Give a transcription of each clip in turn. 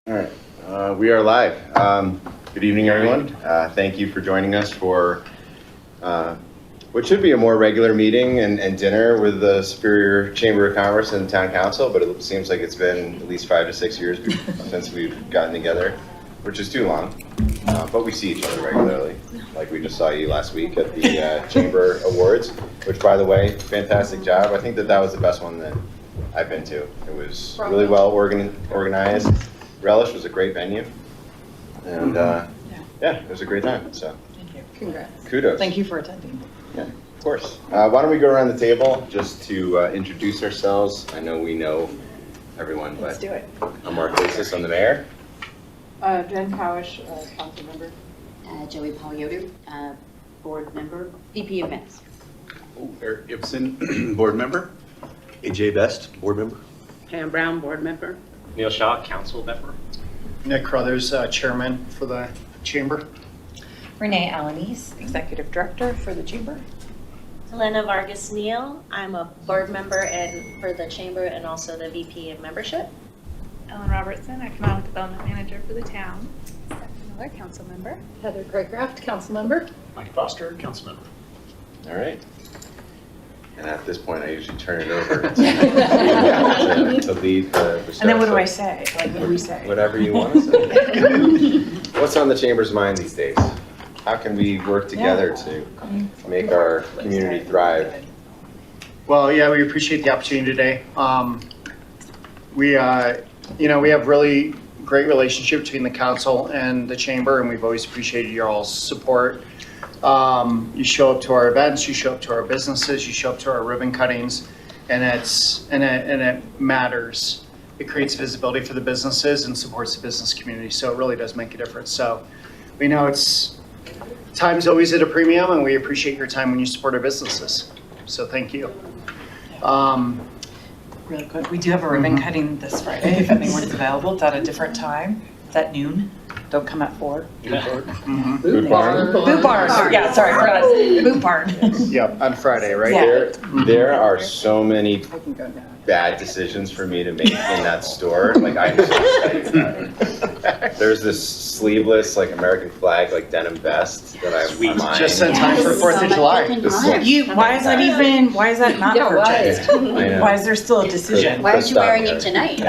All right, we are live. Good evening, everyone. Thank you for joining us for what should be a more regular meeting and dinner with the Superior Chamber of Commerce and Town Council, but it seems like it's been at least 5 to 6 years since we've gotten together, which is too long. But we see each other regularly, like we just saw you last week at the Chamber Awards, which, by the way, fantastic job. I think that was the best one that I've been to. It was really well organized. Relish was a great venue, and yeah, it was a great time. So, thank you. Congrats. Kudos. Thank you for attending. Yeah, of course. Why don't we go around the table just to introduce ourselves? I know we know everyone, Let's do it. I'm Mark Basis. I'm the mayor. Jen Cowish, council member. Joey Paliotu, board member, VP events. Eric Gibson, board member. AJ Best, board member. Pam Brown, board member. Neil Shaw, council member. Nick Crothers, chairman for the chamber. Renee Alanis, executive director for the chamber. Helena Vargas Neal, I'm a board member and for the chamber and also the VP of membership. Ellen Robertson, economic development manager for the town. Stephanie Miller, council member. Heather Craycraft, council member. Mike Foster, council member. All right. And at this point, I usually turn it over to lead the stuff. And then what do I say? Like, what do we say? Whatever you want to say. What's on the chamber's mind these days? How can we work together to make our community thrive? Well, yeah, we appreciate the opportunity today. We have really great relationship between the council and the chamber, and we've always appreciated your all's support. You show up to our events, you show up to our businesses, you show up to our ribbon cuttings, and it matters. It creates visibility for the businesses and supports the business community, so it really does make a difference. So we know time's always at a premium, and we appreciate your time when you support our businesses. So thank you. Really quick, we do have a ribbon cutting this Friday if anyone's available. It's at a different time. It's at noon. Don't come at 4. Food barn? Boot barn. Yeah, sorry, for us. Boot barn. Yep, on Friday, right? Yeah. There are so many I can go now. bad decisions for me to make in that store. Like, I'm so excited. There's this sleeveless, like, American flag, like, denim vest that I'm buying. Just in time for 4th of July. Why is that not purchased? I know. Why is there still a decision? Why aren't you wearing it tonight?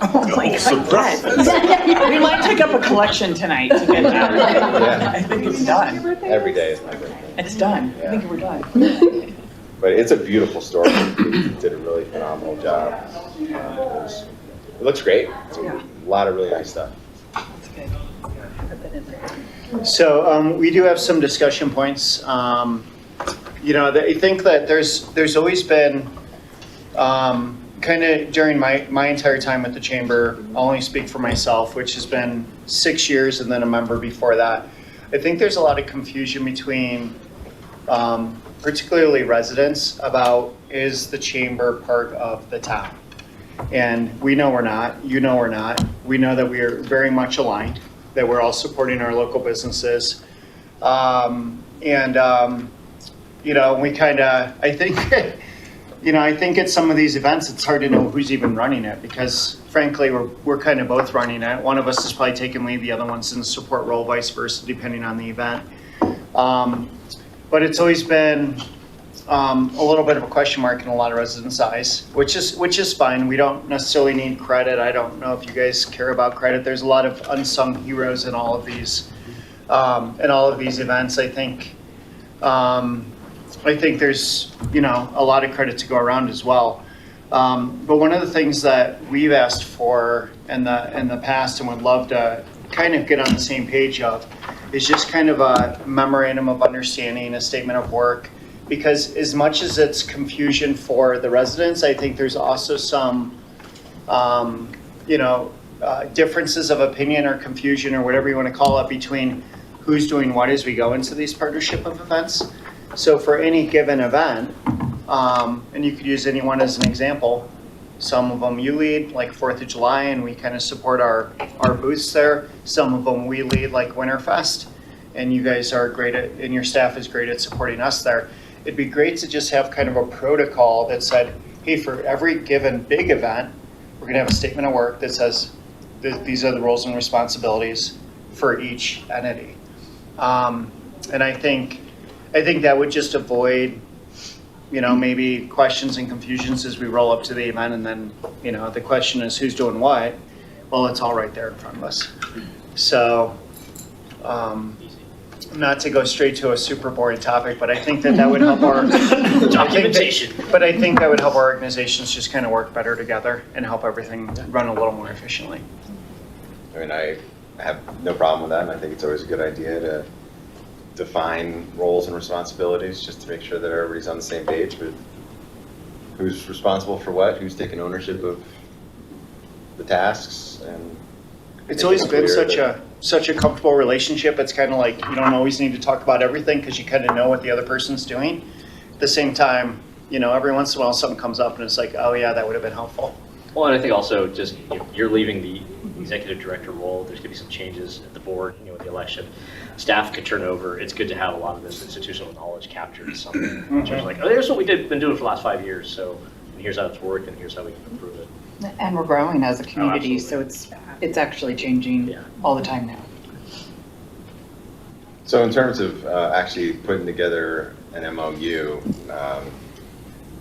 Oh my God. We might pick up a collection tonight to get that. Yeah. I think it's done. Every day is my birthday. It's done. Yeah. I think we're done. But it's a beautiful store. It did a really phenomenal job. It looks great. It's a lot of really nice stuff. That's good. I've been in there. So we do have some discussion points. I think that there's always been kind of during my entire time at the chamber, I'll only speak for myself, which has been 6 years and then a member before that. I think there's a lot of confusion between particularly residents about, is the chamber part of the town? And we know we're not, you know we're not. We know that we are very much aligned, that we're all supporting our local businesses. We kind of, I think, I think at some of these events, it's hard to know who's even running it because frankly, we're kind of both running it. One of us is probably taking lead, the other one's in the support role, vice versa, depending on the event. But it's always been a little bit of a question mark in a lot of residents' eyes, which is fine. We don't necessarily need credit. I don't know if you guys care about credit. There's a lot of unsung heroes in all of these events. I think there's a lot of credit to go around as well. But one of the things that we've asked for in the past and would love to kind of get on the same page of is just kind of a memorandum of understanding, a statement of work, because as much as it's confusion for the residents, I think there's also some, differences of opinion or confusion or whatever you want to call it between who's doing what as we go into these partnership of events. So for any given event, and you could use anyone as an example, some of them you lead, like 4th of July, and we kind of support our booths there. Some of them we lead, like Winterfest, and you guys are great at, and your staff is great at supporting us there. It'd be great to just have kind of a protocol that said, hey, for every given big event, we're gonna have a statement of work that says these are the roles and responsibilities for each entity. And I think that would just avoid, maybe questions and confusions as we roll up to the event, and then, the question is who's doing what? Well, it's all right there in front of us. So, not to go straight to a super boring topic, but I think that would help our Documentation. But I think that would help our organizations just kind of work better together and help everything run a little more efficiently. I mean, I have no problem with that, and I think it's always a good idea to define roles and responsibilities, just to make sure that everybody's on the same page with who's responsible for what, who's taking ownership of the tasks, and It's always been clear such a comfortable relationship. It's kind of like you don't always need to talk about everything because you kind of know what the other person's doing. At the same time, every once in a while something comes up and it's like, oh yeah, that would have been helpful. Well, and I think also just, you're leaving the executive director role, there's gonna be some changes at the board, with the election. Staff could turn over, it's good to have a lot of this institutional knowledge captured in something. In terms of like, oh, here's what been doing for the last 5 years, so and here's how it's worked, and here's how we can improve it. And we're growing as a community, so absolutely. it's actually changing Yeah. all the time now. So in terms of actually putting together an MOU,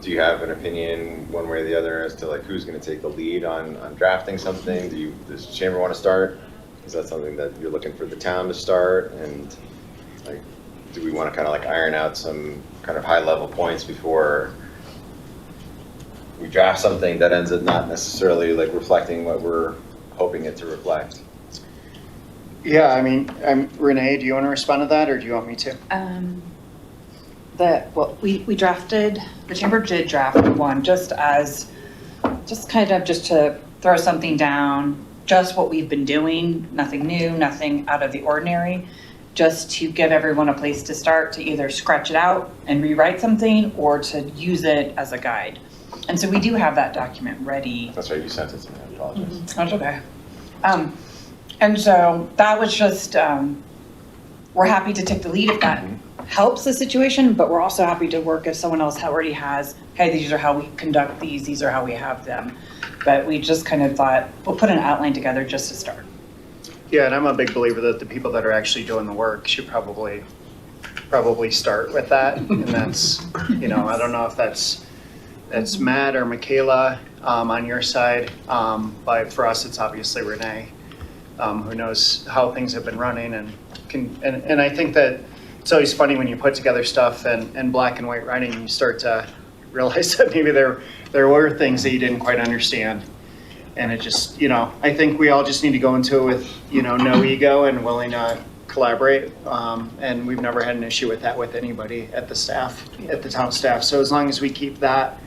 do you have an opinion one way or the other as to like who's going to take the lead on drafting something? Does the chamber want to start? Is that something that you're looking for the town to start? And like, do we want to kind of like iron out some kind of high level points before we draft something that ends up not necessarily like reflecting what we're hoping it to reflect? Yeah, I mean, Renee, do you want to respond to that, or do you want me to? We drafted, the chamber did draft one just to throw something down, just what we've been doing, nothing new, nothing out of the ordinary, just to give everyone a place to start to either scratch it out and rewrite something or to use it as a guide. And so we do have that document ready. That's right, you sent it to me, I apologize. That's okay. And so that was just, we're happy to take the lead if that helps the situation, but we're also happy to work if someone else already has, hey, these are how we conduct these are how we have them. But we just kind of thought, we'll put an outline together just to start. Yeah, and I'm a big believer that the people that are actually doing the work should probably start with that. And that's, I don't know if that's Matt or Michaela on your side, but for us, it's obviously Renee, who knows how things have been running and I think that it's always funny when you put together stuff and black and white writing, you start to realize that maybe there were things that you didn't quite understand. And it just, I think we all just need to go into it with, no ego and willing to collaborate. And we've never had an issue with that with anybody at the town staff. So as long as we keep that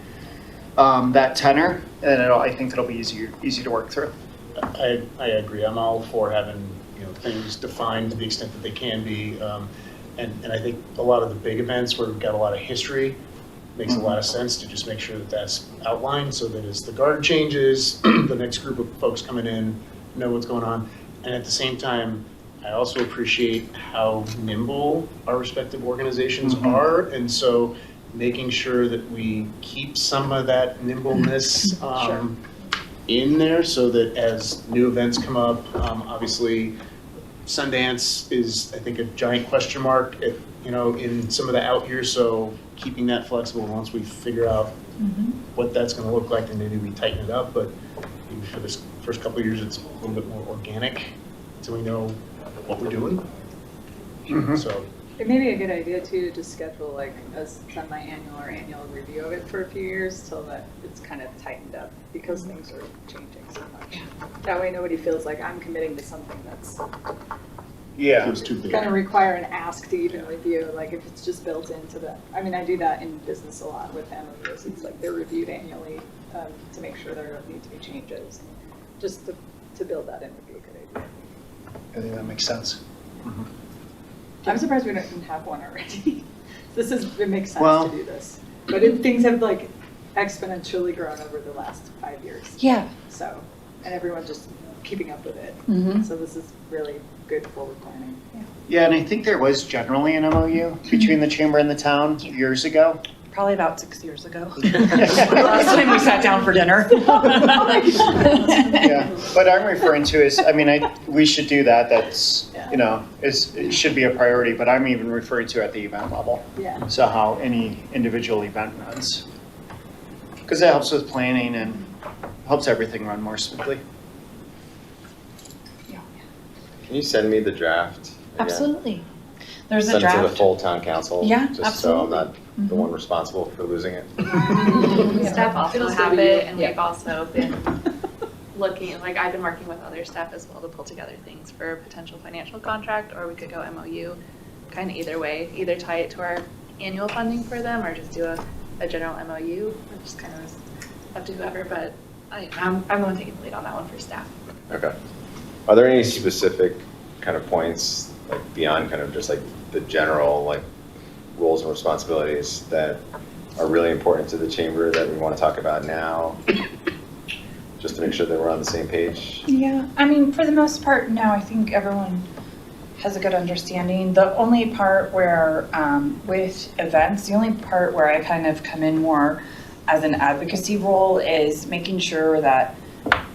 tenor, then I think it'll be easy to work through. I agree. I'm all for having, things defined to the extent that they can be. And I think a lot of the big events where we've got a lot of history, makes a lot of sense to just make sure that that's outlined so that as the guard changes, the next group of folks coming in know what's going on. And at the same time, I also appreciate how nimble our respective organizations are. And so making sure that we keep some of that nimbleness in there so that as new events come up, obviously Sundance is, I think, a giant question mark at, in some of the out years. So keeping that flexible once we figure out what that's going to look like, and maybe we tighten it up. But maybe for this first couple of years, it's a little bit more organic so we know what we're doing. So it may be a good idea too to just schedule like a semi-annual or annual review of it for a few years till that it's kind of tightened up because things are changing so much. That way nobody feels like I'm committing to something that's feels too big. going to require an ask to even review, like if it's just built into the, I mean, I do that in business a lot with MOUs. It's like they're reviewed annually to make sure there don't need to be changes. Just to build that in would be a good idea. I think that makes sense. I'm surprised we don't even have one already. It makes sense Well- to do this. But things have like exponentially grown over the last 5 years. Yeah. So, and everyone's just keeping up with it. So this is really good forward planning. Yeah, and I think there was generally an MOU between the chamber and the town years ago. Probably about 6 years ago. Last time we sat down for dinner. Yeah, what I'm referring to is, I mean, we should do that, that's, you know, it should be a priority, but I'm even referring to at the event level. Yeah. So how any individual event runs. Because that helps with planning and helps everything run more smoothly. Can you send me the draft? again? Absolutely. There's a Send it to the draft. full town council? Yeah, Just so I'm absolutely. not the one responsible for losing it. Staff also It'll have still be it, you. and Yeah. we've also been looking, like, I've been working with other staff as well to pull together things for a potential financial contract, or we could go MOU, kind of either way, either tie it to our annual funding for them, or just do a general MOU, or just kind of up to whoever, but I'm the one taking the lead on that one for staff. Okay. Are there any specific kind of points, like beyond kind of just like the general, like roles and responsibilities that are really important to the chamber that we want to talk about now? Just to make sure that we're on the same page? Yeah, I mean, for the most part, now I think everyone has a good understanding. The only part where, with events, the only part where I kind of come in more as an advocacy role is making sure that,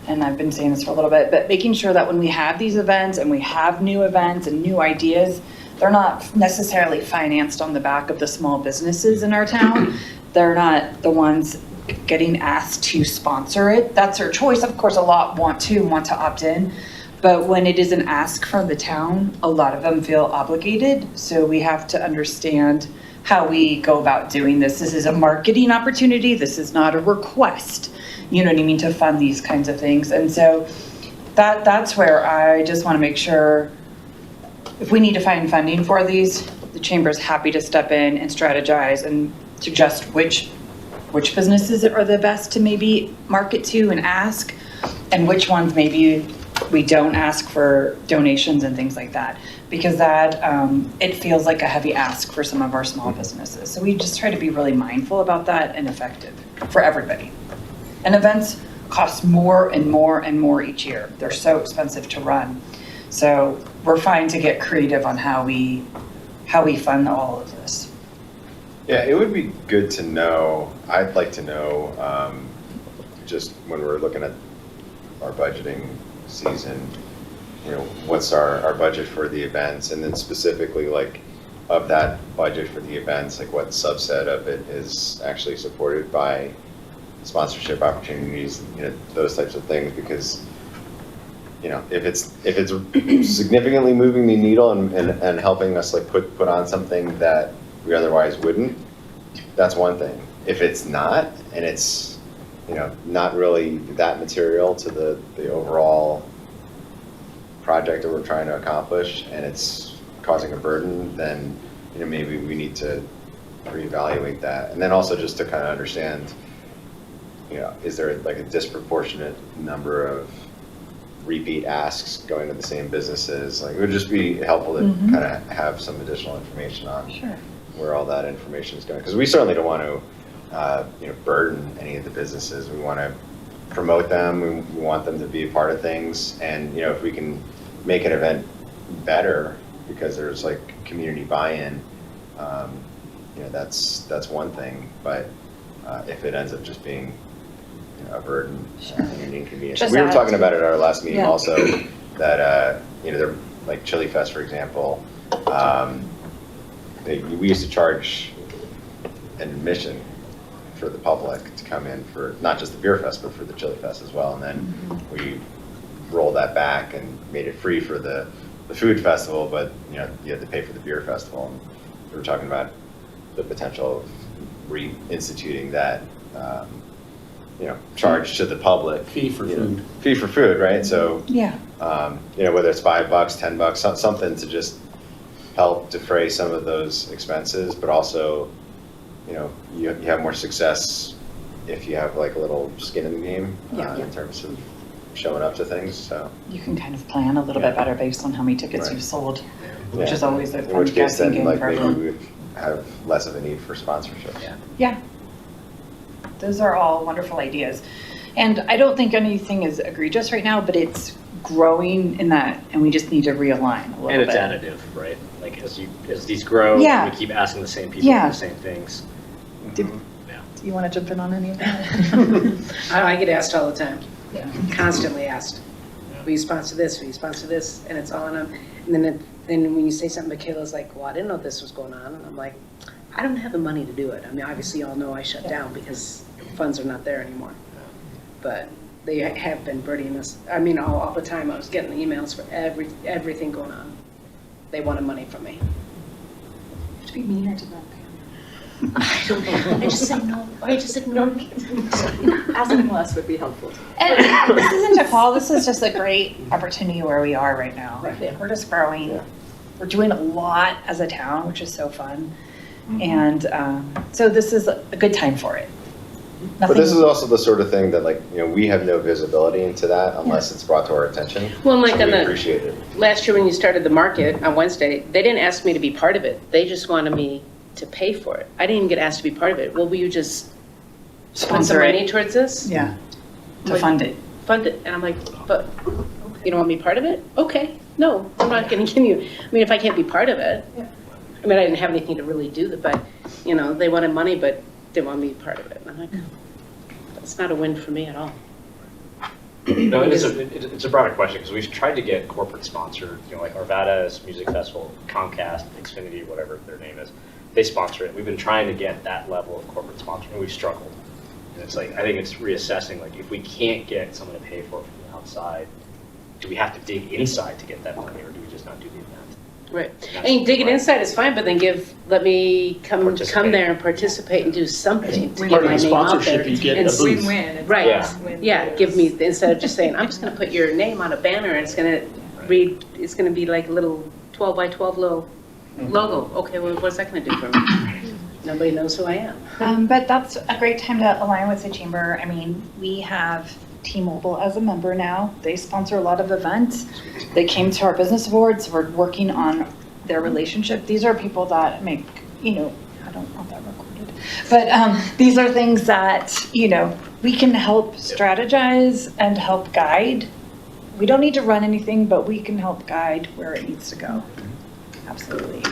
and I've been saying this for a little bit, but making sure that when we have these events and we have new events and new ideas, they're not necessarily financed on the back of the small businesses in our town. They're not the ones getting asked to sponsor it. That's their choice. Of course, a lot want to opt in. But when it is an ask from the town, a lot of them feel obligated. So we have to understand how we go about doing this. This is a marketing opportunity. This is not a request, you know what I mean, to fund these kinds of things. And so that's where I just want to make sure if we need to find funding for these, the chamber is happy to step in and strategize and suggest which businesses are the best to maybe market to and ask, and which ones maybe we don't ask for donations and things like that, because that it feels like a heavy ask for some of our small businesses. So we just try to be really mindful about that and effective for everybody. And events cost more and more and more each year. They're so expensive to run. So we're fine to get creative on how we fund all of this. Yeah, it would be good to know, I'd like to know, just when we're looking at our budgeting season, you know, what's our budget for the events, and then specifically like of that budget for the events, like what subset of it is actually supported by sponsorship opportunities, you know, those types of things, because you know, if it's significantly moving the needle and helping us like put on something that we otherwise wouldn't, that's one thing. If it's not, and it's, you know, not really that material to the overall project that we're trying to accomplish, and it's causing a burden, then, you know, maybe we need to reevaluate that. And then also just to kind of understand, you know, is there like a disproportionate number of repeat asks going to the same businesses? Like, it would just be helpful to kind of have some additional information on where all that information is going, because we certainly don't want to, you know, burden any of the businesses. We want to promote them. We want them to be a part of things, and you know, if we can make an event better because there's like community buy-in, you know, that's one thing. But if it ends up just being, you know, a burden and an inconvenience, Just we were add talking to- about it at our last meeting Yeah. also, that you know, they're like Chili Fest, for example. We used to charge an admission for the public to come in for not just the beer fest, but for the Chili Fest as well. And then we rolled that back and made it free for the food festival, but you know, you had to pay for the beer festival. And we were talking about the potential of reinstituting that, you know, charge to the public. Fee for you know, food. Fee for food, right? So, Yeah. you know, whether it's $5, $10, something to just help defray some of those expenses, but also, you know, you have more success if you have like a little skin in the game in terms of showing up to things. So You can kind of plan a little bit better based on how many tickets Right. you've sold, which yeah. is always a In fun which case, guessing then game like for maybe everyone. we would have less of a need for sponsorship. Yeah. Those are all wonderful ideas. And I don't think anything is egregious right now, but it's growing in that, and we just need to realign a little And bit. it's additive, right? Like as these grow, Yeah. we keep asking the same people Yeah. for the same things. Do you want to jump in on any of that? I get asked all the time, Yeah. constantly asked. Will you sponsor this? Will you sponsor this? And it's all on them. And then when you say something, Michaela's like, well, I didn't know this was going on. And I'm like, I don't have the money to do it. I mean, obviously, you all know I shut down because funds are not there anymore. But they have been burdening us. I mean, all the time. I was getting emails for everything going on. They wanted money from me. To be meaner to them. I don't know. I just said no. I just ignored me. Asking less would be helpful. And this isn't a call, this is just a great opportunity where we are right now. We're just growing. Yeah. We're doing a lot as a town, which is so fun. And so this is a good time for it. But this is also the sort of thing that, like, you know, we have no visibility into that unless it's brought to our attention. Well, like So on we the- appreciate it. Last year when you started the market on Wednesday, they didn't ask me to be part of it. They just wanted me to pay for it. I didn't even get asked to be part of it. Well, will you just put some Sponsor it. money towards this? Yeah, to Like, fund it. Fund it. And I'm like, but you don't want me part of it? Okay, no, I'm not going to give you. I mean, if I can't be part of it, I mean, I didn't have anything to really do, but, you know, they wanted money, but they want me part of it. And I'm like, that's not a win for me at all. No, it's a broader question, because we've tried to get corporate sponsored, you know, like Arvada's Music Festival, Comcast, Xfinity, whatever their name is, they sponsor it. We've been trying to get that level of corporate sponsorship, and we've struggled. And it's like, I think it's reassessing, like, if we can't get someone to pay for it from the outside, do we have to dig inside to get that money, or do we just not do the event? Right. And I mean, digging inside is fine, but then let me come Participate. there and participate and do something to Part get of my the name out there. sponsorship, you get and a see- booth. Win-win. It's Right, Yeah. win-win. yeah, give me, instead of just saying, I'm just gonna put your name on a banner and it's gonna read, it's gonna be like a little 12 by 12 little logo. Okay, well, what's that gonna do for me? Nobody knows who I am. But that's a great time to align with the chamber. I mean, we have T-Mobile as a member now. They sponsor a lot of events. They came to our business awards. We're working on their relationship. These are people that make, you know, I don't want that recorded, but these are things that, you know, we can help strategize and help guide. We don't need to run anything, but we can help guide where it needs to go. Absolutely.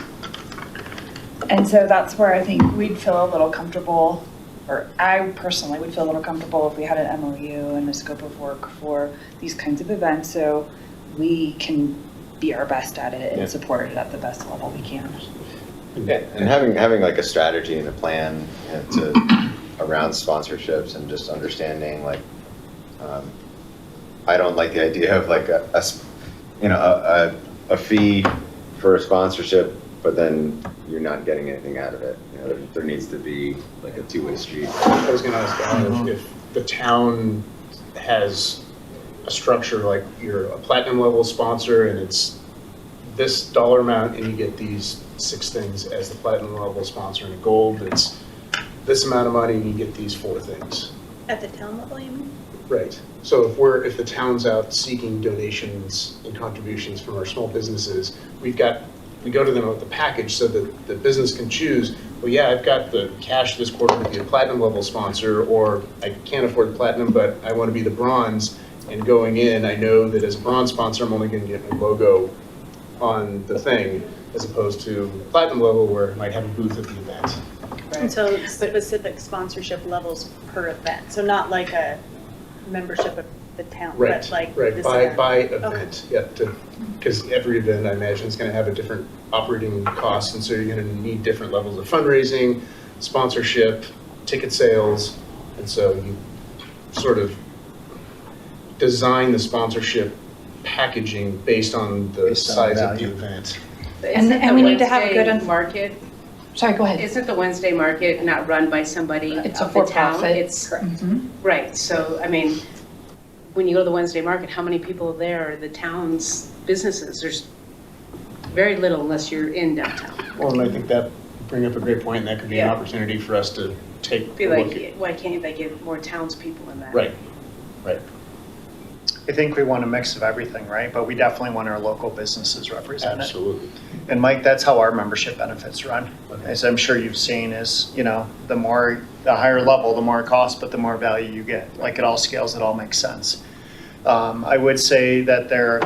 And so that's where I think we'd feel a little comfortable, or I personally would feel a little comfortable if we had an MOU and a scope of work for these kinds of events, so we can be our best at it Yeah. and support it at the best level we can. Yeah, and having like a strategy and a plan, you know, to around sponsorships and just understanding, like, I don't like the idea of like a fee for a sponsorship, but then you're not getting anything out of it. You know, there needs to be like a two-way street. I was gonna ask Alan if the town has a structure, like you're a platinum level sponsor and it's this dollar amount and you get these 6 things as the platinum level sponsor, and a gold, it's this amount of money and you get these 4 things. At the town level, you mean? Right. So if the town's out seeking donations and contributions from our small businesses, we go to them with the package so that the business can choose, well, yeah, I've got the cash this quarter to be a platinum level sponsor, or I can't afford the platinum, but I want to be the bronze. And going in, I know that as a bronze sponsor, I'm only going to get my logo on the thing, as opposed to platinum level where I might have a booth at the event. And so specific sponsorship levels per event, so not like a membership of the town, Right, but like right, this by event. event, yeah, because every event, I imagine, is going to have a different operating cost, and so you're going to need different levels of fundraising, sponsorship, ticket sales, and so you sort of design the sponsorship packaging based on the size of the event. And we need to have a good Wednesday market. Sorry, go ahead. Isn't the Wednesday market not run by somebody It's a of the town? for-profit. It's Mhm. right. So I mean, when you go to the Wednesday market, how many people are there are the town's businesses? There's very little unless you're in downtown. Well, and I think that bring up a great point, and that could be an Yeah. opportunity for us to take Be a like, look at. why can't they get more townspeople in that? Right, right. I think we want a mix of everything, right? But we definitely want our local businesses represented. Absolutely. And Mike, that's how our membership benefits run. As I'm sure you've seen is, you know, the higher level, the more it costs, but the more value you get. Like it all scales, it all makes sense. I would say that there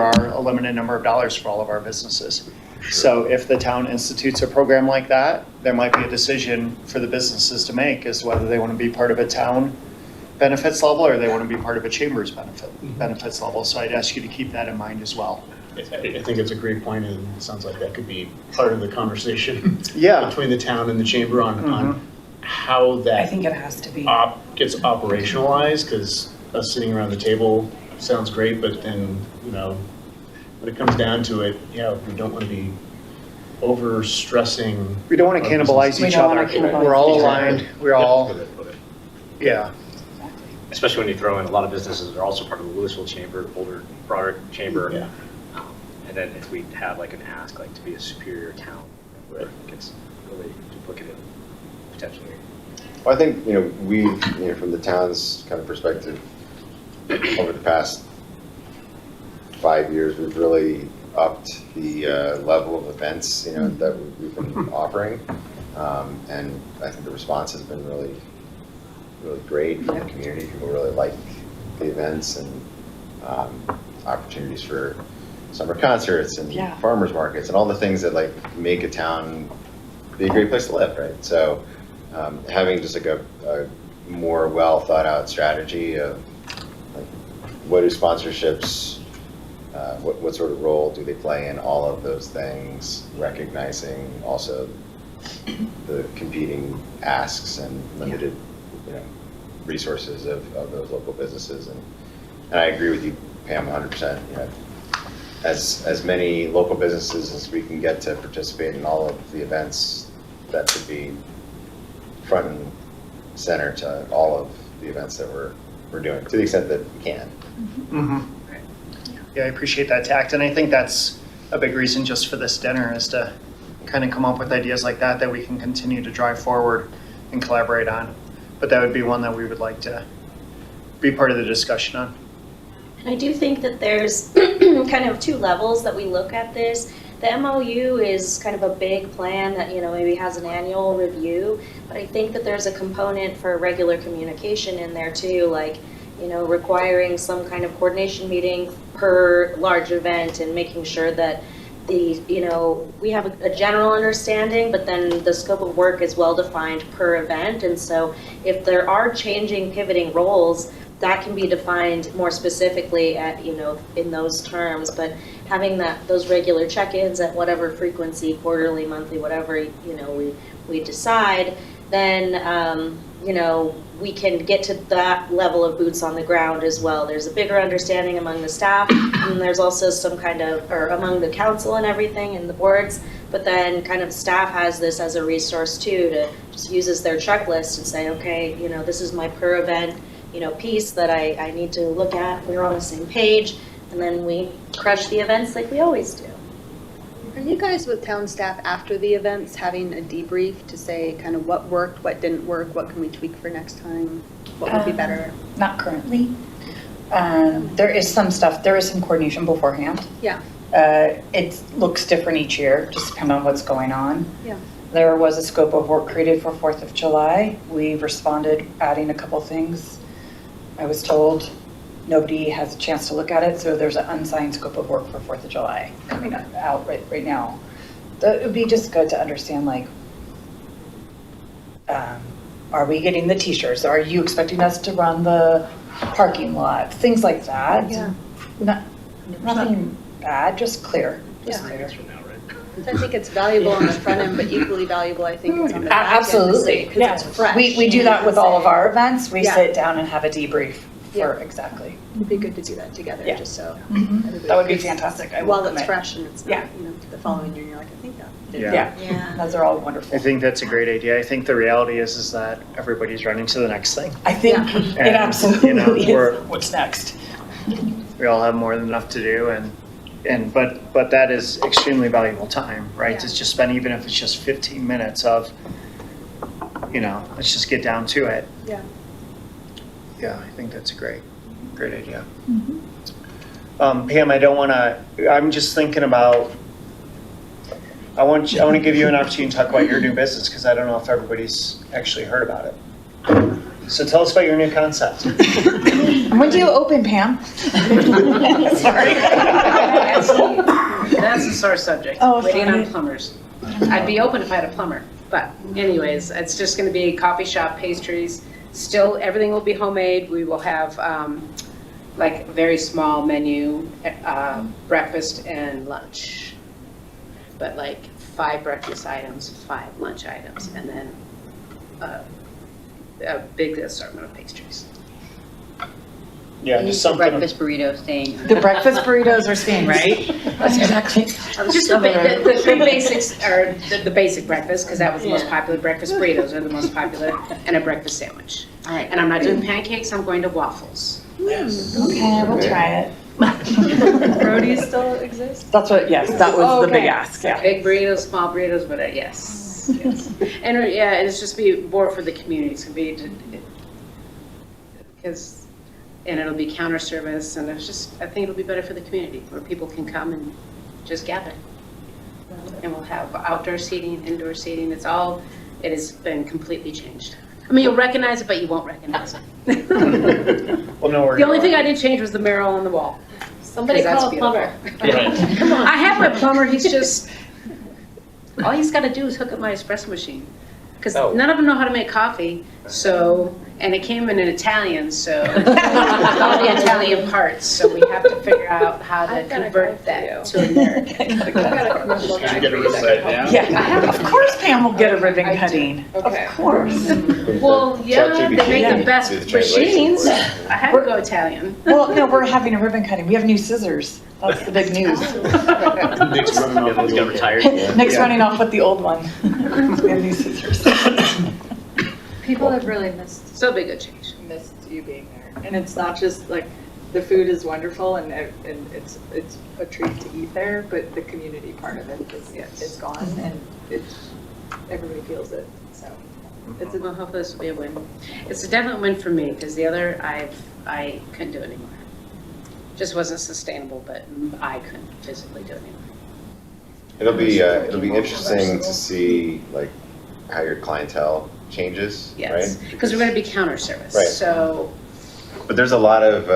are a limited number of dollars for all of our businesses. So if the town institutes a program like that, there might be a decision for the businesses to make as to whether they want to be part of a town benefits level or they want to be part of a chamber's benefits level. So I'd ask you to keep that in mind as well. I think it's a great point, and it sounds like that could be part of the conversation Yeah. between the town and the chamber on how I that think it has to be. gets operationalized, because us sitting around the table sounds great, but then, when it comes down to it, we don't want to be over stressing. We don't want to cannibalize We each don't other. wanna cannibalize We're all each other. aligned. We're all, yeah. Especially when you throw in a lot of businesses that are also part of the Louisville Chamber, Boulder, broader chamber. Yeah. And then if we have like an ask, like to be a superior town, where it gets really duplicative, potentially. Well, I think, we've, from the town's kind of perspective, over the past 5 years, we've really upped the level of events, that we've been offering. And I think the response has been really, really great from the community. People really like the events and opportunities for summer concerts and farmers markets and all the things that like make a town be a great place to live, right? So having just like a more well thought out strategy of like, what do sponsorships, what sort of role do they play in all of those things, recognizing also the competing asks and limited resources of those local businesses. And I agree with you, Pam, 100%. As many local businesses as we can get to participate in all of the events, that should be front and center to all of the events that we're doing, to the extent that we can. Yeah, I appreciate that tact. And I think that's a big reason just for this dinner is to kind of come up with ideas like that we can continue to drive forward and collaborate on. But that would be one that we would like to be part of the discussion on. And I do think that there's kind of two levels that we look at this. The MOU is kind of a big plan that, maybe has an annual review, but I think that there's a component for regular communication in there too, like, requiring some kind of coordination meeting per large event and making sure that we have a general understanding, but then the scope of work is well defined per event. And so if there are changing, pivoting roles, that can be defined more specifically at, in those terms. But having those regular check-ins at whatever frequency, quarterly, monthly, whatever, we decide, then, we can get to that level of boots on the ground as well. There's a bigger understanding among the staff, and there's also some kind of, or among the council and everything and the boards, but then kind of staff has this as a resource too, to just uses their checklist and say, okay, this is my per event, piece that I need to look at. We're on the same page, and then we crush the events like we always do. Are you guys with town staff after the events having a debrief to say kind of what worked, what didn't work, what can we tweak for next time, what would be better? Not currently. There is some coordination beforehand. Yeah. It looks different each year, just depending on what's going on. Yeah. There was a scope of work created for 4th of July. We responded, adding a couple things. I was told nobody has a chance to look at it, so there's an unsigned scope of work for 4th of July coming out right now. It would be just good to understand, like, are we getting the t-shirts? Are you expecting us to run the parking lot? Things like that. Yeah. Nothing bad, just clear. Just Yeah. clear. I think it's valuable on the front end, but equally valuable, I think, it's on the back end. Absolutely. Because it's fresh. We do that with all of our events. We Yeah. sit down and have a debrief Yeah. for exactly. It'd be good to do that together, Yeah. just so. That would be fantastic. I While welcome it's it. fresh and it's Yeah. not, the following year, you're like, I think that. Yeah, Yeah. those are all wonderful. I think that's a great idea. I think the reality is that everybody's running to the next thing. I think And, it absolutely we're- is. What's next? We all have more than enough to do but that is extremely valuable time, right? Yeah. To just spend, even if it's just 15 minutes of, let's just get down to it. Yeah. Yeah, I think that's a great idea. Pam, I'm just thinking about, I want to give you an opportunity to talk about your new business, because I don't know if everybody's actually heard about it. So tell us about your new concept. When do you open, Pam? Sorry. That's a sore subject, Oh, waiting sorry. on plumbers. I'd be open if I had a plumber, but anyways, it's just gonna be coffee shop, pastries. Still, everything will be homemade. We will have, like, a very small menu, breakfast and lunch. But like 5 breakfast items, 5 lunch items, and then a big assortment of pastries. Yeah, just something. Breakfast burrito staying. The breakfast burritos are staying, right? That's exactly. Just the 3 basics are the basic breakfast, because that was the most popular. Breakfast burritos are the most popular, and a breakfast sandwich. All right. And I'm not doing pancakes, I'm going to waffles. Okay, we'll try it. Roadies still exist? That's what, yes, that was the big Okay. ask, yeah. Big burritos, small burritos, but yes, yes. And yeah, it's just be more for the community, it's gonna be, because, and it'll be counter service, and it's just, I think it'll be better for the community, where people can come and just gather. And we'll have outdoor seating, indoor seating, it has been completely changed. I mean, you'll recognize it, but you won't recognize it. We'll know where The you only are. thing I didn't change was the mural on the wall. Somebody 'Cause that's call a plumber. Come on. I have my plumber, he's just, all he's gotta do is hook up my espresso machine. Because Oh. none of them know how to make coffee, so, and it came in Italian, so, all the Italian parts, so we have to figure out how to I've got a convert guy for that you. to American. I've got a commercial guy Get for a you that ribbon can help. Yeah, of course Pam will get a ribbon I do. cutting. Okay. Of course. Well, yeah, they ChatGPT make the did best the translation machines. for I it. had to go Italian. Well, no, we're having a ribbon cutting. We have new scissors. That's the big news. Nick's running off Everyone's the got old- retired. Nick's Yeah. running off with the old one. We have new scissors. People have really missed So big a change. you being there. And it's not just like, the food is wonderful and it's a treat to eat there, but the community part of it is gone and everybody feels it, so. It's a, well, hopefully this will be a win. It's a definite win for me, because the other, I couldn't do it anymore. Just wasn't sustainable, but I couldn't physically do it anymore. It'll be interesting to see like how your clientele changes, right? Yes, because we're gonna be counter service, Right. so, But there's a lot of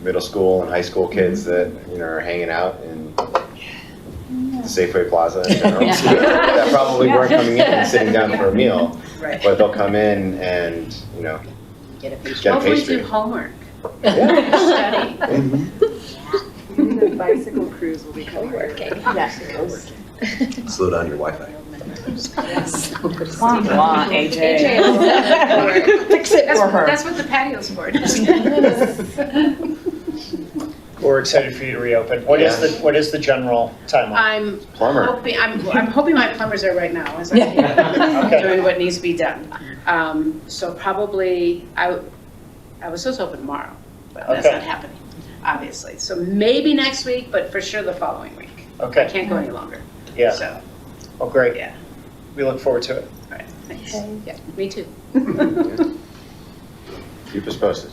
middle school and high school kids that, you know, are hanging out in the Safeway Plaza in general. That probably weren't coming in and sitting down for a meal, right. but they'll come in and, you know, Get a pastry. get a Hopefully pastry. do homework, Yeah. study. The bicycle crews will be coming. Yes. Slow down your Wi-Fi. Wah, wah, AJ. Fix it for her. That's what the patio's for. We're excited for you to reopen. What is the general timeline? I'm Plumber. I'm hoping my plumber's there right now, as I'm Okay. doing what needs to be done. So probably, I was supposed to open tomorrow, but that's Okay. not happening, obviously. So maybe next week, but for sure the following week. I Okay, can't go any longer. yeah, So, well, great. yeah, We look forward to it. all right, thanks. Yeah, me too. Keep us posted.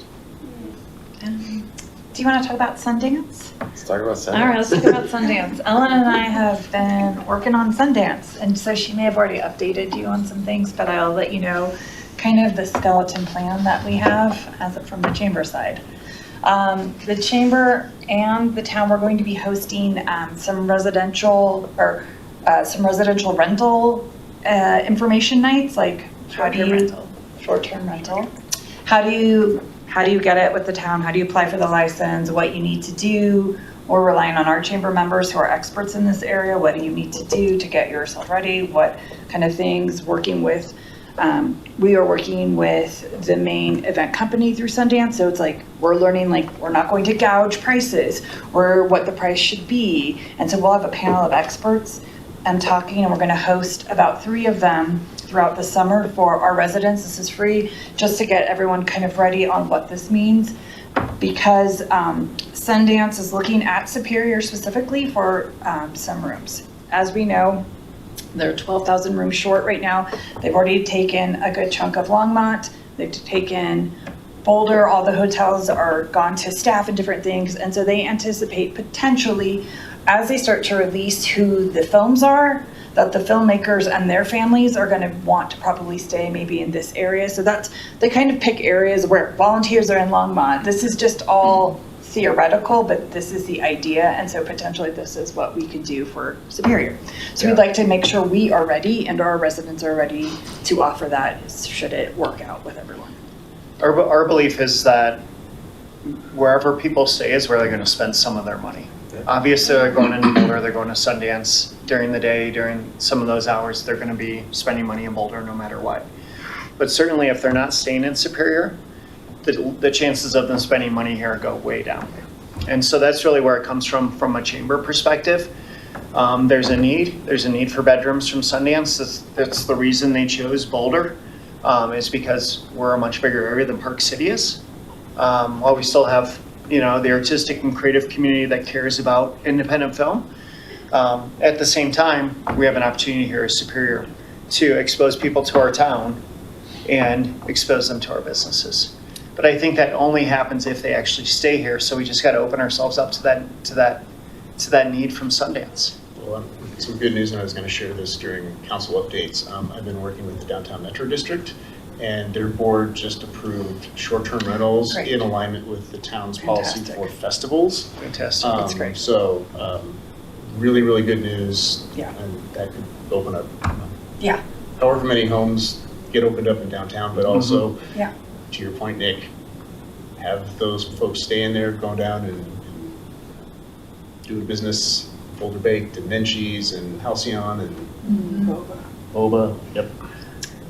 Do you want to talk about Sundance? Let's talk about Sunday. All right, let's talk about Sundance. Ellen and I have been working on Sundance, and so she may have already updated you on some things, but I'll let you know kind of the skeleton plan that we have as from the chamber side. The chamber and the town, we're going to be hosting some residential rental information nights, like how do you short-term rental. How do you get it with the town? How do you apply for the license? What you need to do? We're relying on our chamber members who are experts in this area. What do you need to do to get yourself ready? What kind of things? We are working with the main event company through Sundance. So it's like, we're learning, like, we're not going to gouge prices or what the price should be. And so we'll have a panel of experts and talking, and we're going to host about 3 of them throughout the summer for our residents. This is free, just to get everyone kind of ready on what this means, because Sundance is looking at Superior specifically for some rooms. As we know, they're 12,000 rooms short right now. They've already taken a good chunk of Longmont. They've taken Boulder. All the hotels are gone to staff and different things. And so they anticipate potentially, as they start to release who the films are, that the filmmakers and their families are going to want to probably stay maybe in this area. So they kind of pick areas where volunteers are in Longmont. This is just all theoretical, but this is the idea, and so potentially this is what we could do for Superior. So we'd like to make sure we are ready and our residents are ready to offer that, should it work out with everyone. Our belief is that wherever people stay is where they're going to spend some of their money. Obviously, they're going to Boulder, they're going to Sundance during the day, during some of those hours, they're going to be spending money in Boulder no matter what. But certainly if they're not staying in Superior, the chances of them spending money here go way down. And so that's really where it comes from a chamber perspective. There's a need for bedrooms from Sundance. That's the reason they chose Boulder, is because we're a much bigger area than Park City is. While we still have, the artistic and creative community that cares about independent film, at the same time, we have an opportunity here as Superior to expose people to our town and expose them to our businesses. But I think that only happens if they actually stay here. So we just got to open ourselves up to that need from Sundance. Well, some good news, and I was going to share this during council updates. I've been working with the Downtown Metro District, and their board just approved short-term rentals Great. in alignment with the town's policy Fantastic. for festivals. Fantastic. That's great. So really, really good news. Yeah. And that could open up Yeah, however many homes get opened up in downtown, but also, yeah. to your point, Nick, have those folks stay in there, go down and do a business, Boulder Baked and Menchie's and Halcyon and Boba. Yep.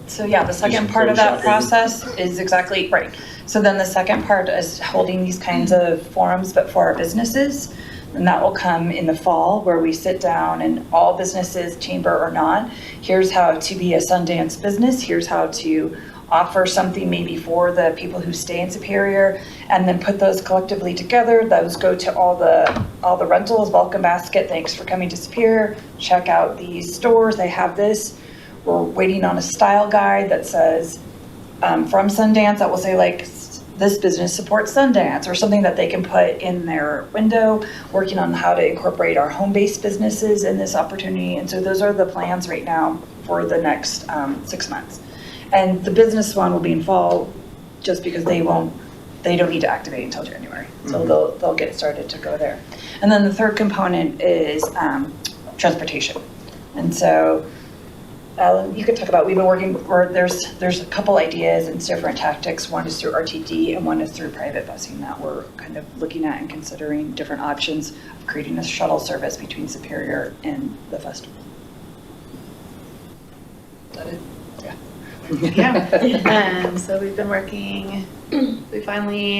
So yeah, the second part of that process is exactly right. So then the second part is holding these kinds of forums, but for our businesses. And that will come in the fall, where we sit down and all businesses, chamber or not, here's how to be a Sundance business, here's how to offer something maybe for the people who stay in Superior, and then put those collectively together. Those go to all the rentals, welcome basket, thanks for coming to Superior, check out these stores, they have this. We're waiting on a style guide that says, from Sundance, that will say like, this business supports Sundance, or something that they can put in their window, working on how to incorporate our home-based businesses in this opportunity. And so those are the plans right now for the next 6 months. And the business one will be in fall, just because they don't need to activate until January. So they'll get started to go there. And then the third component is transportation. And so you could talk about, we've been working, or there's a couple ideas and different tactics. One is through RTD and one is through private busing that we're kind of looking at and considering different options of creating a shuttle service between Superior and the festival. Is that it? Yeah. So we've been working, we finally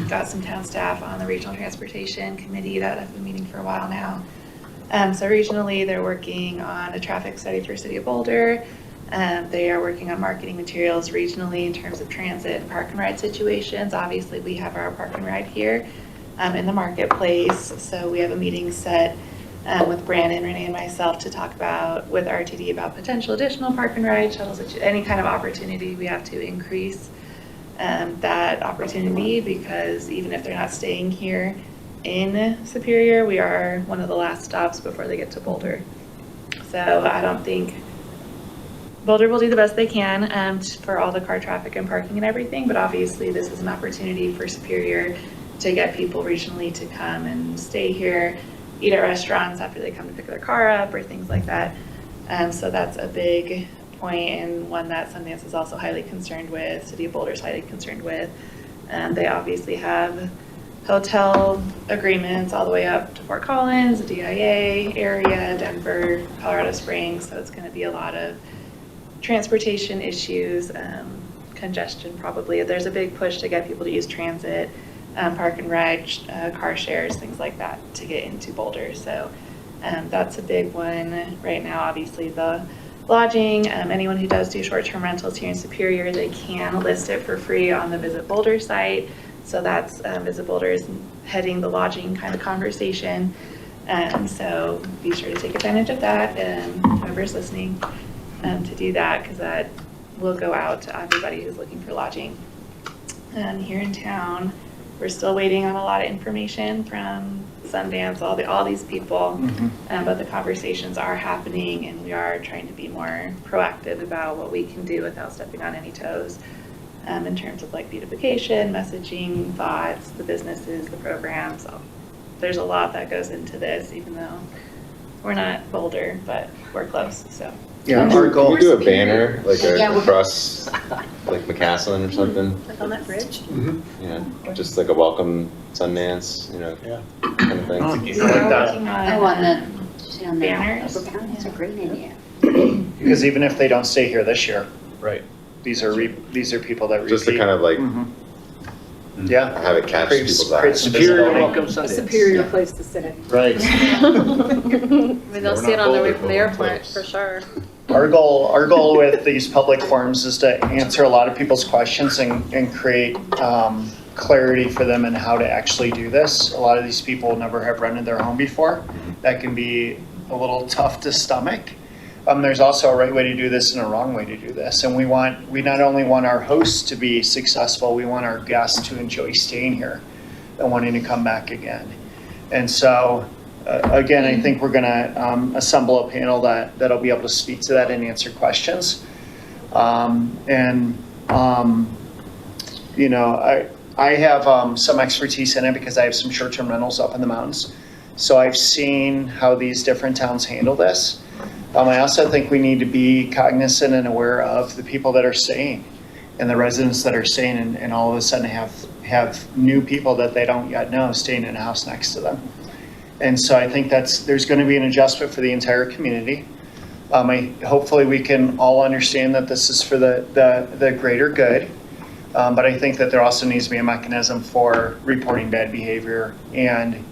got some town staff on the Regional Transportation Committee that have been meeting for a while now. So regionally, they're working on a traffic study for City of Boulder. They are working on marketing materials regionally in terms of transit and park and ride situations. Obviously, we have our park and ride here in the marketplace. So we have a meeting set with Brandon, Renee, and myself to talk about with RTD about potential additional park and ride shuttles, any kind of opportunity we have to increase that opportunity, because even if they're not staying here in Superior, we are one of the last stops before they get to Boulder. So I don't think Boulder will do the best they can for all the car traffic and parking and everything, but obviously this is an opportunity for Superior to get people regionally to come and stay here, eat at restaurants after they come to pick their car up or things like that. So that's a big point, and one that Sundance is also highly concerned with, City of Boulder is highly concerned with. They obviously have hotel agreements all the way up to Fort Collins, the DIA area, Denver, Colorado Springs. So it's going to be a lot of transportation issues, congestion probably. There's a big push to get people to use transit, park and ride, car shares, things like that to get into Boulder. So that's a big one right now. Obviously the lodging, anyone who does do short-term rentals here in Superior, they can list it for free on the Visit Boulder site. So that's Visit Boulder is heading the lodging kind of conversation. So be sure to take advantage of that, whoever's listening, to do that, because that will go out to everybody who's looking for lodging. Here in town, we're still waiting on a lot of information from Sundance, all these people, but the conversations are happening, and we are trying to be more proactive about what we can do without stepping on any toes. in terms of like beautification, messaging, thoughts, the businesses, the programs. There's a lot that goes into this, even though we're not Boulder, but we're close, so. Yeah, Can our we goal. do a banner, like Yeah, we're- across, like McCaslin or something? Like on that bridge? Yeah, just like a welcome Sundance, you know, Yeah. kind of thing. Oh. We I like are that. working Oh, on the, on just on the banners. upper bound, that's a great idea. Because even if they don't stay here this year, Right. these are people that repeat. Just to kind of like Mhm. Yeah. have it catch Creates- people's creates eyes. some Superior visibility. welcome A Sundance. superior place to sit. Right. Maybe they'll We're see it not on their way Boulder, from the but we're airport, close. for sure. Our goal with these public forums is to answer a lot of people's questions and create clarity for them in how to actually do this. A lot of these people never have rented their home before. That can be a little tough to stomach. There's also a right way to do this and a wrong way to do this. And we not only want our hosts to be successful, we want our guests to enjoy staying here and wanting to come back again. And so, again, I think we're gonna assemble a panel that'll be able to speak to that and answer questions. You know, I have some expertise in it because I have some short-term rentals up in the mountains. So I've seen how these different towns handle this. I also think we need to be cognizant and aware of the people that are staying and the residents that are staying and all of a sudden have new people that they don't yet know staying in a house next to them. And so I think there's going to be an adjustment for the entire community. Hopefully we can all understand that this is for the greater good. But I think that there also needs to be a mechanism for reporting bad behavior and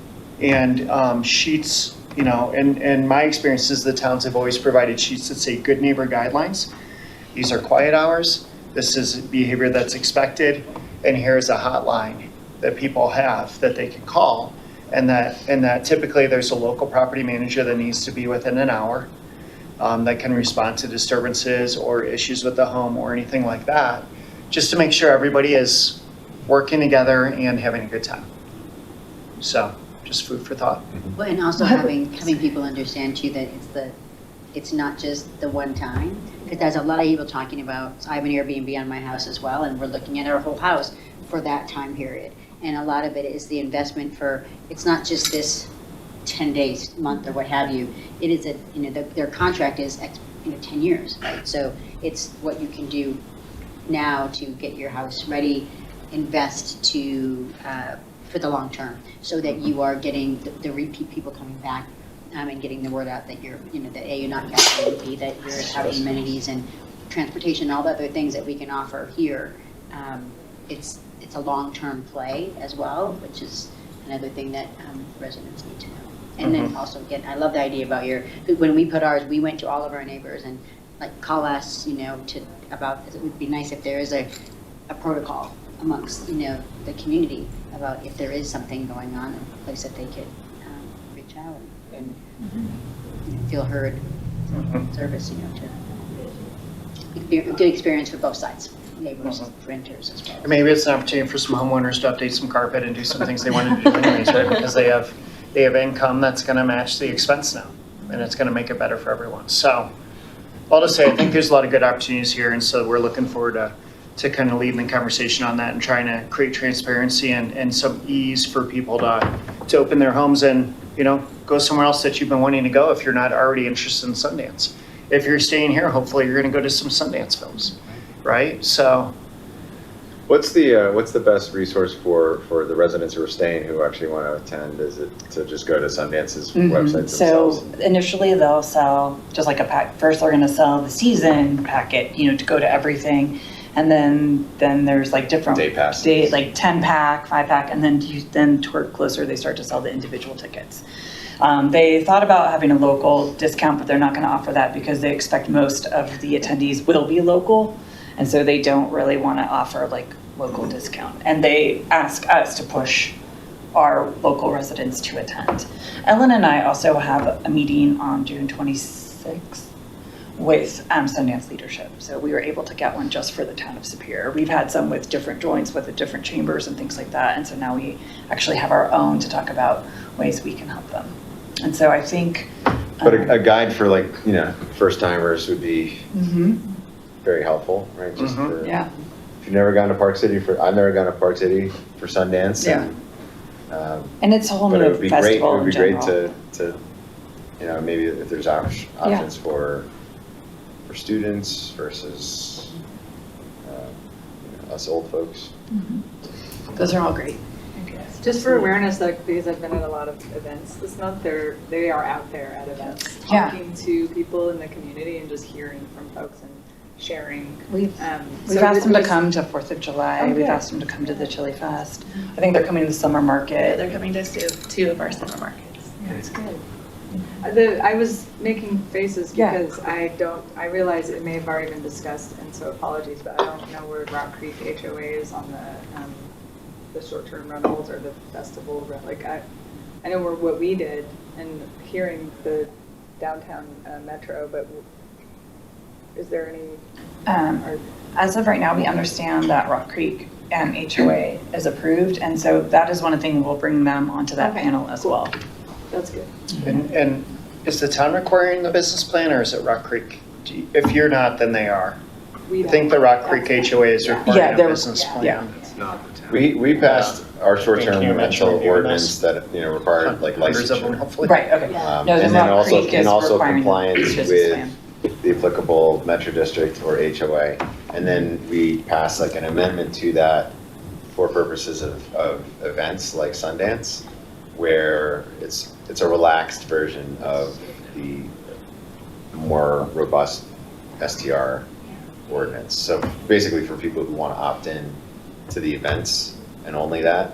sheets. You know, and my experience is the towns have always provided sheets that say good neighbor guidelines. These are quiet hours. This is behavior that's expected. And here's a hotline that people have that they can call. And that typically there's a local property manager that needs to be within an hour that can respond to disturbances or issues with the home or anything like that, just to make sure everybody is working together and having a good time. So just food for thought. Well, and also having people understand too that it's not just the one time, because there's a lot of people talking about, so I have an Airbnb on my house as well, and we're looking at our whole house for that time period. And a lot of it is the investment for, it's not just this 10 days, month, or what have you. It is their contract is 10 years, right? So it's what you can do now to get your house ready, invest to, for the long term, so that you are getting the repeat people coming back and getting the word out that you're not gaslighting, and B, that you're having amenities and transportation, all the other things that we can offer here. It's a long-term play as well, which is another thing that residents need to know. And then also, again, I love the idea about when we put ours, we went to all of our neighbors and like call us, about, it would be nice if there is a protocol amongst, the community about if there is something going on, a place that they could reach out and feel heard, service, to be a good experience for both sides, neighbors, renters as well. Maybe it's an opportunity for some homeowners to update some carpet and do some things they wanted to do anyways, right? Because they have income that's going to match the expense now, and it's going to make it better for everyone. So, all to say, I think there's a lot of good opportunities here, and so we're looking forward to kind of leading the conversation on that and trying to create transparency and some ease for people to open their homes and, go somewhere else that you've been wanting to go if you're not already interested in Sundance. If you're staying here, hopefully you're going to go to some Sundance films, right? So, What's the best resource for the residents who are staying who actually want to attend? Is it to just go to Sundance's website So themselves? initially they'll sell just like a pack. First they're going to sell the season packet, to go to everything. And then there's like different Day passes. like 10 pack, 5 pack, and then toward closer they start to sell the individual tickets. They thought about having a local discount, but they're not going to offer that because they expect most of the attendees will be local. And so they don't really want to offer like local discount. And they ask us to push our local residents to attend. Ellen and I also have a meeting on June 26th with Sundance leadership. So we were able to get one just for the town of Superior. We've had some with different joints with the different chambers and things like that. And so now we actually have our own to talk about ways we can help them. And so I think. But a guide for first timers would be very helpful, right? Just for Yeah. you've never gone to Park City I've never gone to Park City for Sundance. Yeah. And it's a whole But it new would be great, it festival would in be great general. to, maybe if there's options for students versus, us old folks. Those are all great. Just for awareness, like, because I've been at a lot of events this month, they are out there at events, Yeah. talking to people in the community and just hearing from folks and sharing. We've So asked them to just- come to 4th of July. Oh, We've good. asked them to come to the Chili Fest. I think they're coming to the summer Yeah, market. they're coming to two of our summer markets. That's good. I was making faces Yeah. because I realize it may have already been discussed, and so apologies, but I don't know where Rock Creek HOA is on the short-term rentals or the festival, like, I know what we did, and hearing the downtown metro, but is there any, or As of right now, we understand that Rock Creek and HOA is approved, and so that is one of the things we'll bring them onto that Okay, panel as cool. well. that's good. And is the town requiring the business plan, or is it Rock Creek? If you're not, then they are. We I think the Rock Creek HOA is Yeah, requiring a they're- business yeah. plan. Yeah. It's not the town. We passed our short-term Thank you, Mitch, rental for reviewing ordinance that, required like Hundreds of them, licensure. hopefully. Right, okay. Yeah. No, the And then Rock also, Creek and is also requiring the compliance business with plan. the applicable metro district or HOA. And then we passed like an amendment to that for purposes of events like Sundance, where it's a relaxed version of the more robust STR ordinance. So basically for people who want to opt in to the events and only that,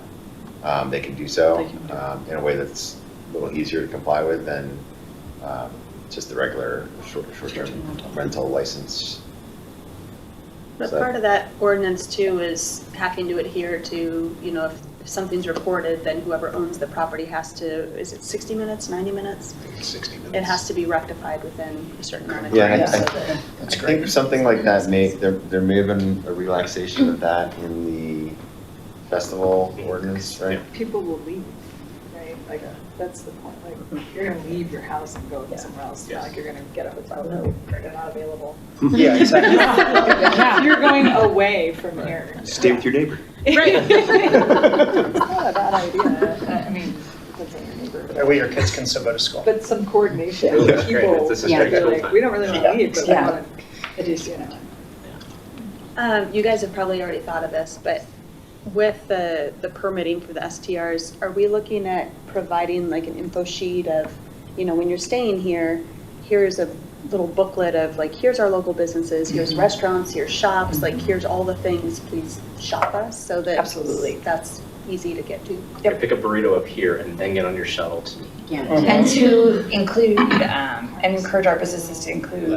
they can do so They can do it. in a way that's a little easier to comply with than just the regular short-term rental license. But So- part of that ordinance too is having to adhere to, if something's reported, then whoever owns the property has to, is it 60 minutes, 90 minutes? 60 minutes. It has to be rectified within a certain amount of Yeah, time. I- so I- that- That's I great. think something like that there may have been a relaxation of that in the festival ordinance, right? People will leave, right? Like, that's the point, like, you're gonna leave your house and go somewhere else, it's not like you're gonna get a hotel room, they're not available. Yeah, exactly. You're going away from here. Stay with your neighbor. Right. It's not a bad idea, I mean, depends on your neighbor. That way your kids can still go to school. But some coordination Yeah, with great. people, This is Yeah. great you're school like, time. we don't really wanna leave, but we Yeah. wanna, it is, You guys have probably already thought of this, but with the permitting for the STRs, are we looking at providing like an info sheet of, when you're staying here, here's a little booklet of like, here's our local businesses, here's restaurants, here's shops, like, here's all the things, please shop us, so that. Absolutely. That's easy to get to. You can pick a burrito up here and then get on your shuttle to. Yeah. And to include, and encourage our businesses to include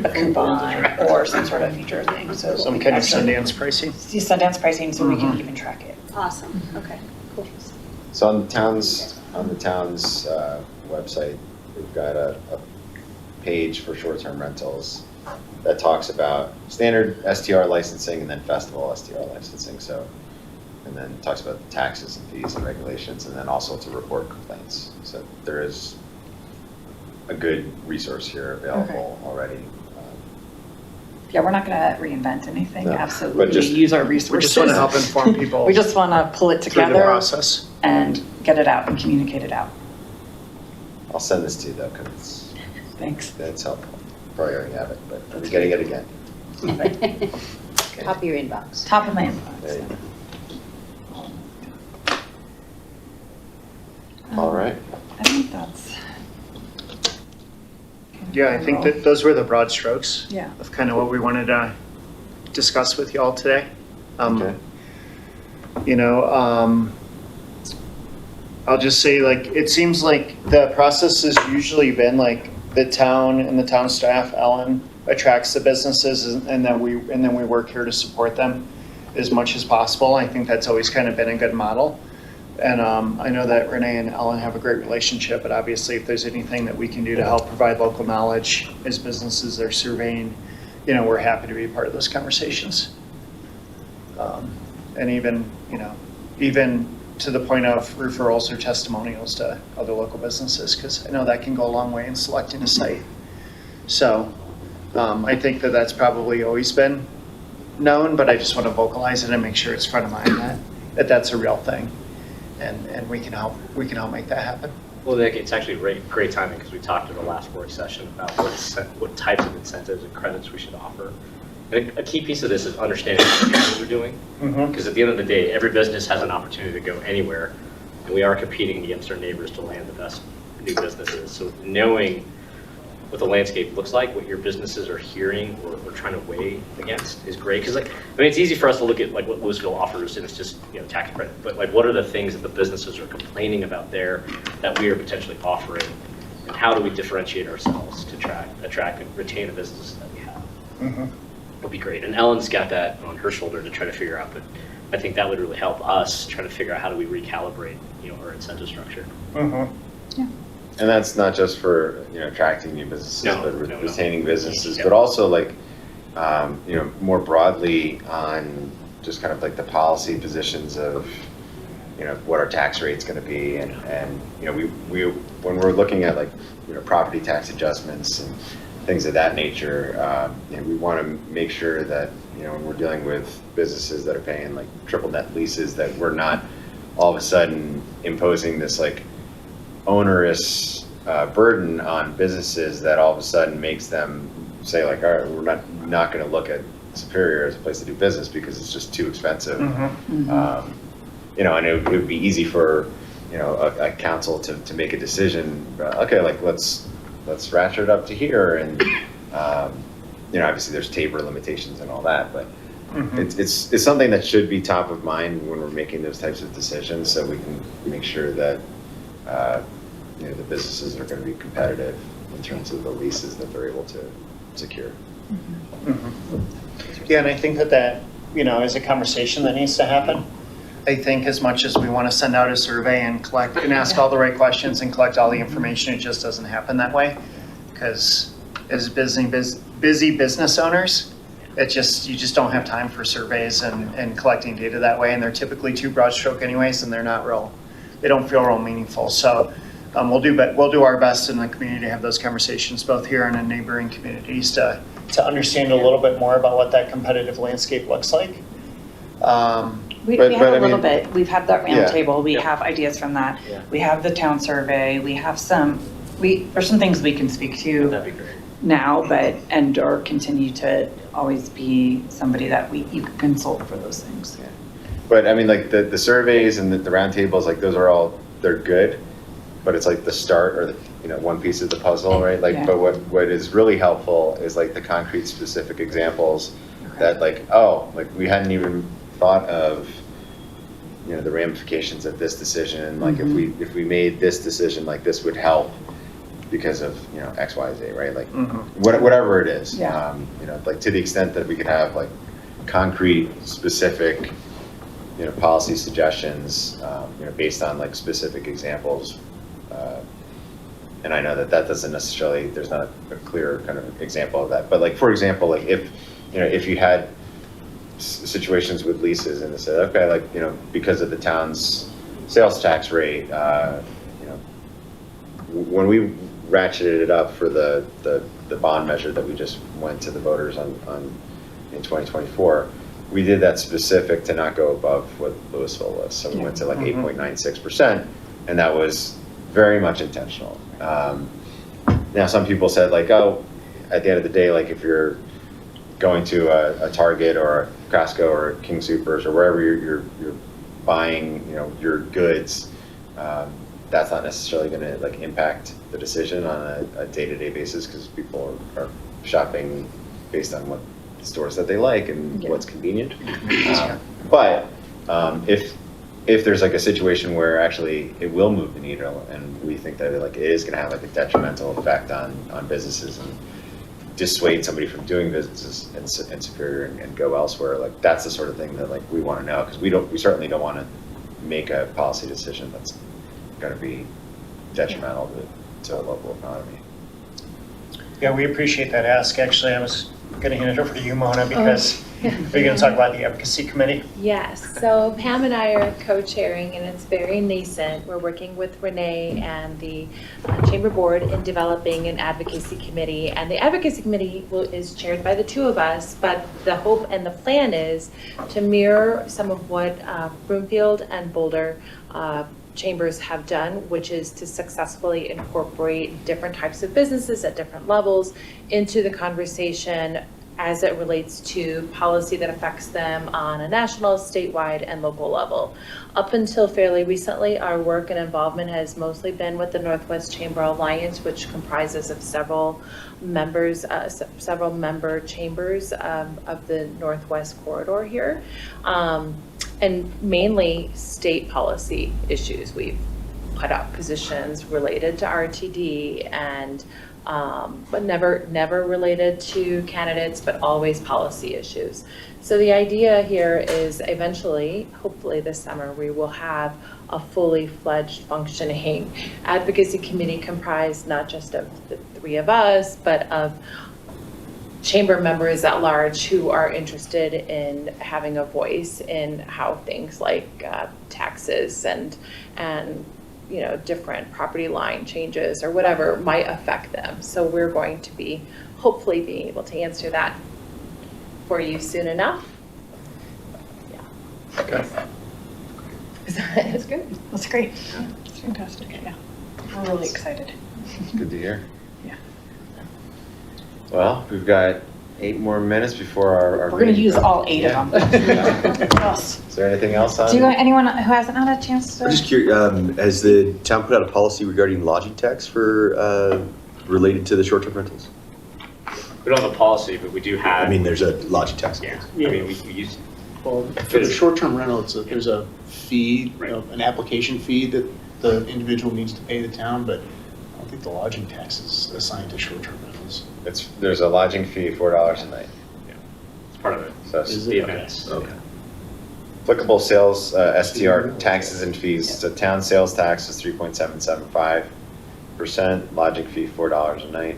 a coupon or some sort of feature thing, so. Some kind of Sundance pricing. See Sundance pricing, so we can even track it. Awesome, okay, cool. So on the town's website, we've got a page for short-term rentals that talks about standard STR licensing and then festival STR licensing. So, and then talks about the taxes and fees and regulations, and then also to report complaints. So there is a good resource here available already. Yeah, we're not gonna reinvent anything, No, but absolutely just- use our We resources. just want to help inform people We just wanna pull it through the together process. and get it out and communicate it out. I'll send this to you though, because Thanks. that's helpful. Probably already have it, but I'm getting it again. Top of your inbox. Top of my There inbox. you go. All right. I think that's. Yeah, I think that those were the broad strokes Yeah. of kind of what we wanted to discuss with y'all today. Okay. I'll just say, like, it seems like the process has usually been like the town and the town staff, Ellen, attracts the businesses and then we work here to support them as much as possible. I think that's always kind of been a good model. And I know that Renee and Ellen have a great relationship, but obviously if there's anything that we can do to help provide local knowledge as businesses are surveying, we're happy to be a part of those conversations. And even to the point of referrals or testimonials to other local businesses, because I know that can go a long way in selecting a site. So I think that that's probably always been known, but I just want to vocalize it and make sure it's front of mind that that's a real thing. And we can help make that happen. Well, Nick, it's actually great timing because we talked at the last work session about what types of incentives and credits we should offer. And a key piece of this is understanding what businesses are doing. Because at the end of the day, every business has an opportunity to go anywhere, and we are competing against our neighbors to land the best new businesses. So knowing what the landscape looks like, what your businesses are hearing or trying to weigh against is great. Because it's easy for us to look at like what Louisville offers and it's just tax credit. But like, what are the things that the businesses are complaining about there that we are potentially offering, and how do we differentiate ourselves to attract and retain the businesses that we have? Would be great. And Ellen's got that on her shoulder to try to figure out. But I think that would really help us try to figure out how do we recalibrate our incentive structure. And that's not just for, attracting new businesses, but retaining businesses, Yeah. but also like, more broadly on just kind of like the policy positions of, what our tax rate's gonna be. And we when we're looking at like, property tax adjustments and things of that nature, we wanna make sure that, when we're dealing with businesses that are paying like triple net leases, that we're not all of a sudden imposing this like onerous burden on businesses that all of a sudden makes them say like, all right, we're not going to look at Superior as a place to do business because it's just too expensive. And it would be easy for a council to make a decision. Okay, like let's ratchet it up to here, and obviously there's Tabor limitations and all that, but it's something that should be top of mind when we're making those types of decisions, so we can make sure that the businesses are going to be competitive in terms of the leases that they're able to secure. Yeah, and I think that is a conversation that needs to happen. I think as much as we want to send out a survey and collect and ask all the right questions and collect all the information, it just doesn't happen that way. Because as busy business owners, you just don't have time for surveys and collecting data that way, and they're typically too broad stroke anyways, and they don't feel real meaningful. So we'll do our best in the community to have those conversations, both here and in neighboring communities, to understand a little bit more about what that competitive landscape looks like. We But- have but I a little mean- bit, we've had that Yeah. roundtable, we Yeah. have ideas from that. Yeah. We have the town survey, we have there's some things we can speak to That'd be great. now, or continue to always be somebody that you can consult for those things. But I mean, like the surveys and the roundtables, like those are they're good, but it's like the start or one piece of the puzzle, right? Like, Yeah. but what is really helpful is like the concrete specific examples that like we hadn't even thought of, the ramifications of this decision. Like if we made this decision, like this would help because of X, Y, Z, right? Like whatever it is. Yeah. Like to the extent that we could have like concrete specific policy suggestions, based on like specific examples. And I know that doesn't necessarily, there's not a clear kind of example of that. But like, for example, like if you had situations with leases and they said, okay, like, because of the town's sales tax rate, when we ratcheted it up for the bond measure that we just went to the voters on in 2024, we did that specific to not go above what Louisville was. So we went to like 8.96%, and that was very much intentional. Now, some people said like, oh, at the end of the day, like if you're going to a Target or a Costco or King Soopers or wherever you're buying, your goods, that's not necessarily going to like impact the decision on a day-to-day basis, because people are shopping based on what stores that they like and what's convenient. But if there's like a situation where actually it will move the needle, and we think that it is going to have like a detrimental effect on businesses and dissuade somebody from doing business in Superior and go elsewhere, like that's the sort of thing that like we want to know, because we certainly don't want to make a policy decision that's going to be detrimental to a local economy. Yeah, we appreciate that ask. Actually, I was going to hand it over to you, Mona, because we're going to talk about the advocacy committee. Yes, so Pam and I are co-chairing, and it's very nascent. We're working with Renee and the Chamber Board in developing an advocacy committee. And the advocacy committee is chaired by the two of us, but the hope and the plan is to mirror some of what Broomfield and Boulder chambers have done, which is to successfully incorporate different types of businesses at different levels into the conversation as it relates to policy that affects them on a national, statewide, and local level. Up until fairly recently, our work and involvement has mostly been with the Northwest Chamber Alliance, which comprises of several members, several member chambers of the Northwest corridor here, and mainly state policy issues. We've put out positions related to RTD and but never related to candidates, but always policy issues. So the idea here is eventually, hopefully this summer, we will have a fully fledged functioning advocacy committee comprised not just of the three of us, but of chamber members at large who are interested in having a voice in how things like taxes and you know, different property line changes or whatever might affect them. So we're going to be hopefully being able to answer that for you soon enough. Yeah. Okay. That's good. That's great. It's fantastic. Yeah. We're really excited. It's good to hear. Yeah. Well, we've got 8 more minutes before our We're going to meeting. use all 8 Yeah. of them. What else? Is there anything else on? Do you, anyone who hasn't had a chance to? I'm just curious, has the town put out a policy regarding lodging tax for, related to the short-term rentals? We don't have a policy, but we do have. I mean, there's a lodging tax. Yeah, I mean, we use. Well, for the short-term rental, there's a fee, an application fee that the individual needs to pay the town, but I don't think the lodging tax is assigned to short-term rentals. There's a lodging fee, $4 a night. It's part of it. So This is the events. Okay. applicable sales, STR taxes and fees. So town sales tax is 3.775%, lodging fee $4 a night,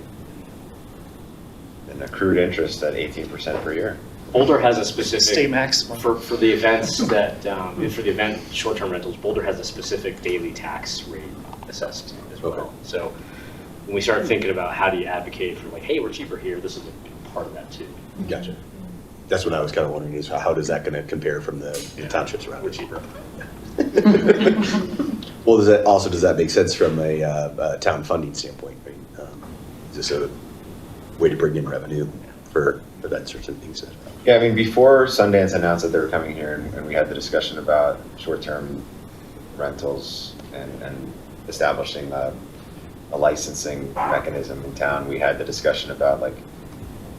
and accrued interest at 18% per year. Boulder has a specific. State maximum. For the events that, for the event short-term rentals, Boulder has a specific daily tax rate assessed as well. Okay. So when we start thinking about how do you advocate for like, hey, we're cheaper here, this is a big part of that too. Gotcha. That's what I was kind of wondering is how does that going to compare from the townships around? We're cheaper. Well, does that make sense from a town funding standpoint? Right? Is this a way to bring in revenue for events or something? Yeah, I mean, before Sundance announced that they were coming here and we had the discussion about short-term rentals and establishing a licensing mechanism in town, we had the discussion about like,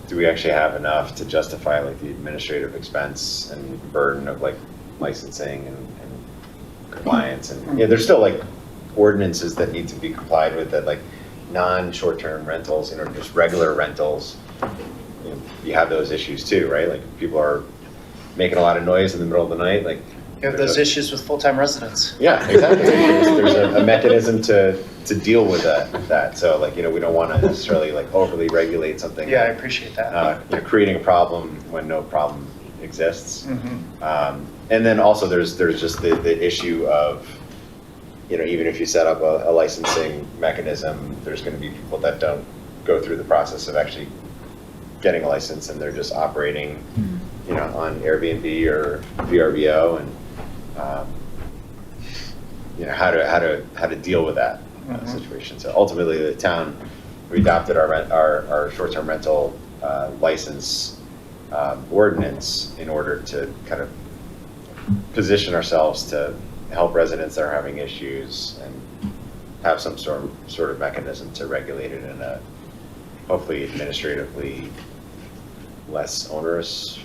do we actually have enough to justify like the administrative expense and burden of like licensing and compliance? And yeah, there's still like ordinances that need to be complied with that like non-short-term rentals, just regular rentals. You have those issues too, right? Like people are making a lot of noise in the middle of the night, like. You have those issues with full-time residents. Yeah, exactly. There's a mechanism to deal with that. So like, we don't want to necessarily like overly regulate something. Yeah, I appreciate that. Creating a problem when no problem exists. Mm-hmm. And then also there's just the issue of, even if you set up a licensing mechanism, there's going to be people that don't go through the process of actually getting a license and they're just operating, on Airbnb or VRBO, and how to deal with that situation. So ultimately, the town, we adopted our short-term rental license ordinance in order to kind of position ourselves to help residents that are having issues and have some sort of mechanism to regulate it in a hopefully administratively less onerous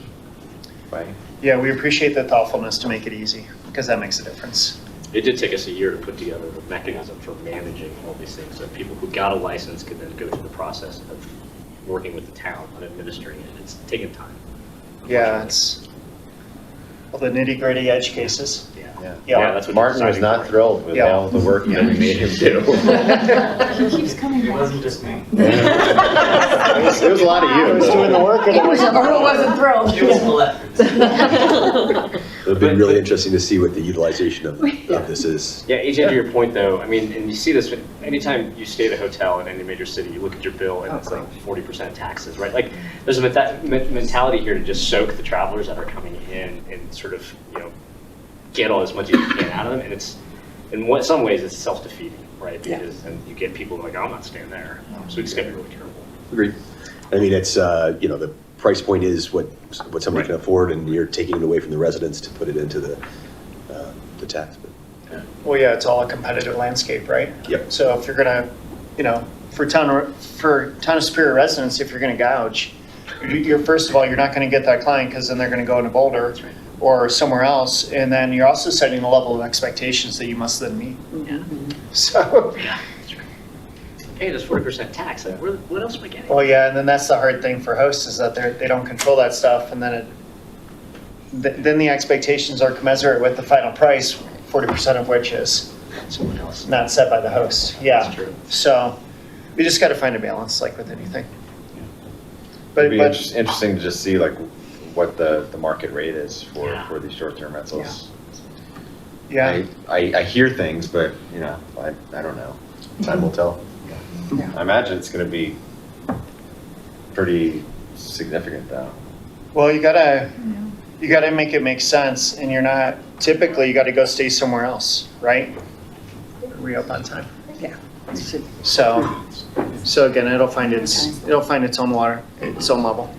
way. Yeah, we appreciate the thoughtfulness to make it easy, because that makes a difference. It did take us a year to put together a mechanism for managing all these things, so people who got a license could then go through the process of working with the town on administering it. It's taken time. Yeah, it's all the nitty-gritty edge cases. Yeah. Yeah. Yeah, that's what Martin they're was deciding not for. thrilled with Yeah. all the work that we made him do. He keeps coming back. It wasn't just me. It was a lot of you. I was doing the work or the Or who wasn't thrilled. It'll be really interesting to see what the utilization of this is. Yeah, AJ, to your point though, I mean, and you see this, anytime you stay at a hotel in any major city, you look at your bill and it's like 40% taxes, right? Like, there's a mentality here to just soak the travelers that are coming in and sort of, get all as much as you can out of them. And it's, in some ways, it's self-defeating, right? Because then you get people like, oh, I'm not staying there. So we just gotta be really careful. Agreed. I mean, it's, the price point is what somebody can afford, and you're taking it away from the residents to put it into the tax. But Well, yeah, it's all a competitive landscape, right? Yep. So if you're gonna, for town of Superior residents, if you're gonna gouge, you're, first of all, you're not gonna get that client, because then they're gonna go into Boulder or somewhere else, and then you're also setting a level of expectations that you must then meet. Yeah. So, Hey, there's 40% tax. Like, what else am I getting? well, yeah, and then that's the hard thing for hosts, is that they don't control that stuff, and then then the expectations are commensurate with the final price, 40% of which is Someone else. not set by the host. Yeah. That's true. So we just got to find a balance, like with anything. But, It'd be interesting to just see like what the market rate is for these short-term rentals. yeah, I hear things, but I don't know. Time will tell. I imagine it's going to be pretty significant though. well, you gotta make it make sense, and you're not, typically you got to go stay somewhere else, right? Are we up on time? Yeah. So again, it'll find its own water, its own level.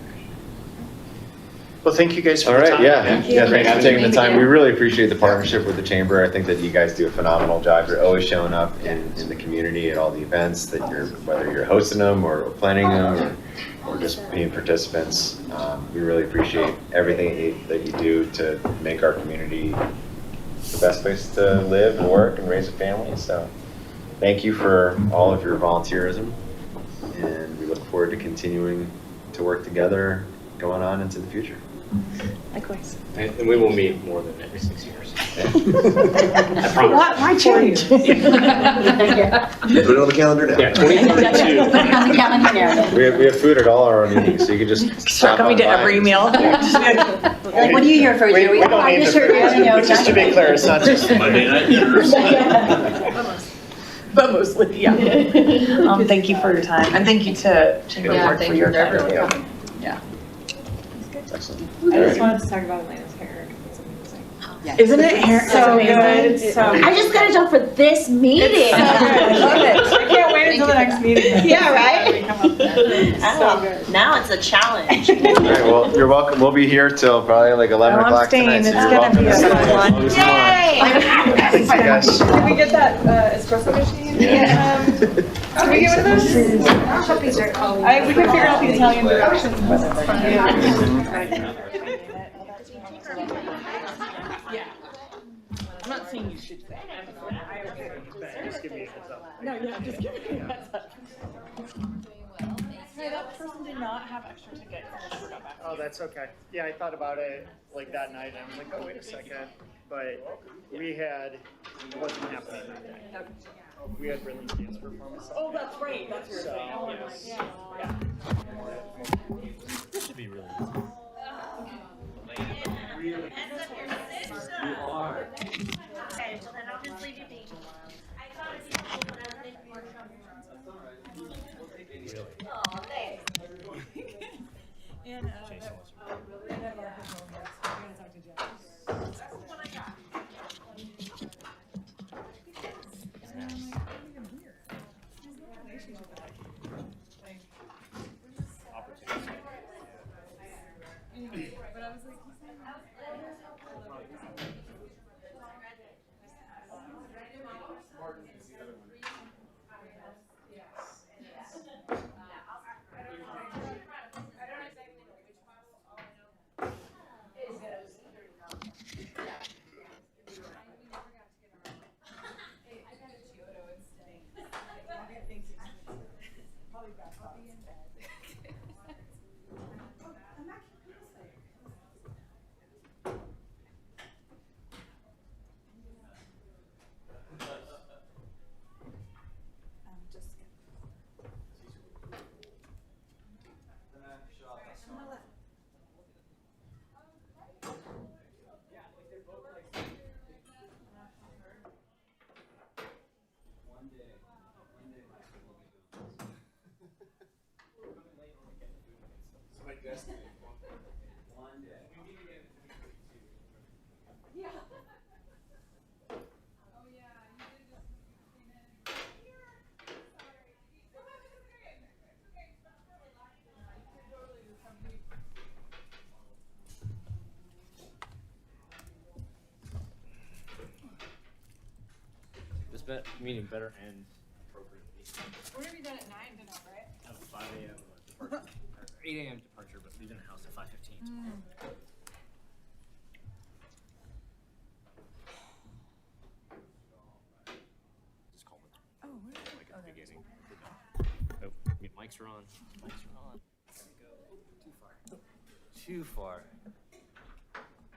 Well, thank you guys for All the right, time. yeah, Thank you. yeah, thanks for Thank taking the you. time. We really appreciate the partnership with the chamber. I think that you guys do a phenomenal job. You're always showing up in the community at all the events that whether you're hosting them or planning them or just being participants. We really appreciate everything that you do to make our community the best place to live and work and raise a family. So thank you for all of your volunteerism, and we look forward to continuing to work together going on into the future. Likewise. And we will meet more than every 6 years. I promise. Why change? Put it on the calendar now. Yeah, 2032. Put it on the calendar now. We have food at all our meetings, so you can just stop coming on to by. every meal. Like, what do you hear for? We don't I need just the heard, food. Just to be clear, it's not just. But mostly, yeah. Thank you for your time, and thank you to Chamber Yeah, Board thank for you your for time. everything. Yeah. Excellent. I just Alright. wanted to talk about Elena's hair, 'cause it's amazing. Isn't it hair? So it's amazing. good. So I just got it done for this meeting. I love it. I can't wait until the next meeting. Yeah, right? Come up there. Oh, So good. now it's a challenge. All right, well, you're welcome. We'll be here till probably like 11 Oh, I'm o'clock staying. tonight. So It's you're gonna welcome be to a stay fun as one. long as you want. Thank you, guys. Can we get that espresso machine? Yeah. Can we get one of those? We can figure out the Italian directions. I'm not saying you should. Just give me a heads up. No, yeah, just give me a heads up. Hey, that person did not have extra tickets. I never got back. Oh, that's okay. Yeah, I thought about it like that night, and I'm like, oh, wait a second. But it wasn't happening that day. We had Brilliant dance performance. Oh, that's right. That's your thing. So, yes. This should be really Okay, well then I'll just leave you be. Oh, thanks. This meeting better end appropriately. We're gonna be done at 9 tonight, right? I have a 5 a.m. departure, or 8 a.m. departure, but leaving the house at 5:15 tomorrow. Just call it. Oh, where is it? Like at the Okay. beginning. Oh, mics are on. Mics are on. There we go. Too far. Too far.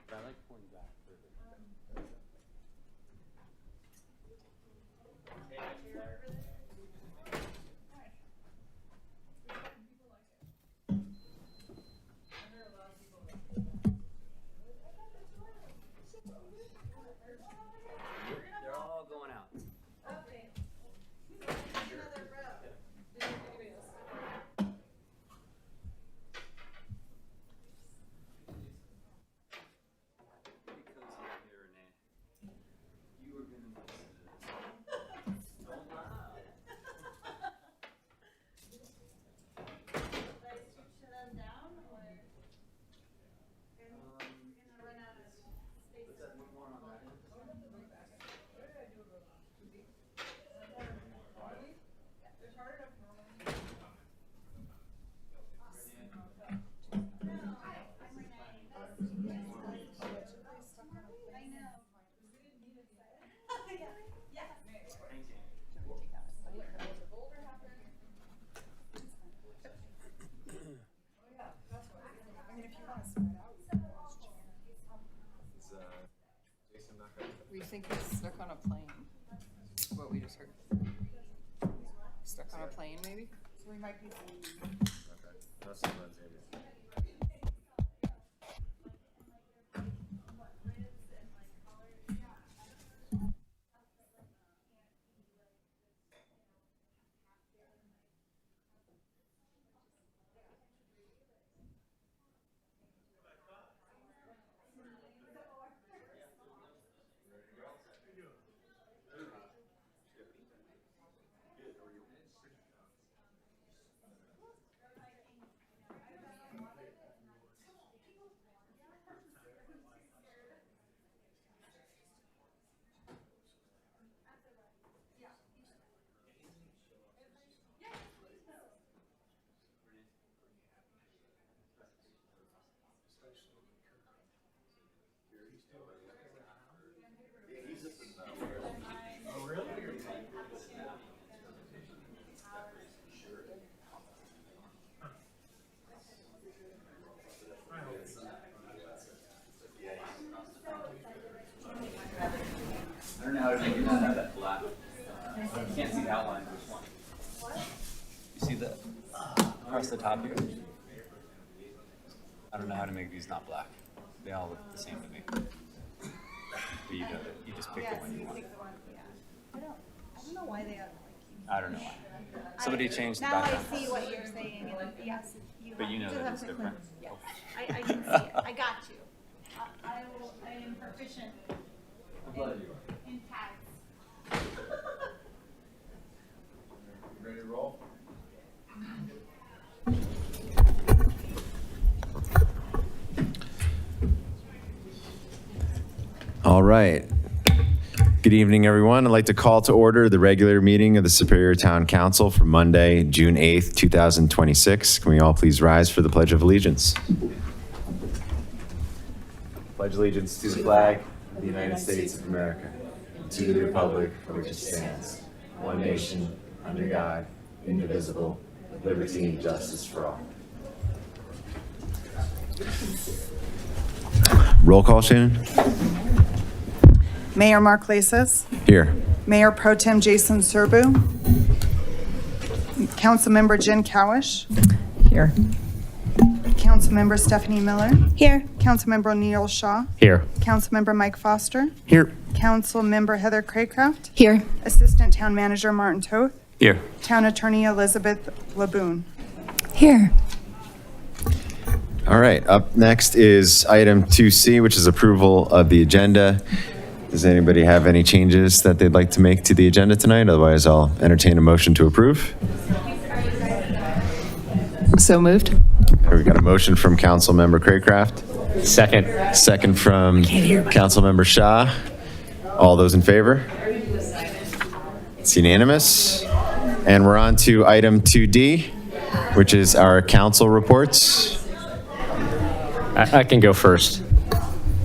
But I like pointing back. Hey, next flyer. They're all going out. Pretty cozy out here, Renee. You were gonna miss this. Don't lie. What's that one on that end? We think he's stuck on a plane. What we just heard. Stuck on a plane, maybe? So we might be. Okay. That's what I'm saying. I don't know how to make it out of that black. You can't see the outline of which one. You see the across the top here? I don't know how to make these not black. They all look the same to me. But you know that you just pick the one you want. I don't know why they are. I don't know why. Somebody changed the Now I background. see what you're saying, and yes, you But you know have that to it's have to different. cleanse. Yes, I can see it. I got you. I am proficient I'm glad you are. in tags. Ready to roll? All right. Good evening, everyone. I'd like to call to order the regular meeting of the Superior Town Council for Monday, June 8th, 2026. Can we all please rise for the Pledge of Allegiance? Pledge allegiance to the flag of the United States of America, and to the republic for which it stands, one nation, under God, indivisible, with liberty and justice for all. Roll call, Shannon? Mayor Mark Lasis, Here. Mayor Pro Tem Jason Serbu, Councilmember Jen Cowish. Here. Councilmember Stephanie Miller. Here. Councilmember Neil Shaw. Here. Councilmember Mike Foster. Here. Councilmember Heather Craycraft. Here. Assistant Town Manager Martin Toth. Here. Town Attorney Elizabeth Laboon. Here. All right, up next is item 2C, which is approval of the agenda. Does anybody have any changes that they'd like to make to the agenda tonight? Otherwise, I'll entertain a motion to approve. So moved. We got a motion from Councilmember Craycraft, Second. second from Councilmember Shaw. All those in favor? It's unanimous. And we're on to item 2D, which is our council reports. I can go first.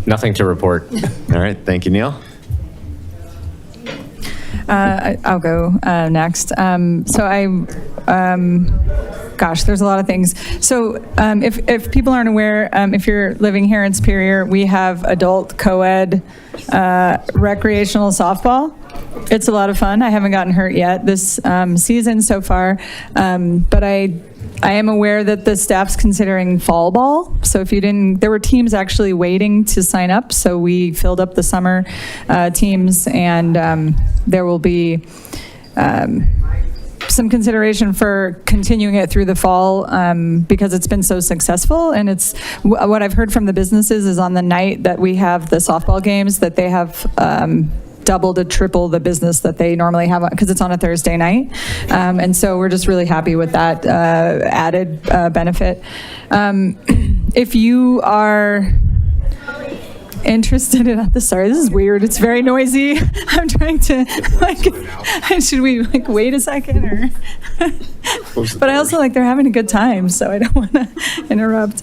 Nothing to report. All right, thank you, Neil. I'll go next. Gosh, there's a lot of things. So if people aren't aware, if you're living here in Superior, we have adult co-ed recreational softball. It's a lot of fun. I haven't gotten hurt yet this season so far, but I am aware that the staff's considering fall ball. So if you didn't, there were teams actually waiting to sign up. So we filled up the summer teams, and there will be some consideration for continuing it through the fall because it's been so successful. And it's what I've heard from the businesses is on the night that we have the softball games that they have double to triple the business that they normally have because it's on a Thursday night. And so we're just really happy with that added benefit. If you are interested in, sorry, this is weird. It's very noisy. I'm trying to, should we wait a second or? But I also they're having a good time, so I don't want to interrupt.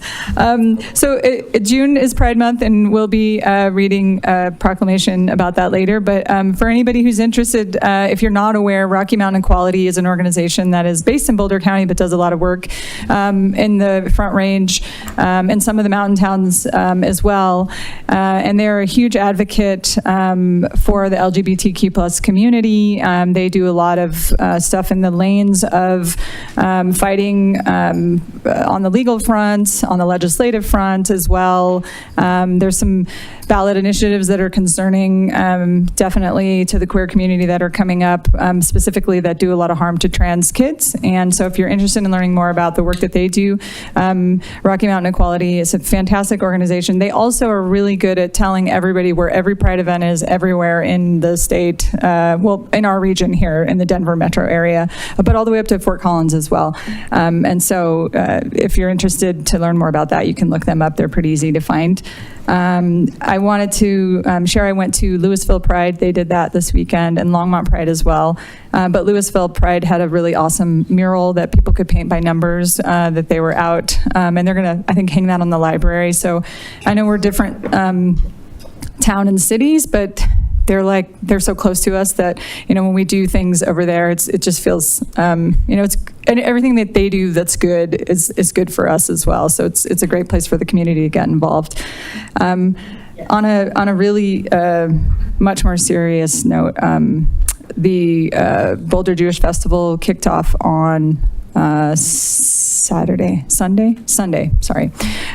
June is Pride Month, and we'll be reading a proclamation about that later. But for anybody who's interested, if you're not aware, Rocky Mountain Equality is an organization that is based in Boulder County, but does a lot of work in the Front Range and some of the mountain towns as well. And they're a huge advocate for the LGBTQ+ community. They do a lot of stuff in the lanes of fighting on the legal front, on the legislative front as well. There's some ballot initiatives that are concerning definitely to the queer community that are coming up, specifically that do a lot of harm to trans kids. And so if you're interested in learning more about the work that they do, Rocky Mountain Equality is a fantastic organization. They also are really good at telling everybody where every Pride event is everywhere in the state, in our region here in the Denver metro area, but all the way up to Fort Collins as well. And so if you're interested to learn more about that, you can look them up. They're pretty easy to find. I wanted to share, I went to Louisville Pride. They did that this weekend, and Longmont Pride as well. But Louisville Pride had a really awesome mural that people could paint by numbers that they were out. And they're going to, I think, hang that on the library. So I know we're different town and cities, but they're so close to us that, when we do things over there, it just feels, it's, and everything that they do that's good is good for us as well. So it's a great place for the community to get involved. On a really much more serious note, the Boulder Jewish Festival kicked off on Sunday, sorry.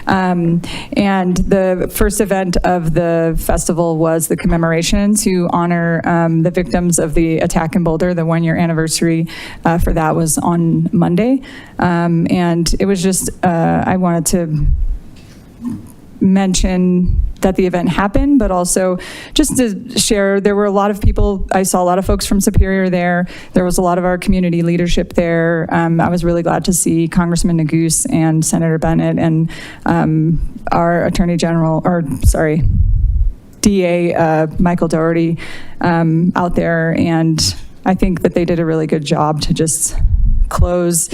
And the first event of the festival was the commemoration to honor the victims of the attack in Boulder. The 1-year anniversary for that was on Monday. And it was just, I wanted to mention that the event happened, but also just to share, there were a lot of people, I saw a lot of folks from Superior there. There was a lot of our community leadership there. I was really glad to see Congressman Neguse and Senator Bennett and our DA Michael Doherty out there. And I think that they did a really good job to just close,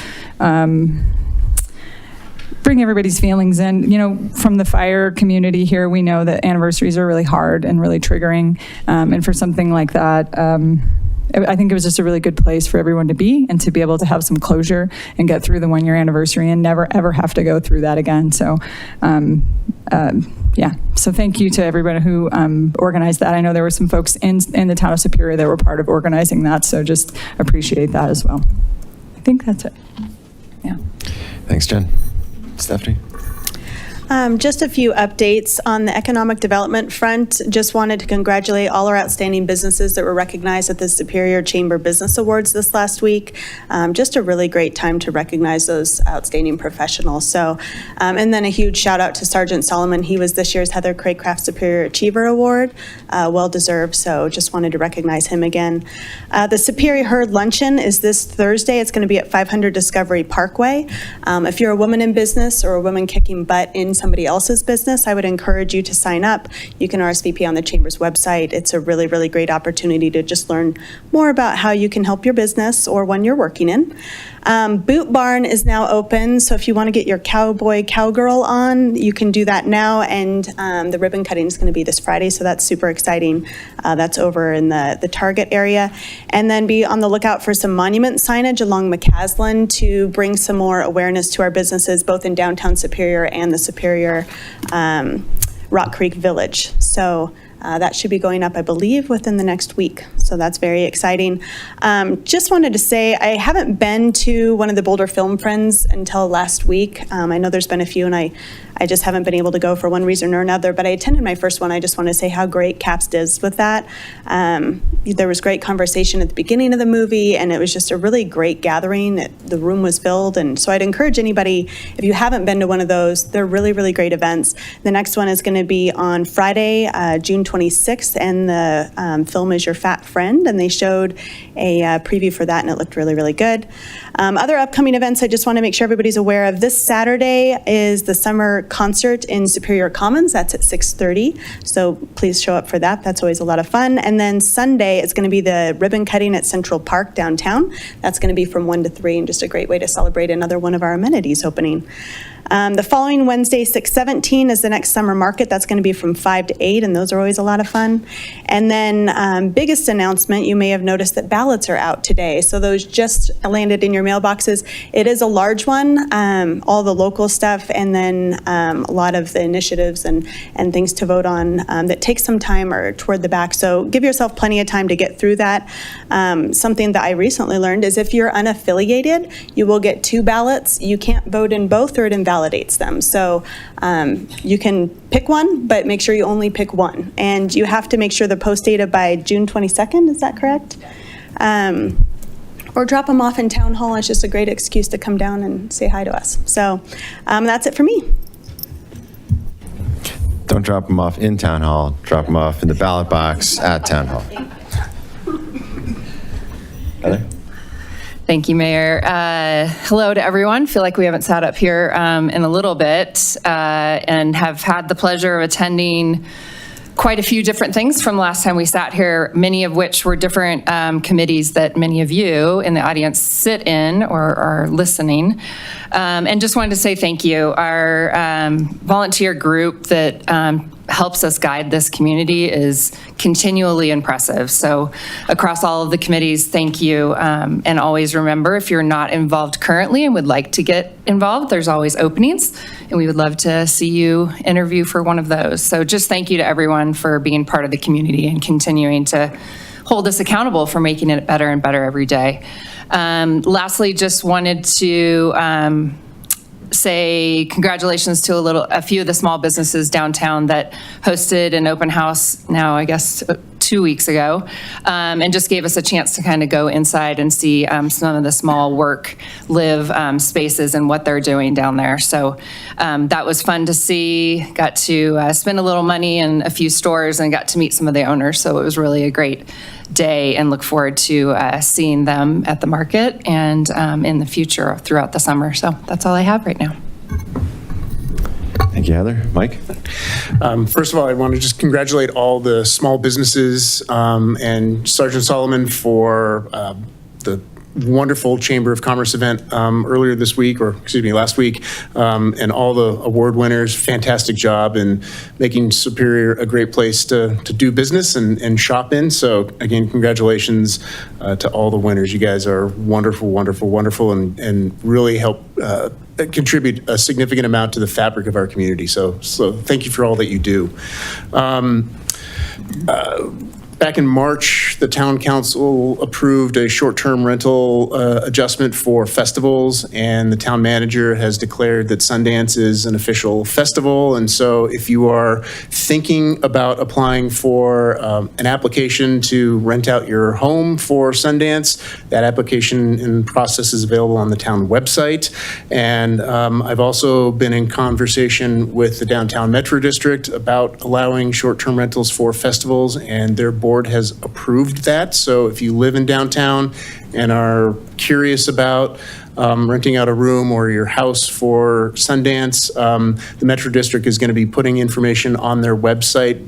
bring everybody's feelings in. From the fire community here, we know that anniversaries are really hard and really triggering. And for something like that, I think it was just a really good place for everyone to be and to be able to have some closure and get through the 1-year anniversary and never, ever have to go through that again. So, So thank you to everybody who organized that. I know there were some folks in the town of Superior that were part of organizing that. So just appreciate that as well. I think that's it. Yeah. Thanks, Jen. Stephanie? Just a few updates on the economic development front. Just wanted to congratulate all our outstanding businesses that were recognized at the Superior Chamber Business Awards this last week. Just a really great time to recognize those outstanding professionals. So, and then a huge shout out to Sergeant Solomon. He was this year's Heather Craycraft Superior Achiever Award. Well deserved. So just wanted to recognize him again. The Superior Herd Luncheon is this Thursday. It's going to be at 500 Discovery Parkway. If you're a woman in business or a woman kicking butt in somebody else's business, I would encourage you to sign up. You can RSVP on the Chamber's website. It's a really, really great opportunity to just learn more about how you can help your business or one you're working in. Boot Barn is now open, so if you want to get your cowgirl on, you can do that now, and the ribbon cutting is going to be this Friday, so that's super exciting. That's over in the Target area. And then be on the lookout for some monument signage along McCaslin to bring some more awareness to our businesses, both in downtown Superior and the Superior Rock Creek Village. So that should be going up, I believe, within the next week. So that's very exciting. Just wanted to say, I haven't been to one of the Boulder Film Friends until last week. I know there's been a few, and I just haven't been able to go for one reason or another, but I attended my first one. I just want to say how great CAPS does with that. There was great conversation at the beginning of the movie, and it was just a really great gathering. The room was filled, and so I'd encourage anybody, if you haven't been to one of those, they're really, really great events. The next one is going to be on Friday, June 26th, and the film is Your Fat Friend, and they showed a preview for that, and it looked really, really good. Other upcoming events I just want to make sure everybody's aware of. This Saturday is the summer concert in Superior Commons. That's at 6:30, so please show up for that. That's always a lot of fun. And then Sunday, it's going to be the ribbon cutting at Central Park downtown. That's going to be from 1 to 3, and just a great way to celebrate another one of our amenities opening. The following Wednesday, 6/17, is the next summer market. That's going to be from 5 to 8, and those are always a lot of fun. And then biggest announcement, you may have noticed that ballots are out today. So those just landed in your mailboxes. It is a large one, all the local stuff, and then a lot of the initiatives and things to vote on that take some time or toward the back. So give yourself plenty of time to get through that. Something that I recently learned is if you're unaffiliated, you will get 2 ballots. You can't vote in both, or it invalidates them. So you can pick one, but make sure you only pick one. And you have to make sure the post data by June 22nd, is that correct? Or drop them off in Town Hall. It's just a great excuse to come down and say hi to us. So that's it for me. Don't drop them off in Town Hall, drop them off in the ballot box at Town Hall. Heather? Thank you, Mayor. Hello to everyone. Feel like we haven't sat up here in a little bit and have had the pleasure of attending quite a few different things from last time we sat here, many of which were different committees that many of you in the audience sit in or are listening. And just wanted to say thank you. Our volunteer group that helps us guide this community is continually impressive. So across all of the committees, thank you. And always remember, if you're not involved currently and would like to get involved, there's always openings, and we would love to see you interview for one of those. So just thank you to everyone for being part of the community and continuing to hold us accountable for making it better and better every day. Lastly, just wanted to say congratulations to a few of the small businesses downtown that hosted an open house now, I guess, 2 weeks ago, and just gave us a chance to kind of go inside and see some of the small work, live spaces and what they're doing down there. So that was fun to see. Got to spend a little money in a few stores and got to meet some of the owners. So it was really a great day, and look forward to seeing them at the market and in the future throughout the summer. So that's all I have right now. Thank you, Heather. Mike? First of all, I want to just congratulate all the small businesses and Sergeant Solomon for the wonderful Chamber of Commerce event earlier this week, or excuse me, last week, and all the award winners. Fantastic job in making Superior a great place to do business and shop in. So again, congratulations to all the winners. You guys are wonderful, wonderful, wonderful, and really help contribute a significant amount to the fabric of our community. So thank you for all that you do. Back in March, the town council approved a short-term rental adjustment for festivals, and the town manager has declared that Sundance is an official festival. And so if you are thinking about applying for an application to rent out your home for Sundance, that application and process is available on the town website. And I've also been in conversation with the downtown Metro District about allowing short-term rentals for festivals, and their board has approved that. So if you live in downtown and are curious about renting out a room or your house for Sundance, the Metro District is going to be putting information on their website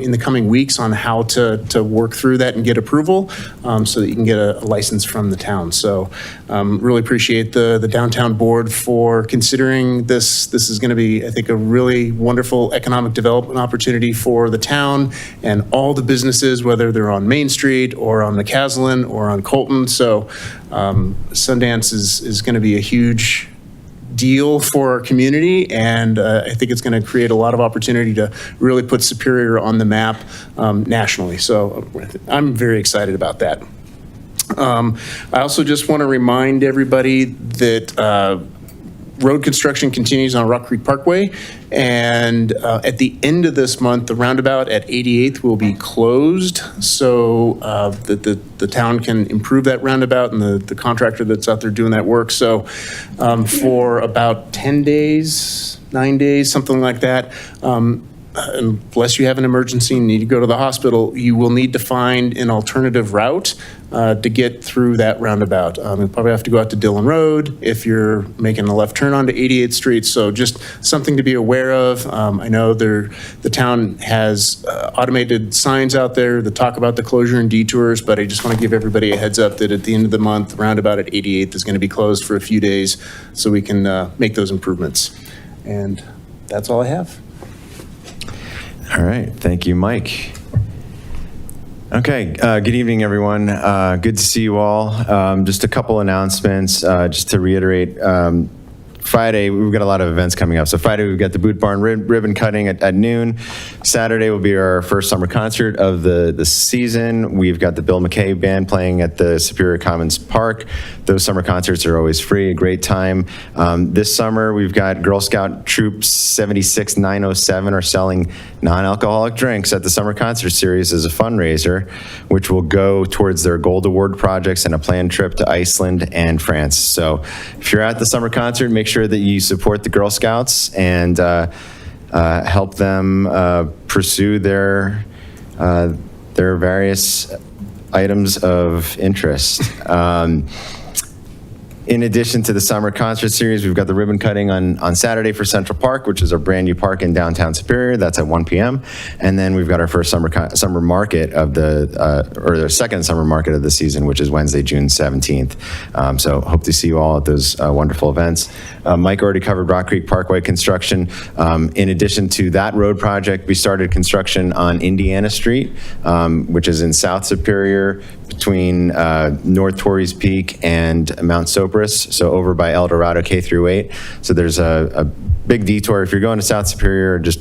in the coming weeks on how to work through that and get approval so that you can get a license from the town. So really appreciate the downtown board for considering this. This is going to be, I think, a really wonderful economic development opportunity for the town and all the businesses, whether they're on Main Street or on McCaslin or on Colton. So Sundance is going to be a huge deal for our community, and I think it's going to create a lot of opportunity to really put Superior on the map nationally. So I'm very excited about that. I also just want to remind everybody that road construction continues on Rock Creek Parkway, and at the end of this month, the roundabout at 88th will be closed so that the town can improve that roundabout, and the contractor that's out there doing that work. So for about 10 days, 9 days, something like that, unless you have an emergency and need to go to the hospital, you will need to find an alternative route to get through that roundabout. You'll probably have to go out to Dillon Road if you're making a left turn onto 88th Street. So just something to be aware of. I know the town has automated signs out there that talk about the closure and detours, but I just want to give everybody a heads up that at the end of the month, the roundabout at 88th is going to be closed for a few days so we can make those improvements. And that's all I have. All right, thank you, Mike. Okay, good evening, everyone. Good to see you all. Just a couple announcements, just to reiterate. Friday, we've got a lot of events coming up. So Friday, we've got the Boot Barn ribbon cutting at noon. Saturday will be our first summer concert of the season. We've got the Bill McKay Band playing at the Superior Commons Park. Those summer concerts are always free, a great time. This summer, we've got Girl Scout Troop 76907 are selling non-alcoholic drinks at the Summer Concert Series as a fundraiser, which will go towards their Gold Award projects and a planned trip to Iceland and France. So if you're at the summer concert, make sure that you support the Girl Scouts and help them pursue their various items of interest. In addition to the summer concert series, we've got the ribbon cutting on Saturday for Central Park, which is our brand new park in downtown Superior. That's at 1 p.m. And then we've got our first summer market of the second summer market of the season, which is Wednesday, June 17th. So hope to see you all at those wonderful events. Mike already covered Rock Creek Parkway construction. In addition to that road project, we started construction on Indiana Street, which is in South Superior between North Torrey's Peak and Mount Sopris, so over by El Dorado K through 8. So there's a big detour. If you're going to South Superior, just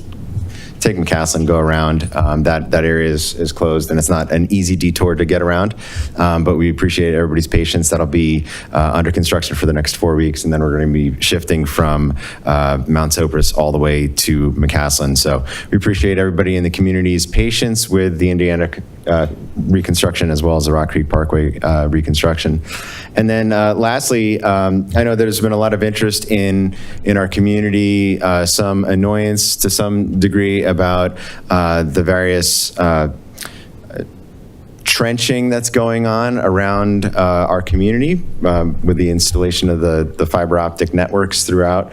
take McCaslin, go around. That area is closed, and it's not an easy detour to get around, but we appreciate everybody's patience. That'll be under construction for the next 4 weeks, and then we're going to be shifting from Mount Sopris all the way to McCaslin. So we appreciate everybody in the community's patience with the Indiana reconstruction as well as the Rock Creek Parkway reconstruction. And then lastly, I know there's been a lot of interest in our community, some annoyance to some degree about the various trenching that's going on around our community with the installation of the fiber optic networks throughout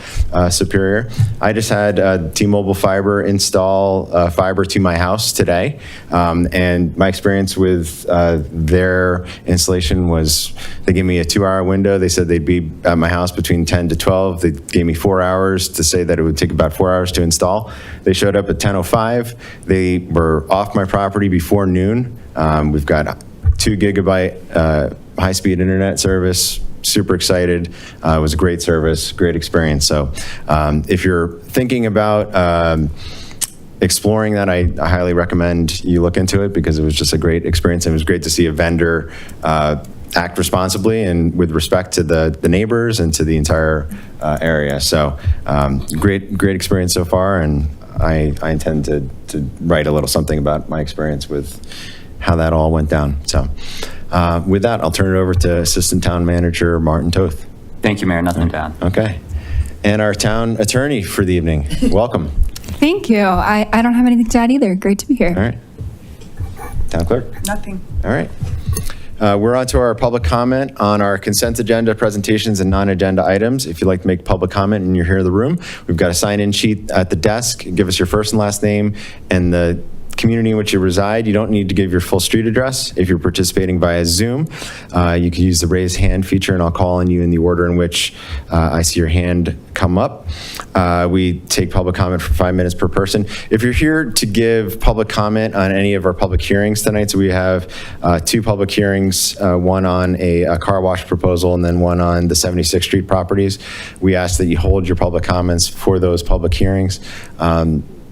Superior. I just had T-Mobile Fiber install fiber to my house today, and my experience with their installation was they gave me a 2-hour window. They said they'd be at my house between 10 to 12. They gave me 4 hours to say that it would take about 4 hours to install. They showed up at 10:05. They were off my property before noon. We've got 2 gigabyte high-speed internet service. Super excited. It was a great service, great experience. So if you're thinking about exploring that, I highly recommend you look into it because it was just a great experience. And it was great to see a vendor act responsibly and with respect to the neighbors and to the entire area. So great experience so far, and I intend to write a little something about my experience with how that all went down. So with that, I'll turn it over to Assistant Town Manager Martin Toth. Thank you, Mayor. Nothing to add. Okay. And our town attorney for the evening. Welcome. Thank you. I don't have anything to add either. Great to be here. All right. Town clerk. Nothing. All right. We're on to our public comment on our consent agenda presentations and non-agenda items. If you'd like to make public comment and you're here in the room, we've got a sign-in sheet at the desk. Give us your first and last name and the community in which you reside. You don't need to give your full street address. If you're participating via Zoom, you can use the raise hand feature and I'll call on you in the order in which I see your hand come up. We take public comment for 5 minutes per person. If you're here to give public comment on any of our public hearings tonight, so we have 2 public hearings, one on a car wash proposal and then one on the 76th Street properties. We ask that you hold your public comments for those public hearings.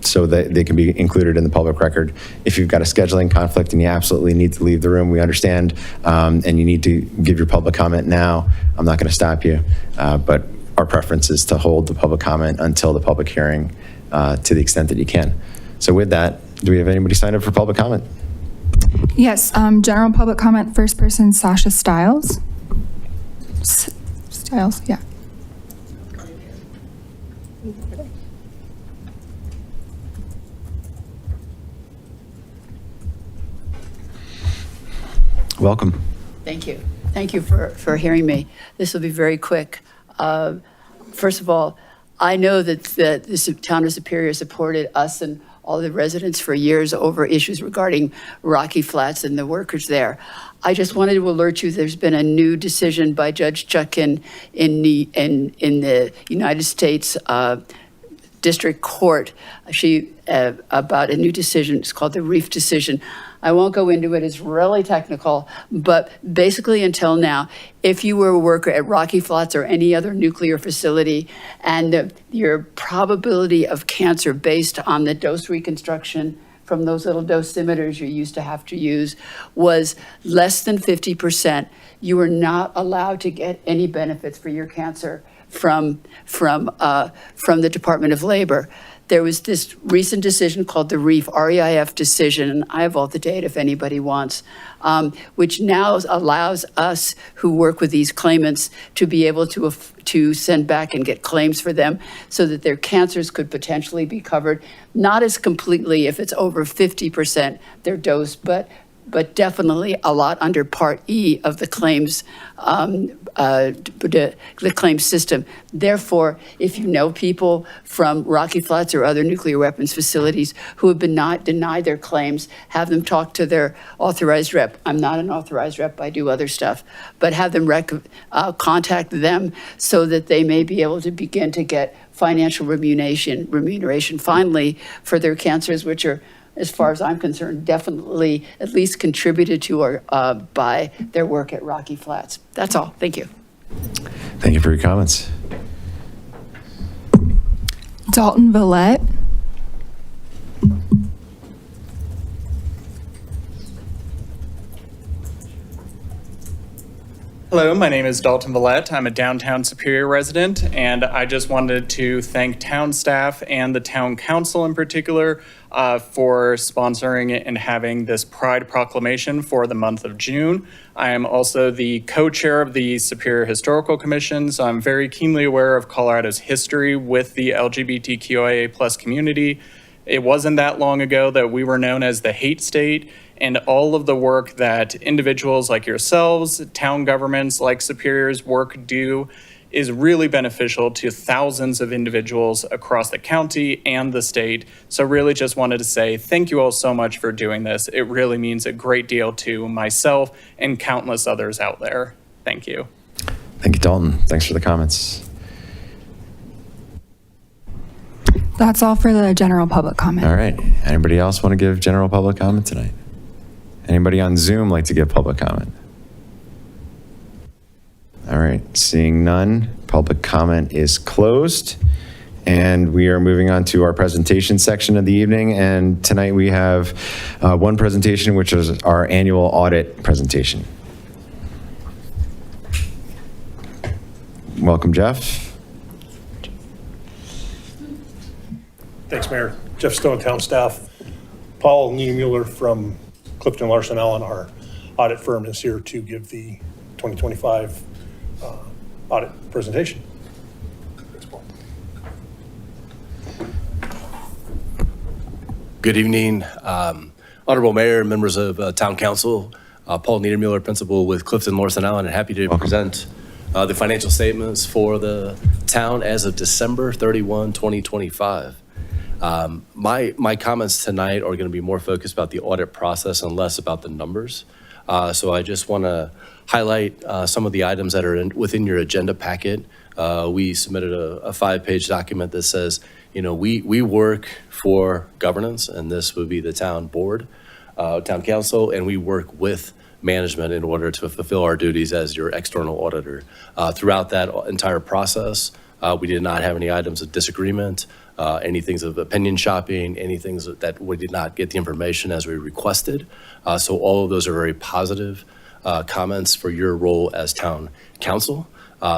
So that they can be included in the public record. If you've got a scheduling conflict and you absolutely need to leave the room, we understand, and you need to give your public comment now, I'm not going to stop you. But our preference is to hold the public comment until the public hearing to the extent that you can. So with that, do we have anybody signed up for public comment? Yes, general public comment, first person, Sasha Stiles. Stiles, yeah. Welcome. Thank you. Thank you for hearing me. This will be very quick. First of all, I know that the town of Superior supported us and all the residents for years over issues regarding Rocky Flats and the workers there. I just wanted to alert you, there's been a new decision by Judge Chutkin in the United States District Court. About a new decision. It's called the Reef decision. I won't go into it, it's really technical, but basically until now, if you were a worker at Rocky Flats or any other nuclear facility and your probability of cancer based on the dose reconstruction from those little dosimeters you used to have to use was less than 50%, you were not allowed to get any benefits for your cancer from the Department of Labor. There was this recent decision called the REIF, R-E-I-F decision, and I have all the data if anybody wants, which now allows us who work with these claimants to be able to send back and get claims for them so that their cancers could potentially be covered, not as completely if it's over 50% their dose, but definitely a lot under Part E of the claims, the claims system. Therefore, if you know people from Rocky Flats or other nuclear weapons facilities who have been denied their claims, have them talk to their authorized rep. I'm not an authorized rep, I do other stuff, but have them contact them so that they may be able to begin to get financial remuneration finally for their cancers, which are, as far as I'm concerned, definitely at least contributed to or by their work at Rocky Flats. That's all. Thank you. Thank you for your comments. Dalton Villette. Hello, my name is Dalton Villette. I'm a downtown Superior resident, and I just wanted to thank town staff and the town council in particular for sponsoring and having this Pride Proclamation for the month of June. I am also the co-chair of the Superior Historical Commission, so I'm very keenly aware of Colorado's history with the LGBTQIA+ community. It wasn't that long ago that we were known as the hate state, and all of the work that individuals like yourselves, town governments like Superior's work do is really beneficial to thousands of individuals across the county and the state. So really just wanted to say thank you all so much for doing this. It really means a great deal to myself and countless others out there. Thank you. Thank you, Dalton. Thanks for the comments. That's all for the general public comment. All right. Anybody else want to give general public comment tonight? Anybody on Zoom like to give public comment? All right, seeing none, public comment is closed. And we are moving on to our presentation section of the evening. And tonight we have one presentation, which is our annual audit presentation. Welcome, Jeff. Thanks, Mayor. Jeff Stone, town staff. Paul Niedermuller from Clifton Larson Allen, our audit firm, is here to give the 2025 audit presentation. Thanks, Paul. Good evening, Honorable Mayor, members of Town Council. Paul Niedermuller, Principal with Clifton Larson Allen, and happy to present the financial statements for the town as of December 31, 2025. My comments tonight are going to be more focused about the audit process and less about the numbers. So I just want to highlight some of the items that are within your agenda packet. We submitted a 5-page document that says, you know, we work for governance, and this would be the town board, town council, and we work with management in order to fulfill our duties as your external auditor. Throughout that entire process, we did not have any items of disagreement, any things of opinion shopping, any things that we did not get the information as we requested. So all of those are very positive comments for your role as town council.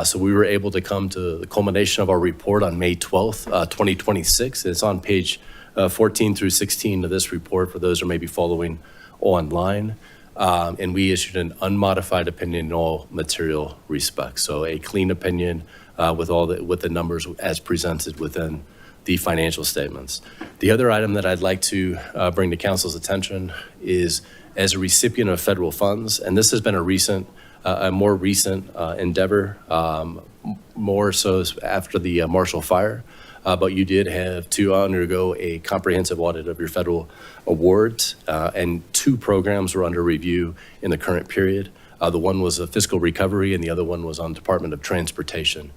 So we were able to come to the culmination of our report on May 12th, 2026. It's on page 14 through 16 of this report for those who may be following online. And we issued an unmodified opinion in all material respects. So a clean opinion with the numbers as presented within the financial statements. The other item that I'd like to bring to council's attention is, as a recipient of federal funds, and this has been a more recent endeavor, more so after the Marshall Fire, but you did have to undergo a comprehensive audit of your federal awards, and 2 programs were under review in the current period. The one was a fiscal recovery, and the other one was on Department of Transportation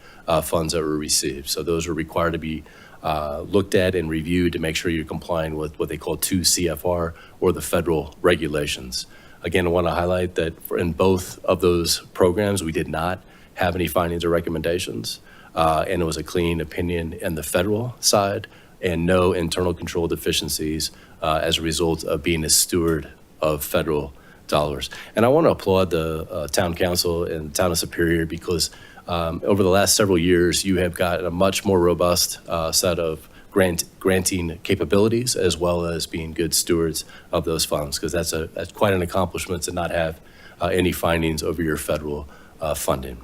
funds that were received. So those are required to be looked at and reviewed to make sure you're complying with what they call 2 CFR or the federal regulations. Again, I want to highlight that in both of those programs, we did not have any findings or recommendations, and it was a clean opinion in the federal side and no internal control deficiencies as a result of being a steward of federal dollars. And I want to applaud the town council and the town of Superior because over the last several years, you have got a much more robust set of granting capabilities as well as being good stewards of those funds, because that's quite an accomplishment to not have any findings over your federal funding.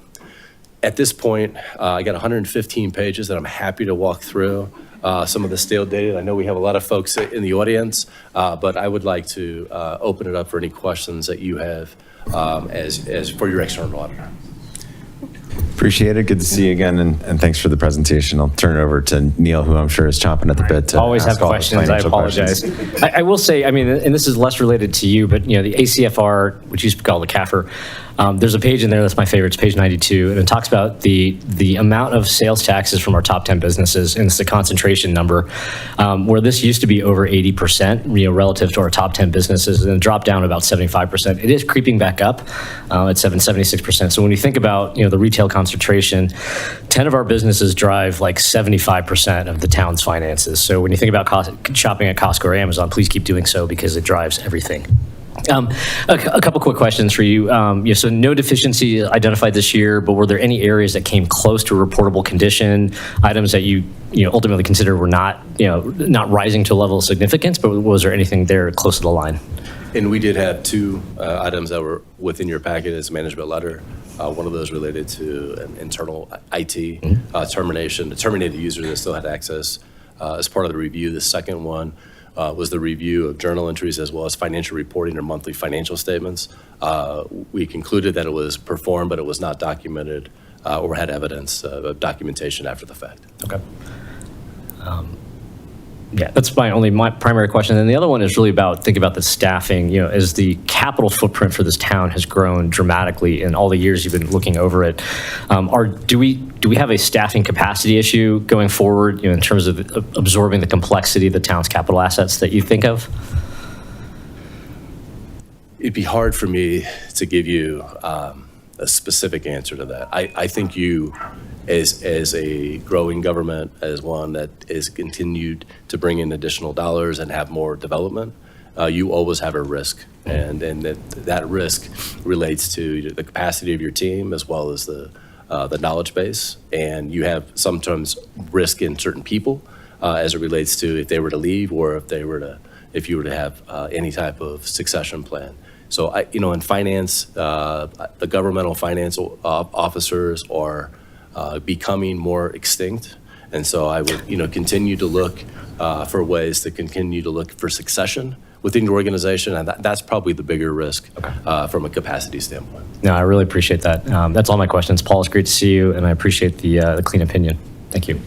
At this point, I got 115 pages that I'm happy to walk through some of the stale data. I know we have a lot of folks in the audience, but I would like to open it up for any questions that you have as for your external auditor. Appreciate it. Good to see you again, and thanks for the presentation. I'll turn it over to Neil, who I'm sure is chomping at the bit to Always have ask all the questions. I financial apologize. questions. I will say, I mean, and this is less related to you, but you know, the ACFR, which used to be called the CAFR, there's a page in there that's my favorite. It's page 92, and it talks about the amount of sales taxes from our top 10 businesses, and it's the concentration number, where this used to be over 80%, you know, relative to our top 10 businesses, and it dropped down to about 75%. It is creeping back up at 76%. So when you think about, you know, the retail concentration, 10 of our businesses drive like 75% of the town's finances. So when you think about shopping at Costco or Amazon, please keep doing so because it drives everything. A couple quick questions for you. So no deficiency identified this year, but were there any areas that came close to a reportable condition, items that you ultimately considered were not rising to a level of significance, but was there anything there close to the line? And we did have 2 items that were within your packet as management letter. One of those related to an internal IT termination, to terminate a user that still had access as part of the review. The second one was the review of journal entries as well as financial reporting or monthly financial statements. We concluded that it was performed, but it was not documented or had evidence of documentation after the fact. Okay. Yeah, that's my primary question. And the other one is really think about the staffing. You know, as the capital footprint for this town has grown dramatically in all the years you've been looking over it, do we have a staffing capacity issue going forward, you know, in terms of absorbing the complexity of the town's capital assets that you think of? It'd be hard for me to give you a specific answer to that. I think you as a growing government, as one that is continued to bring in additional dollars and have more development, you always have a risk. And that risk relates to the capacity of your team as well as the knowledge base. And you have sometimes risk in certain people as it relates to if they were to leave or if you were to have any type of succession plan. So in finance, the governmental financial officers are becoming more extinct. And so I would, continue to look for ways to continue to look for succession within your organization. And that's probably the bigger risk from a capacity standpoint. No, I really appreciate that. That's all my questions. Paul, it's great to see you, and I appreciate the clean opinion. Thank you.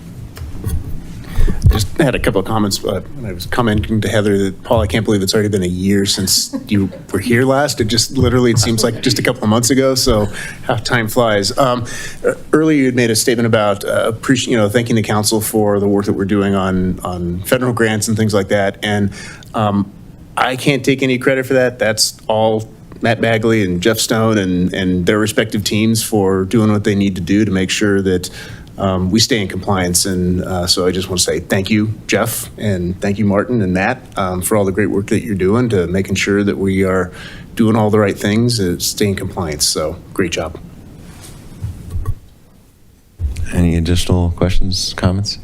Just had a couple of comments when I was commenting to Heather that, Paul, I can't believe it's already been a year since you were here last. It seems like just a couple of months ago, so how time flies. Earlier you had made a statement about thanking the council for the work that we're doing on federal grants and things like that. And I can't take any credit for that. That's all Matt Bagley and Jeff Stone and their respective teams for doing what they need to do to make sure that we stay in compliance. And so I just want to say thank you, Jeff, and thank you, Martin and Matt, for all the great work that you're doing to making sure that we are doing all the right things to stay in compliance. So great job. Any additional questions, comments?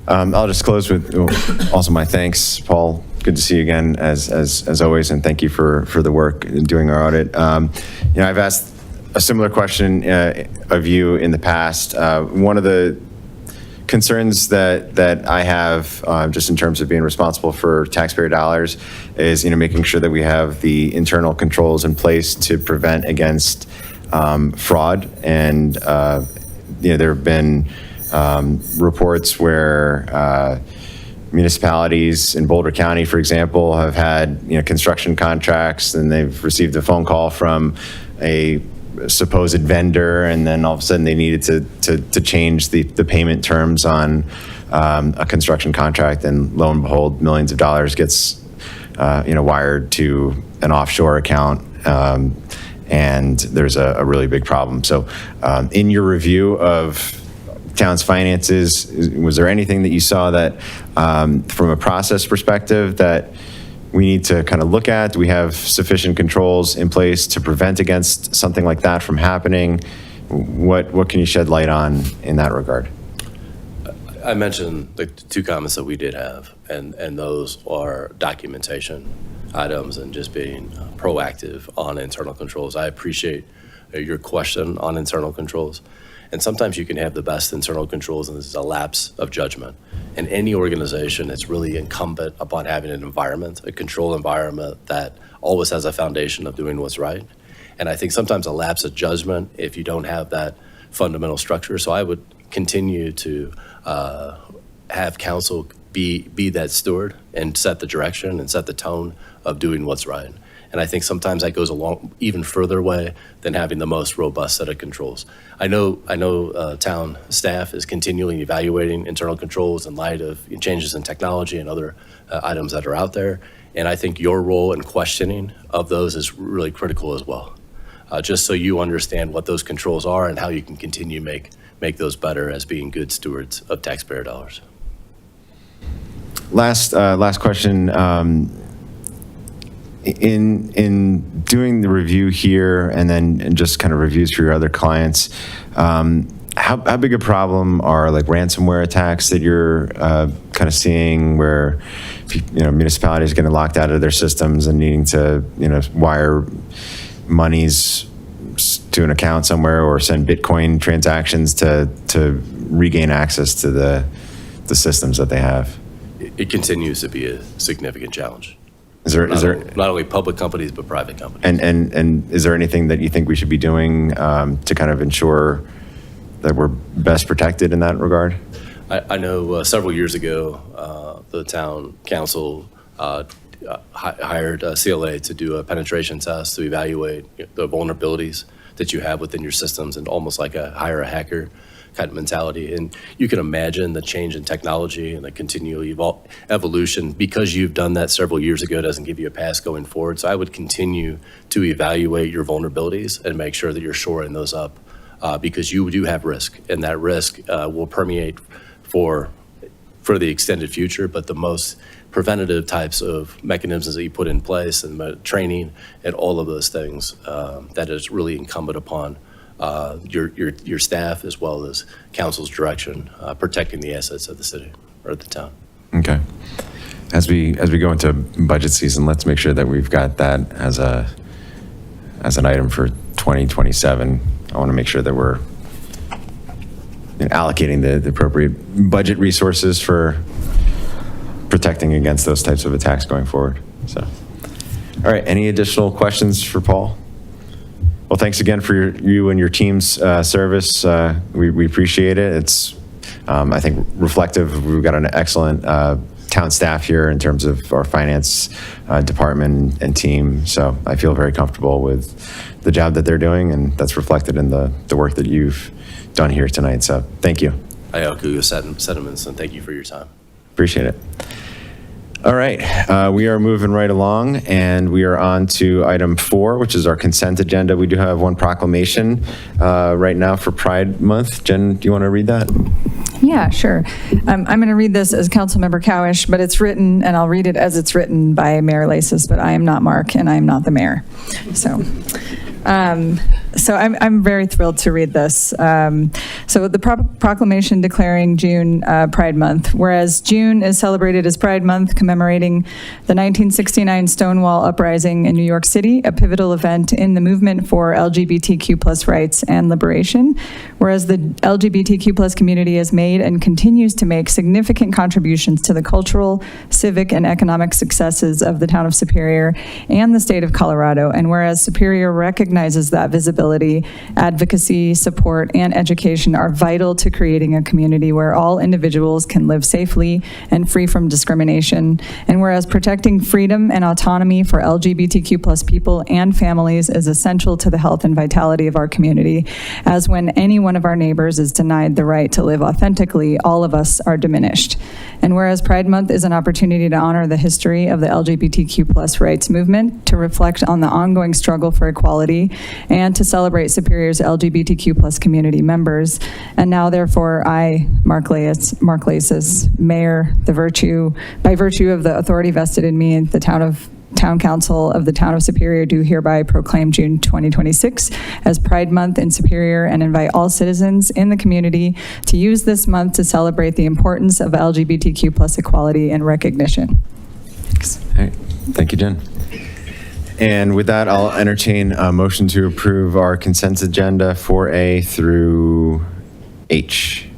I'll just close with also my thanks, Paul. Good to see you again, as always, and thank you for the work in doing our audit. I've asked a similar question of you in the past. One of the concerns that I have, just in terms of being responsible for taxpayer dollars, is making sure that we have the internal controls in place to prevent against fraud. And there have been reports where municipalities in Boulder County, for example, have had construction contracts, and they've received a phone call from a supposed vendor, and then all of a sudden they needed to change the payment terms on a construction contract, and lo and behold, millions of dollars gets wired to an offshore account, and there's a really big problem. So in your review of town's finances, was there anything that you saw that from a process perspective that we need to kind of look at? Do we have sufficient controls in place to prevent against something like that from happening? What can you shed light on in that regard? I mentioned the two comments that we did have, and those are documentation items and just being proactive on internal controls. I appreciate your question on internal controls. And sometimes you can have the best internal controls, and there's a lapse of judgment. In any organization, it's really incumbent upon having an environment, a control environment that always has a foundation of doing what's right. And I think sometimes a lapse of judgment if you don't have that fundamental structure. So I would continue to have council be that steward and set the direction and set the tone of doing what's right. And I think sometimes that goes a long, even further way than having the most robust set of controls. I know town staff is continually evaluating internal controls in light of changes in technology and other items that are out there. And I think your role in questioning of those is really critical as well. Just so you understand what those controls are and how you can continue make those better as being good stewards of taxpayer dollars. Last question. In doing the review here and then just kind of reviews for your other clients, how big a problem are like ransomware attacks that you're kind of seeing where municipalities getting locked out of their systems and needing to wire monies to an account somewhere or send Bitcoin transactions to regain access to the systems that they have? It continues to be a significant challenge. Is there not only public companies but private companies? And is there anything that you think we should be doing to kind of ensure that we're best protected in that regard? I know several years ago the town council hired CLA to do a penetration test to evaluate the vulnerabilities that you have within your systems, and almost like hire a hacker kind of mentality. And you can imagine the change in technology and the continual evolution. Because you've done that several years ago doesn't give you a pass going forward. So I would continue to evaluate your vulnerabilities and make sure that you're shoring those up because you do have risk, and that risk will permeate for the extended future, but the most preventative types of mechanisms that you put in place and training and all of those things, that is really incumbent upon your staff as well as council's direction, protecting the assets of the city or the town. Okay. As we go into budget season, let's make sure that we've got that as an item for 2027. I want to make sure that we're allocating the appropriate budget resources for protecting against those types of attacks going forward. So, all right, any additional questions for Paul? Well, thanks again for you and your team's service. We appreciate it. It's, I think, reflective. We've got an excellent town staff here in terms of our finance department and team. So I feel very comfortable with the job that they're doing, and that's reflected in the work that you've done here tonight. So thank you. I echo your sentiments, and thank you for your time. Appreciate it. All right, we are moving right along, and we are on to item 4, which is our consent agenda. We do have one proclamation right now for Pride Month. Jen, do you want to read that? Yeah, sure. I'm going to read this as Councilmember Cowish, but it's written, and I'll read it as it's written by Mayor Lasis, but I am not Mark, and I am not the mayor. So I'm very thrilled to read this. So the proclamation declaring June Pride Month, whereas June is celebrated as Pride Month, commemorating the 1969 Stonewall Uprising in New York City, a pivotal event in the movement for LGBTQ+ rights and liberation. Whereas the LGBTQ+ community has made and continues to make significant contributions to the cultural, civic, and economic successes of the town of Superior and the state of Colorado. And whereas Superior recognizes that visibility, advocacy, support, and education are vital to creating a community where all individuals can live safely and free from discrimination. And whereas protecting freedom and autonomy for LGBTQ+ people and families is essential to the health and vitality of our community, as when any one of our neighbors is denied the right to live authentically, all of us are diminished. And whereas Pride Month is an opportunity to honor the history of the LGBTQ+ rights movement, to reflect on the ongoing struggle for equality, and to celebrate Superior's LGBTQ+ community members. And now, therefore, I, Mark Lasis, Mayor, by virtue of the authority vested in me in the Town Council of the Town of Superior, do hereby proclaim June 2026 as Pride Month in Superior, and invite all citizens in the community to use this month to celebrate the importance of LGBTQ+ equality and recognition. Thanks. All right. Thank you, Jen. And with that, I'll entertain a motion to approve our consent agenda 4A through H.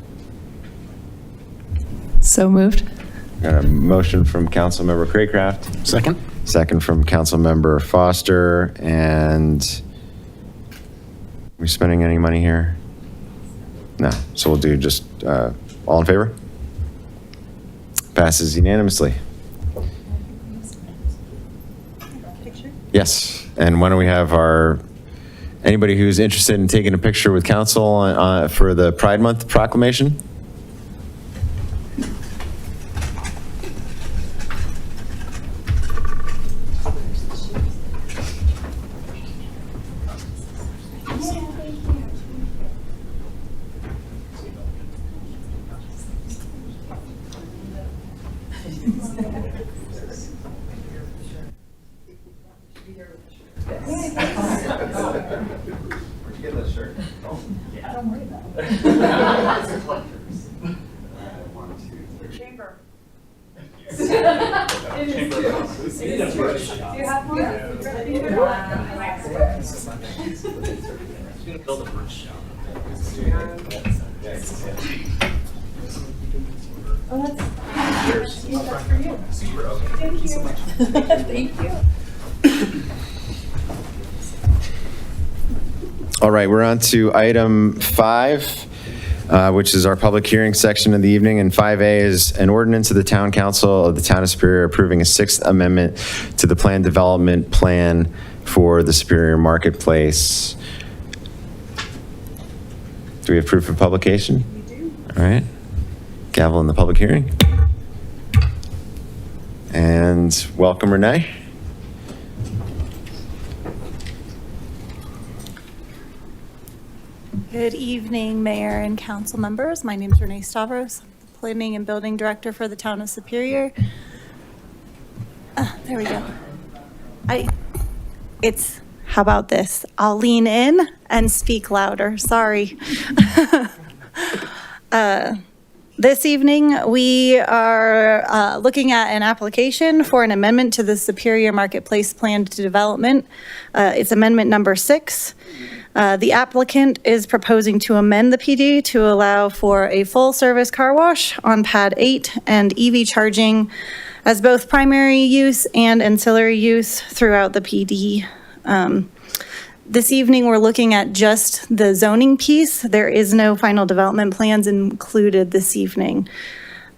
So moved. Got a motion from Councilmember Craycraft. Second. Second from Councilmember Foster. And we spending any money here? No. So we'll do just all in favor? Passes unanimously. Yes, and why don't we have anybody who's interested in taking a picture with council for the Pride Month proclamation? Where'd you get that shirt? Don't worry about it. Chamber. Do you have one? Build a merch shop. Oh, that's for you. Super, okay. Thank you so much. Thank you. All right, we're on to item 5, which is our public hearing section of the evening. And 5A is an ordinance of the Town Council of the Town of Superior approving a 6th amendment to the planned development plan for the Superior Marketplace. Do we have proof of publication? We do. All right. Gavel in the public hearing. And welcome, Renee. Good evening, Mayor and council members. My name is Renee Stavros, Planning and Building Director for the Town of Superior. There we go. How about this? I'll lean in and speak louder. Sorry. This evening, we are looking at an application for an amendment to the Superior Marketplace Plan to Development. It's amendment number 6. The applicant is proposing to amend the PD to allow for a full-service car wash on pad 8 and EV charging as both primary use and ancillary use throughout the PD. This evening, we're looking at just the zoning piece. There is no final development plans included this evening.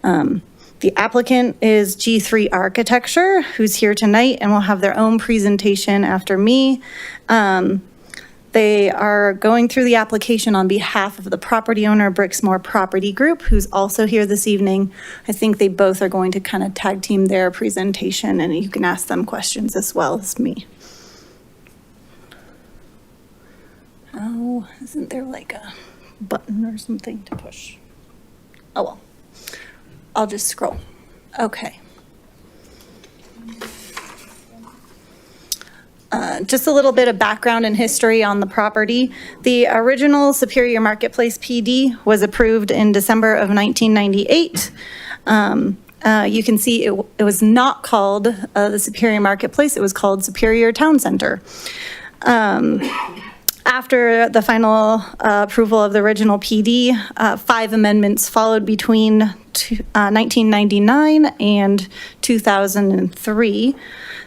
The applicant is G3 Architecture, who's here tonight and will have their own presentation after me. They are going through the application on behalf of the property owner, Brixmore Property Group, who's also here this evening. I think they both are going to kind of tag team their presentation, and you can ask them questions as well as me. Oh, isn't there like a button or something to push? Oh, well, I'll just scroll. Okay. Just a little bit of background and history on the property. The original Superior Marketplace PD was approved in December of 1998. You can see it was not called the Superior Marketplace, it was called Superior Town Center. After the final approval of the original PD, 5 amendments followed between 1999 and 2003.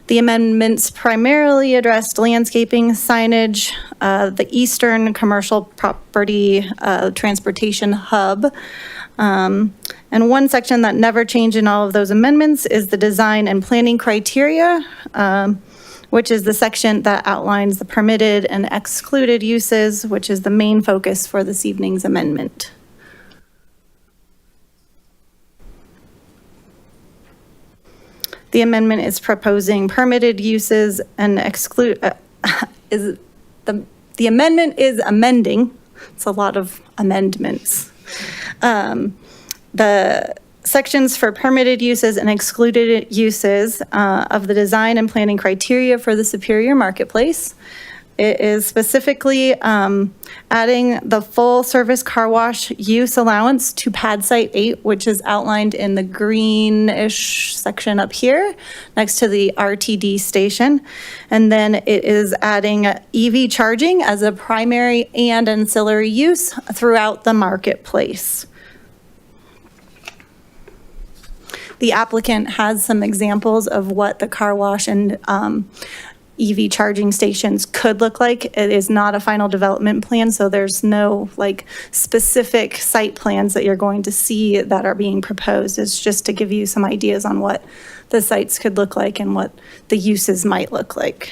The amendments primarily addressed landscaping, signage, the eastern commercial property transportation hub. And one section that never changed in all of those amendments is the design and planning criteria, which is the section that outlines the permitted and excluded uses, which is the main focus for this evening's amendment. The amendment is proposing permitted uses and the amendment is amending. It's a lot of amendments. The sections for permitted uses and excluded uses of the design and planning criteria for the Superior Marketplace. It is specifically adding the full service car wash use allowance to pad site 8, which is outlined in the greenish section up here next to the RTD station. And then it is adding EV charging as a primary and ancillary use throughout the marketplace. The applicant has some examples of what the car wash and EV charging stations could look like. It is not a final development plan, so there's no like specific site plans that you're going to see that are being proposed. It's just to give you some ideas on what the sites could look like and what the uses might look like.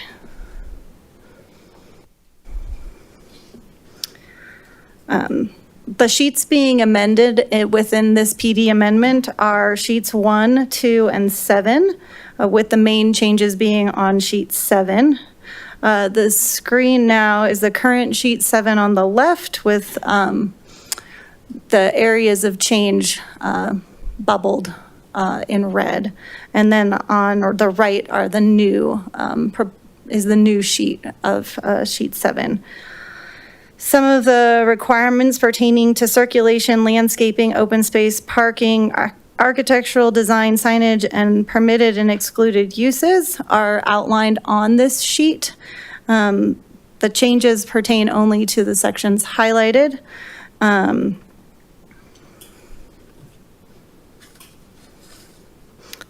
The sheets being amended within this PD amendment are sheets 1, 2, and 7, with the main changes being on sheet 7. The screen now is the current sheet 7 on the left with the areas of change bubbled in red. And then on the right are the new, is the new sheet of sheet 7. Some of the requirements pertaining to circulation, landscaping, open space, parking, architectural design, signage, and permitted and excluded uses are outlined on this sheet. The changes pertain only to the sections highlighted.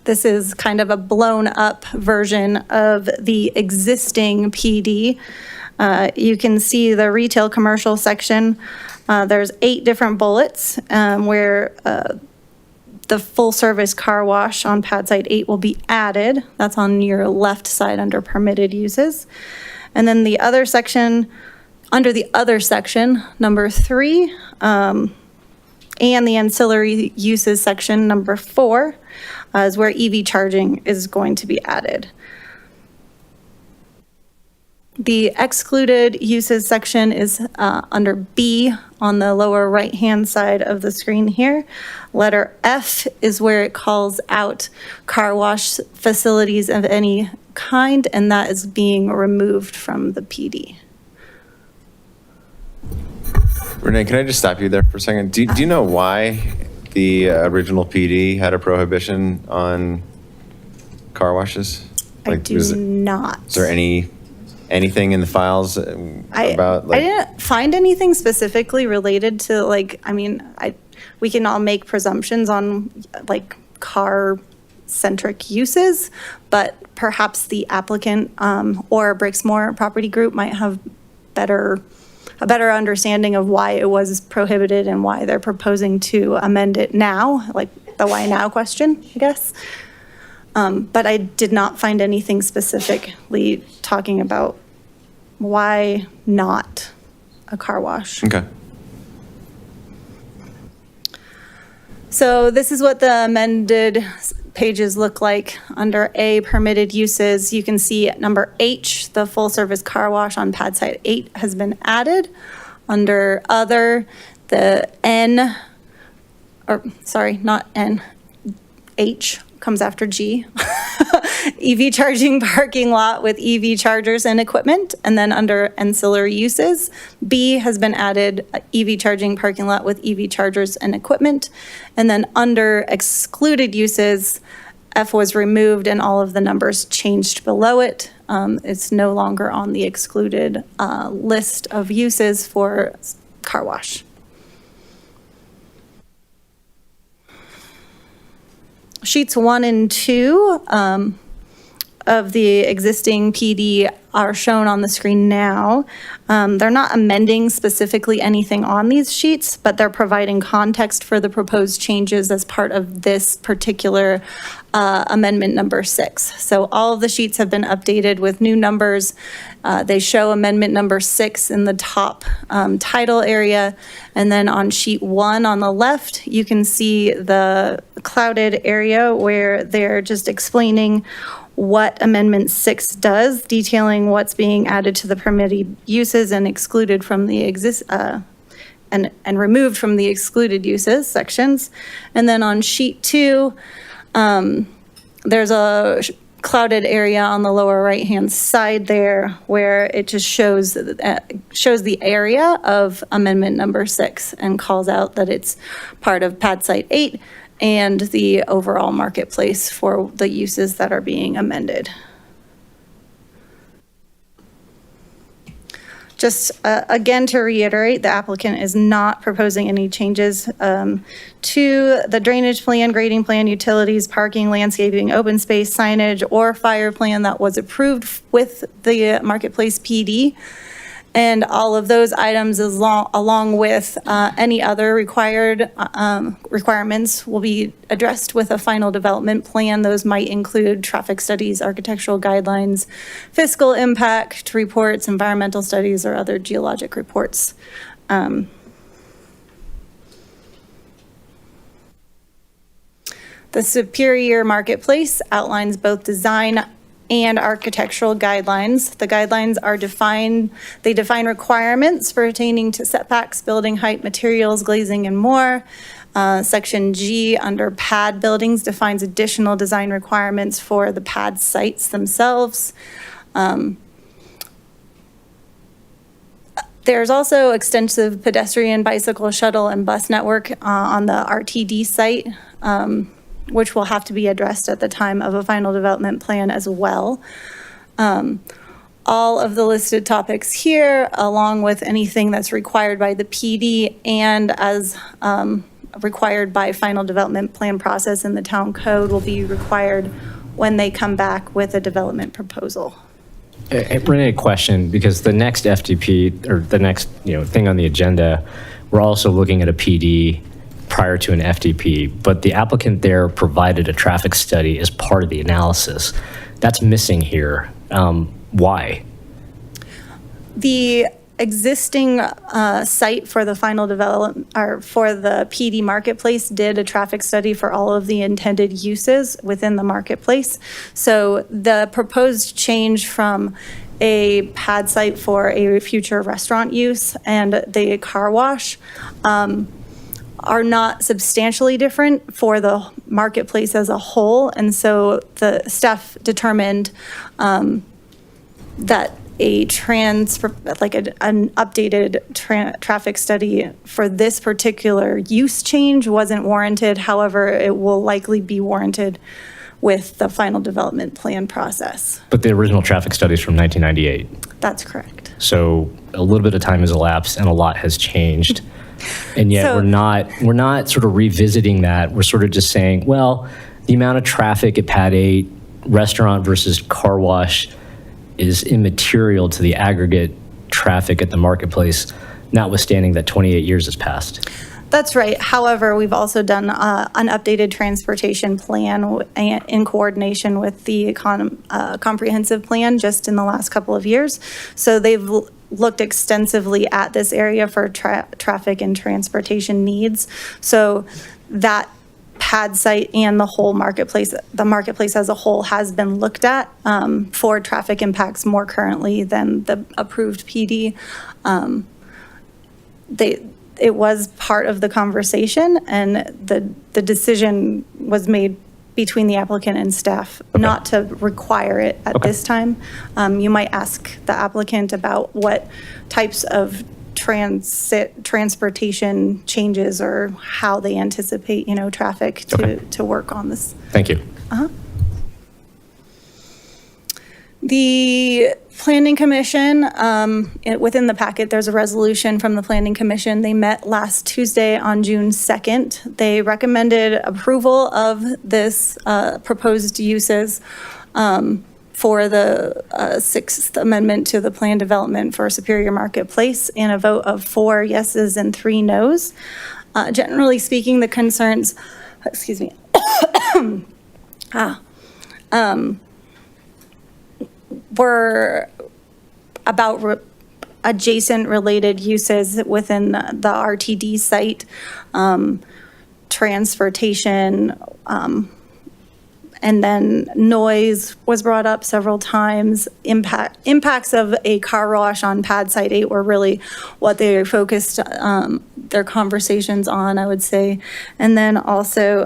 This is kind of a blown up version of the existing PD. You can see the retail commercial section. There's 8 different bullets where the full service car wash on pad site 8 will be added. That's on your left side under permitted uses. And then the other section, under the other section, number 3, and the ancillary uses section, number 4, is where EV charging is going to be added. The excluded uses section is under B on the lower right-hand side of the screen here. Letter F is where it calls out car wash facilities of any kind, and that is being removed from the PD. Renee, can I just stop you there for a second? Do you know why the original PD had a prohibition on car washes? I do not. Is there anything in the files about I didn't find anything specifically related to we can all make presumptions on like car-centric uses, but perhaps the applicant or Brixmor Property Group might have a better understanding of why it was prohibited and why they're proposing to amend it now, like the why now question, I guess. But I did not find anything specifically talking about why not a car wash. Okay. So this is what the amended pages look like. Under A, permitted uses, you can see number H, the full-service car wash on pad site 8 has been added. Under other, the N, or sorry, not N, H comes after G. EV charging parking lot with EV chargers and equipment. And then under ancillary uses, B has been added, EV charging parking lot with EV chargers and equipment. And then under excluded uses, F was removed and all of the numbers changed below it. It's no longer on the excluded list of uses for car wash. Sheets 1 and 2 of the existing PD are shown on the screen now. They're not amending specifically anything on these sheets, but they're providing context for the proposed changes as part of this particular amendment number 6. So all of the sheets have been updated with new numbers. They show amendment number 6 in the top title area. And then on sheet 1 on the left, you can see the clouded area where they're just explaining what Amendment 6 does, detailing what's being added to the permitted uses and excluded from the and removed from the excluded uses sections. And then on sheet 2, there's a clouded area on the lower right-hand side there where it just shows the area of Amendment number 6 and calls out that it's part of pad site 8 and the overall marketplace for the uses that are being amended. Just again, to reiterate, the applicant is not proposing any changes to the drainage plan, grading plan, utilities, parking, landscaping, open space, signage, or fire plan that was approved with the Marketplace PD. And all of those items, along with any other requirements, will be addressed with a final development plan. Those might include traffic studies, architectural guidelines, fiscal impact reports, environmental studies, or other geologic reports. The Superior Marketplace outlines both design and architectural guidelines. The guidelines are they define requirements pertaining to setbacks, building height, materials, glazing, and more. Section G under pad buildings defines additional design requirements for the pad sites themselves. There's also extensive pedestrian, bicycle, shuttle, and bus network on the RTD site, which will have to be addressed at the time of a final development plan as well. All of the listed topics here, along with anything that's required by the PD and as required by final development plan process in the town code, will be required when they come back with a development proposal. Renee, a question, because the next FDP, or the next thing on the agenda, we're also looking at a PD prior to an FDP, but the applicant there provided a traffic study as part of the analysis. That's missing here. Why? The existing site for the final development, or for the PD Marketplace, did a traffic study for all of the intended uses within the marketplace. So the proposed change from a pad site for a future restaurant use and the car wash are not substantially different for the marketplace as a whole. And so the staff determined that an updated traffic study for this particular use change wasn't warranted. However, it will likely be warranted with the final development plan process. But the original traffic study is from 1998. That's correct. So a little bit of time has elapsed and a lot has changed. And yet So- we're not sort of revisiting that. We're sort of just saying, well, the amount of traffic at Pad 8, restaurant versus car wash, is immaterial to the aggregate traffic at the marketplace, notwithstanding that 28 years has passed. That's right. However, we've also done an updated transportation plan in coordination with the comprehensive plan just in the last couple of years. So they've looked extensively at this area for traffic and transportation needs. So that pad site and the whole marketplace, the marketplace as a whole, has been looked at for traffic impacts more currently than the approved PD. It was part of the conversation, and the decision was made between the applicant and staff not to require it at this time. You might ask the applicant about what types of transportation changes or how they anticipate, traffic to work on this. Thank you. The Planning Commission, within the packet, there's a resolution from the Planning Commission. They met last Tuesday on June 2nd. They recommended approval of this proposed uses for the Sixth Amendment to the Plan Development for Superior Marketplace, and a vote of 4 yeses and 3 nos. Generally speaking, the concerns, were about adjacent related uses within the RTD site, transportation, and then noise was brought up several times. Impacts of a car wash on pad site 8 were really what they focused their conversations on, I would say. And then also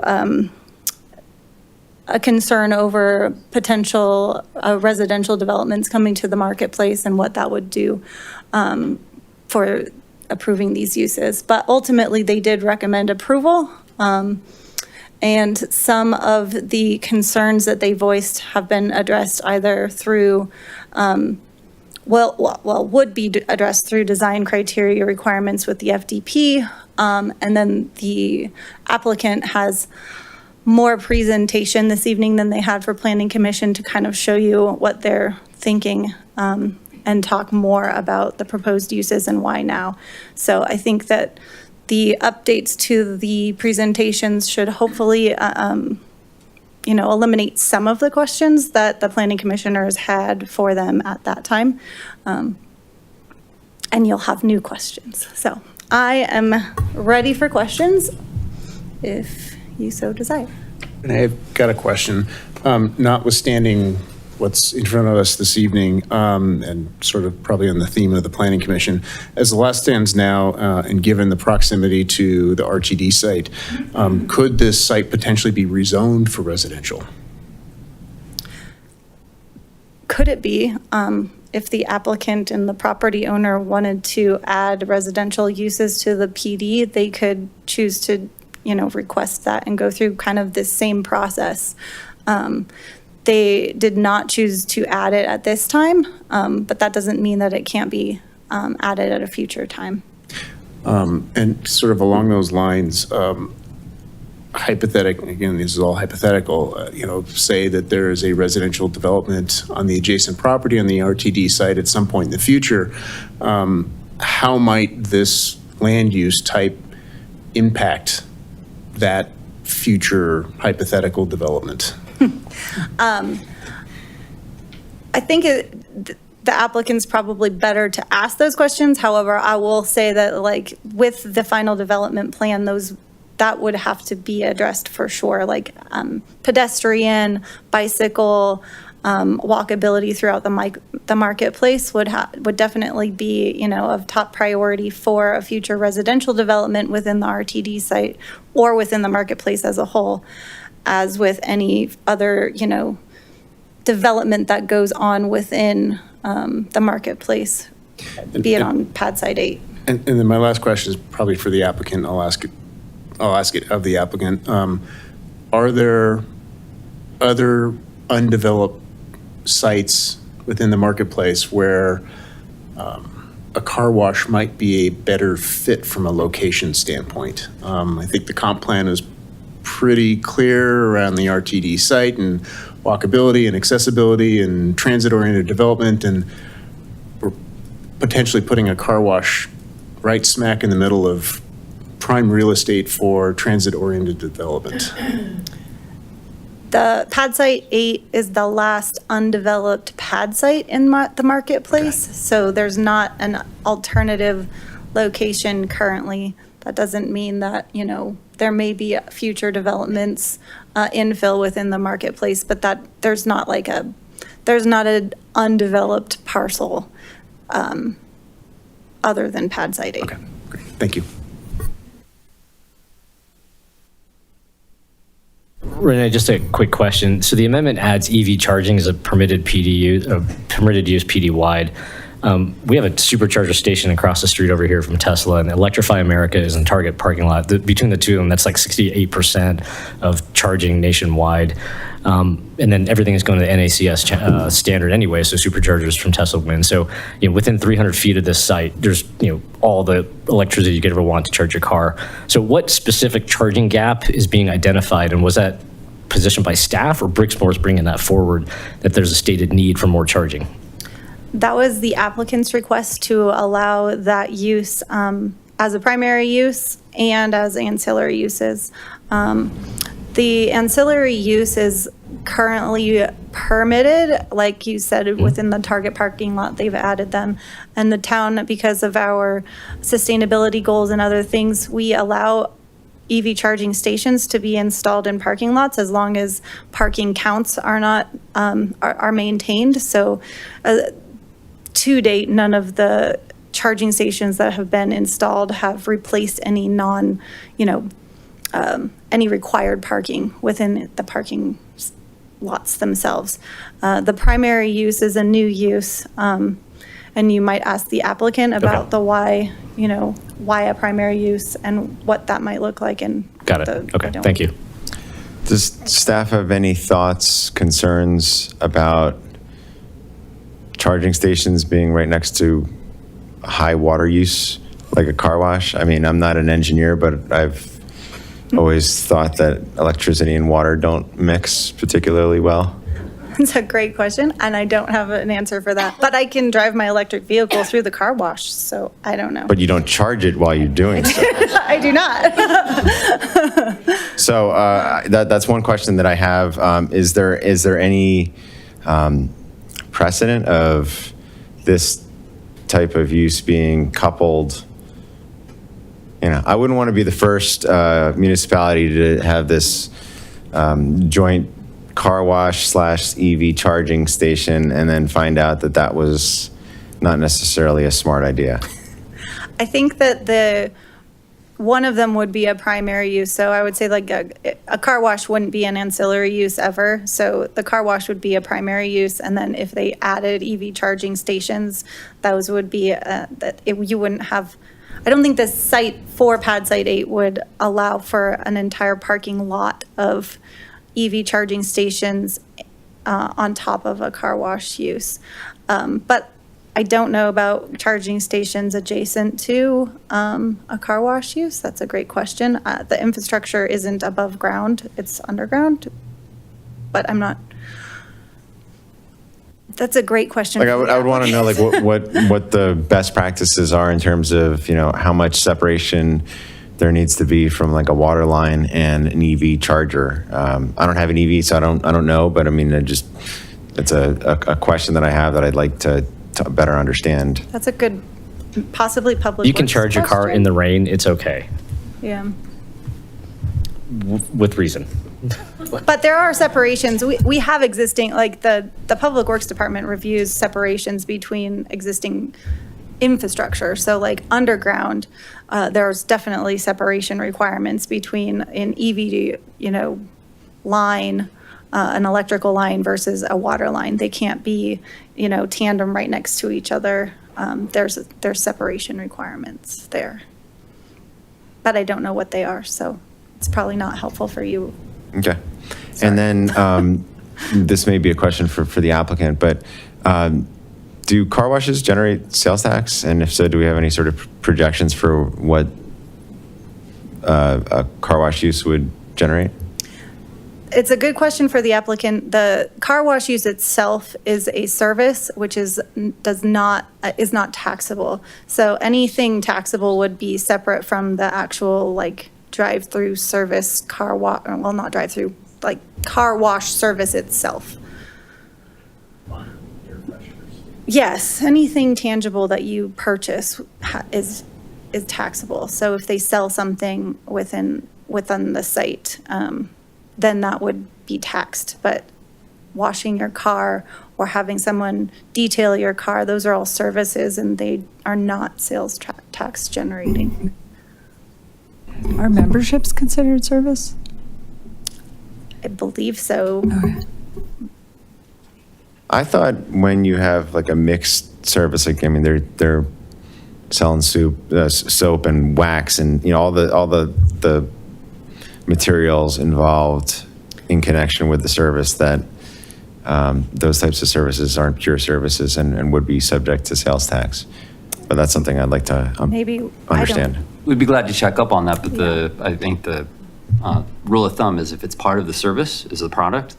a concern over potential residential developments coming to the marketplace and what that would do for approving these uses. But ultimately, they did recommend approval. And some of the concerns that they voiced have been addressed either through, would be addressed through design criteria requirements with the FDP. And then the applicant has more presentation this evening than they had for Planning Commission to kind of show you what they're thinking and talk more about the proposed uses and why now. So I think that the updates to the presentations should hopefully, eliminate some of the questions that the planning commissioners had for them at that time. And you'll have new questions. So I am ready for questions if you so desire. And I've got a question. Notwithstanding what's in front of us this evening, and sort of probably on the theme of the Planning Commission, as the law stands now, and given the proximity to the RTD site, could this site potentially be rezoned for residential? Could it be, if the applicant and the property owner wanted to add residential uses to the PD, they could choose to, request that and go through kind of this same process. They did not choose to add it at this time, but that doesn't mean that it can't be added at a future time. And sort of along those lines, hypothetical, again, this is all hypothetical, say that there is a residential development on the adjacent property on the RTD site at some point in the future, how might this land use type impact that future hypothetical development? I think the applicant's probably better to ask those questions. However, I will say that like with the final development plan, that would have to be addressed for sure, like pedestrian, bicycle, walkability throughout the marketplace would definitely be, you know, of top priority for a future residential development within the RTD site or within the marketplace as a whole, as with any other, you know, development that goes on within the marketplace, be it on pad site 8. And then my last question is probably for the applicant. I'll ask it of the applicant. Are there other undeveloped sites within the marketplace where a car wash might be a better fit from a location standpoint? I think the comp plan is pretty clear around the RTD site and walkability and accessibility and transit-oriented development, and we're potentially putting a car wash right smack in the middle of prime real estate for transit-oriented development. The pad site 8 is the last undeveloped pad site in the marketplace, so there's not an alternative location currently. That doesn't mean that, you know, there may be future developments, infill within the marketplace, but that there's not an undeveloped parcel other than pad site 8. Okay, great. Thank you. Renee, just a quick question. So the amendment adds EV charging as a permitted use PD wide. We have a supercharger station across the street over here from Tesla, and Electrify America is in Target parking lot. Between the two of them, that's like 68% of charging nationwide. And then everything is going to the NACS standard anyway, so superchargers from Tesla win. So, you know, within 300 feet of this site, there's, you know, all the electricity you could ever want to charge your car. So what specific charging gap is being identified, and was that positioned by staff, or Brixmore's bringing that forward, that there's a stated need for more charging? That was the applicant's request to allow that use as a primary use and as ancillary uses. The ancillary use is currently permitted, like you said, within the Target parking lot. They've added them. And the town, because of our sustainability goals and other things, we allow EV charging stations to be installed in parking lots as long as parking counts are not are maintained. So to date, none of the charging stations that have been installed have replaced any any required parking within the parking lots themselves. The primary use is a new use, and you might ask the applicant about the why a primary use and what that might look like. And got it. Okay, thank you. Does staff have any thoughts, concerns about charging stations being right next to high water use, like a car wash? I mean, I'm not an engineer, but I've always thought that electricity and water don't mix particularly well. It's a great question, and I don't have an answer for that. But I can drive my electric vehicle through the car wash, so I don't know. But you don't charge it while you're doing so. I do not. So that's one question that I have. Is there any precedent of this type of use being coupled? You know, I wouldn't want to be the first municipality to have this joint car wash / EV charging station and then find out that that was not necessarily a smart idea. I think that one of them would be a primary use. So I would say like a car wash wouldn't be an ancillary use ever. So the car wash would be a primary use. And then if they added EV charging stations, those would be, you wouldn't have, I don't think the site for pad site 8 would allow for an entire parking lot of EV charging stations on top of a car wash use. But I don't know about charging stations adjacent to a car wash use. That's a great question. The infrastructure isn't above ground, it's underground, but I'm not. That's a great question. Like I would want to know like what the best practices are in terms of, you know, how much separation there needs to be from like a water line and an EV charger. I don't have an EV, so I don't know, but I mean, it's a question that I have that I'd like to better understand. That's a good, possibly public. You can charge your car in the rain, it's okay. Yeah. With reason. But there are separations. We have existing, like the Public Works Department reviews separations between existing infrastructure. So like underground, there's definitely separation requirements between an EV, line, an electrical line versus a water line. They can't be, tandem right next to each other. There's separation requirements there. But I don't know what they are, so it's probably not helpful for you. Okay. And then this may be a question for the applicant, but do car washes generate sales tax? And if so, do we have any sort of projections for what a car wash use would generate? It's a good question for the applicant. The car wash use itself is a service, which is not taxable. So anything taxable would be separate from the actual drive-through service car wash. Well, not drive-through, car wash service itself. Yes, anything tangible that you purchase is taxable. So if they sell something within the site, then that would be taxed. But washing your car or having someone detail your car, those are all services and they are not sales tax generating. Are memberships considered service? I believe so. Okay. I thought when you have a mixed service, they're selling soap and wax and all the materials involved in connection with the service, that those types of services aren't pure services and would be subject to sales tax. But that's something I'd like to Maybe understand. We'd be glad to check up on that, but I think the rule of thumb is if it's part of the service, is the product's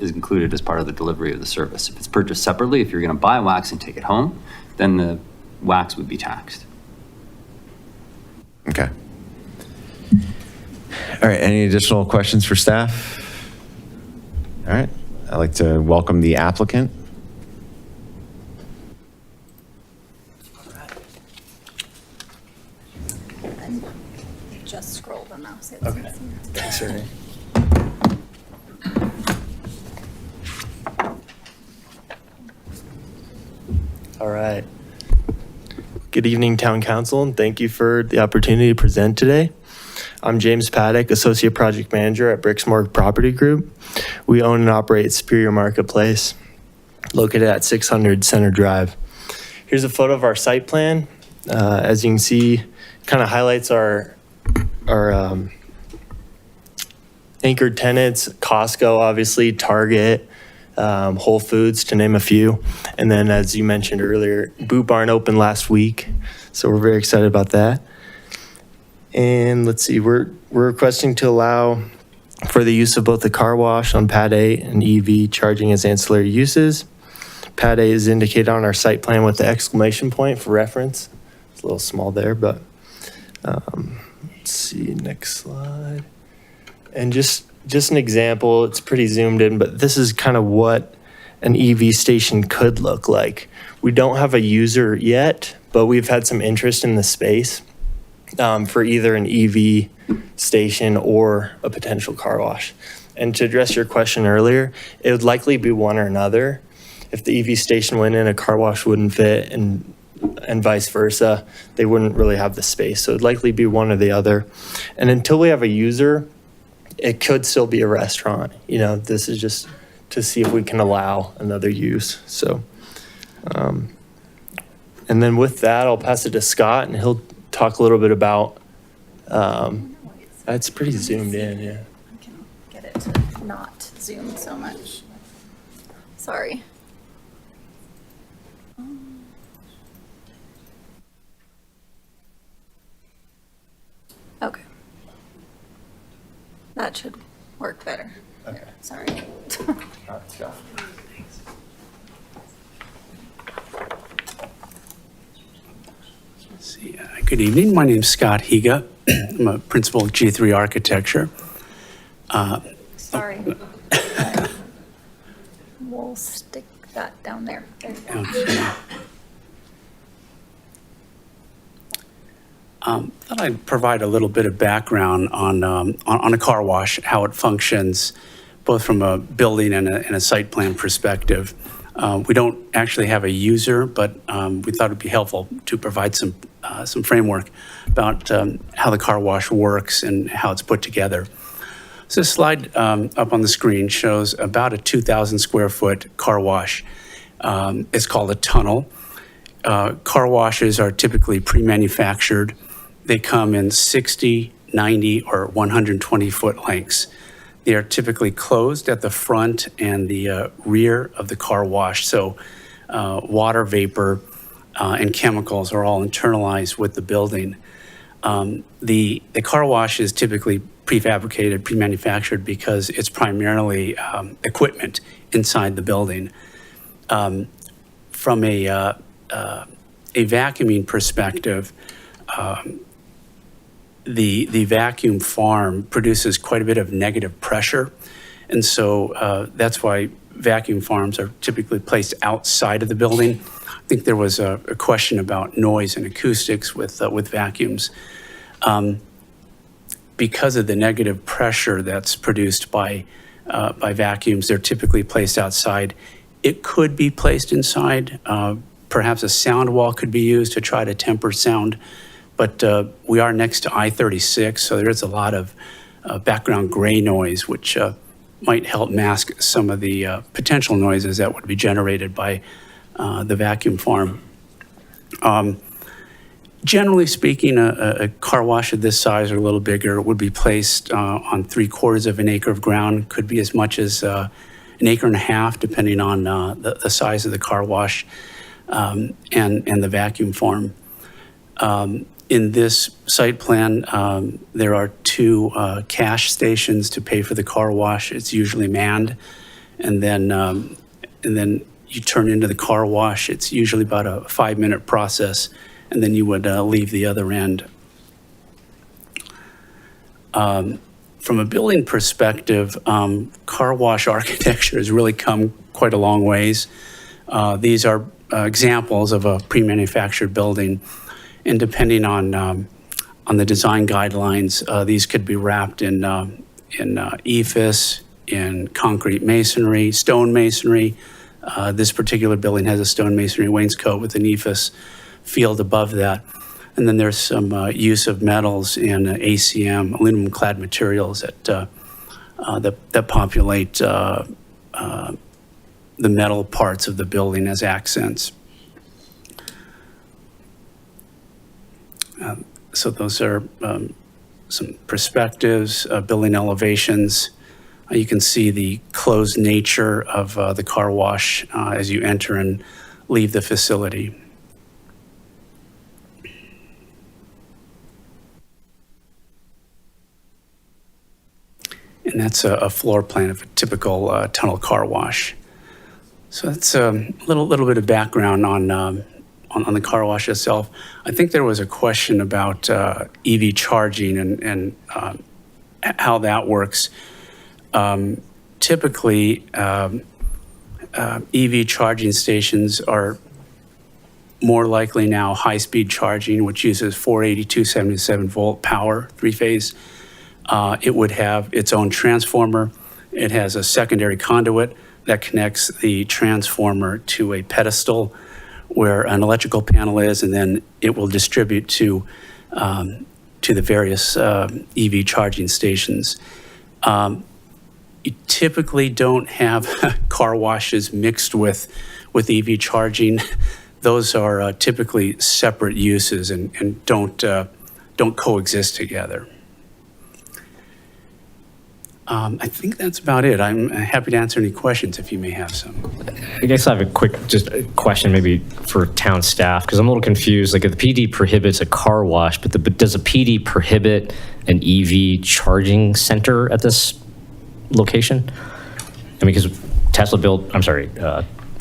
is included as part of the delivery of the service. If it's purchased separately, if you're going to buy wax and take it home, then the wax would be taxed. Okay. All right, any additional questions for staff? All right, I'd like to welcome the applicant. Just scroll the mouse. Okay. Thanks, Ernie. All right. Good evening, Town Council, and thank you for the opportunity to present today. I'm James Paddock, Associate Project Manager at Bricksmore Property Group. We own and operate Superior Marketplace, located at 600 Center Drive. Here's a photo of our site plan. As you can see, kind of highlights our anchored tenants, Costco, obviously, Target, Whole Foods, to name a few. And then, as you mentioned earlier, Boot Barn opened last week, so we're very excited about that. And let's see, we're requesting to allow for the use of both the car wash on Pad 8 and EV charging as ancillary uses. Pad 8 is indicated on our site plan with the exclamation point for reference. It's a little small there, but let's see, next slide. And just an example, it's pretty zoomed in, but this is kind of what an EV station could look like. We don't have a user yet, but we've had some interest in the space for either an EV station or a potential car wash. And to address your question earlier, it would likely be one or another. If the EV station went in, a car wash wouldn't fit, and vice versa. They wouldn't really have the space. So it'd likely be one or the other. And until we have a user, it could still be a restaurant. This is just to see if we can allow another use. So, and then with that, I'll pass it to Scott, and he'll talk a little bit about, it's pretty zoomed in, yeah. I can get it to not zoom so much. Sorry. Okay. That should work better. Okay. Sorry. Let's go. Good evening. My name is Scott Higa. I'm a principal of G3 Architecture. Sorry. We'll stick that down there. There you go. Okay. thought I'd provide a little bit of background on a car wash, how it functions, both from a building and a site plan perspective. We don't actually have a user, but we thought it'd be helpful to provide some framework about how the car wash works and how it's put together. So this slide up on the screen shows about a 2,000 square foot car wash. It's called a tunnel. Car washes are typically pre-manufactured. They come in 60, 90, or 120 foot lengths. They are typically closed at the front and the rear of the car wash. So water vapor and chemicals are all internalized with the building. The car wash is typically prefabricated, pre-manufactured because it's primarily equipment inside the building. From a vacuuming perspective, the vacuum farm produces quite a bit of negative pressure. And so that's why vacuum farms are typically placed outside of the building. I think there was a question about noise and acoustics with vacuums. Because of the negative pressure that's produced by vacuums, they're typically placed outside. It could be placed inside. Perhaps a sound wall could be used to try to temper sound. But we are next to I-36, so there is a lot of background gray noise, which might help mask some of the potential noises that would be generated by the vacuum farm. Generally speaking, a car wash of this size or a little bigger would be placed on 3/4 of an acre of ground, could be as much as an acre and a half, depending on the size of the car wash and the vacuum farm. In this site plan, there are 2 cash stations to pay for the car wash. It's usually manned, and then you turn into the car wash. It's usually about a 5-minute process, and then you would leave the other end. From a building perspective, car wash architecture has really come quite a long ways. These are examples of a pre-manufactured building. And depending on the design guidelines, these could be wrapped in EIFS, in concrete masonry, stone masonry. This particular building has a stone masonry wainscot with an EIFS field above that. And then there's some use of metals and ACM, aluminum clad materials that populate the metal parts of the building as accents. So those are some perspectives, building elevations. You can see the closed nature of the car wash as you enter and leave the facility. And that's a floor plan of a typical tunnel car wash. So that's a little bit of background on the car wash itself. I think there was a question about EV charging and how that works. Typically, EV charging stations are more likely now high-speed charging, which uses 480, 277 volt power, 3-phase. It would have its own transformer. It has a secondary conduit that connects the transformer to a pedestal where an electrical panel is, and then it will distribute to the various EV charging stations. You typically don't have car washes mixed with EV charging. Those are typically separate uses and don't coexist together. I think that's about it. I'm happy to answer any questions if you may have some. I guess I have a quick question maybe for town staff, because I'm a little confused. Like if the PD prohibits a car wash, but does a PD prohibit an EV charging center at this location? I mean, because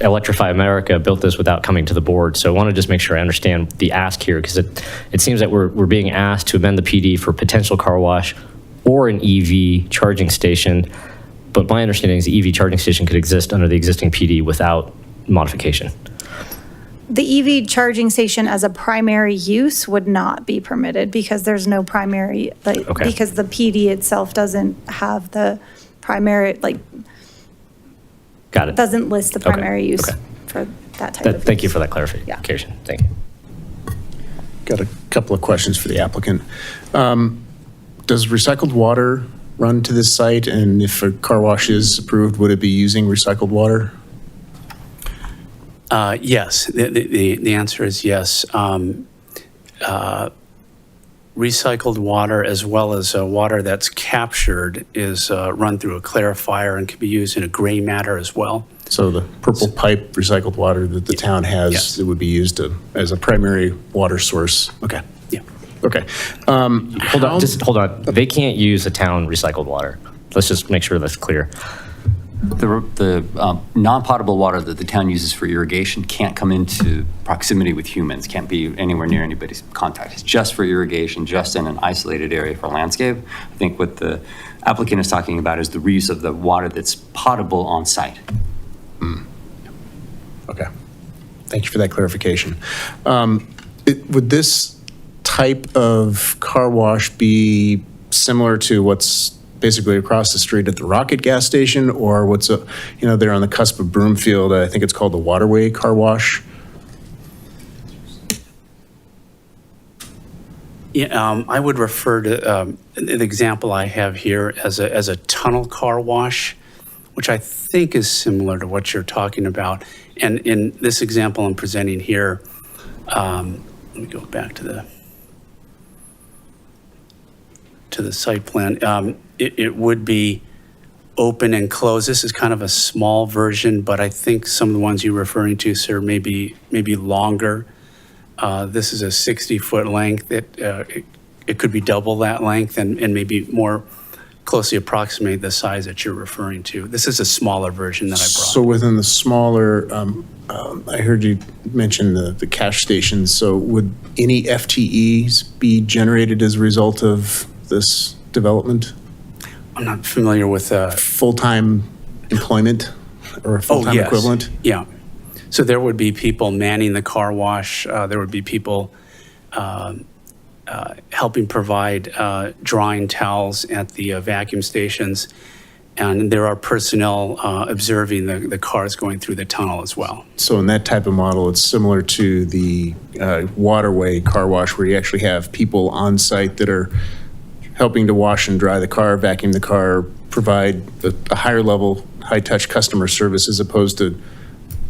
Electrify America built this without coming to the board. So I want to just make sure I understand the ask here, because it seems that we're being asked to amend the PD for potential car wash or an EV charging station, but my understanding is the EV charging station could exist under the existing PD without modification. the EV charging station as a primary use would not be permitted because there's no primary, like, Okay. because the PD itself doesn't have the primary, like, Got it. doesn't list the Okay, primary use okay. for that type of. Thank you use. for that clarification. Thank you. Got a couple of questions for the applicant. Does recycled water run to this site? And if a car wash is approved, would it be using recycled water? Yes, the answer is yes. Recycled water as well as water that's captured is run through a clarifier and can be used in a gray matter as well. So the purple pipe recycled water that the town has, Yes. it would be used as a primary water source? Okay. Yeah. Okay. Hold on, just hold on. They can't use a town recycled water. Let's just make sure that's clear. The non-potable water that the town uses for irrigation can't come into proximity with humans, can't be anywhere near anybody's contact. It's just for irrigation, just in an isolated area for landscape. I think what the applicant is talking about is the reuse of the water that's potable on site. Okay. Thank you for that clarification. Would this type of car wash be similar to what's basically across the street at the Rocket gas station, or what's there on the cusp of Broomfield? I think it's called the Waterway Car Wash. Yeah, I would refer to an example I have here as a tunnel car wash, which I think is similar to what you're talking about. And in this example I'm presenting here, let me go back to the site plan. It would be open and closed. This is kind of a small version, but I think some of the ones you're referring to, sir, may be longer. This is a 60-foot length. It could be double that length and maybe more closely approximate the size that you're referring to. This is a smaller version that I brought. So within the smaller, I heard you mention the cash stations. So would any FTEs be generated as a result of this development? I'm not familiar with full-time employment or a full-time yes. equivalent? Yeah. So there would be people manning the car wash. There would be people helping provide drying towels at the vacuum stations. And there are personnel observing the cars going through the tunnel as well. So in that type of model, it's similar to the Waterway Car Wash, where you actually have people on site that are helping to wash and dry the car, vacuum the car, provide a higher level, high-touch customer service as opposed to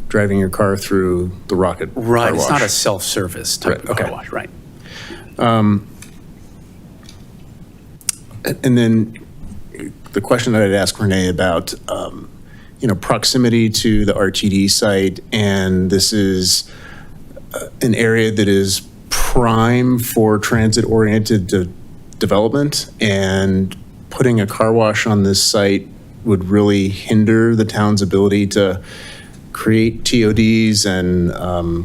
driving your car through the Rocket Right, car it's wash. not a self-service type of car wash, right? And then the question that I'd ask Renee about, proximity to the RTD site, and this is an area that is prime for transit-oriented development, and putting a car wash on this site would really hinder the town's ability to create TODs and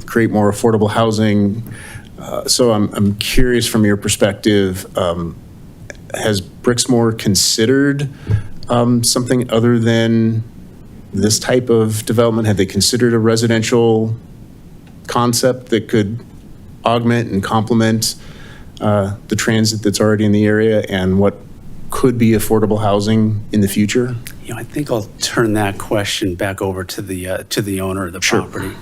create more affordable housing. So I'm curious from your perspective, has Brixmor considered something other than this type of development? Have they considered a residential concept that could augment and complement the transit that's already in the area and what could be affordable housing in the future? I think I'll turn that question back over to the owner of the property.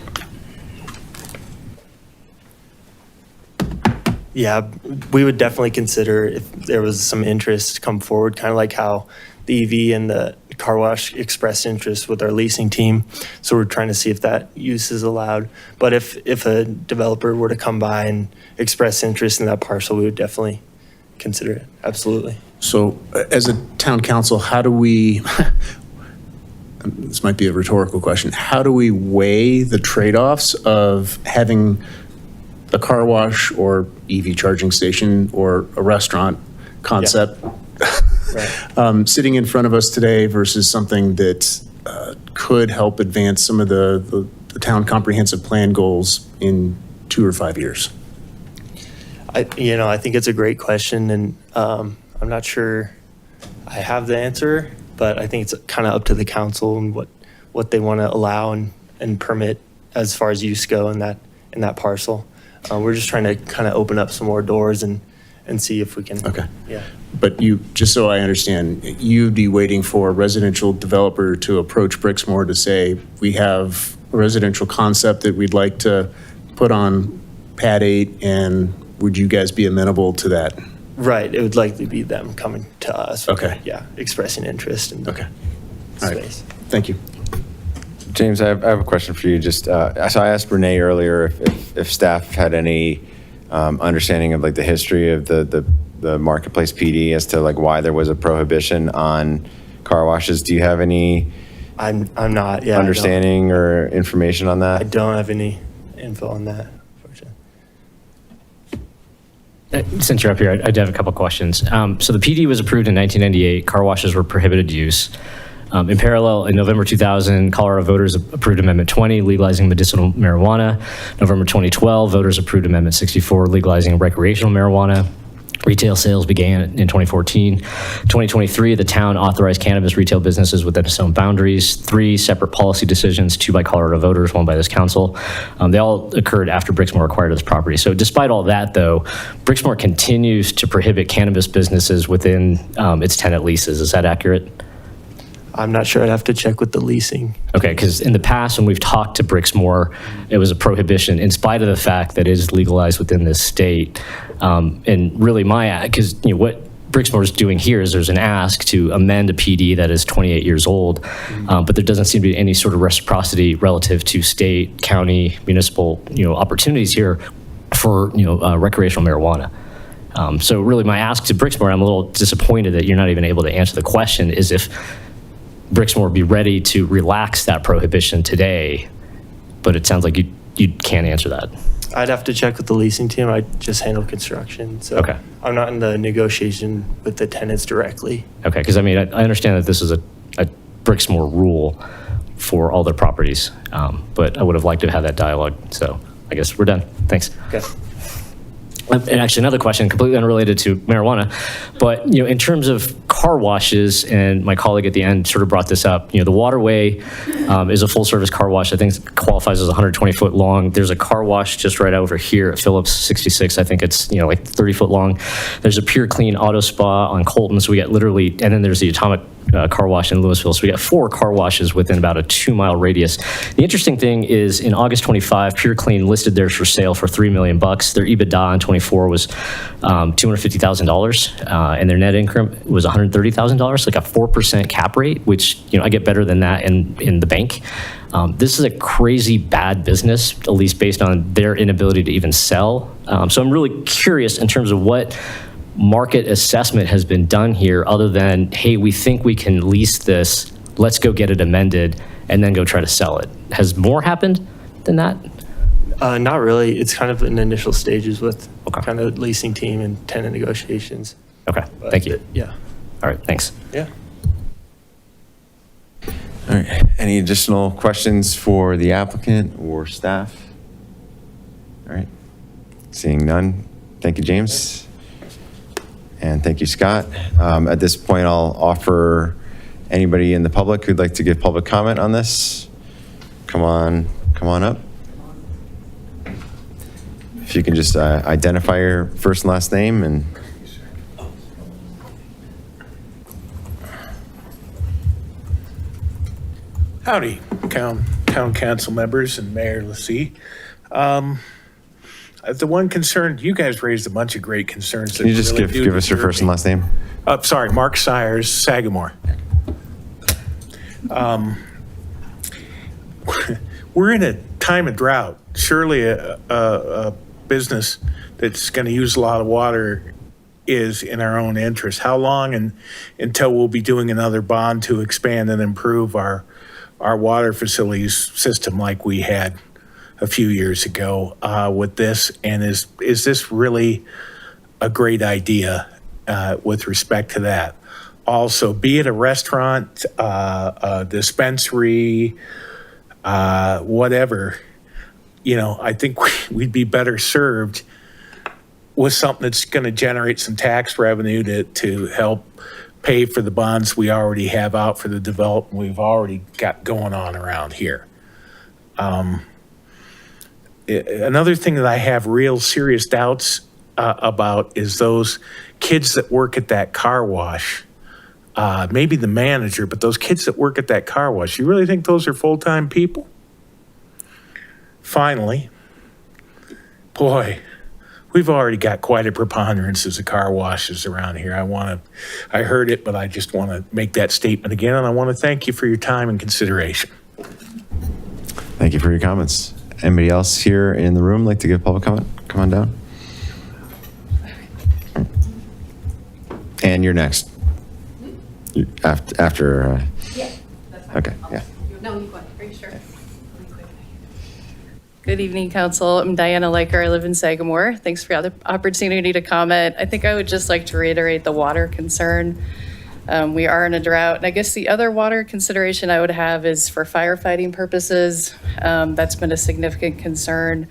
Yeah, we would definitely consider if there was some interest come forward, kind of like how the EV and the car wash expressed interest with our leasing team. So we're trying to see if that use is allowed. But if a developer were to come by and express interest in that parcel, we would definitely consider it. Absolutely. So as a town council, how do we, this might be a rhetorical question, how do we weigh the trade-offs of having a car wash or EV charging station or a restaurant concept sitting in front of us today versus something that could help advance some of the town comprehensive plan goals in 2 or 5 years? I think it's a great question, and I'm not sure I have the answer, but I think it's kind of up to the council and what they want to allow and permit as far as use go in in that parcel. We're just trying to kind of open up some more doors and see if we can. Okay. Yeah. But you, just so I understand, you'd be waiting for a residential developer to approach Brixmor to say, we have a residential concept that we'd like to put on pad 8, and would you guys be amenable to that? Right. It would likely be them coming to us. Okay. Yeah. Expressing interest in Okay. All right. space. Thank you. James, I have a question for you. Just, so I asked Renee earlier if staff had any understanding of like the history of the Marketplace PD as to like why there was a prohibition on car washes. Do you have any I'm not. Yeah. understanding or information on that? I don't have any info on that. Since you're up here, I do have a couple questions. So the PD was approved in 1998. Car washes were prohibited use. In parallel, in November 2000, Colorado voters approved Amendment 20, legalizing medicinal marijuana. November 2012, voters approved Amendment 64, legalizing recreational marijuana. Retail sales began in 2014. 2023, the town authorized cannabis retail businesses within its own boundaries. 3 separate policy decisions, 2 by Colorado voters, 1 by this council. They all occurred after Brixmor acquired this property. So despite all that, though, Brixmor continues to prohibit cannabis businesses within its tenant leases. Is that accurate? I'm not sure. I'd have to check with the leasing. Okay, because in the past, when we've talked to Brixmor, it was a prohibition in spite of the fact that it is legalized within this state. And really because what Brixmor is doing here is there's an ask to amend a PD that is 28 years old, but there doesn't seem to be any sort of reciprocity relative to state, county, municipal, opportunities here for, recreational marijuana. So really my ask to Brixmor, I'm a little disappointed that you're not even able to answer the question, is if Brixmor would be ready to relax that prohibition today, but it sounds like you can't answer that. I'd have to check with the leasing team. I just handle construction. So Okay. I'm not in the negotiation with the tenants directly. Okay, because I understand that this is a Brixmor rule for all their properties, but I would have liked to have that dialogue. So I guess we're done. Thanks. Okay. And actually, another question completely unrelated to marijuana, but in terms of car washes, and my colleague at the end sort of brought this up. The Waterway is a full-service car wash. I think it qualifies as 120 foot long. There's a car wash just right over here at Phillips 66. I think it's like 30 foot long. There's a Pure Clean Auto Spa on Colton. So we got literally, and then there's the Atomic car wash in Louisville. So we got 4 car washes within about a 2-mile radius. The interesting thing is in August 25, Pure Clean listed theirs for sale for $3 million. Their EBITDA in 24 was $250,000, and their net income was $130,000, like a 4% cap rate, which I get better than that in the bank. This is a crazy bad business, at least based on their inability to even sell. So I'm really curious in terms of what market assessment has been done here other than, hey, we think we can lease this, let's go get it amended, and then go try to sell it. Has more happened than that? Not really. It's kind of in initial stages with kind of leasing team and tenant negotiations. Okay, But thank you. Yeah. All right, thanks. Yeah. All right. Any additional questions for the applicant or staff? All right. Seeing none. Thank you, James. And thank you, Scott. At this point, I'll offer anybody in the public who'd like to give public comment on this. Come on up. If you can just identify your first and last name and. Howdy, town council members and Mayor Lassie. The one concern, you guys raised a bunch of great concerns. Can you just give us your first and last name? Sorry, Mark Sires, Sagamore. We're in a time of drought. Surely a business that's going to use a lot of water is in our own interest. How long until we'll be doing another bond to expand and improve our water facilities system like we had a few years ago with this? And is this really a great idea with respect to that? Also, be it a restaurant, a dispensary, whatever, I think we'd be better served with something that's going to generate some tax revenue to help pay for the bonds we already have out for the development we've already got going on around here. another thing that I have real serious doubts about is those kids that work at that car wash. Maybe the manager, but those kids that work at that car wash, you really think those are full-time people? Finally, boy, we've already got quite a preponderance of car washes around here. I heard it, but I just want to make that statement again, and I want to thank you for your time and consideration. Thank you for your comments. Anybody else here in the room like to give public comment? Come on down. And you're next. After Yeah, that's fine. okay, yeah. No, you go ahead. Are you sure? Good evening, Council. I'm Diana Liker. I live in Sagamore. Thanks for the opportunity to comment. I think I would just like to reiterate the water concern. We are in a drought. And I guess the other water consideration I would have is for firefighting purposes. That's been a significant concern.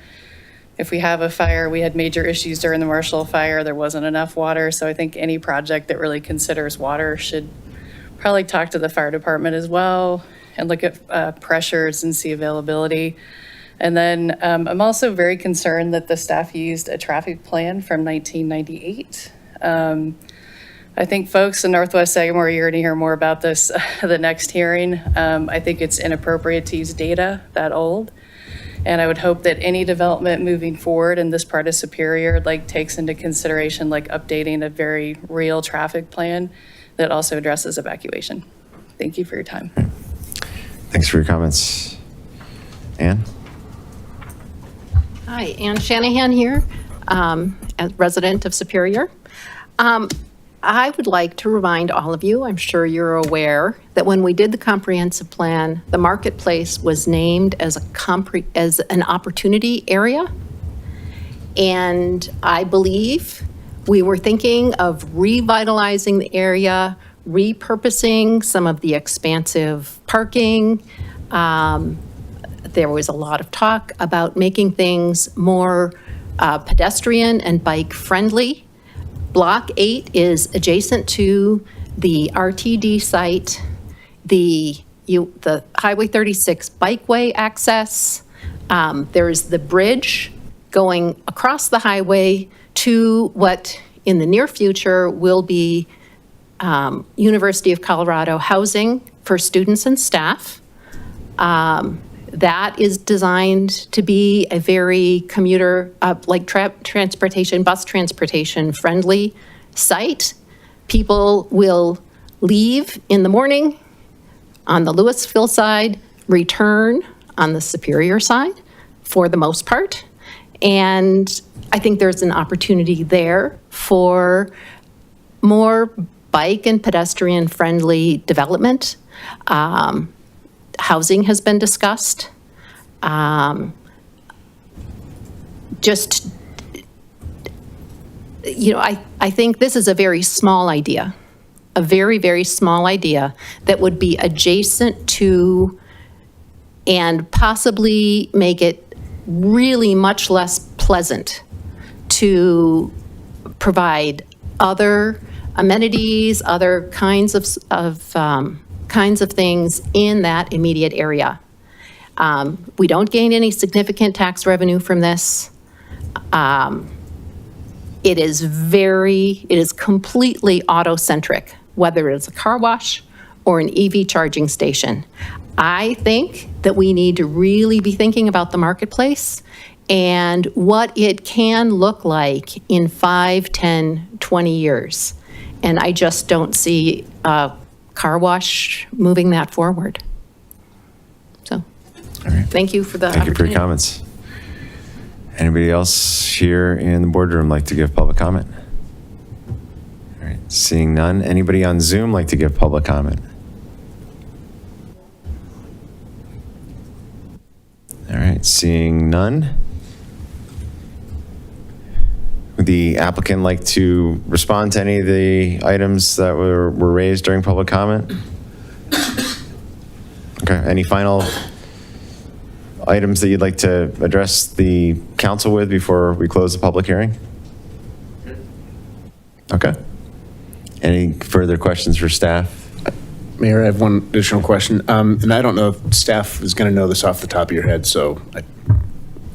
If we have a fire, we had major issues during the Marshall Fire. There wasn't enough water. So I think any project that really considers water should probably talk to the fire department as well and look at pressures and see availability. And then I'm also very concerned that the staff used a traffic plan from 1998. I think folks in Northwest Sagamore, you're going to hear more about this the next hearing. I think it's inappropriate to use data that old. And I would hope that any development moving forward in this part of Superior takes into consideration updating a very real traffic plan that also addresses evacuation. Thank you for your time. Thanks for your comments. Ann? Hi, Ann Shanahan here, as resident of Superior. I would like to remind all of you, I'm sure you're aware, that when we did the comprehensive plan, the marketplace was named as an opportunity area. And I believe we were thinking of revitalizing the area, repurposing some of the expansive parking. There was a lot of talk about making things more pedestrian and bike friendly. Block 8 is adjacent to the RTD site, the Highway 36 bikeway access. There's the bridge going across the highway to what in the near future will be University of Colorado housing for students and staff. That is designed to be a very commuter, transportation, bus transportation friendly site. People will leave in the morning on the Louisville side, return on the Superior side for the most part. And I think there's an opportunity there for more bike and pedestrian friendly development. Housing has been discussed. I think this is a very small idea, a very, very small idea that would be adjacent to and possibly make it really much less pleasant to provide other amenities, other kinds of things in that immediate area. We don't gain any significant tax revenue from this. It is completely auto-centric, whether it's a car wash or an EV charging station. I think that we need to really be thinking about the marketplace and what it can look like in 5, 10, 20 years. And I just don't see car wash moving that forward. So, thank you for the opportunity. Thank you for your comments. Anybody else here in the boardroom like to give public comment? All right, seeing none. Anybody on Zoom like to give public comment? All right, seeing none. Would the applicant like to respond to any of the items that were raised during public comment? Okay, any final items that you'd like to address the council with before we close the public hearing? Okay. Any further questions for staff? Mayor, I have one additional question. And I don't know if staff is going to know this off the top of your head, so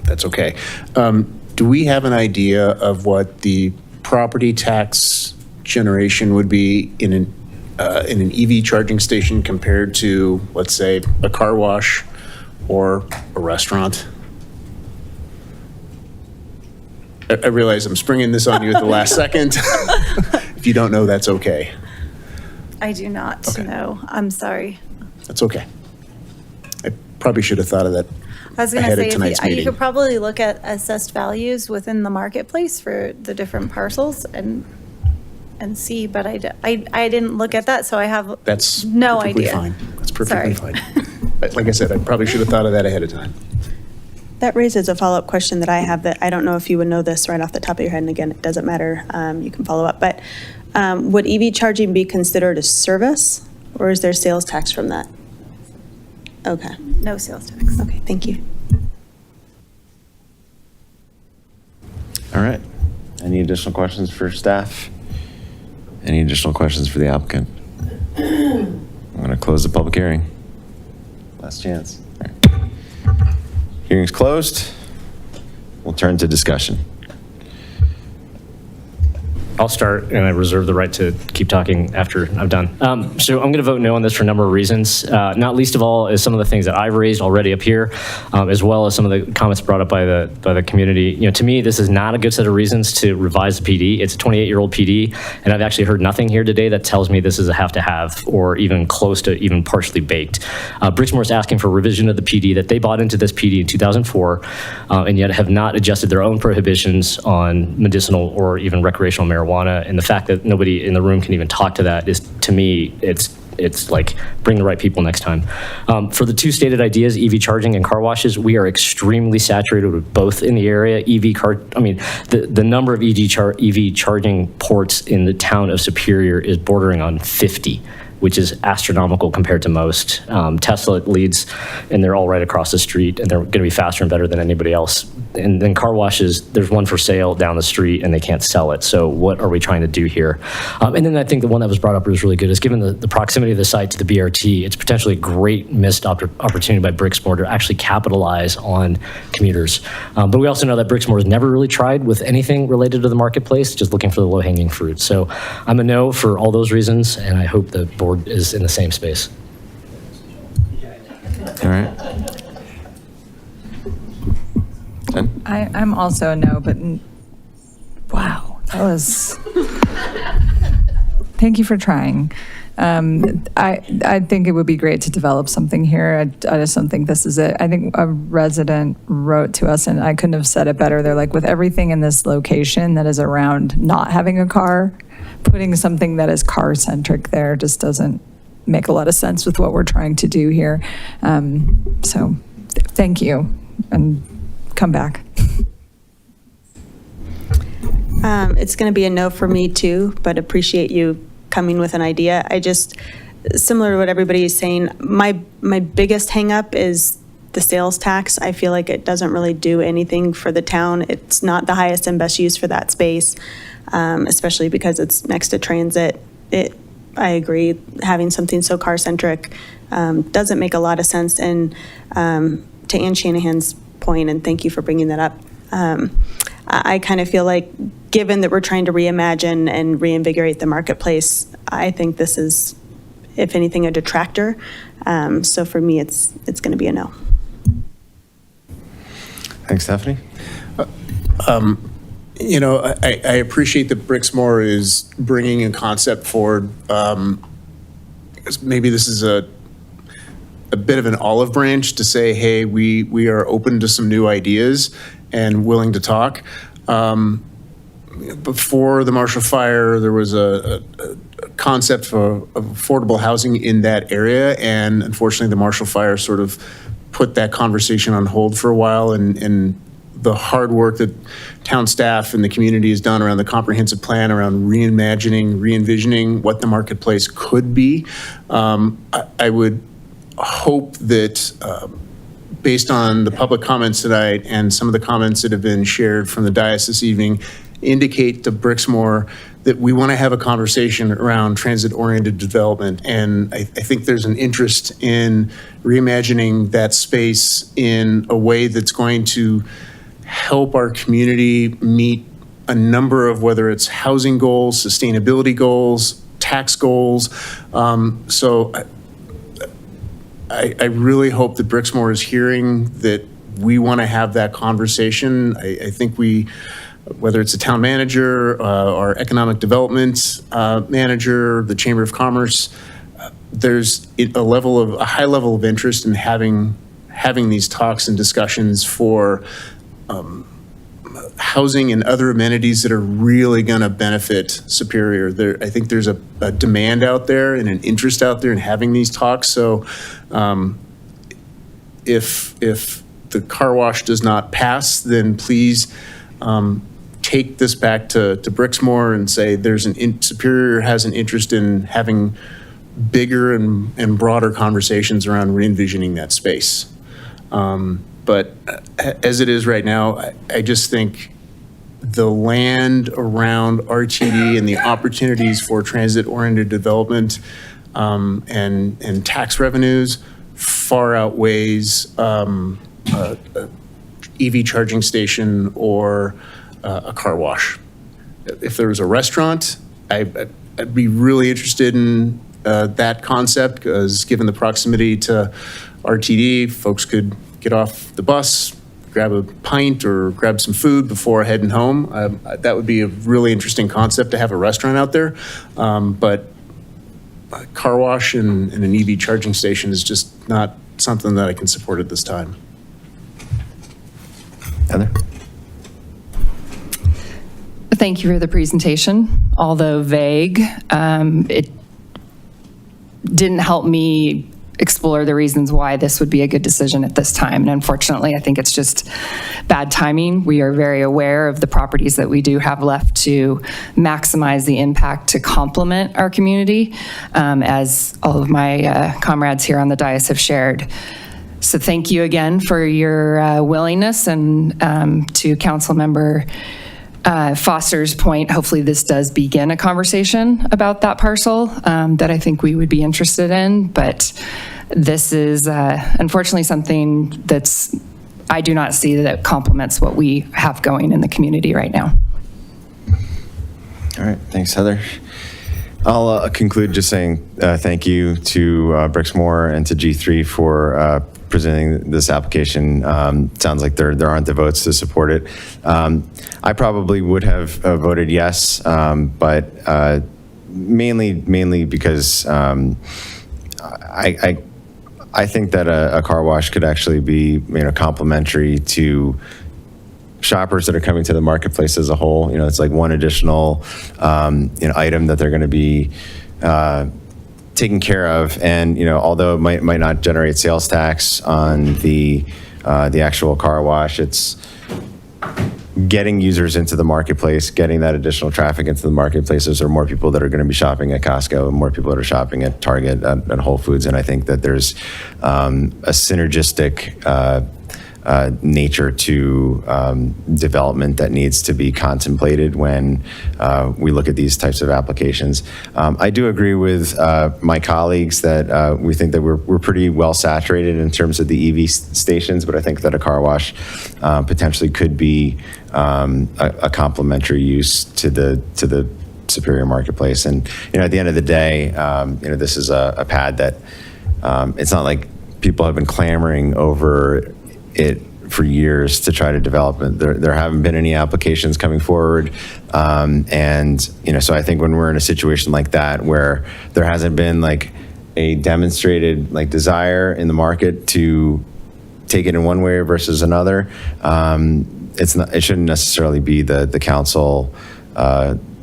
that's okay. Do we have an idea of what the property tax generation would be in an EV charging station compared to, let's say, a car wash or a restaurant? I realize I'm springing this on you at the last second. If you don't know, that's okay. I do not know. I'm sorry. That's okay. I probably should have thought of that I was going to ahead say, of tonight's if you meeting. could probably look at assessed values within the marketplace for the different parcels and see, but I didn't look at that, so I have That's no perfectly idea. fine. That's perfectly Sorry. fine. But like I said, I probably should have thought of that ahead of time. That raises a follow-up question that I have that I don't know if you would know this right off the top of your head, and again, it doesn't matter, you can follow up, but would EV charging be considered a service, or is there sales tax from that? Okay. No sales tax. Okay, thank you. All right. Any additional questions for staff? Any additional questions for the applicant? I'm going to close the public hearing. Last chance. All right. Hearing's closed. We'll turn to discussion. I'll start, and I reserve the right to keep talking after I'm done. So I'm going to vote no on this for a number of reasons. Not least of all is some of the things that I've raised already up here, as well as some of the comments brought up by the community. You know, to me, this is not a good set of reasons to revise the PD. It's a 28-year-old PD, and I've actually heard nothing here today that tells me this is a have-to-have or even close to even partially baked. Brixmor is asking for a revision of the PD that they bought into this PD in 2004, and yet have not adjusted their own prohibitions on medicinal or even recreational marijuana. And the fact that nobody in the room can even talk to that is, to me, it's like, bring the right people next time. For the two stated ideas, EV charging and car washes, we are extremely saturated with both in the area. The number of EV charging ports in the town of Superior is bordering on 50, which is astronomical compared to most. Tesla leads, and they're all right across the street, and they're going to be faster and better than anybody else. And then car washes, there's one for sale down the street, and they can't sell it. So what are we trying to do here? And then I think the one that was brought up was really good, is given the proximity of the site to the BRT, it's potentially a great missed opportunity by Brixmor to actually capitalize on commuters. But we also know that Brixmor has never really tried with anything related to the marketplace, just looking for the low-hanging fruit. So I'm a no for all those reasons, and I hope the board is in the same space. All right. I'm also a no, but wow, that was, thank you for trying. I think it would be great to develop something here. I just don't think this is it. I think a resident wrote to us, and I couldn't have said it better. They're like, with everything in this location that is around not having a car, putting something that is car-centric there just doesn't make a lot of sense with what we're trying to do here. So thank you, and come back. It's going to be a no for me too, but appreciate you coming with an idea. I just, similar to what everybody is saying, my biggest hangup is the sales tax. I feel like it doesn't really do anything for the town. It's not the highest and best use for that space, especially because it's next to transit. I agree, having something so car-centric doesn't make a lot of sense. And to Ann Shanahan's point, and thank you for bringing that up, I kind of feel like, given that we're trying to reimagine and reinvigorate the marketplace, I think this is, if anything, a detractor. So for me, it's going to be a no. Thanks, Stephanie. You know, I appreciate that Brixmor is bringing a concept forward. Because maybe this is a bit of an olive branch to say, hey, we are open to some new ideas and willing to talk. Before the Marshall Fire, there was a concept of affordable housing in that area, and unfortunately, the Marshall Fire sort of put that conversation on hold for a while, and the hard work that town staff and the community has done around the comprehensive plan, around reimagining, re-envisioning what the marketplace could be. I would hope that based on the public comments tonight and some of the comments that have been shared from the dais this evening, indicate to Brixmor that we want to have a conversation around transit-oriented development. And I think there's an interest in reimagining that space in a way that's going to help our community meet a number of, whether it's housing goals, sustainability goals, tax goals. So I really hope that Brixmor is hearing that we want to have that conversation. I think whether it's the town manager, our economic development manager, the Chamber of Commerce, there's a high level of interest in having these talks and discussions for housing and other amenities that are really going to benefit Superior. I think there's a demand out there and an interest out there in having these talks. So if the car wash does not pass, then please take this back to Brixmor and say Superior has an interest in having bigger and broader conversations around re-envisioning that space. But as it is right now, I just think the land around RTD and the opportunities for transit-oriented development and tax revenues far outweighs EV charging station or a car wash. If there was a restaurant, I'd be really interested in that concept, because given the proximity to RTD, folks could get off the bus, grab a pint or grab some food before heading home. That would be a really interesting concept to have a restaurant out there. But a car wash and an EV charging station is just not something that I can support at this time. Heather? Thank you for the presentation. Although vague, it didn't help me explore the reasons why this would be a good decision at this time. And unfortunately, I think it's just bad timing. We are very aware of the properties that we do have left to maximize the impact to complement our community, as all of my comrades here on the dais have shared. So thank you again for your willingness, and to Councilmember Foster's point, hopefully this does begin a conversation about that parcel that I think we would be interested in. But this is unfortunately something I do not see that complements what we have going in the community right now. All right, thanks, Heather. I'll conclude just saying thank you to Brixmor and to G3 for presenting this application. Sounds like there aren't the votes to support it. I probably would have voted yes, but mainly because I think that a car wash could actually be complementary to shoppers that are coming to the marketplace as a whole. It's like one additional item that they're going to be taken care of, and although it might not generate sales tax on the actual car wash, it's getting users into the marketplace, getting that additional traffic into the marketplaces. There are more people that are going to be shopping at Costco, and more people that are shopping at Target, at Whole Foods, and I think that there's a synergistic nature to development that needs to be contemplated when we look at these types of applications. I do agree with my colleagues that we think that we're pretty well saturated in terms of the EV stations, but I think that a car wash potentially could be a complementary use to the Superior marketplace. And at the end of the day, this is a pad that it's not like people have been clamoring over it for years to try to develop it. There haven't been any applications coming forward. And, so I think when we're in a situation like that, where there hasn't been like a demonstrated desire in the market to take it in one way versus another, it shouldn't necessarily be the council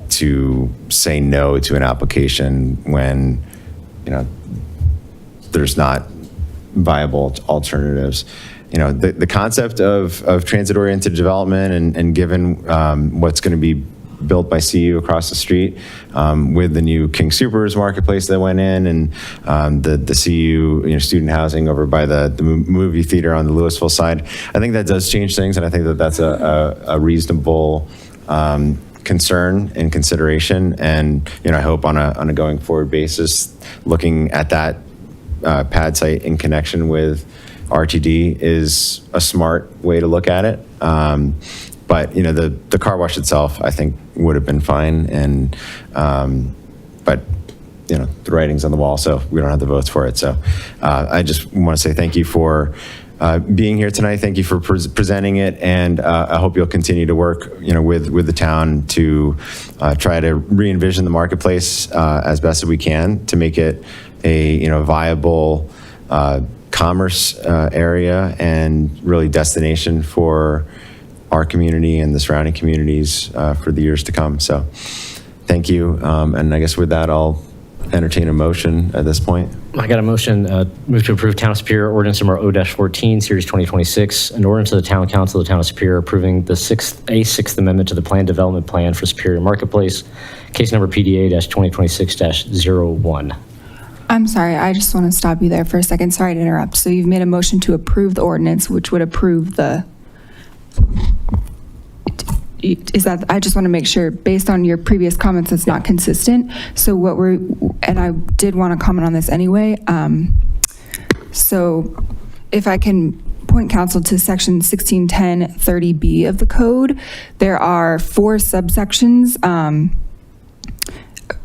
to say no to an application when, there's not viable alternatives. The concept of transit-oriented development and given what's going to be built by CU across the street with the new King Soopers marketplace that went in, and the CU student housing over by the movie theater on the Louisville side, I think that does change things, and I think that that's a reasonable concern and consideration. And I hope on a going forward basis, looking at that pad site in connection with RTD is a smart way to look at it. But, you know, the car wash itself, I think, would have been fine. And, but, you know, the writing's on the wall, so we don't have the votes for it. So I just want to say thank you for being here tonight. Thank you for presenting it. And I hope you'll continue to work, you know, with the town to try to re-envision the marketplace as best as we can to make it a, you know, viable commerce area and really destination for our community and the surrounding communities for the years to come. So thank you. And I guess with that, I'll entertain a motion at this point. I got a motion, move to approve Town of Superior Ordinance number O-14, Series 2026, an ordinance of the Town Council of the Town of Superior approving the Sixth Amendment to the Planned Development Plan for Superior Marketplace, case number PDA-2026-01. I'm sorry, I just want to stop you there for a second. Sorry to interrupt. So you've made a motion to approve the ordinance, which would approve the, is that, I just want to make sure, based on your previous comments, it's not consistent. So what we're, and I did want to comment on this anyway. So if I can point council to section 1610-30B of the code, there are 4 subsections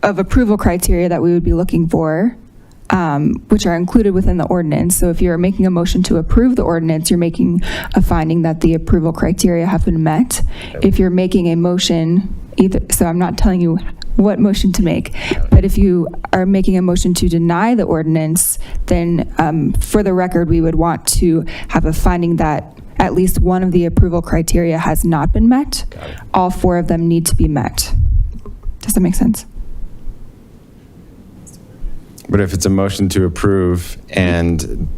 of approval criteria that we would be looking for, which are included within the ordinance. So if you're making a motion to approve the ordinance, you're making a finding that the approval criteria have been met. If you're making a motion, so I'm not telling you what motion to make, but if you are making a motion to deny the ordinance, then for the record, we would want to have a finding that at least one of the approval criteria has not been met. All 4 of them need to be met. Does that make sense? But if it's a motion to approve and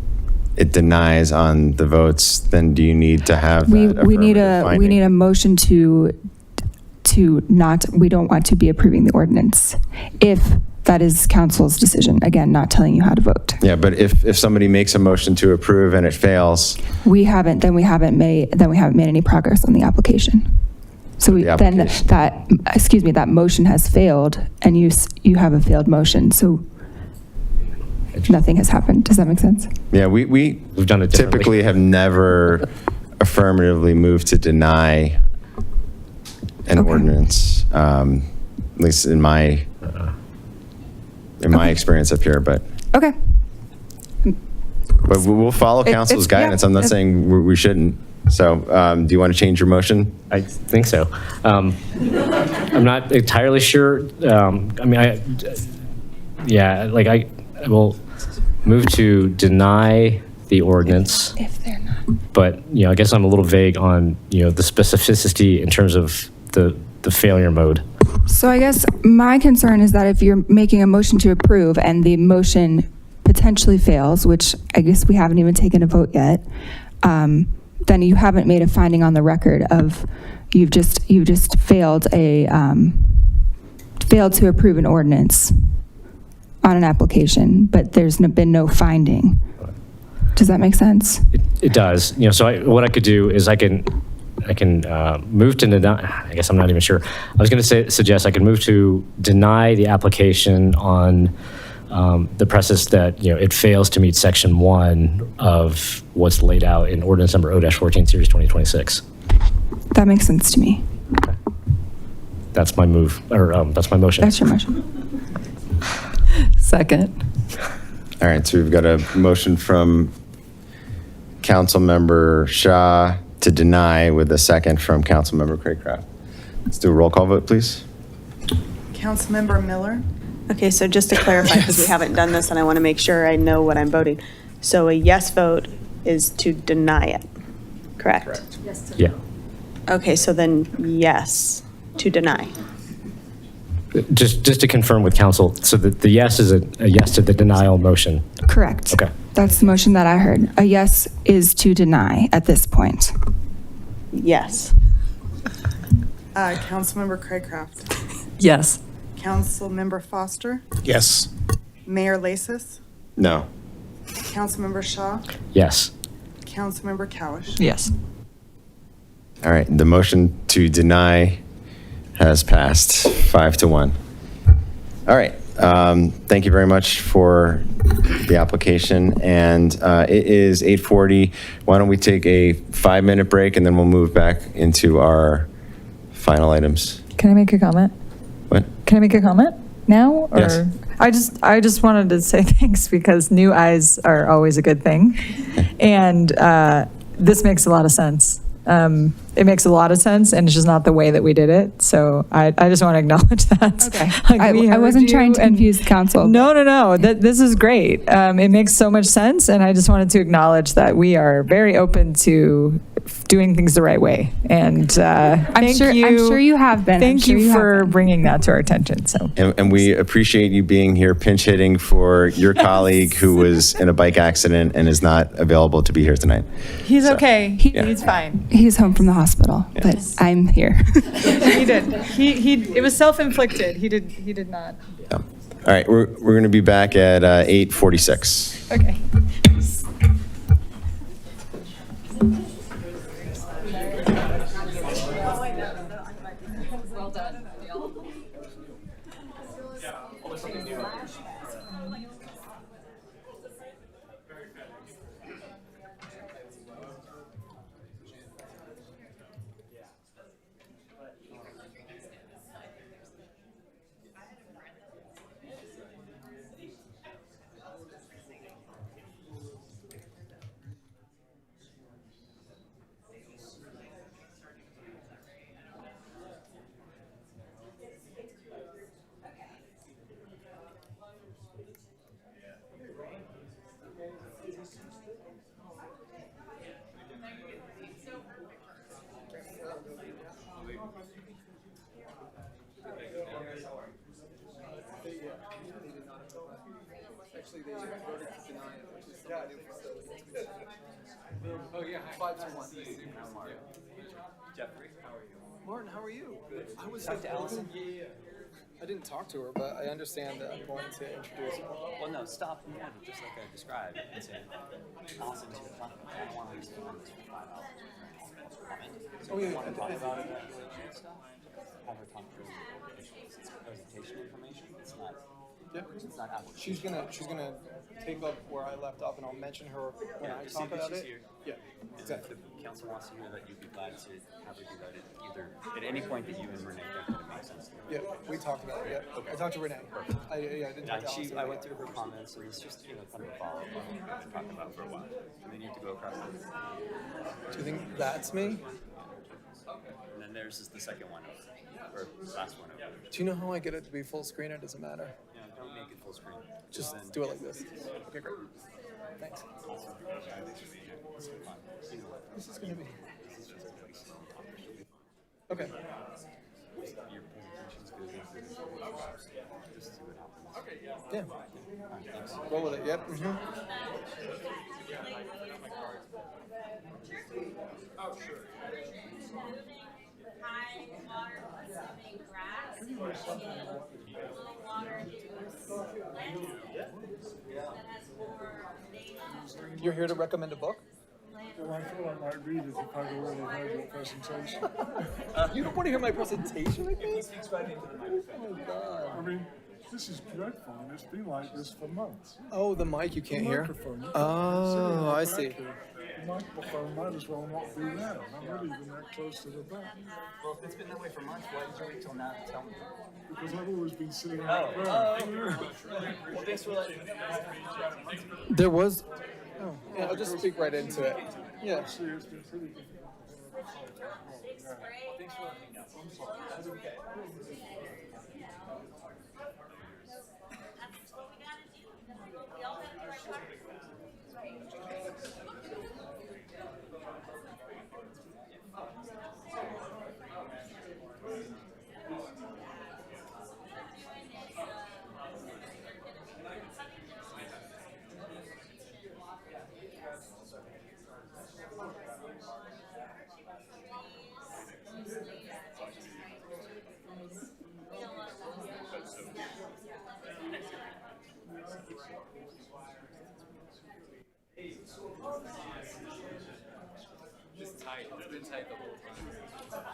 it denies on the votes, then do you need to have that we need affirmative a motion to not, we don't want to be approving the ordinance if that is council's decision. Again, not telling you how to vote. Yeah, but if somebody makes a motion to approve and it fails, We haven't made any progress on the application. So that motion has failed and you have a failed motion. So nothing has happened. Does that make sense? yeah, we've done it differently. typically have never affirmatively moved to deny an ordinance, at least in my experience up here. But Okay. we'll follow council's guidance. I'm not saying we shouldn't. So do you want to change your motion? I think so. I'm not entirely sure. I will move to deny the ordinance. If they're not. But, you know, I guess I'm a little vague on, you know, the specificity in terms of the failure mode. So I guess my concern is that if you're making a motion to approve and the motion potentially fails, which I guess we haven't even taken a vote yet, then you haven't made a finding on the record of you've just failed to approve an ordinance on an application, but there's been no finding. Does that make sense? It does. You know, so what I could do is I can move to deny. I guess I'm not even sure. I was going to suggest I could move to deny the application on the premise that, you know, it fails to meet section 1 of what's laid out in ordinance number O-14 series 2026. That makes sense to me. Okay. That's my move, or that's my motion. That's your motion. Second. All right, so we've got a motion from Councilmember Shaw to deny with a second from Councilmember Craycraft. Let's do a roll call vote, please. Councilmember Miller? Okay, so just to clarify, because we haven't done this and I want to make sure I know what I'm voting. So a yes vote is to deny it, correct? Correct. Yes. Yeah. Okay, so then yes to deny. Just to confirm with council, so the yes is a yes to the denial motion. Correct. Okay. That's the motion that I heard. A yes is to deny at this point. Yes. Councilmember Craycraft? Yes. Councilmember Foster? Yes. Mayor Lasis? No. Councilmember Shaw? Yes. Councilmember Cowish? Yes. All right, the motion to deny has passed 5-1. All right, Thank you very much for the application. And it is 8:40. Why don't we take a 5-minute break and then we'll move back into our final items. Can I make a comment? What? Can I make a comment now? Or Yes. I just wanted to say thanks because new eyes are always a good thing. And this makes a lot of sense. It makes a lot of sense, and it's just not the way that we did it. So I just want to acknowledge that. Okay. Like, I wasn't trying to confuse the council. No. This is great. It makes so much sense, and I just wanted to acknowledge that we are very open to doing things the right way. And I'm sure you have been. Thank you for bringing that to our attention. So. And we appreciate you being here pinch hitting for your colleague who was in a bike accident and is not available to be here tonight. He's So, okay. yeah. He's fine. He's home from the hospital, but I'm here. He did. It was self-inflicted. He did not. All right, we're going to be back at 8:46. Okay. Well done. Oh, yeah, 5-1. Jeffrey, how are you? Martin, how are you? Good. I was talk to Allison. Yeah. I didn't talk to her, but I understand that I'm going to introduce her. Well, no, stop and just like I described, and say, Allison's here to talk about it. I don't want to just on this for 5 hours. So you want to talk about evaluation and stuff? Have her come through it's presentation information. It's not. Yeah. It's not application. She's gonna take up where I left off, and I'll mention her when I talk about it. Yeah, exactly. If the council wants to do that, you'd be glad to have her do that either at any point that you and Renee think that makes sense. Yeah, we talked about it. Yeah, okay. I talked to Renee. I didn't talk to Allison. I went through her comments, and it's just kind of a follow up on what we've been talking about for a while. And then you have to go across it. Do you think that's me? And then theirs is the second one over, or last one over. Do you know how I get it to be full screen? It doesn't matter. Yeah, don't make it full screen. Just do it like this. Okay, great. Thanks. This is gonna be. Okay. Your presentation's good. Just see what happens. Okay, yeah. Yeah. Thanks. Roll with it. Yep. Mm-hmm. Oh, sure. You're here to recommend a book? Well, I thought I might read it if I'd already heard your presentation. You don't want to hear my presentation with me? He speaks right into the microphone. Oh, God. I mean, this is dreadful, and it's been like this for months. Oh, the mic you can't The hear? microphone. Oh, I see. The microphone might as well not be there. I'm not even that close to the back. Well, if it's been that way for months, why did you wait till now to tell me? Because I've always been sitting Oh, right there. well, thanks for letting me know. There was. Oh, yeah, I'll just speak right into it. Yeah. See, it's been pretty difficult. Thanks for letting me know. I'm sorry. That's okay. Just tight. It's been tight the whole time.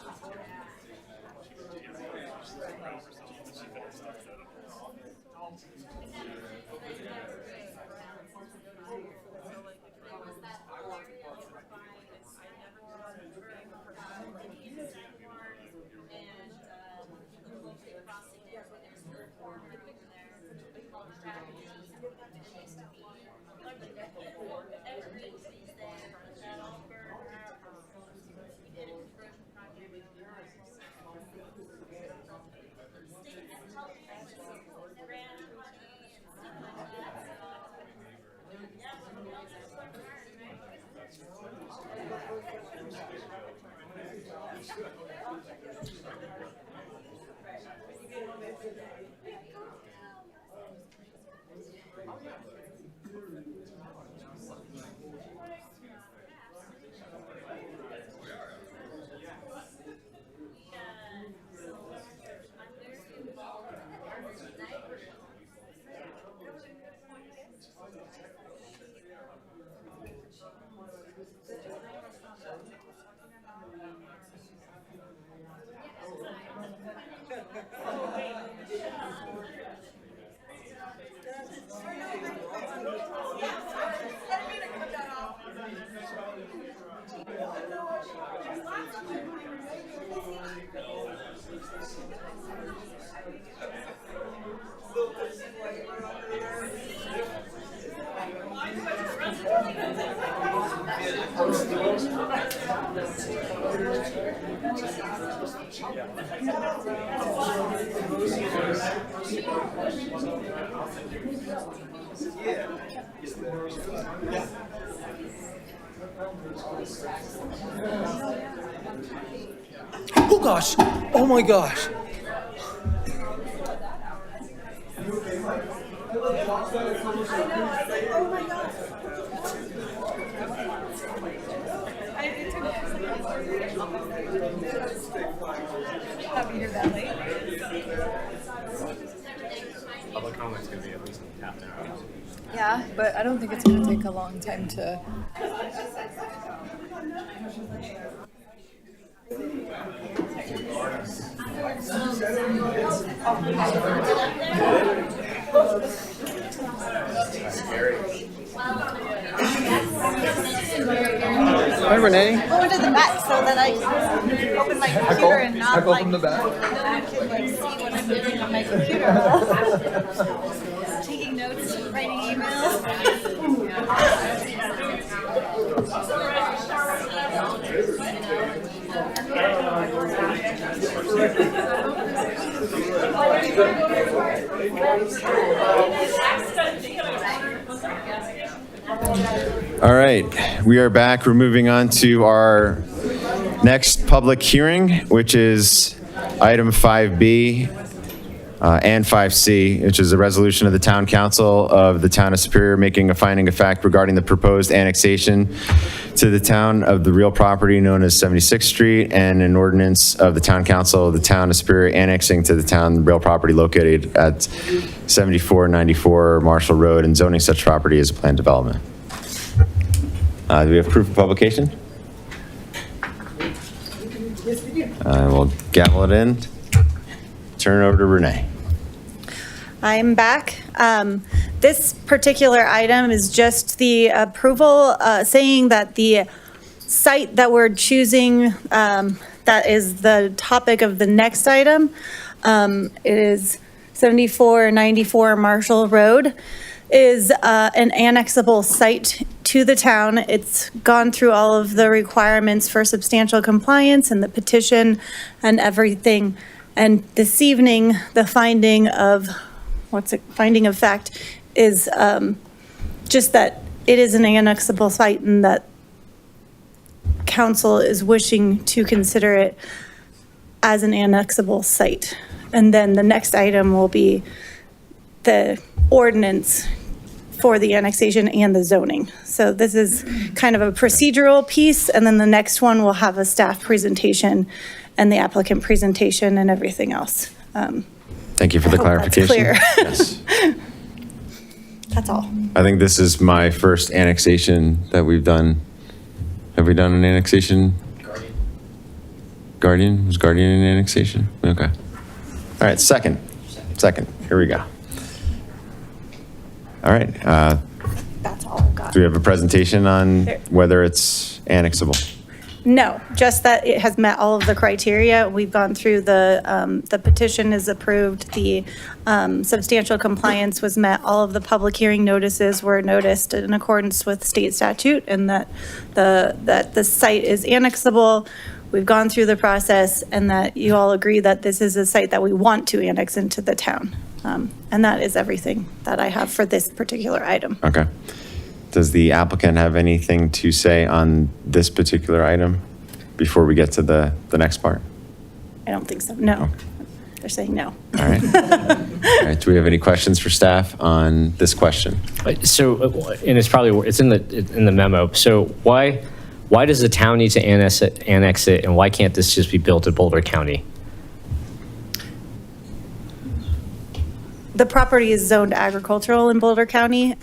Oh gosh! Oh my gosh! Public comment's going to be at least half an hour. Yeah, but I don't think it's going to take a long time to. Hi, Renee. Go into the back so that I can open my computer and not like, from the back. I can like see what I'm doing on my computer. Taking notes, writing emails. All right, we are back. We're moving on to our next public hearing, which is item 5B and 5C, which is a resolution of the Town Council of the Town of Superior making a finding of fact regarding the proposed annexation to the town of the real property known as 76th Street and an ordinance of the Town Council of the Town of Superior annexing to the town the real property located at 7494 Marshall Road and zoning such property as a planned development. Do we have proof of publication? We'll gavel it in. Turn it over to Renee. I'm back. This particular item is just the approval, saying that the site that we're choosing, that is the topic of the next item, it is 7494 Marshall Road, is an annexable site to the town. It's gone through all of the requirements for substantial compliance and the petition and everything. And this evening, the finding of fact is just that it is an annexable site and that council is wishing to consider it as an annexable site. And then the next item will be the ordinance for the annexation and the zoning. So this is kind of a procedural piece, and then the next one will have a staff presentation and the applicant presentation and everything else. Thank you for the clarification. That's clear. Yes. That's all. I think this is my first annexation that we've done. Have we done an annexation? Guardian? Was Guardian an annexation? Okay. All right, second. Here we go. All right. That's all I've got. Do we have a presentation on There. whether it's annexable? No, just that it has met all of the criteria. We've gone through the petition is approved, the substantial compliance was met, all of the public hearing notices were noticed in accordance with state statute, and that the site is annexable. We've gone through the process, and that you all agree that this is a site that we want to annex into the town. And that is everything that I have for this particular item. Okay. Does the applicant have anything to say on this particular item before we get to the next part? I don't think so, no. They're saying no. All right. All right. Do we have any questions for staff on this question? So, and it's in the memo. So why does the town need to annex it, and why can't this just be built at Boulder County? The property is zoned agricultural in Boulder County.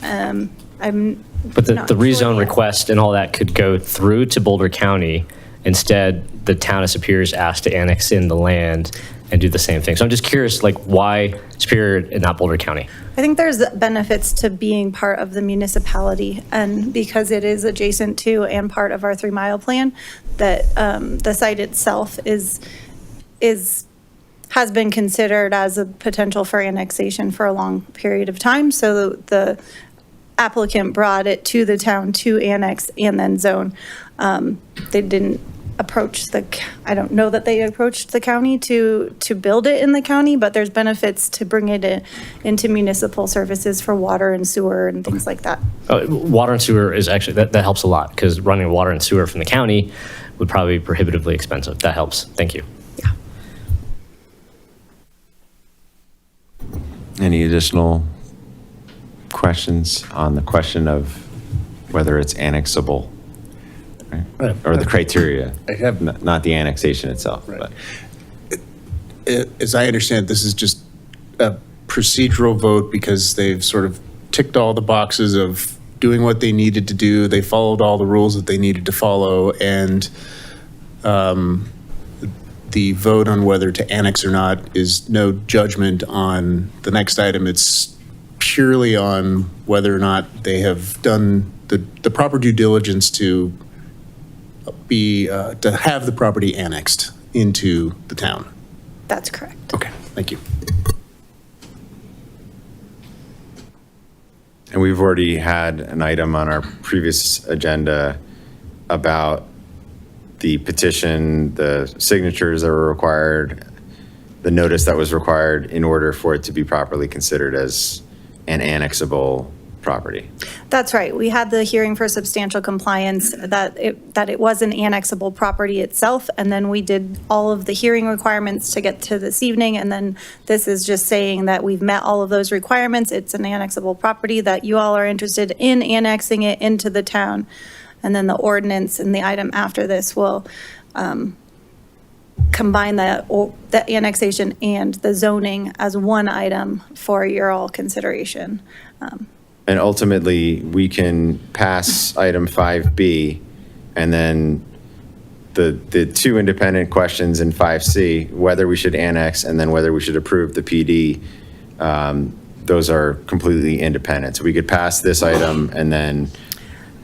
But the not rezone sure yet. request and all that could go through to Boulder County. Instead, the town of Superior is asked to annex in the land and do the same thing. So I'm just curious, like, why Superior and not Boulder County? I think there's benefits to being part of the municipality, and because it is adjacent to and part of our 3 Mile Plan, that the site itself has been considered as a potential for annexation for a long period of time. So the applicant brought it to the town to annex and then zone. They didn't approach I don't know that they approached the county to build it in the county, but there's benefits to bring it into municipal services for water and sewer and things like that. Water and sewer is actually, that helps a lot, because running water and sewer from the county would probably be prohibitively expensive. That helps. Thank you. Any additional questions on the question of whether it's annexable? Right? Or the criteria? I have not the annexation itself. Right. But. As I understand, this is just a procedural vote because they've sort of ticked all the boxes of doing what they needed to do. They followed all the rules that they needed to follow, and the vote on whether to annex or not is no judgment on the next item. It's purely on whether or not they have done the proper due diligence to have the property annexed into the town. That's correct. Okay, thank you. And we've already had an item on our previous agenda about the petition, the signatures that were required, the notice that was required in order for it to be properly considered as an annexable property. That's right. We had the hearing for substantial compliance, that it was an annexable property itself, and then we did all of the hearing requirements to get to this evening, and then this is just saying that we've met all of those requirements. It's an annexable property, that you all are interested in annexing it into the town. And then the ordinance and the item after this will combine the annexation and the zoning as one item for your all consideration. And ultimately, we can pass item 5B, and then the two independent questions in 5C, whether we should annex and then whether we should approve the PD, those are completely independent. So we could pass this item and then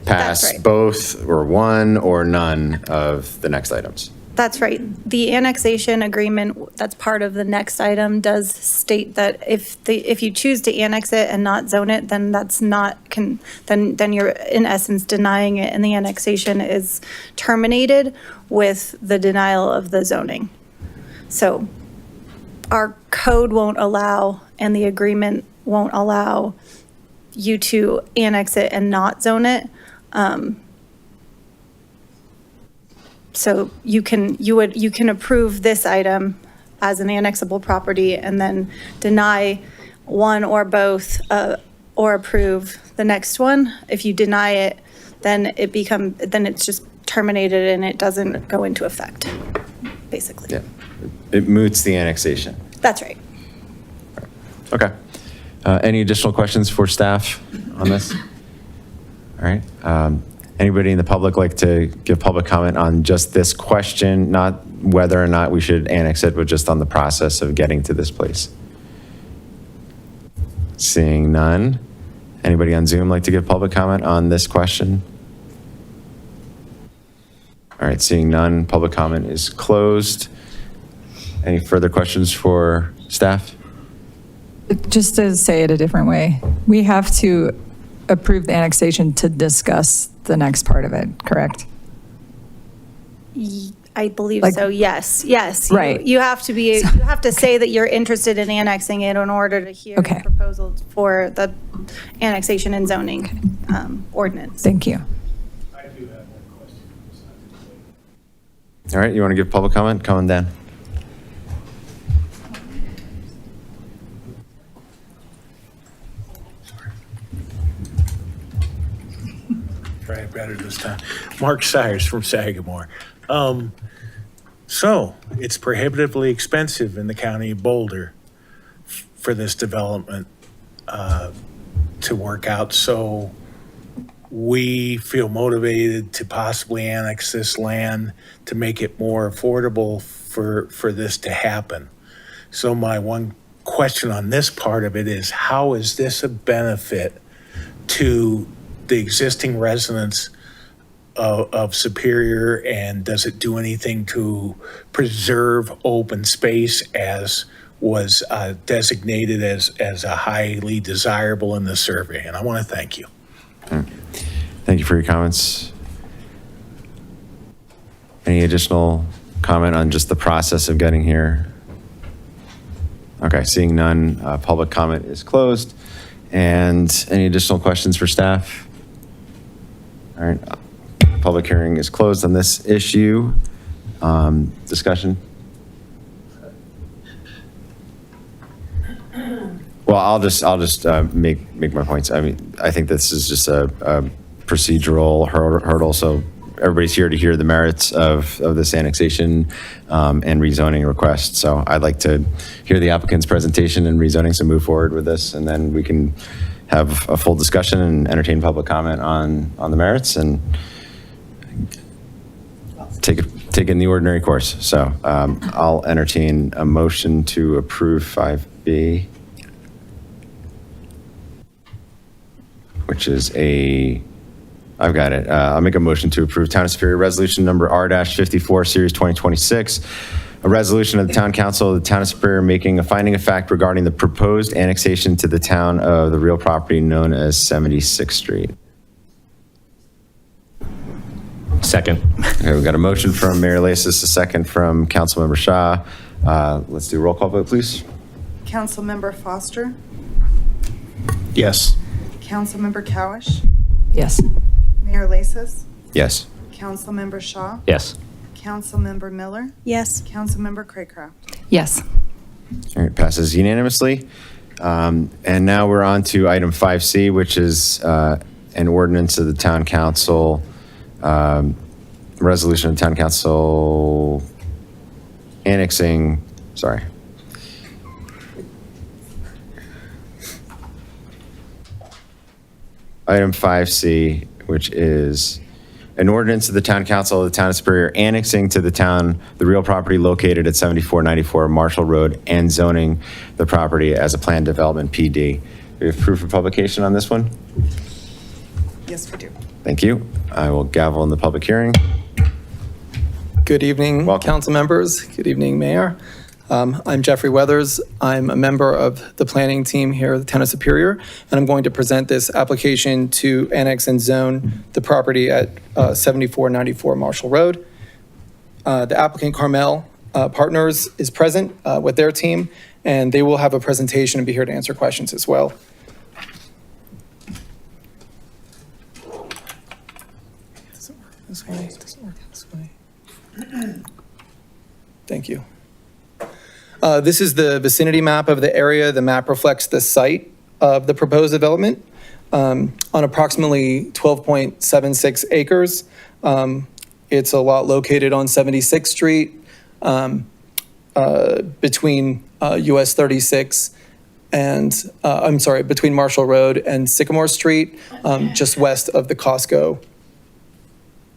pass That's right. both or one or none of the next items. That's right. The annexation agreement that's part of the next item does state that if you choose to annex it and not zone it, then that's not, then you're in essence denying it, and the annexation is terminated with the denial of the zoning. So our code won't allow, and the agreement won't allow you to annex it and not zone it. So you can approve this item as an annexable property and then deny one or both, or approve the next one. If you deny it, then it's just terminated and it doesn't go into effect, basically. Yeah, it moots the annexation. That's right. Okay. Any additional questions for staff on this? All right. Anybody in the public like to give public comment on just this question, not whether or not we should annex it, but just on the process of getting to this place? Seeing none. Anybody on Zoom like to give public comment on this question? All right, seeing none, public comment is closed. Any further questions for staff? Just to say it a different way, we have to approve the annexation to discuss the next part of it, correct? I believe Like- so, yes, yes. You- Right. You have to say that you're interested in annexing it in order to hear Okay. proposals for the annexation and zoning ordinance. Thank you. All right, you want to give public comment? Come on, Dan. Try it better this time. Mark Sires from Sagamore. So it's prohibitively expensive in the county of Boulder for this development to work out. So we feel motivated to possibly annex this land to make it more affordable for this to happen. So my one question on this part of it is, how is this a benefit to the existing residents of Superior, and does it do anything to preserve open space as was designated as a highly desirable in the survey? And I want to thank you. Thank you for your comments. Any additional comment on just the process of getting here? Okay, seeing none, public comment is closed. And any additional questions for staff? All right, public hearing is closed on this issue. Discussion? Well, I'll just make my points. I mean, I think this is just a procedural hurdle, so everybody's here to hear the merits of this annexation and rezoning request. So I'd like to hear the applicant's presentation and rezoning, so move forward with this, and then we can have a full discussion and entertain public comment on the merits and take it in the ordinary course. So I'll entertain a motion to approve 5B, which is I've got it. I'll make a motion to approve Town of Superior Resolution Number R-54, Series 2026, a resolution of the Town Council of the Town of Superior making a finding of fact regarding the proposed annexation to the town of the real property known as 76th Street. Second. Okay, we've got a motion from Mayor Lasis, a second from Councilmember Shaw. Let's do a roll call vote, please. Councilmember Foster, Yes. Councilmember Cowish, Yes. Mayor Lasis, Yes. Councilmember Shaw, Yes. Councilmember Miller, Yes. Councilmember Craycraft. Yes. All right, passes unanimously. And now we're on to item 5C, which is an ordinance of the Town Council, resolution of the Town Council annexing, sorry. Item 5C, which is an ordinance of the Town Council of the Town of Superior annexing to the town the real property located at 7494 Marshall Road and zoning the property as a planned development PD. We have proof of publication on this one? Yes, we do. Thank you. I will gavel in the public hearing. Good evening, council members. Good evening, Mayor. I'm Jeffrey Weathers. I'm a member of the planning team here at the Town of Superior, and I'm going to present this application to annex and zone the property at 7494 Marshall Road. The applicant, Carmel Partners, is present with their team, and they will have a presentation and be here to answer questions as well. Doesn't work this way. Doesn't work this way. Thank you. This is the vicinity map of the area. The map reflects the site of the proposed development on approximately 12.76 acres. It's a lot located on 76th Street between US 36 and, between Marshall Road and Sycamore Street, just west of the Costco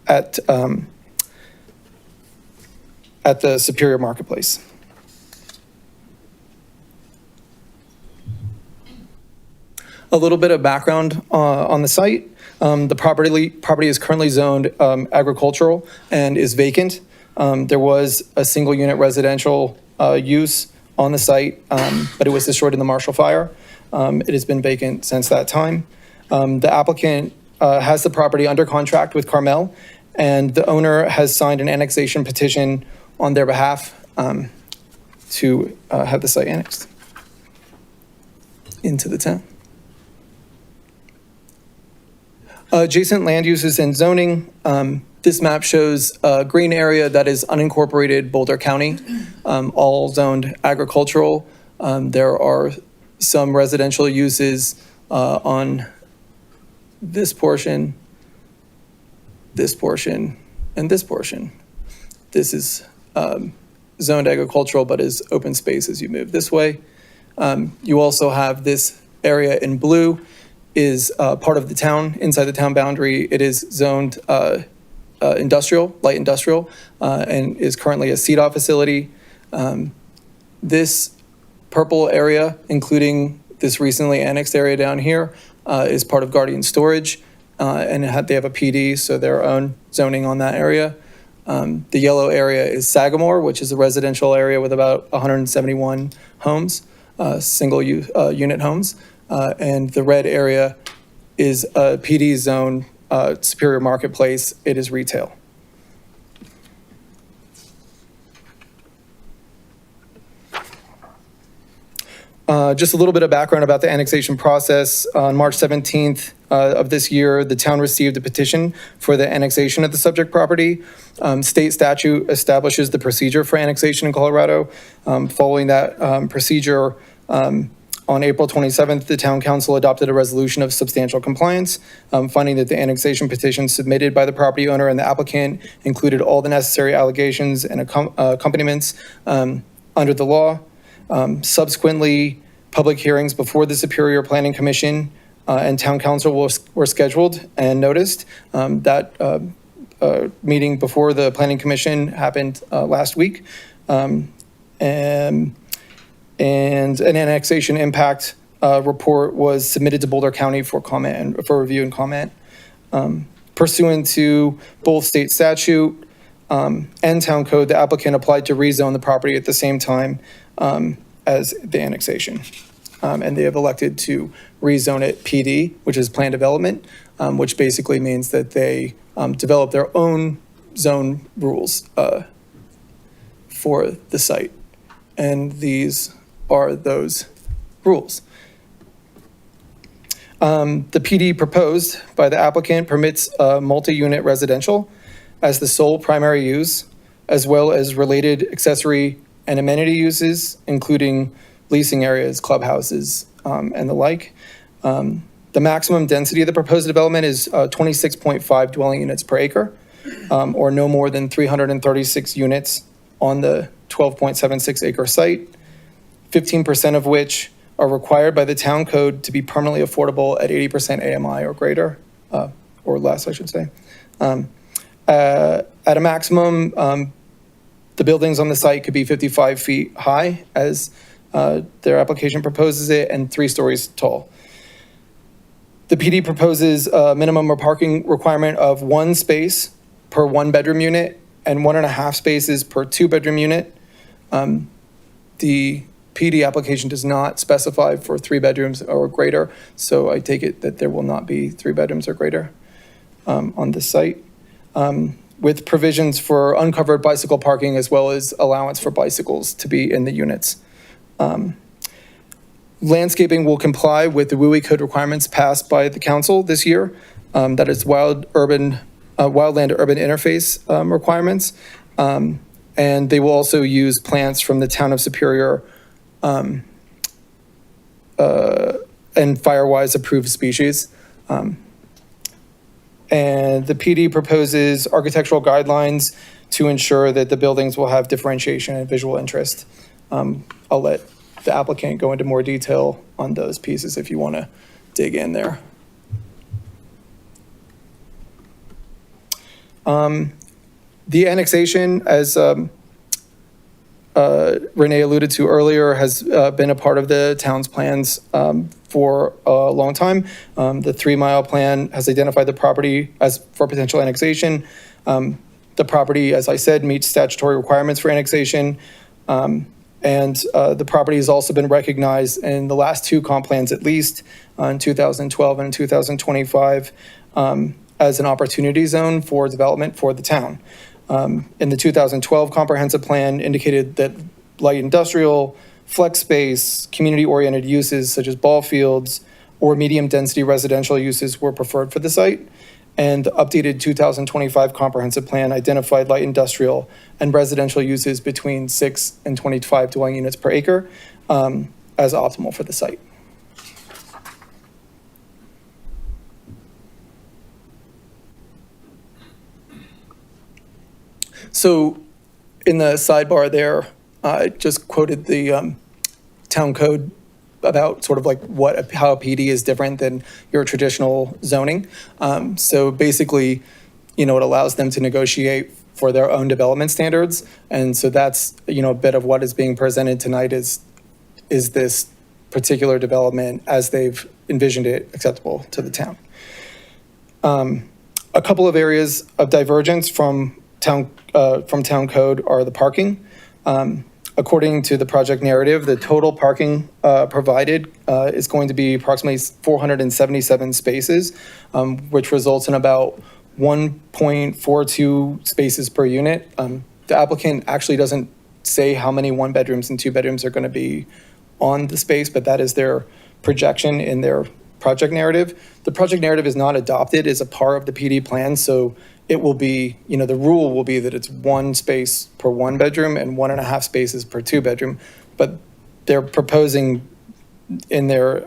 at the Superior Marketplace. A little bit of background on the site. The property is currently zoned agricultural and is vacant. There was a single unit residential use on the site, but it was destroyed in the Marshall Fire. It has been vacant since that time. The applicant has the property under contract with Carmel, and the owner has signed an annexation petition on their behalf to have the site annexed into the town. Adjacent land uses and zoning. This map shows a green area that is unincorporated Boulder County, all zoned agricultural. There are some residential uses on this portion, and this portion. This is zoned agricultural, but is open space as you move this way. You also have this area in blue is part of the town, inside the town boundary. It is zoned industrial, light industrial, and is currently a CDOT facility. This purple area, including this recently annexed area down here, is part of Guardian Storage, and they have a PD, so their own zoning on that area. The yellow area is Sagamore, which is a residential area with about 171 homes, single unit homes. And the red area is a PD zone, Superior Marketplace. It is retail. Just a little bit of background about the annexation process. On March 17th of this year, the town received a petition for the annexation of the subject property. State statute establishes the procedure for annexation in Colorado. Following that procedure, on April 27th, the town council adopted a resolution of substantial compliance, finding that the annexation petition submitted by the property owner and the applicant included all the necessary allegations and accompaniments under the law. Subsequently, public hearings before the Superior Planning Commission and Town Council were scheduled and noticed. That meeting before the Planning Commission happened last week. And an annexation impact report was submitted to Boulder County for comment and for review and comment. Pursuant to both state statute and town code, the applicant applied to rezone the property at the same time as the annexation. And they have elected to rezone it PD, which is plan development, which basically means that they develop their own zone rules for the site. And these are those rules. The PD proposed by the applicant permits multi-unit residential as the sole primary use, as well as related accessory and amenity uses, including leasing areas, clubhouses, and the like. The maximum density of the proposed development is 26.5 dwelling units per acre, or no more than 336 units on the 12.76 acre site, 15% of which are required by the town code to be permanently affordable at 80% AMI or greater, or less, I should say. At a maximum, the buildings on the site could be 55 feet high, as their application proposes it, and 3 stories tall. The PD proposes a minimum parking requirement of 1 space per 1-bedroom unit and 1.5 spaces per 2-bedroom unit. The PD application does not specify for 3 bedrooms or greater, so I take it that there will not be 3 bedrooms or greater on this site, with provisions for uncovered bicycle parking as well as allowance for bicycles to be in the units. Landscaping will comply with the WUI code requirements passed by the council this year. That is wildland urban interface requirements. And they will also use plants from the town of Superior and Firewise approved species. And the PD proposes architectural guidelines to ensure that the buildings will have differentiation and visual interest. I'll let the applicant go into more detail on those pieces if you want to dig in there. The annexation, as Renee alluded to earlier, has been a part of the town's plans for a long time. The 3 Mile Plan has identified the property as for potential annexation. The property, as I said, meets statutory requirements for annexation. And the property has also been recognized in the last 2 comp plans, at least in 2012 and 2025, as an opportunity zone for development for the town. In the 2012 comprehensive plan indicated that light industrial, flex space, community-oriented uses such as ball fields or medium-density residential uses were preferred for the site. And the updated 2025 comprehensive plan identified light industrial and residential uses between 6 and 25 dwelling units per acre as optimal for the site. So in the sidebar there, I just quoted the town code about sort of like how a PD is different than your traditional zoning. So basically, it allows them to negotiate for their own development standards. And so that's, a bit of what is being presented tonight is this particular development as they've envisioned it acceptable to the town. A couple of areas of divergence from town code are the parking. According to the project narrative, the total parking provided is going to be approximately 477 spaces, which results in about 1.42 spaces per unit. The applicant actually doesn't say how many 1-bedrooms and 2-bedrooms are going to be on the space, but that is their projection in their project narrative. The project narrative is not adopted as a part of the PD plan, so it will be, the rule will be that it's 1 space per 1-bedroom and 1.5 spaces per 2-bedroom. But they're proposing in their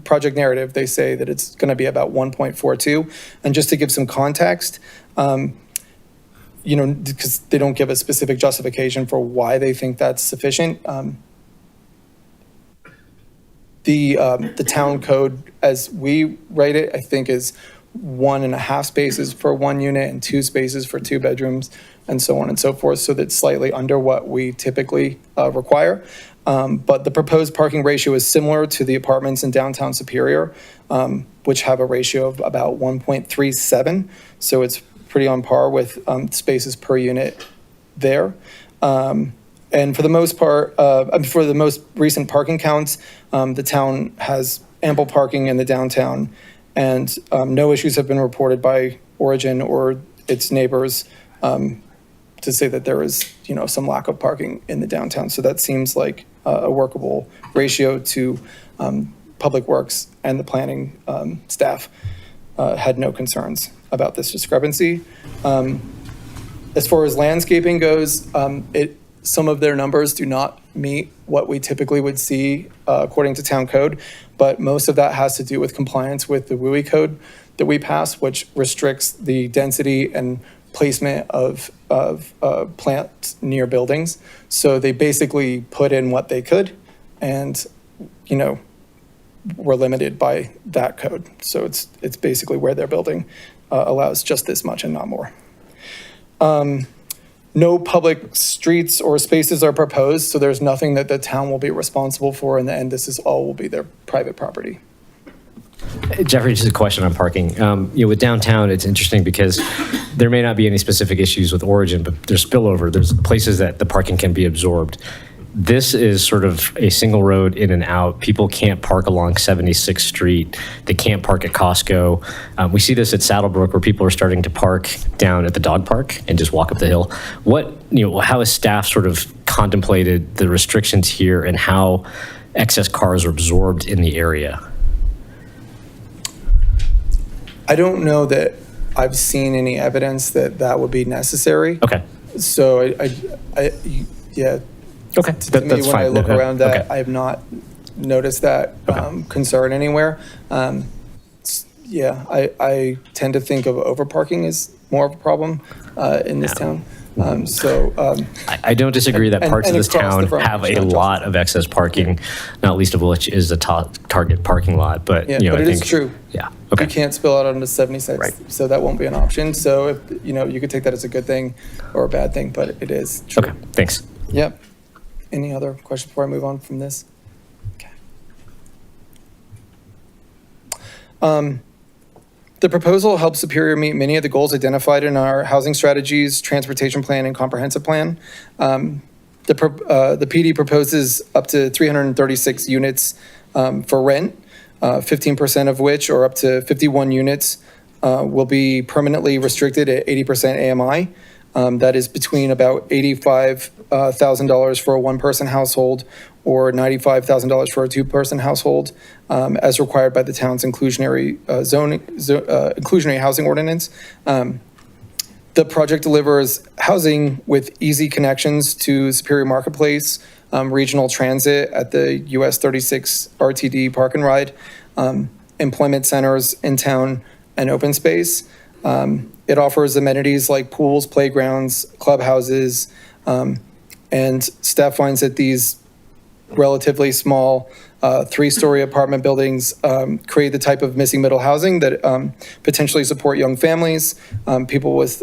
project narrative, they say that it's going to be about 1.42. And just to give some context, because they don't give a specific justification for why they think that's sufficient. The town code, as we write it, I think is 1.5 spaces for 1 unit and 2 spaces for 2 bedrooms, and so on and so forth. So that's slightly under what we typically require. But the proposed parking ratio is similar to the apartments in downtown Superior, which have a ratio of about 1.37. So it's pretty on par with spaces per unit there. And for the most part, for the most recent parking counts, the town has ample parking in the downtown, and no issues have been reported by Origin or its neighbors to say that there is, some lack of parking in the downtown. So that seems like a workable ratio to Public Works, and the planning staff had no concerns about this discrepancy. As far as landscaping goes, some of their numbers do not meet what we typically would see according to town code, but most of that has to do with compliance with the WUI code that we pass, which restricts the density and placement of plants near buildings. So they basically put in what they could, and we're limited by that code. So it's basically where their building allows just this much and not more. No public streets or spaces are proposed, so there's nothing that the town will be responsible for. In the end, this is all will be their private property. Jeffrey, just a question on parking. With downtown, it's interesting because there may not be any specific issues with Origin, but there's spillover. There's places that the parking can be absorbed. This is sort of a single road in and out. People can't park along 76th Street. They can't park at Costco. We see this at Saddlebrook where people are starting to park down at the dog park and just walk up the hill. How has staff sort of contemplated the restrictions here and how excess cars are absorbed in the area? I don't know that I've seen any evidence that would be necessary. Okay. So yeah. Okay, To me, that's when fine. I look No, around that, okay. I have not noticed that concern anywhere. I tend to think of overparking as more of a problem in this town. I don't disagree that parts of this across the town front, have a not just- lot of excess parking, not least of which is the Target parking lot. But Yeah, I but it is think true. Yeah. Okay. You can't spill out onto 76, so that won't be an option. So if you could take that as a good thing or a bad thing, but it is true. Okay. Thanks. Yep. Any other questions before I move on from this? The proposal helps Superior meet many of the goals identified in our housing strategies, transportation plan, and comprehensive plan. The PD proposes up to 336 units for rent, 15% of which, or up to 51 units, will be permanently restricted at 80% AMI. That is between about $85,000 for a one-person household or $95,000 for a two-person household, as required by the town's inclusionary inclusionary housing ordinance. The project delivers housing with easy connections to Superior Marketplace, regional transit at the US 36 RTD Park and Ride, employment centers in town, and open space. It offers amenities like pools, playgrounds, clubhouses, and staff finds that these relatively small 3-story apartment buildings create the type of missing middle housing that potentially support young families, people with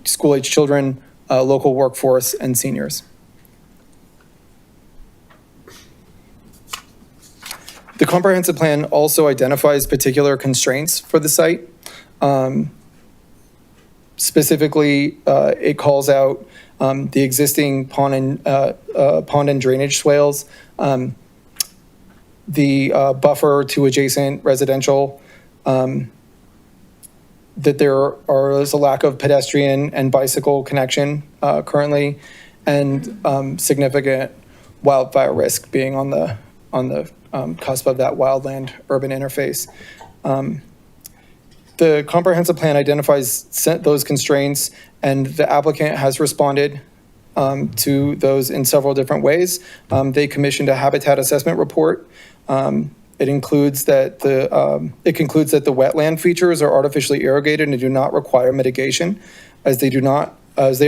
school-age children, local workforce, and seniors. The comprehensive plan also identifies particular constraints for the site. Specifically, it calls out the existing pond and drainage swales, the buffer to adjacent residential, that there is a lack of pedestrian and bicycle connection currently, and significant wildfire risk being on the cusp of that wildland urban interface. The comprehensive plan identifies those constraints, and the applicant has responded to those in several different ways. They commissioned a habitat assessment report. It concludes that the wetland features are artificially irrigated and do not require mitigation, as they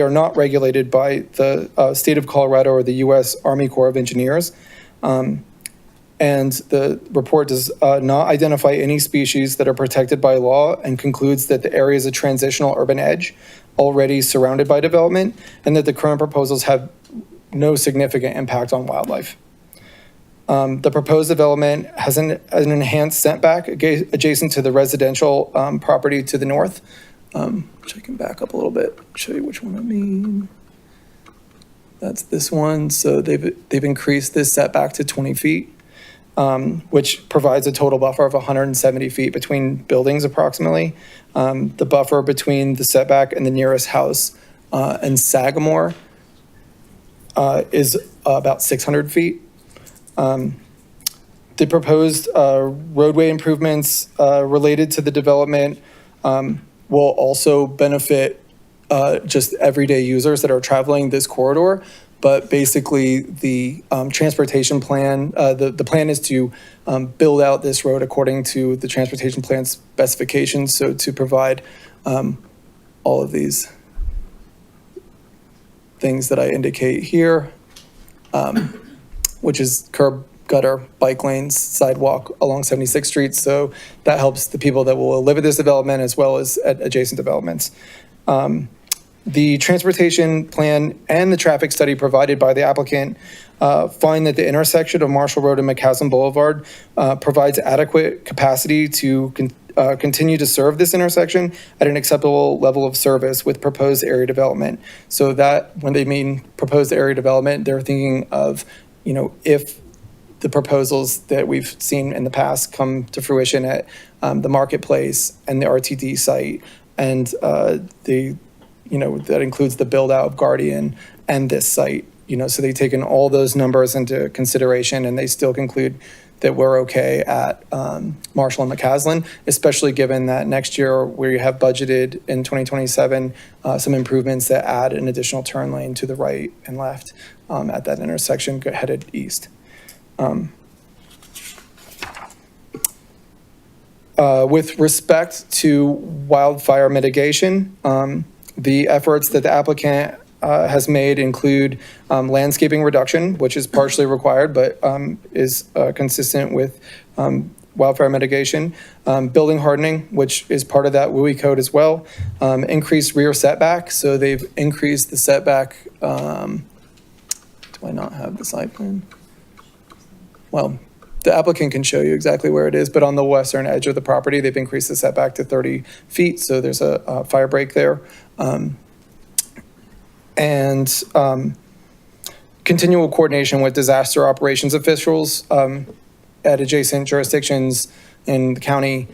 are not regulated by the state of Colorado or the U.S. Army Corps of Engineers. And the report does not identify any species that are protected by law, and concludes that the area is a transitional urban edge already surrounded by development, and that the current proposals have no significant impact on wildlife. The proposed development has an enhanced setback adjacent to the residential property to the north, which I can back up a little bit, show you which one I mean. That's this one. So they've increased this setback to 20 feet. Which provides a total buffer of 170 feet between buildings approximately. The buffer between the setback and the nearest house and Sagamore is about 600 feet. The proposed roadway improvements related to the development will also benefit just everyday users that are traveling this corridor. But basically, the transportation plan, the plan is to build out this road according to the transportation plan specifications, so to provide all of these things that I indicate here, which is curb, gutter, bike lanes, sidewalk along 76th Street. So that helps the people that will live at this development as well as at adjacent developments. The transportation plan and the traffic study provided by the applicant find that the intersection of Marshall Road and McCaslin Boulevard provides adequate capacity to continue to serve this intersection at an acceptable level of service with proposed area development. So that when they mean proposed area development, they're thinking of, if the proposals that we've seen in the past come to fruition at the marketplace and the RTD site, and that includes the build out of Guardian and this site, so they've taken all those numbers into consideration, and they still conclude that we're okay at Marshall and McCaslin, especially given that next year we have budgeted in 2027 some improvements that add an additional turn lane to the right and left at that intersection headed east. With respect to wildfire mitigation, the efforts that the applicant has made include landscaping reduction, which is partially required, but is consistent with wildfire mitigation, building hardening, which is part of that WUI code as well, increased rear setback. So they've increased the setback. Do do I not have the site plan? Well, the applicant can show you exactly where it is, but on the western edge of the property, they've increased the setback to 30 feet, so there's a fire break there. And continual coordination with disaster operations officials at adjacent jurisdictions in the county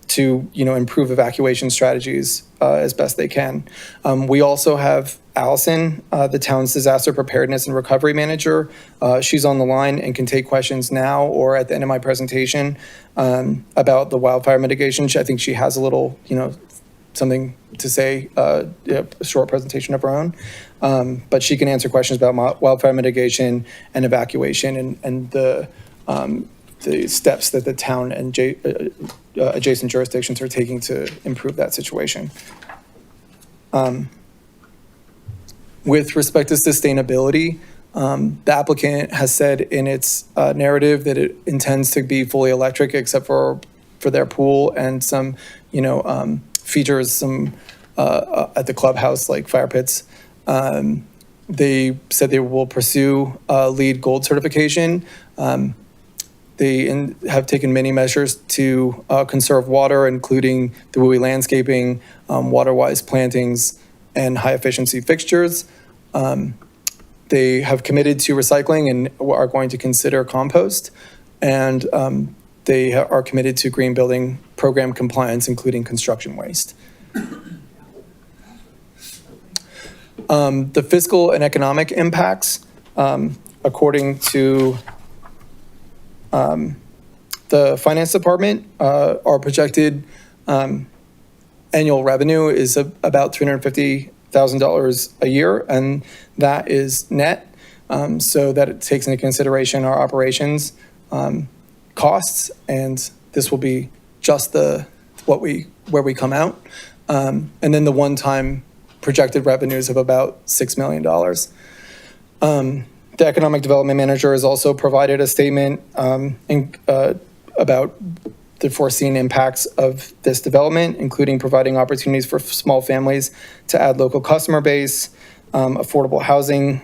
to, improve evacuation strategies as best they can. We also have Allison, the town's disaster preparedness and recovery manager. She's on the line and can take questions now or at the end of my presentation about the wildfire mitigation. I think she has a little, something to say, a short presentation of her own. But she can answer questions about wildfire mitigation and evacuation and the steps that the town and adjacent jurisdictions are taking to improve that situation. With respect to sustainability, the applicant has said in its narrative that it intends to be fully electric except for their pool and some, features some at the clubhouse like fire pits. They said they will pursue LEED Gold certification. They have taken many measures to conserve water, including the WUI landscaping, water-wise plantings, and high-efficiency fixtures. They have committed to recycling and are going to consider compost. And they are committed to green building program compliance, including construction waste. The fiscal and economic impacts, according to the finance department, our projected annual revenue is about $350,000 a year, and that is net. So that it takes into consideration our operations costs, and this will be just where we come out. And then the one-time projected revenues of about $6 million. The economic development manager has also provided a statement about the foreseen impacts of this development, including providing opportunities for small families to add local customer base, affordable housing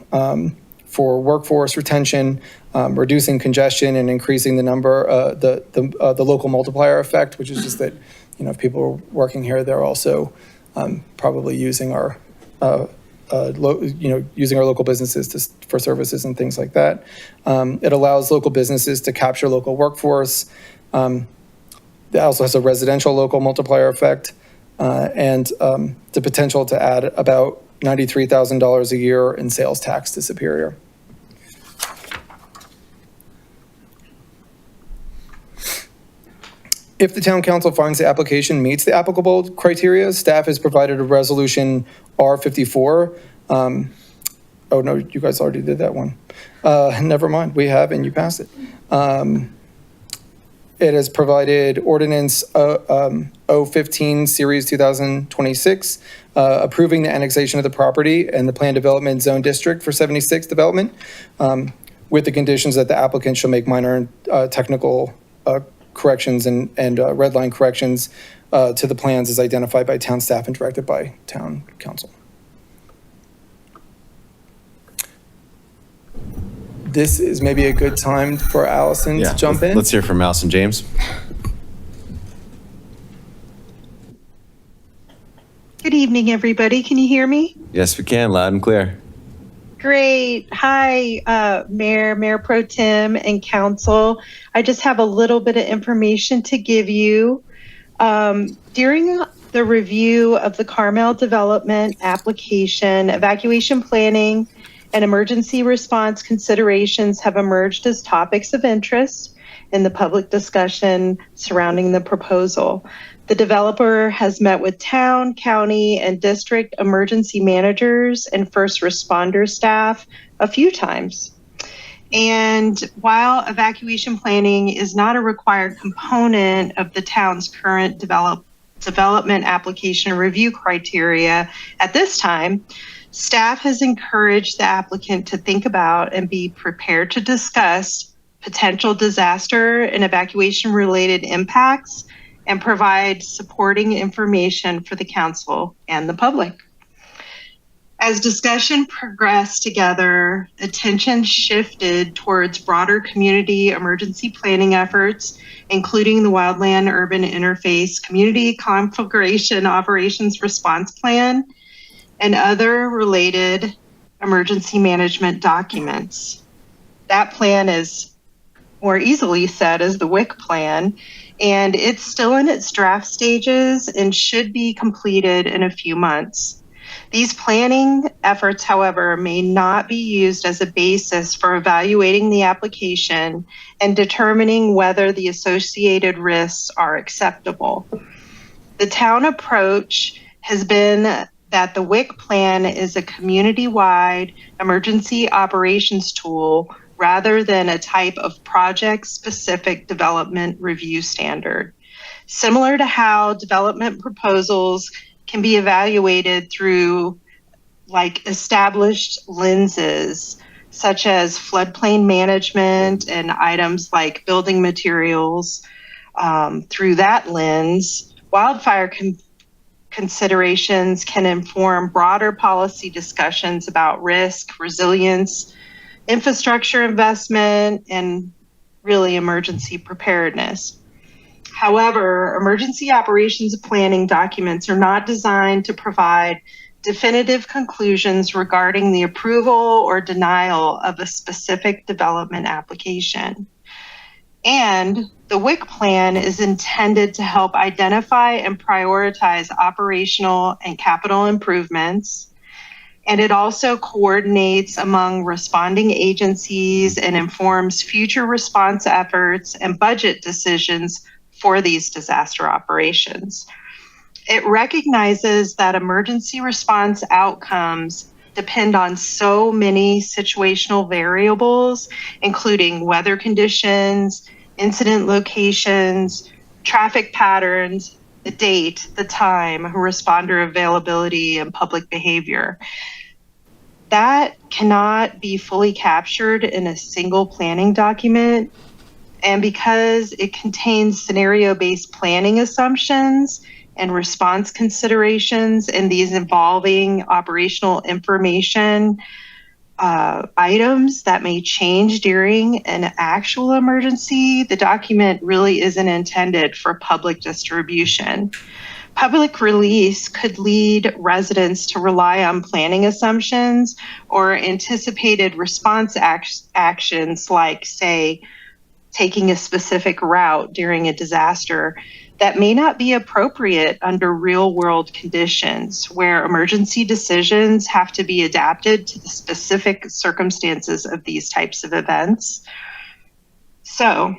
for workforce retention, reducing congestion and increasing the number, the local multiplier effect, which is just that, if people are working here, they're also probably using our using our local businesses for services and things like that. It allows local businesses to capture local workforce. It also has a residential local multiplier effect and the potential to add about $93,000 a year in sales tax to Superior. If the town council finds the application meets the applicable criteria, staff has provided a resolution R54. Oh no, you guys already did that one. Never mind, we have and you passed it. It has provided ordinance 015 series 2026, approving the annexation of the property and the planned development zone district for 76 development, with the conditions that the applicant shall make minor technical corrections and red line corrections to the plans as identified by town staff and directed by town council. This is maybe a good time for Allison to jump in. Let's hear from Allison James. Good evening, everybody. Can you hear me? Yes, we can, loud and clear. Great. Hi, Mayor Pro Tem and Council. I just have a little bit of information to give you. During the review of the Carmel Development application, evacuation planning and emergency response considerations have emerged as topics of interest in the public discussion surrounding the proposal. The developer has met with town, county, and district emergency managers and first responder staff a few times. And while evacuation planning is not a required component of the town's current development application review criteria at this time, staff has encouraged the applicant to think about and be prepared to discuss potential disaster and evacuation related impacts and provide supporting information for the council and the public. As discussion progressed together, attention shifted towards broader community emergency planning efforts, including the Wildland-Urban Interface Community Configuration Operations Response Plan and other related emergency management documents. That plan is more easily said as the WIC plan, and it's still in its draft stages and should be completed in a few months. These planning efforts, however, may not be used as a basis for evaluating the application and determining whether the associated risks are acceptable. The town approach has been that the WIC plan is a community-wide emergency operations tool rather than a type of project-specific development review standard. Similar to how development proposals can be evaluated through like established lenses, such as floodplain management and items like building materials. Through that lens, wildfire considerations can inform broader policy discussions about risk, resilience, infrastructure investment, and really emergency preparedness. However, emergency operations planning documents are not designed to provide definitive conclusions regarding the approval or denial of a specific development application. And the WIC plan is intended to help identify and prioritize operational and capital improvements. And it also coordinates among responding agencies and informs future response efforts and budget decisions for these disaster operations. It recognizes that emergency response outcomes depend on so many situational variables, including weather conditions, incident locations, traffic patterns, the date, the time, responder availability, and public behavior. That cannot be fully captured in a single planning document. And because it contains scenario-based planning assumptions and response considerations and these involving operational information items that may change during an actual emergency, the document really isn't intended for public distribution. Public release could lead residents to rely on planning assumptions or anticipated response actions like, say, taking a specific route during a disaster that may not be appropriate under real world conditions where emergency decisions have to be adapted to the specific circumstances of these types of events. So,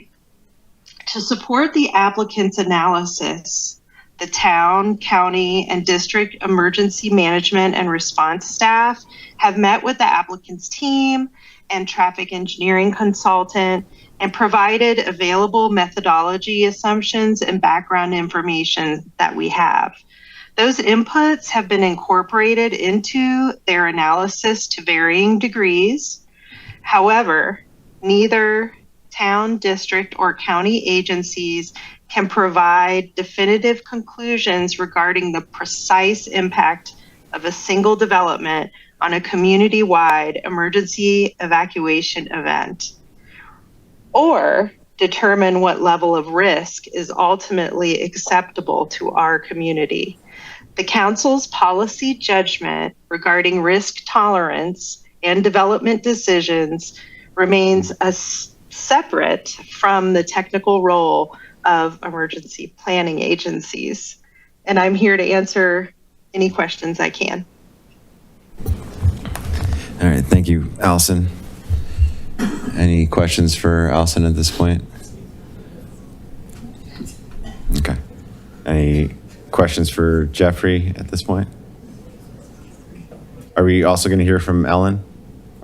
to support the applicant's analysis, the town, county, and district emergency management and response staff have met with the applicant's team and traffic engineering consultant and provided available methodology assumptions and background information that we have. Those inputs have been incorporated into their analysis to varying degrees. However, neither town, district, or county agencies can provide definitive conclusions regarding the precise impact of a single development on a community-wide emergency evacuation event, or determine what level of risk is ultimately acceptable to our community. The council's policy judgment regarding risk tolerance and development decisions remains separate from the technical role of emergency planning agencies. And I'm here to answer any questions I can. All right, thank you, Allison. Any questions for Allison at this point? Okay. Any questions for Jeffrey at this point? Are we also going to hear from Ellen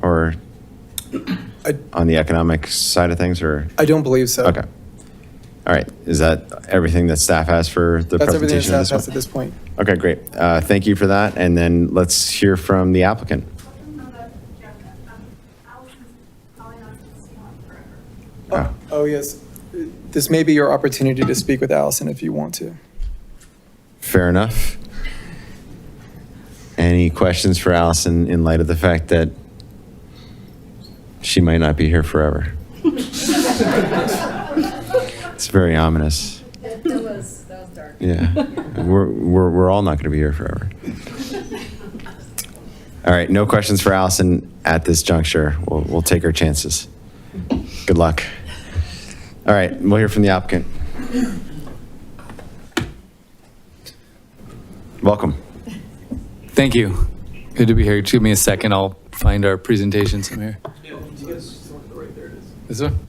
or on the economic side of things, or? I don't believe so. Okay. All right. Is that everything that staff has for the That's everything presentation that at staff this has at this point. Okay, great. Thank you for that. And then let's hear from the applicant. Oh, yes. This may be your opportunity to speak with Allison if you want to. Fair enough. Any questions for Allison in light of the fact that she might not be here forever? It's very ominous. That was dark. Yeah, we're all not going to be here forever. All right, no questions for Allison at this juncture. We'll take our chances. Good luck. All right, we'll hear from the applicant. Welcome. Thank you. Good to be here. Give me a second. I'll find our presentation somewhere. This one?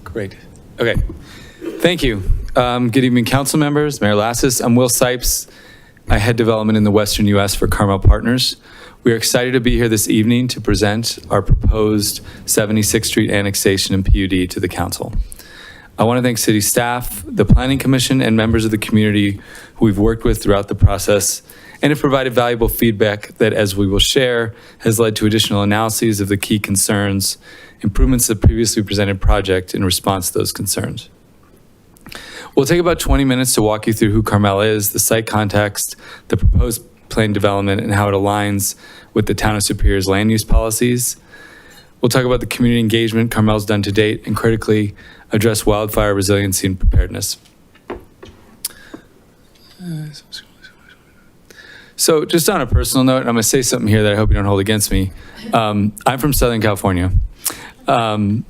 Great. Okay. Thank you. Good evening, council members, Mayor Lasses. I'm Will Sipes. I head development in the Western U.S. for Carmel Partners. We are excited to be here this evening to present our proposed 76th Street annexation and PUD to the council. I want to thank city staff, the Planning Commission, and members of the community who we've worked with throughout the process and have provided valuable feedback that, as we will share, has led to additional analyses of the key concerns, improvements to the previously presented project in response to those concerns. We'll take about 20 minutes to walk you through who Carmel is, the site context, the proposed planned development, and how it aligns with the Town of Superior's land use policies. We'll talk about the community engagement Carmel's done to date, and critically address wildfire resiliency and preparedness. So just on a personal note, I'm going to say something here that I hope you don't hold against me. I'm from Southern California. And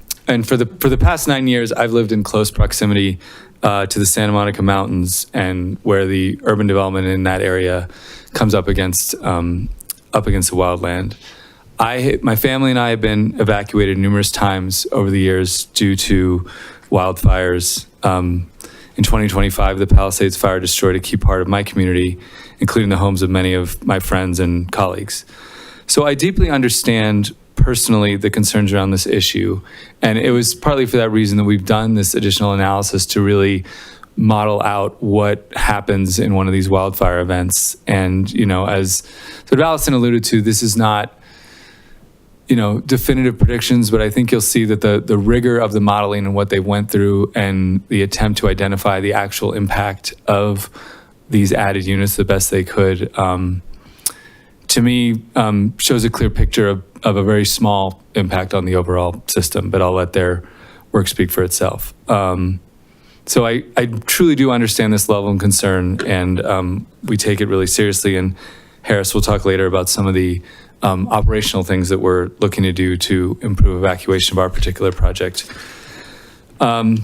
for the past 9 years, I've lived in close proximity to the Santa Monica Mountains, and where the urban development in that area comes up against the wildland. My family and I have been evacuated numerous times over the years due to wildfires. In 2025, the Palisades Fire destroyed a key part of my community, including the homes of many of my friends and colleagues. So I deeply understand personally the concerns around this issue, and it was partly for that reason that we've done this additional analysis to really model out what happens in one of these wildfire events. And, as sort of Allison alluded to, this is not definitive predictions, but I think you'll see that the rigor of the modeling and what they went through and the attempt to identify the actual impact of these added units the best they could, to me, shows a clear picture of a very small impact on the overall system, but I'll let their work speak for itself. So I truly do understand this level of concern, and we take it really seriously. And Harris will talk later about some of the operational things that we're looking to do to improve evacuation of our particular project. So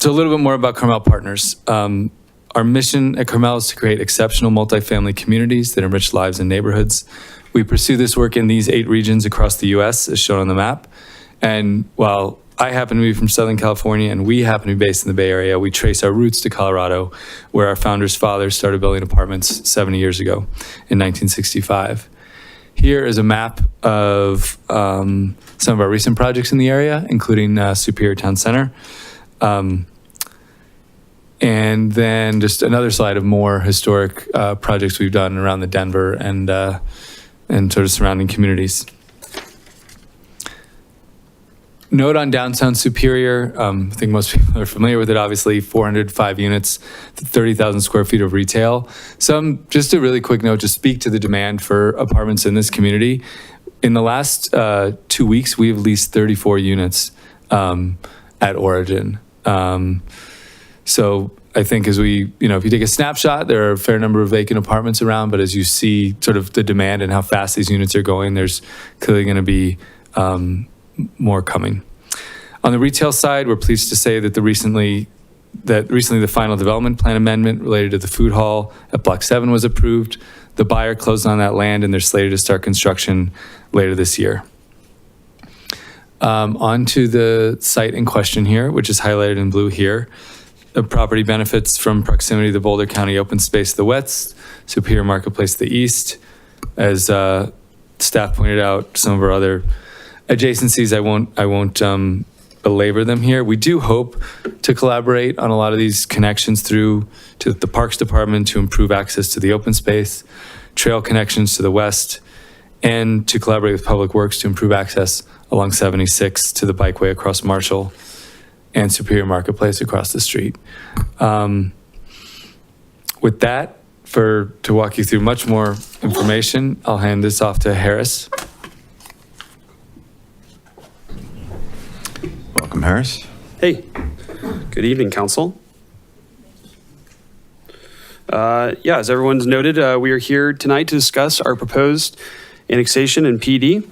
a little bit more about Carmel Partners. Our mission at Carmel is to create exceptional multifamily communities that enrich lives and neighborhoods. We pursue this work in these 8 regions across the U.S., as shown on the map. And while I happen to be from Southern California and we happen to be based in the Bay Area, we trace our roots to Colorado, where our founders' fathers started building apartments 70 years ago in 1965. Here is a map of some of our recent projects in the area, including Superior Town Center. And then just another slide of more historic projects we've done around the Denver and sort of surrounding communities. Note on downtown Superior, I think most people are familiar with it, obviously, 405 units, 30,000 square feet of retail. Just a really quick note to speak to the demand for apartments in this community. In the last 2 weeks, we've leased 34 units at Origin. So I think as if you take a snapshot, there are a fair number of vacant apartments around, but as you see sort of the demand and how fast these units are going, there's clearly going to be more coming. On the retail side, we're pleased to say that recently the final development plan amendment related to the food hall at Block 7 was approved. The buyer closed on that land, and they're slated to start construction later this year. On to the site in question here, which is highlighted in blue here. The property benefits from proximity to the Boulder County open space to the west, Superior Marketplace to the east. As staff pointed out, some of our other adjacencies, I won't belabor them here. We do hope to collaborate on a lot of these connections through to the Parks Department to improve access to the open space, trail connections to the west, and to collaborate with Public Works to improve access along 76 to the bikeway across Marshall and Superior Marketplace across the street. With that, to walk you through much more information, I'll hand this off to Harris. Welcome, Harris. Hey, good evening, council. As everyone's noted, we are here tonight to discuss our proposed annexation and PD.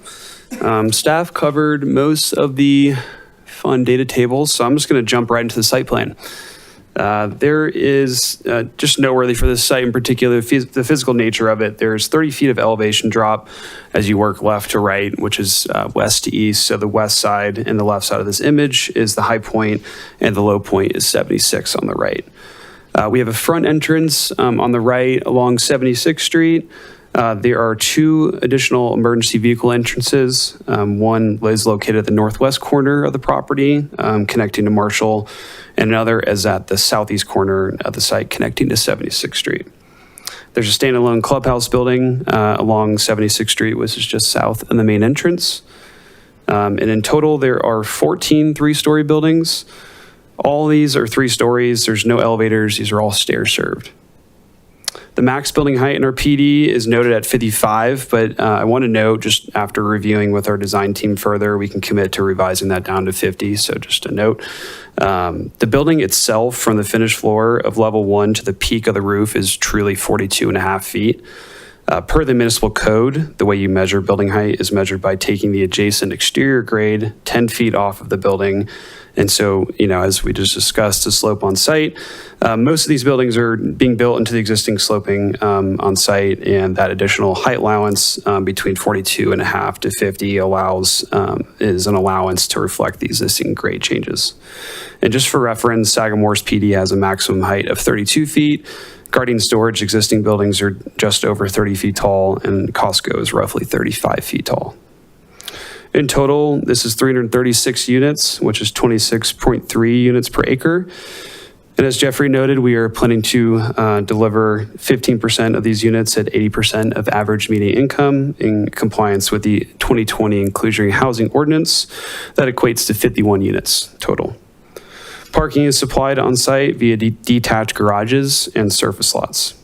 Staff covered most of the fun data tables, so I'm just going to jump right into the site plan. There is, just noteworthy for this site in particular, the physical nature of it. There's 30 feet of elevation drop as you work left to right, which is west to east. So the west side and the left side of this image is the high point, and the low point is 76 on the right. We have a front entrance on the right along 76th Street. There are two additional emergency vehicle entrances. One is located at the northwest corner of the property, connecting to Marshall, and another is at the southeast corner of the site, connecting to 76th Street. There's a standalone clubhouse building along 76th Street, which is just south of the main entrance. And in total, there are 14 three-story buildings. All these are 3 stories. There's no elevators. These are all stair-served. The max building height in our PD is noted at 55, but I want to note, just after reviewing with our design team further, we can commit to revising that down to 50. So just a note. The building itself, from the finished floor of level 1 to the peak of the roof, is truly 42.5 feet. Per the municipal code, the way you measure building height is measured by taking the adjacent exterior grade 10 feet off of the building. And so, as we just discussed, the slope on site, most of these buildings are being built into the existing sloping on site, and that additional height allowance between 42.5 to 50 is an allowance to reflect the existing grade changes. And just for reference, Sagamore's PD has a maximum height of 32 feet. Guardian Storage existing buildings are just over 30 feet tall, and Costco is roughly 35 feet tall. In total, this is 336 units, which is 26.3 units per acre. And as Jeffrey noted, we are planning to deliver 15% of these units at 80% of average median income in compliance with the 2020 Inclusionary Housing Ordinance. That equates to 51 units total. Parking is supplied on site via detached garages and surface lots.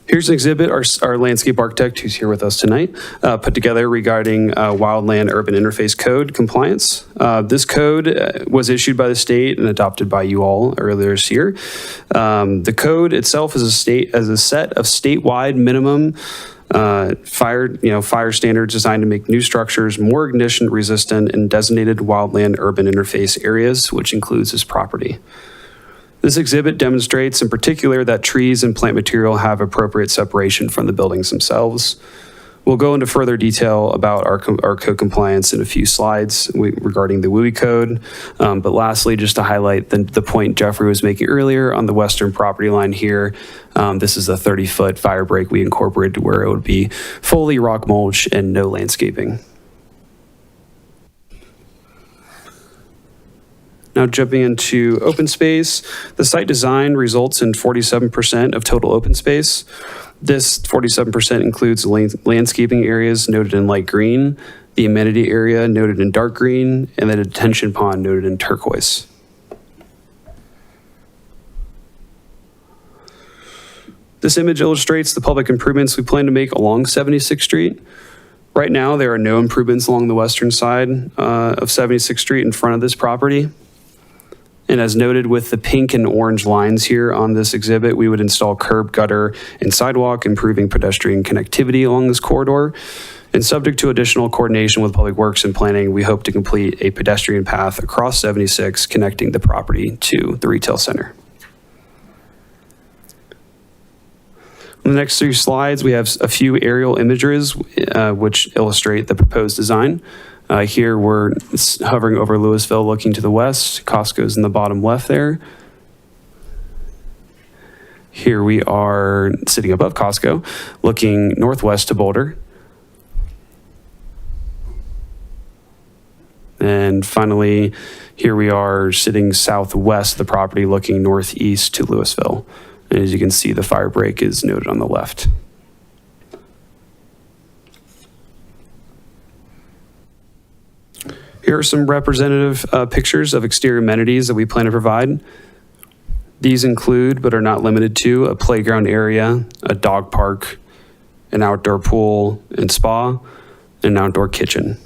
Here's an exhibit our landscape architect, who's here with us tonight, put together regarding Wildland Urban Interface Code compliance. This code was issued by the state and adopted by you all earlier this year. The code itself is a set of statewide minimum fire standards designed to make new structures more ignition resistant in designated wildland urban interface areas, which includes this property. This exhibit demonstrates in particular that trees and plant material have appropriate separation from the buildings themselves. We'll go into further detail about our code compliance in a few slides regarding the WUI code. But lastly, just to highlight the point Jeffrey was making earlier on the western property line here, this is a 30-foot fire break we incorporated where it would be fully rock mulch and no landscaping. Now jumping into open space, the site design results in 47% of total open space. This 47% includes landscaping areas noted in light green, the amenity area noted in dark green, and the detention pond noted in turquoise. This image illustrates the public improvements we plan to make along 76th Street. Right now, there are no improvements along the western side of 76th Street in front of this property. And as noted with the pink and orange lines here on this exhibit, we would install curb, gutter, and sidewalk, improving pedestrian connectivity along this corridor. And subject to additional coordination with Public Works and Planning, we hope to complete a pedestrian path across 76, connecting the property to the retail center. On the next 3 slides, we have a few aerial images which illustrate the proposed design. Here we're hovering over Louisville looking to the west. Costco's in the bottom left there. Here we are sitting above Costco, looking northwest to Boulder. And finally, here we are sitting southwest of the property looking northeast to Louisville. And as you can see, the fire break is noted on the left. Here are some representative pictures of exterior amenities that we plan to provide. These include, but are not limited to, a playground area, a dog park, an outdoor pool and spa, and an outdoor kitchen.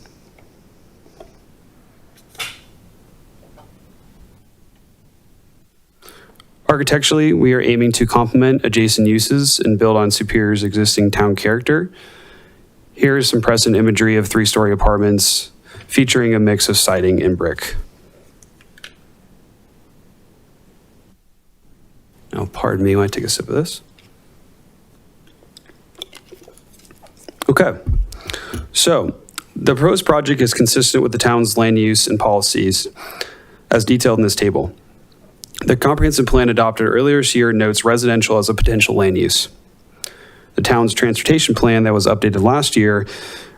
Architecturally, we are aiming to complement adjacent uses and build on Superior's existing town character. Here is some present imagery of 3-story apartments featuring a mix of siding and brick. Now, pardon me when I take a sip of this. Okay, so the proposed project is consistent with the town's land use and policies as detailed in this table. The comprehensive plan adopted earlier this year notes residential as a potential land use. The town's transportation plan that was updated last year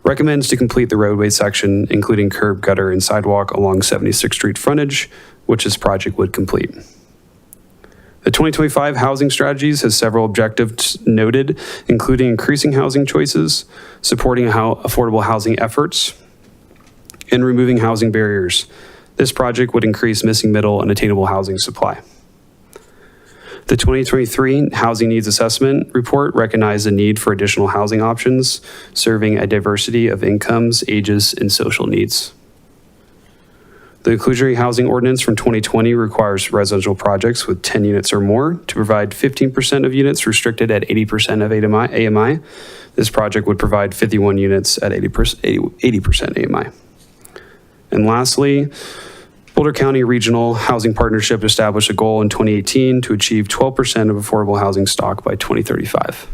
recommends to complete the roadway section, including curb, gutter, and sidewalk along 76th Street frontage, which this project would complete. The 2025 housing strategies has several objectives noted, including increasing housing choices, supporting affordable housing efforts, and removing housing barriers. This project would increase missing middle and attainable housing supply. The 2023 Housing Needs Assessment Report recognized the need for additional housing options, serving a diversity of incomes, ages, and social needs. The inclusionary housing ordinance from 2020 requires residential projects with 10 units or more to provide 15% of units restricted at 80% of AMI. This project would provide 51 units at 80% AMI. And lastly, Boulder County Regional Housing Partnership established a goal in 2018 to achieve 12% of affordable housing stock by 2035.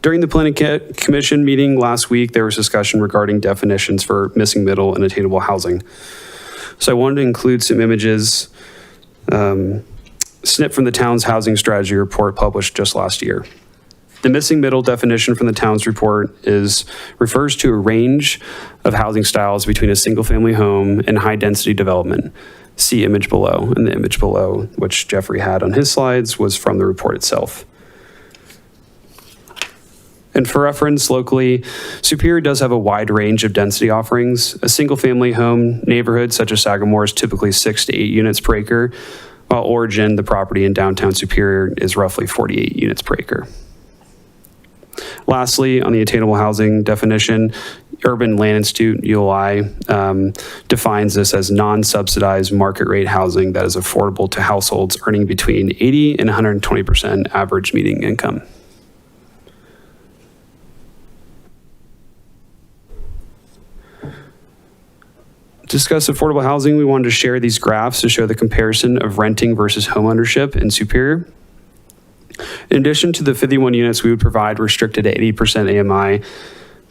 During the Planning Commission meeting last week, there was discussion regarding definitions for missing middle and attainable housing. So I wanted to include some images snipped from the town's housing strategy report published just last year. The missing middle definition from the town's report refers to a range of housing styles between a single-family home and high-density development. See image below, and the image below, which Jeffrey had on his slides, was from the report itself. And for reference, locally, Superior does have a wide range of density offerings. A single-family home neighborhood such as Sagamore is typically 6 to 8 units per acre, while Origin, the property in downtown Superior, is roughly 48 units per acre. Lastly, on the attainable housing definition, Urban Land Institute, ULI, defines this as non-subsidized market rate housing that is affordable to households earning between 80 and 120% average median income. To discuss affordable housing, we wanted to share these graphs to show the comparison of renting versus homeownership in Superior. In addition to the 51 units we would provide restricted to 80% AMI,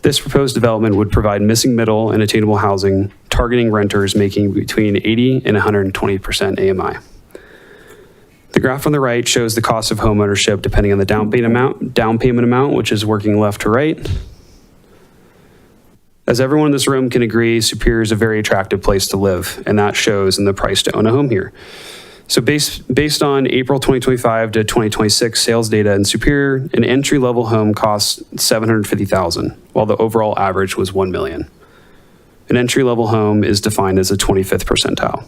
this proposed development would provide missing middle and attainable housing, targeting renters making between 80 and 120% AMI. The graph on the right shows the cost of homeownership depending on the down payment amount, which is working left to right. As everyone in this room can agree, Superior is a very attractive place to live, and that shows in the price to own a home here. So based on April 2025 to 2026 sales data in Superior, an entry-level home costs $750,000, while the overall average was $1 million. An entry-level home is defined as a 25th percentile.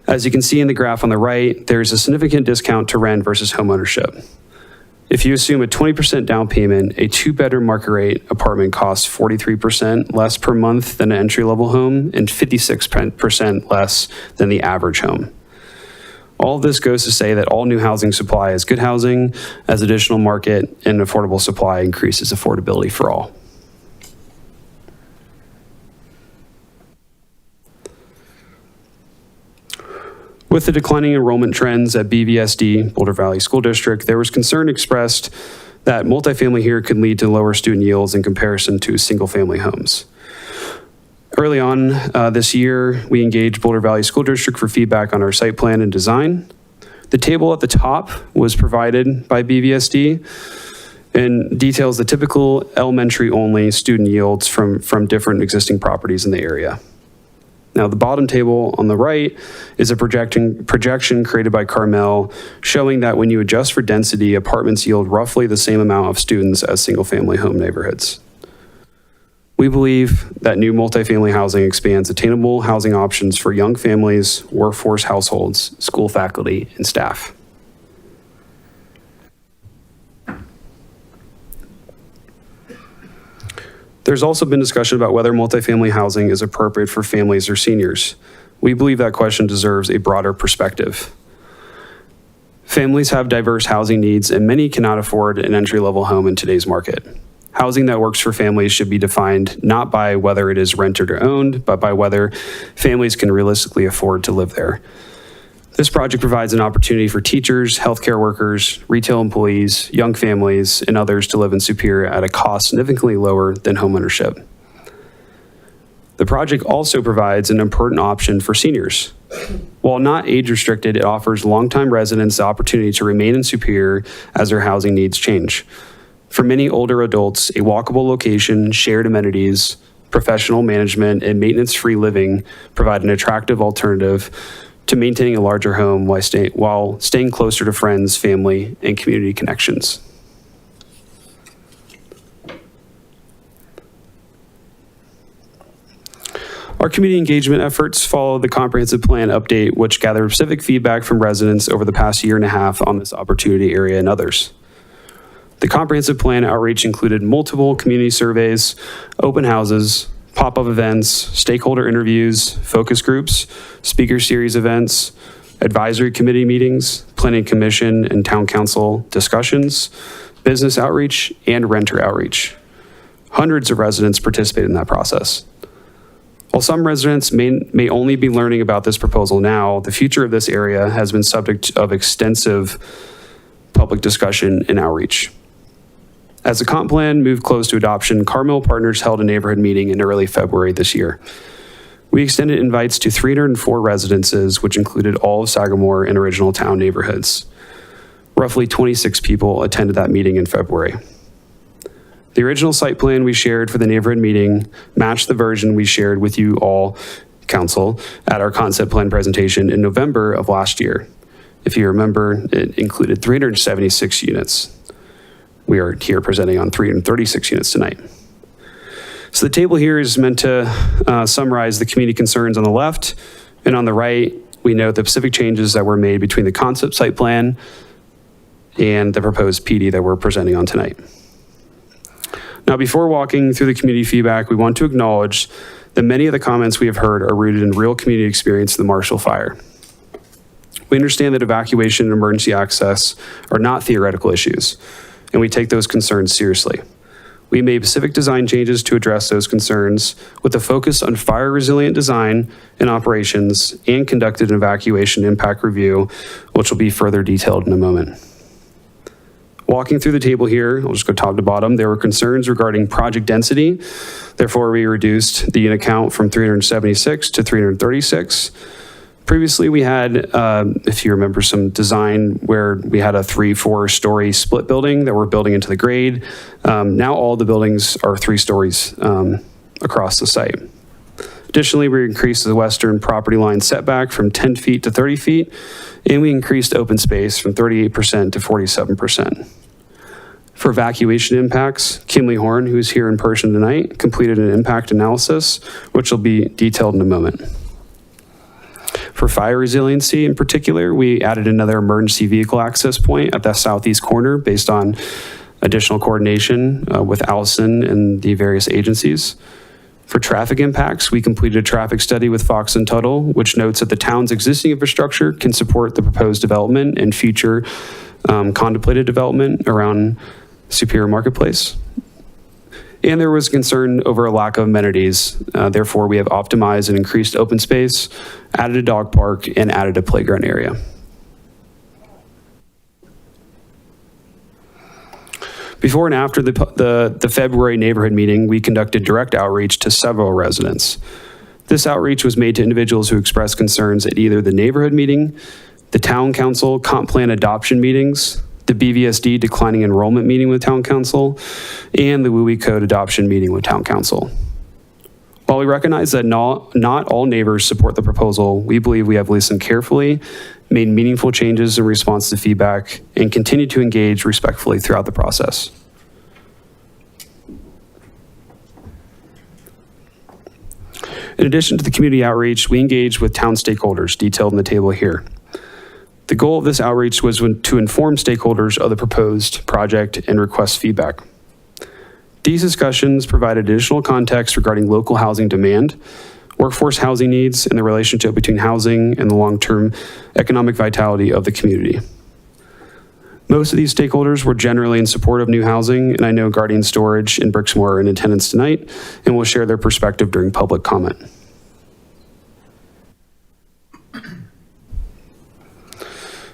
As you can see in the graph on the right, there's a significant discount to rent versus homeownership. If you assume a 20% down payment, a 2-bedroom market rate apartment costs 43% less per month than an entry-level home and 56% less than the average home. All of this goes to say that all new housing supply is good housing, as additional market and affordable supply increases affordability for all. With the declining enrollment trends at BVSD, Boulder Valley School District, there was concern expressed that multifamily here could lead to lower student yields in comparison to single-family homes. Early on this year, we engaged Boulder Valley School District for feedback on our site plan and design. The table at the top was provided by BVSD and details the typical elementary-only student yields from different existing properties in the area. Now, the bottom table on the right is a projection created by Carmel showing that when you adjust for density, apartments yield roughly the same amount of students as single-family home neighborhoods. We believe that new multifamily housing expands attainable housing options for young families, workforce households, school faculty, and staff. There's also been discussion about whether multifamily housing is appropriate for families or seniors. We believe that question deserves a broader perspective. Families have diverse housing needs, and many cannot afford an entry-level home in today's market. Housing that works for families should be defined not by whether it is rented or owned, but by whether families can realistically afford to live there. This project provides an opportunity for teachers, healthcare workers, retail employees, young families, and others to live in Superior at a cost significantly lower than homeownership. The project also provides an important option for seniors. While not age restricted, it offers longtime residents the opportunity to remain in Superior as their housing needs change. For many older adults, a walkable location, shared amenities, professional management, and maintenance-free living provide an attractive alternative to maintaining a larger home while staying closer to friends, family, and community connections. Our community engagement efforts follow the comprehensive plan update, which gathered specific feedback from residents over the past year and a half on this opportunity area and others. The comprehensive plan outreach included multiple community surveys, open houses, pop-up events, stakeholder interviews, focus groups, speaker series events, advisory committee meetings, planning commission and town council discussions, business outreach, and renter outreach. Hundreds of residents participated in that process. While some residents may only be learning about this proposal now, the future of this area has been subject of extensive public discussion and outreach. As the comp plan moved close to adoption, Carmel Partners held a neighborhood meeting in early February this year. We extended invites to 304 residences, which included all of Sagamore and original town neighborhoods. Roughly 26 people attended that meeting in February. The original site plan we shared for the neighborhood meeting matched the version we shared with you all, council, at our concept plan presentation in November of last year. If you remember, it included 376 units. We are here presenting on 336 units tonight. So the table here is meant to summarize the community concerns on the left, and on the right, we note the specific changes that were made between the concept site plan and the proposed PD that we're presenting on tonight. Now, before walking through the community feedback, we want to acknowledge that many of the comments we have heard are rooted in real community experience of the Marshall Fire. We understand that evacuation and emergency access are not theoretical issues, and we take those concerns seriously. We made specific design changes to address those concerns with a focus on fire resilient design and operations, and conducted an evacuation impact review, which will be further detailed in a moment. Walking through the table here, I'll just go top to bottom, there were concerns regarding project density. Therefore, we reduced the unit count from 376 to 336. Previously, we had, if you remember, some design where we had a 3-4 story split building that we're building into the grade. Now all the buildings are 3 stories across the site. Additionally, we increased the western property line setback from 10 feet to 30 feet, and we increased open space from 38% to 47%. For evacuation impacts, Kimley Horn, who's here in person tonight, completed an impact analysis, which will be detailed in a moment. For fire resiliency in particular, we added another emergency vehicle access point at the southeast corner based on additional coordination with Allison and the various agencies. For traffic impacts, we completed a traffic study with Fox and Tuttle, which notes that the town's existing infrastructure can support the proposed development and future contemplated development around Superior Marketplace. And there was concern over a lack of amenities. Therefore, we have optimized and increased open space, added a dog park, and added a playground area. Before and after the February neighborhood meeting, we conducted direct outreach to several residents. This outreach was made to individuals who expressed concerns at either the neighborhood meeting, the town council comp plan adoption meetings, the BVSD declining enrollment meeting with town council, and the WUI code adoption meeting with town council. While we recognize that not all neighbors support the proposal, we believe we have listened carefully, made meaningful changes in response to feedback, and continue to engage respectfully throughout the process. In addition to the community outreach, we engaged with town stakeholders detailed in the table here. The goal of this outreach was to inform stakeholders of the proposed project and request feedback. These discussions provided additional context regarding local housing demand, workforce housing needs, and the relationship between housing and the long-term economic vitality of the community. Most of these stakeholders were generally in support of new housing, and I know Guardian Storage and Brixmor are in attendance tonight and will share their perspective during public comment.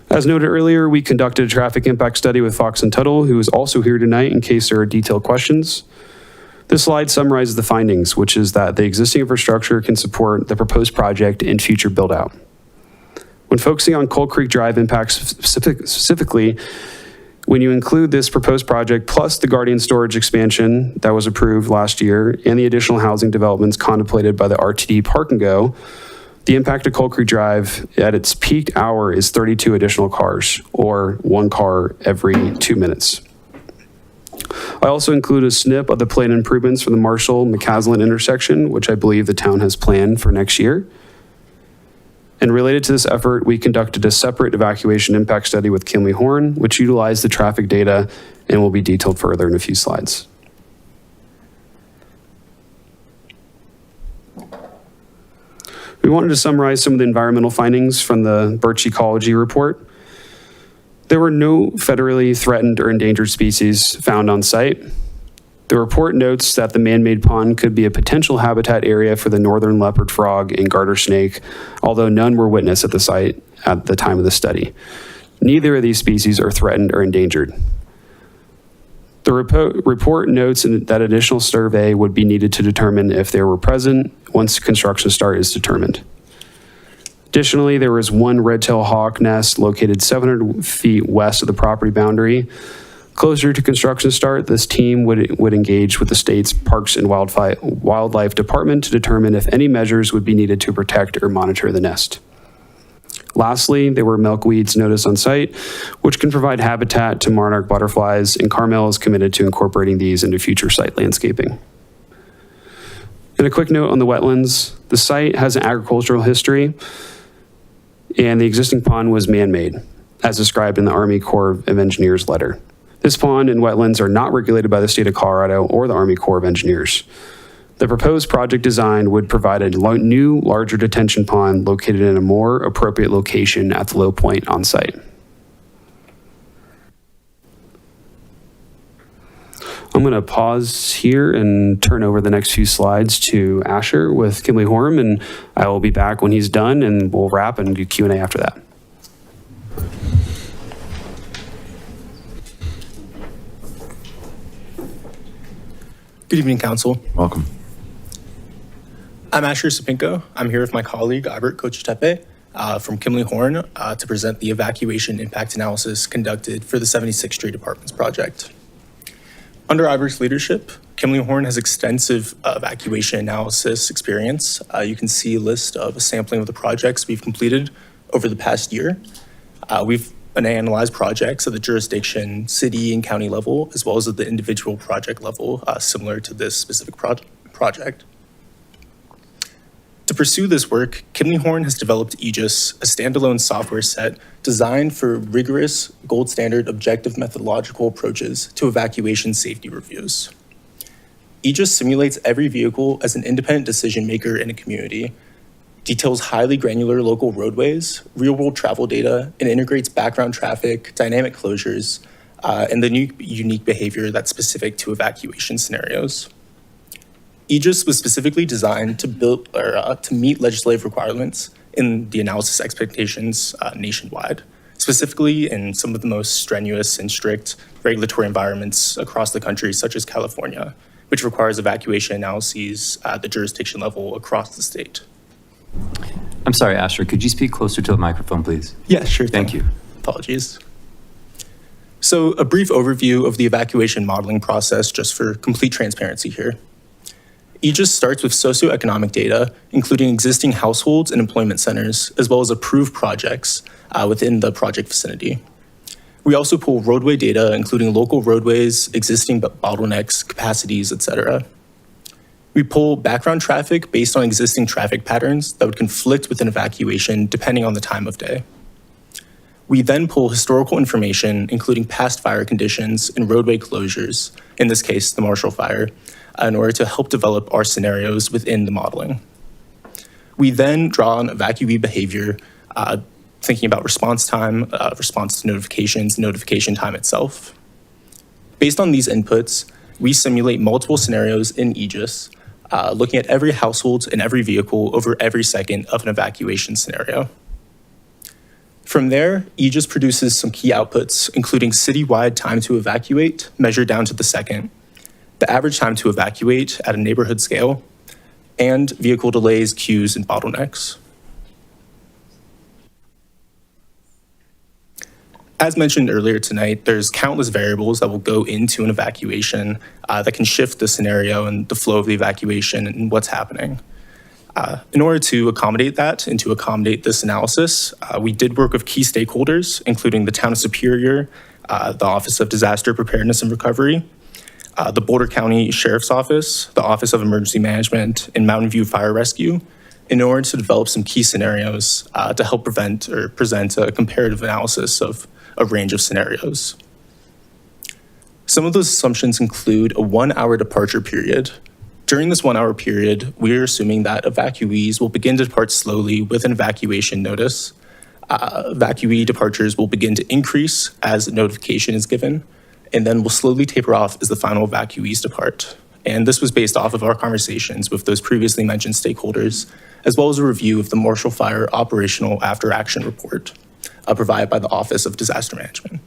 As noted earlier, we conducted a traffic impact study with Fox and Tuttle, who is also here tonight in case there are detailed questions. This slide summarizes the findings, which is that the existing infrastructure can support the proposed project and future build-out. When focusing on Coal Creek Drive impacts specifically, when you include this proposed project plus the Guardian Storage expansion that was approved last year and the additional housing developments contemplated by the RTD Park and Go, the impact of Coal Creek Drive at its peak hour is 32 additional cars, or 1 car every 2 minutes. I also include a snip of the planned improvements for the Marshall-McCaslin intersection, which I believe the town has planned for next year. And related to this effort, we conducted a separate evacuation impact study with Kimley Horn, which utilized the traffic data and will be detailed further in a few slides. We wanted to summarize some of the environmental findings from the Birch Ecology Report. There were no federally threatened or endangered species found on site. The report notes that the man-made pond could be a potential habitat area for the northern leopard frog and garter snake, although none were witnessed at the site at the time of the study. Neither of these species are threatened or endangered. The report notes that additional survey would be needed to determine if they were present once construction start is determined. Additionally, there was one red-tailed hawk nest located 700 feet west of the property boundary. Closer to construction start, this team would engage with the state's Parks and Wildlife Department to determine if any measures would be needed to protect or monitor the nest. Lastly, there were milkweeds noticed on site, which can provide habitat to monarch butterflies, and Carmel is committed to incorporating these into future site landscaping. And a quick note on the wetlands, the site has an agricultural history, and the existing pond was man-made, as described in the Army Corps of Engineers letter. This pond and wetlands are not regulated by the state of Colorado or the Army Corps of Engineers. The proposed project design would provide a new, larger detention pond located in a more appropriate location at the low point on site. I'm going to pause here and turn over the next few slides to Asher with Kimley Horn, and I will be back when he's done, and we'll wrap and do Q&A after that. Good evening, Council. Welcome. I'm Asher Sapinko. I'm here with my colleague, Albert Kochitepe, from Kimley Horn, to present the evacuation impact analysis conducted for the 76th Street Apartments project. Under Albert's leadership, Kimley Horn has extensive evacuation analysis experience. You can see a list of a sampling of the projects we've completed over the past year. We've analyzed projects at the jurisdiction, city, and county level, as well as at the individual project level, similar to this specific project. To pursue this work, Kimley Horn has developed Aegis, a standalone software set designed for rigorous, gold standard objective methodological approaches to evacuation safety reviews. Aegis simulates every vehicle as an independent decision maker in a community, details highly granular local roadways, real-world travel data, and integrates background traffic, dynamic closures, and the unique behavior that's specific to evacuation scenarios. Aegis was specifically designed to meet legislative requirements in the analysis expectations nationwide, specifically in some of the most strenuous and strict regulatory environments across the country, such as California, which requires evacuation analyses at the jurisdiction level across the state. I'm sorry, Asher, could you speak closer to the microphone, please? Yeah, sure. Thank you. Apologies. So a brief overview of the evacuation modeling process, just for complete transparency here. Aegis starts with socioeconomic data, including existing households and employment centers, as well as approved projects within the project vicinity. We also pull roadway data, including local roadways, existing bottlenecks, capacities, etc. We pull background traffic based on existing traffic patterns that would conflict with an evacuation depending on the time of day. We then pull historical information, including past fire conditions and roadway closures, in this case, the Marshall Fire, in order to help develop our scenarios within the modeling. We then draw on evacuee behavior, thinking about response time, response to notifications, notification time itself. Based on these inputs, we simulate multiple scenarios in Aegis, looking at every household and every vehicle over every second of an evacuation scenario. From there, Aegis produces some key outputs, including citywide time to evacuate, measured down to the second, the average time to evacuate at a neighborhood scale, and vehicle delays, queues, and bottlenecks. As mentioned earlier tonight, there's countless variables that will go into an evacuation that can shift the scenario and the flow of the evacuation and what's happening. In order to accommodate that and to accommodate this analysis, we did work with key stakeholders, including the Town of Superior, the Office of Disaster Preparedness and Recovery, the Boulder County Sheriff's Office, the Office of Emergency Management, and Mountain View Fire Rescue, in order to develop some key scenarios to help prevent or present a comparative analysis of a range of scenarios. Some of those assumptions include a 1-hour departure period. During this 1-hour period, we're assuming that evacuees will begin to depart slowly with an evacuation notice. Evacuee departures will begin to increase as a notification is given, and then will slowly taper off as the final evacuees depart. And this was based off of our conversations with those previously mentioned stakeholders, as well as a review of the Marshall Fire Operational After Action Report provided by the Office of Disaster Management.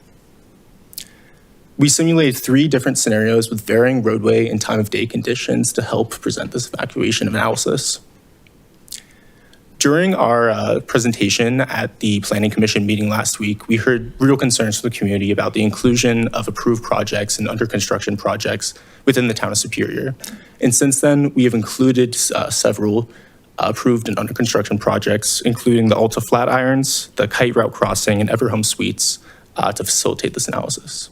We simulated 3 different scenarios with varying roadway and time of day conditions to help present this evacuation analysis. During our presentation at the Planning Commission meeting last week, we heard real concerns from the community about the inclusion of approved projects and under construction projects within the Town of Superior. And since then, we have included several approved and under construction projects, including the Alta Flatirons, the Kite Route Crossing, and Everhome Suites to facilitate this analysis.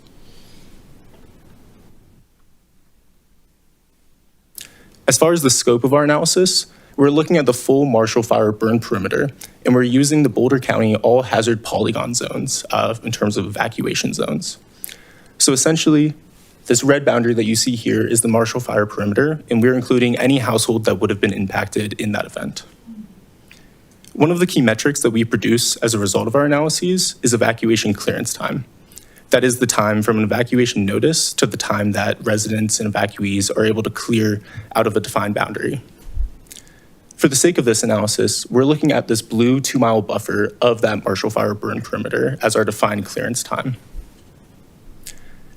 As far as the scope of our analysis, we're looking at the full Marshall Fire burn perimeter, and we're using the Boulder County all hazard polygon zones in terms of evacuation zones. So essentially, this red boundary that you see here is the Marshall Fire perimeter, and we're including any household that would have been impacted in that event. One of the key metrics that we produce as a result of our analyses is evacuation clearance time. That is the time from an evacuation notice to the time that residents and evacuees are able to clear out of a defined boundary. For the sake of this analysis, we're looking at this blue 2-mile buffer of that Marshall Fire burn perimeter as our defined clearance time.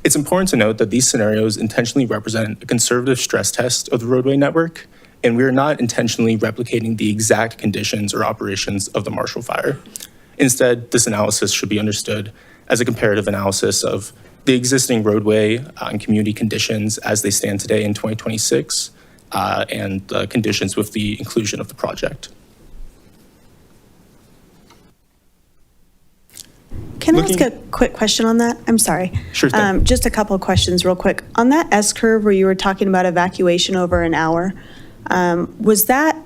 It's important to note that these scenarios intentionally represent a conservative stress test of the roadway network, and we are not intentionally replicating the exact conditions or operations of the Marshall Fire. Instead, this analysis should be understood as a comparative analysis of the existing roadway and community conditions as they stand today in 2026, and the conditions with the inclusion of the project. Can I ask a quick question on that? I'm sorry. Sure thing. Just a couple of questions real quick. On that S-curve where you were talking about evacuation over an hour, was that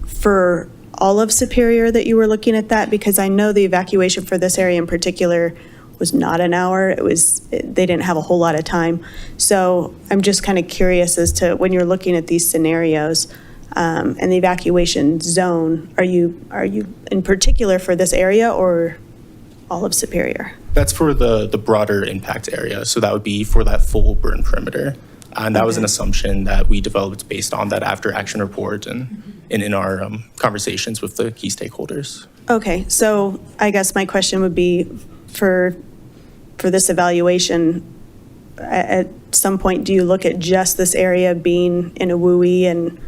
for all of Superior that you were looking at that? Because I know the evacuation for this area in particular was not an hour. They didn't have a whole lot of time. So I'm just kind of curious as to when you're looking at these scenarios and the evacuation zone, are you in particular for this area or all of Superior? That's for the broader impact area. So that would be for that full burn perimeter. And that was an assumption that we developed based on that after action report and in our conversations with the key stakeholders. Okay, so I guess my question would be for this evaluation, at some point, do you look at just this area being in a WUI and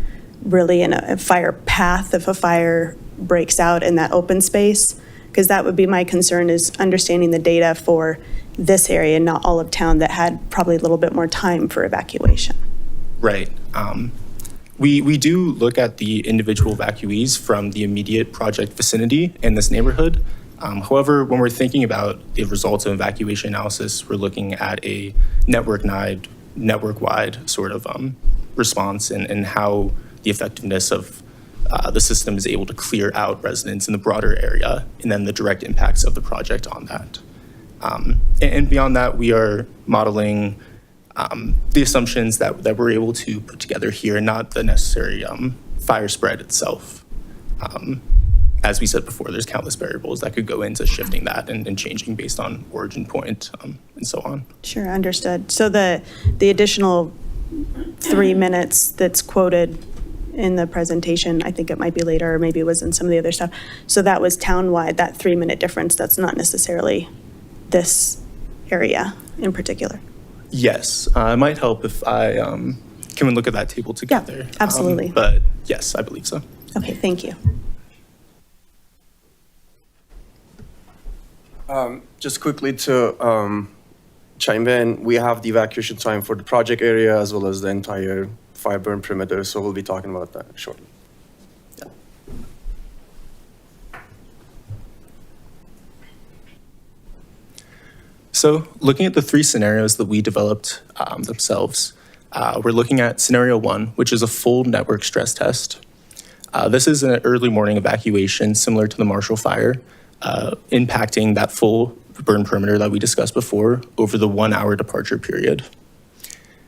really in a fire path if a fire breaks out in that open space? Because that would be my concern, is understanding the data for this area, not all of town that had probably a little bit more time for evacuation. Right. We do look at the individual evacuees from the immediate project vicinity in this neighborhood. However, when we're thinking about the results of evacuation analysis, we're looking at a network-wide sort of response and how the effectiveness of the system is able to clear out residents in the broader area, and then the direct impacts of the project on that. And beyond that, we are modeling the assumptions that we're able to put together here, not the necessary fire spread itself. As we said before, there's countless variables that could go into shifting that and changing based on origin point and so on. Sure, understood. So the additional 3 minutes that's quoted in the presentation, I think it might be later, or maybe it was in some of the other stuff. So that was townwide, that 3-minute difference. That's not necessarily this area in particular. Yes, it might help if I can we look at that table together. Yeah, absolutely. But yes, I believe so. Okay, thank you. Just quickly to chime in, we have the evacuation time for the project area as well as the entire fire burn perimeter, so we'll be talking about that shortly. So looking at the 3 scenarios that we developed themselves, we're looking at scenario 1, which is a full network stress test. This is an early morning evacuation similar to the Marshall Fire, impacting that full burn perimeter that we discussed before over the 1-hour departure period.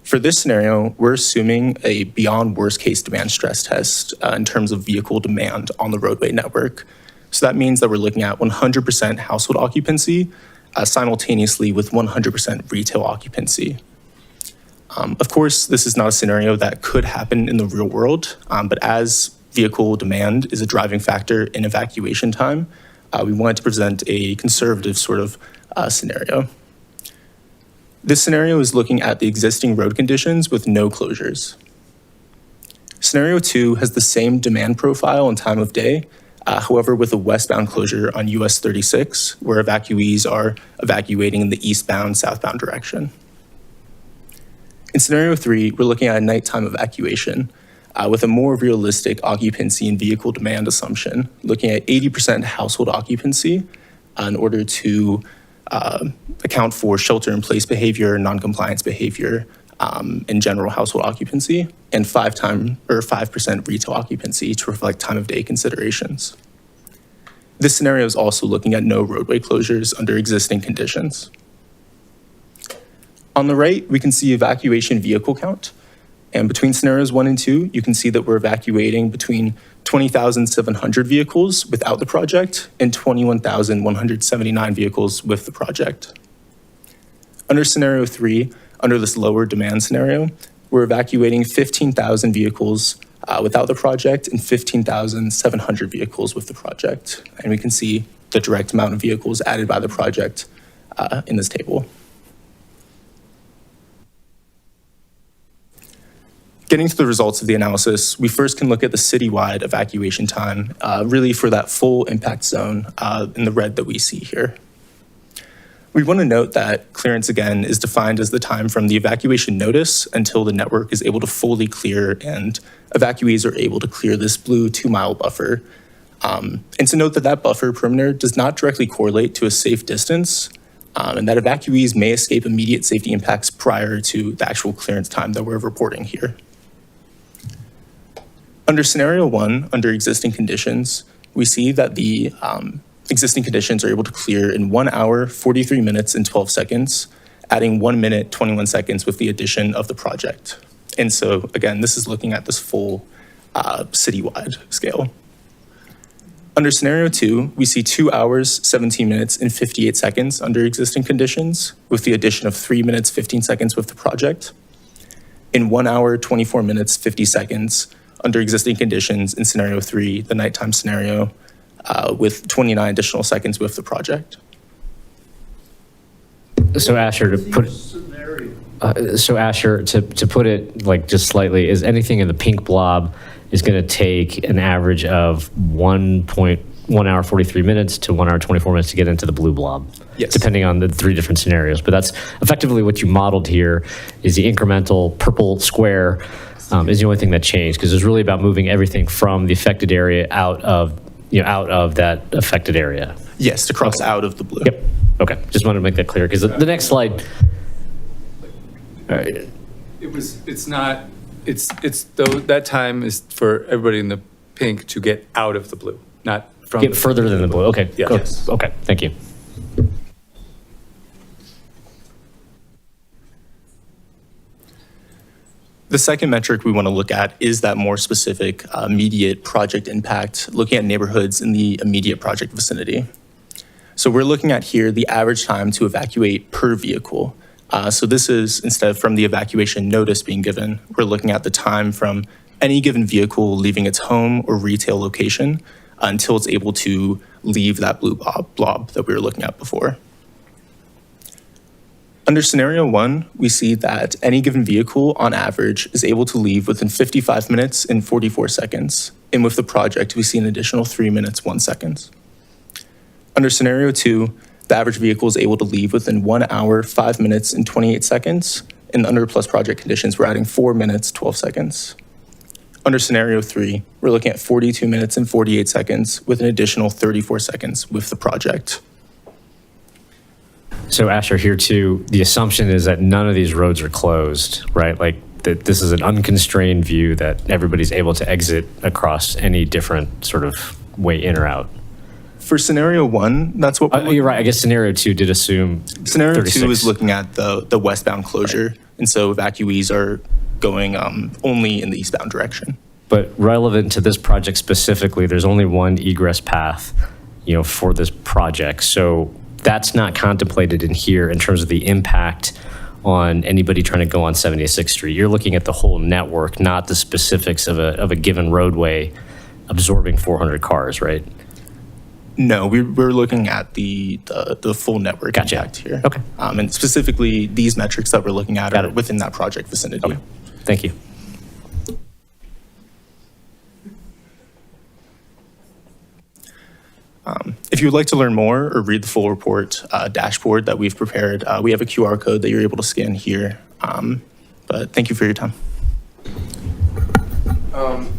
For this scenario, we're assuming a beyond worst case demand stress test in terms of vehicle demand on the roadway network. So that means that we're looking at 100% household occupancy simultaneously with 100% retail occupancy. Of course, this is not a scenario that could happen in the real world, but as vehicle demand is a driving factor in evacuation time, we wanted to present a conservative sort of scenario. This scenario is looking at the existing road conditions with no closures. Scenario 2 has the same demand profile and time of day, however, with a westbound closure on US 36, where evacuees are evacuating in the eastbound, southbound direction. In scenario 3, we're looking at a nighttime evacuation with a more realistic occupancy and vehicle demand assumption, looking at 80% household occupancy in order to account for shelter-in-place behavior, non-compliance behavior, and general household occupancy, and 5% retail occupancy to reflect time-of-day considerations. This scenario is also looking at no roadway closures under existing conditions. On the right, we can see evacuation vehicle count. And between scenarios 1 and 2, you can see that we're evacuating between 20,700 vehicles without the project and 21,179 vehicles with the project. Under scenario 3, under this lower demand scenario, we're evacuating 15,000 vehicles without the project and 15,700 vehicles with the project. And we can see the direct amount of vehicles added by the project in this table. Getting to the results of the analysis, we first can look at the citywide evacuation time, really for that full impact zone in the red that we see here. We want to note that clearance, again, is defined as the time from the evacuation notice until the network is able to fully clear and evacuees are able to clear this blue 2-mile buffer. And to note that that buffer perimeter does not directly correlate to a safe distance, and that evacuees may escape immediate safety impacts prior to the actual clearance time that we're reporting here. Under scenario 1, under existing conditions, we see that the existing conditions are able to clear in 1 hour, 43 minutes, and 12 seconds, adding 1 minute, 21 seconds with the addition of the project. And so, again, this is looking at this full citywide scale. Under scenario 2, we see 2 hours, 17 minutes, and 58 seconds under existing conditions, with the addition of 3 minutes, 15 seconds with the project. In 1 hour, 24 minutes, 50 seconds, under existing conditions in scenario 3, the nighttime scenario, with 29 additional seconds with the project. So Asher, to put it like just slightly, is anything in the pink blob is going to take an average of 1 hour 43 minutes to 1 hour 24 minutes to get into the blue blob. Yes. Depending on the 3 different scenarios. But that's effectively what you modeled here is the incremental purple square is the only thing that changed, because it's really about moving everything from the affected area out of that affected area. Yes, to cross out of the blue. Yep. Okay. Just wanted to make that clear, because the next slide. All right. That time is for everybody in the pink to get out of the blue, not from. Get further than the blue. Okay. Yeah. Go. Yes. Okay. Thank you. The second metric we want to look at is that more specific immediate project impact, looking at neighborhoods in the immediate project vicinity. So we're looking at here the average time to evacuate per vehicle. So this is, instead of from the evacuation notice being given, we're looking at the time from any given vehicle leaving its home or retail location until it's able to leave that blue blob that we were looking at before. Under scenario 1, we see that any given vehicle on average is able to leave within 55 minutes and 44 seconds. And with the project, we see an additional 3 minutes, 1 second. Under scenario 2, the average vehicle is able to leave within 1 hour, 5 minutes, and 28 seconds. And under plus project conditions, we're adding 4 minutes, 12 seconds. Under scenario 3, we're looking at 42 minutes and 48 seconds with an additional 34 seconds with the project. So Asher, here too, the assumption is that none of these roads are closed, right? Like that this is an unconstrained view that everybody's able to exit across any different sort of way in or out. For scenario 1, that's what you're right. I guess scenario 2 did assume Scenario 36. 2 is looking at the westbound closure. Right. And so evacuees are going only in the eastbound direction. But relevant to this project specifically, there's only one egress path, for this project. So that's not contemplated in here in terms of the impact on anybody trying to go on 76th Street. You're looking at the whole network, not the specifics of a given roadway absorbing 400 cars, right? No, we're looking at the full network impact here. Okay. And specifically, these metrics that we're looking at are within that project vicinity. Okay. Thank you. If you would like to learn more or read the full report dashboard that we've prepared, we have a QR code that you're able to scan here. But thank you for your time.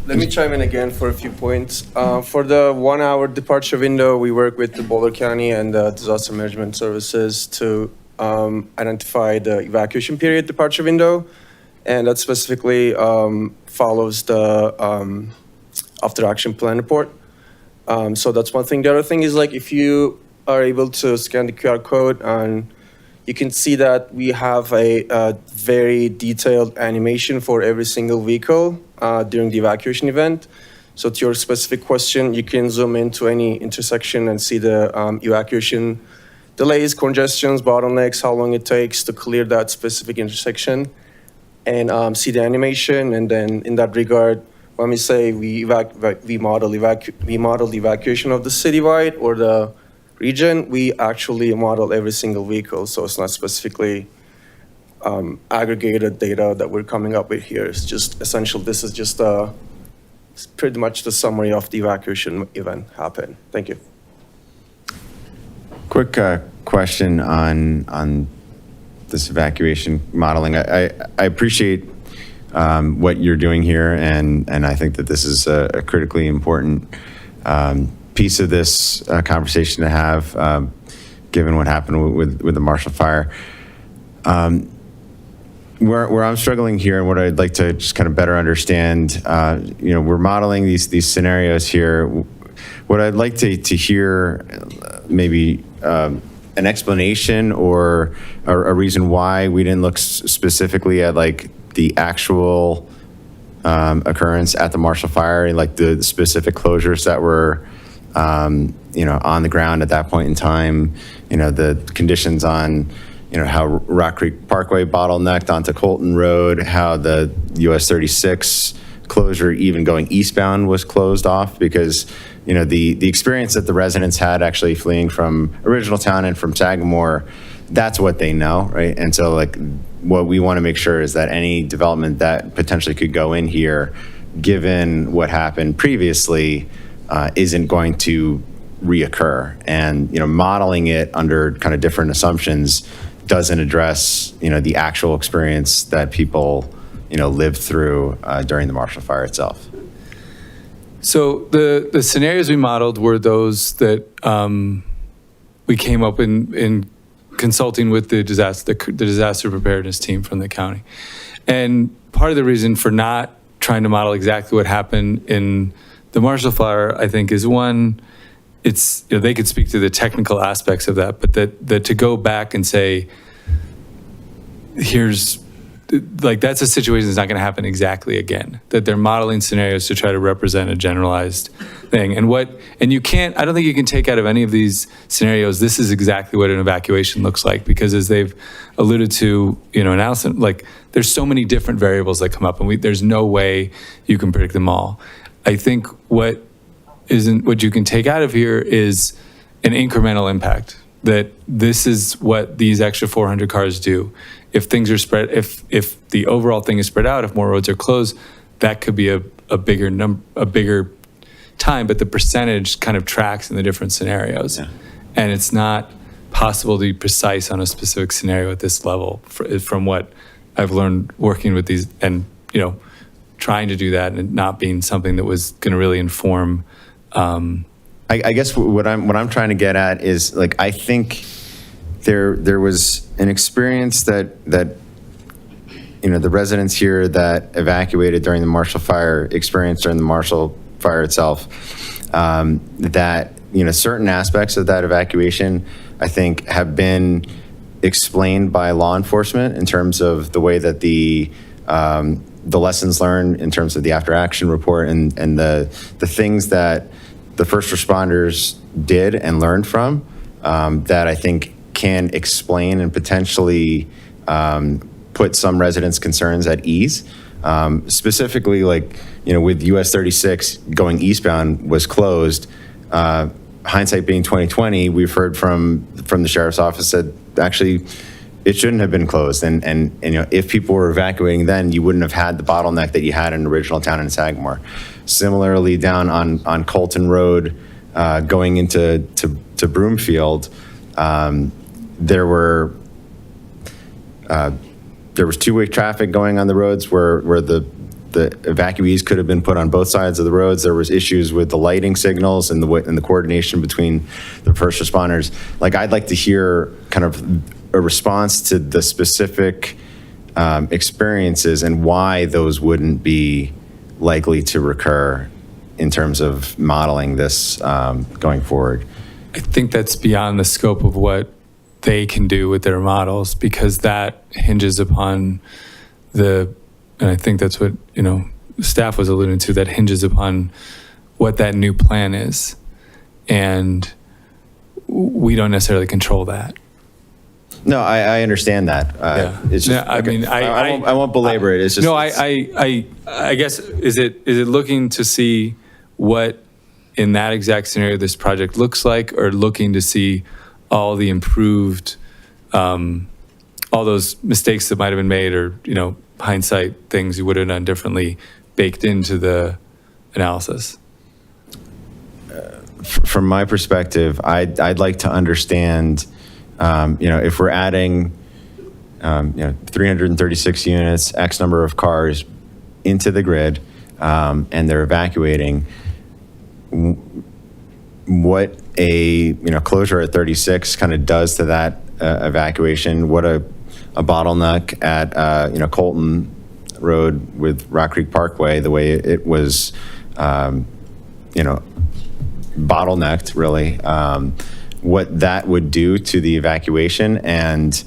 Let me chime in again for a few points. For the 1 hour departure window, we work with the Boulder County and the Disaster Management Services to identify the evacuation period departure window. And that specifically follows the after action plan report. So that's one thing. The other thing is, like, if you are able to scan the QR code, and you can see that we have a very detailed animation for every single vehicle during the evacuation event. So to your specific question, you can zoom into any intersection and see the evacuation delays, congestions, bottlenecks, how long it takes to clear that specific intersection, and see the animation. And then in that regard, when we say we model the evacuation of the citywide or the region, we actually model every single vehicle. So it's not specifically aggregated data that we're coming up with here. It's just essential. This is just it's pretty much the summary of the evacuation event happened. Thank you. Quick question on this evacuation modeling. I appreciate what you're doing here, and I think that this is a critically important piece of this conversation to have, given what happened with the Marshall Fire. Where I'm struggling here, and what I'd like to just kind of better understand, we're modeling these scenarios here. What I'd like to hear, maybe an explanation or a reason why we didn't look specifically at like the actual occurrence at the Marshall Fire, like the specific closures that were, on the ground at that point in time, the conditions on, how Rock Creek Parkway bottlenecked onto Colton Road, how the US 36 closure, even going eastbound, was closed off because, the experience that the residents had actually fleeing from Original Town and from Sagamore, that's what they know, right? And so, like, what we want to make sure is that any development that potentially could go in here, given what happened previously, isn't going to reoccur. And, modeling it under kind of different assumptions doesn't address, the actual experience that people lived through during the Marshall Fire itself. So the scenarios we modeled were those that we came up in consulting with the disaster preparedness team from the county. And part of the reason for not trying to model exactly what happened in the Marshall Fire, I think, is one, it's, they could speak to the technical aspects of that, but that to go back and say, that's a situation that's not going to happen exactly again, that they're modeling scenarios to try to represent a generalized thing. And you can't, I don't think you can take out of any of these scenarios, this is exactly what an evacuation looks like, because as they've alluded to, Allison, there's so many different variables that come up, and there's no way you can predict them all. I think what you can take out of here is an incremental impact, that this is what these extra 400 cars do. If things are spread, if the overall thing is spread out, if more roads are closed, that could be a bigger time, but the percentage kind of tracks in the different scenarios. Yeah. And it's not possible to be precise on a specific scenario at this level from what I've learned working with these, and trying to do that and not being something that was going to really inform. I guess what I'm trying to get at is, I think there was an experience that the residents here that evacuated during the Marshall Fire experienced during the Marshall Fire itself, that certain aspects of that evacuation, I think, have been explained by law enforcement in terms of the way that the lessons learned in terms of the after action report and the things that the first responders did and learned from, that I think can explain and potentially put some residents' concerns at ease. Specifically, with US 36 going eastbound was closed. Hindsight being 2020, we've heard from the sheriff's office that actually it shouldn't have been closed. And if people were evacuating then, you wouldn't have had the bottleneck that you had in original town in Sagamore. Similarly, down on Colton Road, going into Broomfield, there was two-way traffic going on the roads where the evacuees could have been put on both sides of the roads. There was issues with the lighting signals and the coordination between the first responders. I'd like to hear kind of a response to the specific experiences and why those wouldn't be likely to recur in terms of modeling this going forward. I think that's beyond the scope of what they can do with their models, because that hinges upon and I think that's what, staff was alluding to, that hinges upon what that new plan is. And we don't necessarily control that. No, I understand that. It's just, I won't belabor it. It's just. No, I guess, is it looking to see what in that exact scenario this project looks like, or looking to see all the improved, all those mistakes that might have been made, or, hindsight things you would have done differently baked into the analysis? From my perspective, I'd like to understand, if we're adding, 336 units, X number of cars into the grid, and they're evacuating, what a closure at 36 kind of does to that evacuation, what a bottleneck at Colton Road with Rock Creek Parkway, the way it was bottlenecked, really, what that would do to the evacuation, and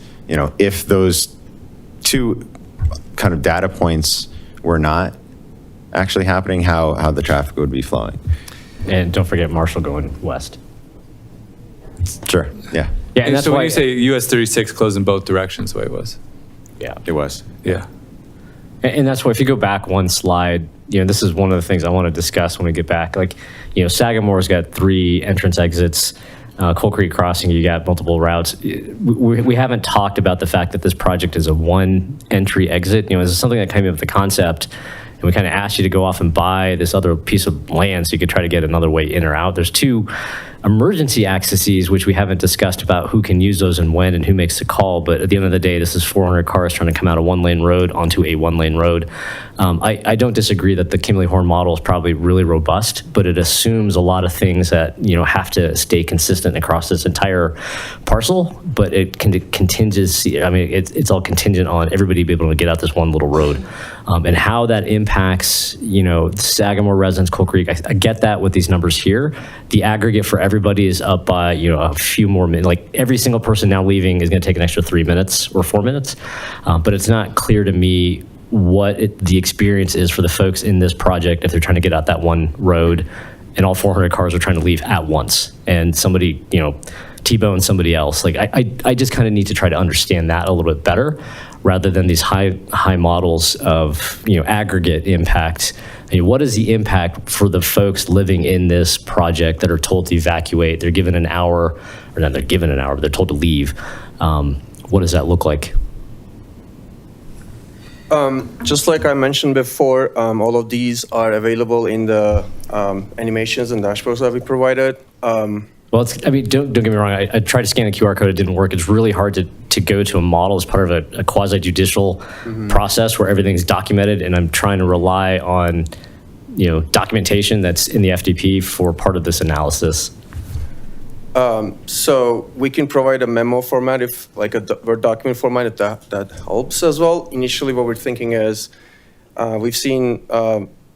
if those two kind of data points were not actually happening, how the traffic would be flowing. And don't forget Marshall going west. Sure. Yeah. Yeah, and that's so why when you say US 36 closed in both directions, the way it was. Yeah. It was. Yeah. And that's why, if you go back one slide, this is one of the things I want to discuss when we get back. Sagamore's got 3 entrance exits. Coal Creek Crossing, you got multiple routes. We haven't talked about the fact that this project is a one entry exit. This is something that came up with the concept, and we kind of asked you to go off and buy this other piece of land so you could try to get another way in or out. There's 2 emergency accesses, which we haven't discussed about who can use those and when and who makes the call. But at the end of the day, this is 400 cars trying to come out a one-lane road onto a one-lane road. I don't disagree that the Kimberly Horn model is probably really robust, but it assumes a lot of things that have to stay consistent across this entire parcel. But it contingency. I mean, it's all contingent on everybody being able to get out this one little road, and how that impacts Sagamore residents, Coal Creek. I get that with these numbers here. The aggregate for everybody is up by a few more minutes. Like every single person now leaving is going to take an extra 3 minutes or 4 minutes, but it's not clear to me what the experience is for the folks in this project if they're trying to get out that one road and all 400 cars are trying to leave at once and somebody T-bone somebody else. Like I just kind of need to try to understand that a little bit better rather than these high models of aggregate impact. I mean, what is the impact for the folks living in this project that are told to evacuate? They're given an hour, or not they're given an hour, but they're told to leave. What does that look like? Just like I mentioned before, all of these are available in the animations and dashboards that we provided. Well, don't get me wrong. I tried to scan the QR code. It didn't work. It's really hard to go to a model as part of a quasi-judicial process where everything's documented, and I'm trying to rely on, documentation that's in the FDP for part of this analysis. So we can provide a memo format if like a Word document format if that helps as well. Initially, what we're thinking is we've seen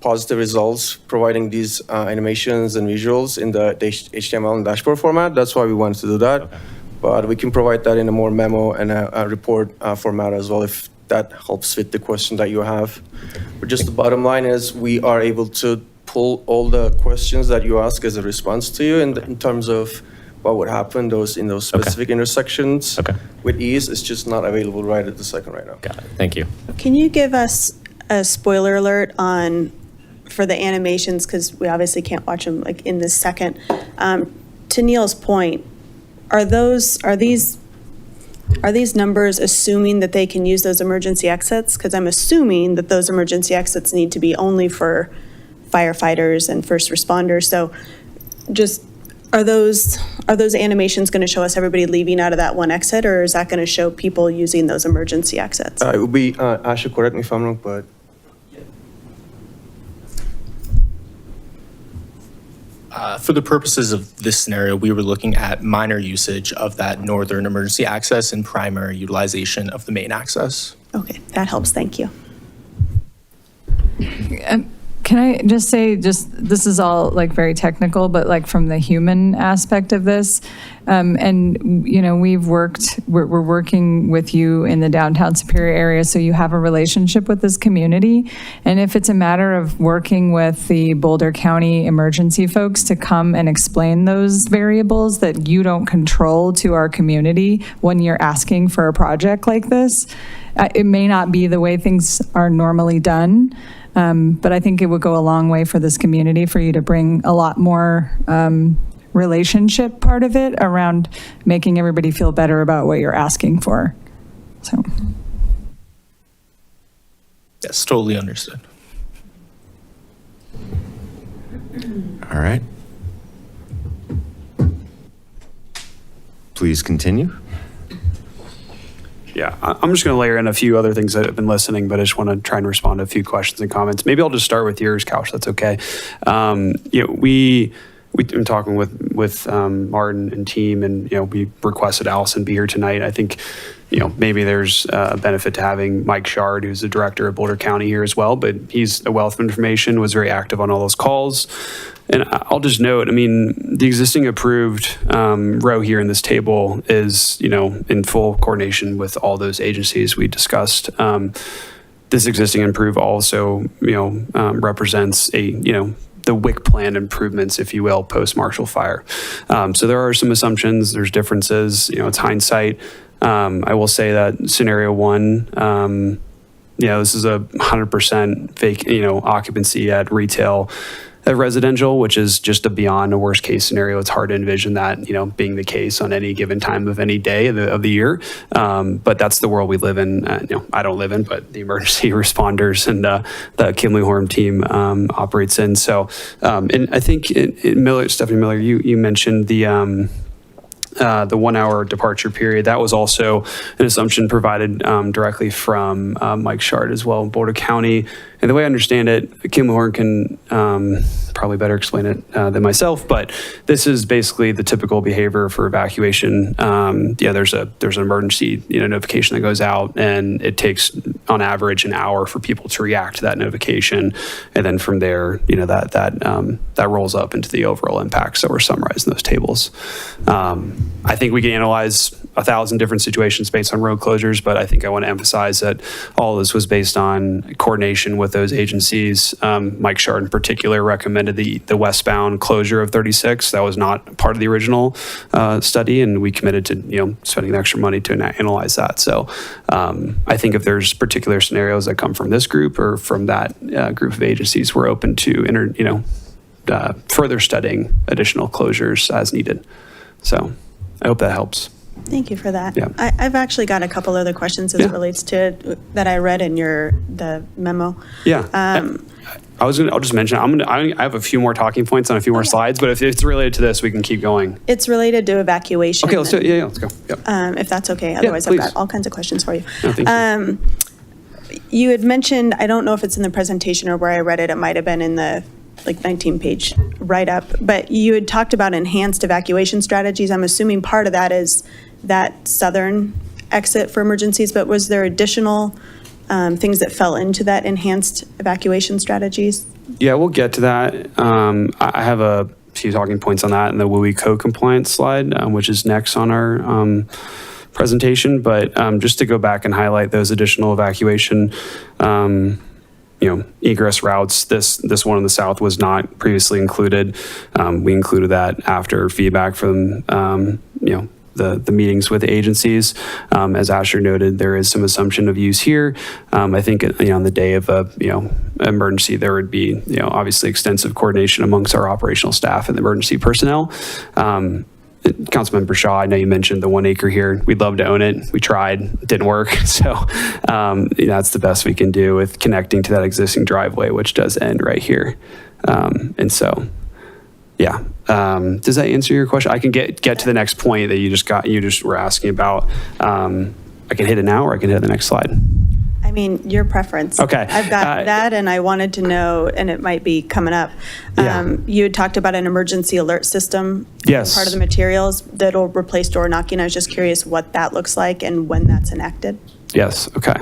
positive results providing these animations and visuals in the HTML and dashboard format. That's why we wanted to do that. Okay. But we can provide that in a more memo and a report format as well if that helps fit the question that you have. But just the bottom line is we are able to pull all the questions that you ask as a response to you in terms of what would happen in those specific intersections with ease. It's just not available right at the second right now. Got it. Thank you. Can you give us a spoiler alert for the animations, because we obviously can't watch them like in this second. To Neil's point, are these numbers assuming that they can use those emergency exits? Because I'm assuming that those emergency exits need to be only for firefighters and first responders. So just are those animations going to show us everybody leaving out of that one exit, or is that going to show people using those emergency exits? It would be, Asha, correct me if I'm wrong, but for the purposes of this scenario, we were looking at minor usage of that northern emergency access and primary utilization of the main access. Okay, that helps. Thank you. Can I just say, this is all like very technical, but like from the human aspect of this, and we're working with you in the downtown Superior area, so you have a relationship with this community. And if it's a matter of working with the Boulder County emergency folks to come and explain those variables that you don't control to our community when you're asking for a project like this, it may not be the way things are normally done. But I think it would go a long way for this community for you to bring a lot more relationship part of it around making everybody feel better about what you're asking for. So. Yes, totally understood. All right. Please continue. Yeah, I'm just going to layer in a few other things that I've been listening, but I just want to try and respond to a few questions and comments. Maybe I'll just start with yours, Kaush. That's okay. We've been talking with Martin and team, and we requested Allison be here tonight. I think maybe there's a benefit to having Mike Shard, who's the director of Boulder County, here as well. But he's a wealth of information, was very active on all those calls. And I'll just note, the existing approved row here in this table is, in full coordination with all those agencies we discussed. This existing improved also, represents the WIC plan improvements, if you will, post-Marshall Fire. So there are some assumptions, there's differences, it's hindsight. I will say that scenario one, this is a 100% fake, occupancy at retail. residential, which is just beyond a worst case scenario. It's hard to envision that, being the case on any given time of any day of the year. But that's the world we live in. I don't live in, but the emergency responders and the Kimley-Horn team operates in. So, and I think Stephanie Miller, you mentioned the 1 hour departure period. That was also an assumption provided directly from Mike Shard as well in Boulder County. And the way I understand it, Kimley-Horn can probably better explain it than myself, but this is basically the typical behavior for evacuation. There's an emergency notification that goes out, and it takes on average an hour for people to react to that notification, and then from there, that rolls up into the overall impacts that were summarized in those tables. I think we can analyze 1,000 different situations based on road closures, but I think I want to emphasize that all this was based on coordination with those agencies. Mike Shard in particular recommended the westbound closure of 36. That was not part of the original study, and we committed to spending extra money to analyze that. So I think if there's particular scenarios that come from this group or from that group of agencies, we're open to further studying additional closures as needed. So I hope that helps. Thank you for that. Yeah. I've actually got a couple other questions as it relates to that I read in the memo. Yeah. I'll just mention, I have a few more talking points on a few more slides, but if it's related to this, we can keep going. It's related to evacuation. Okay, let's do it. Yeah, let's go. Yep. If that's okay. Otherwise, I've got all kinds of questions for you. No, thank you. You had mentioned, I don't know if it's in the presentation or where I read it might have been in the 19-page write-up, but you had talked about enhanced evacuation strategies. I'm assuming part of that is that southern exit for emergencies, but was there additional things that fell into that enhanced evacuation strategies? Yeah, we'll get to that. I have a few talking points on that in the WUI code compliance slide, which is next on our presentation. But just to go back and highlight those additional evacuation egress routes, this one in the south was not previously included. We included that after feedback from, the meetings with the agencies. As Asher noted, there is some assumption of use here. I think, on the day of a, emergency, there would be, obviously extensive coordination amongst our operational staff and the emergency personnel. Councilmember Shaw, I know you mentioned the 1 acre here. We'd love to own it. We tried, it didn't work. So that's the best we can do with connecting to that existing driveway, which does end right here. And so, yeah. Does that answer your question? I can get to the next point that you just were asking about. I can hit it now, or I can hit the next slide. I mean, your preference. Okay. I've got that, and I wanted to know, and it might be coming up. You had talked about an emergency alert system. Yes. Part of the materials that'll replace door knocking. I was just curious what that looks like and when that's enacted. Yes. Okay.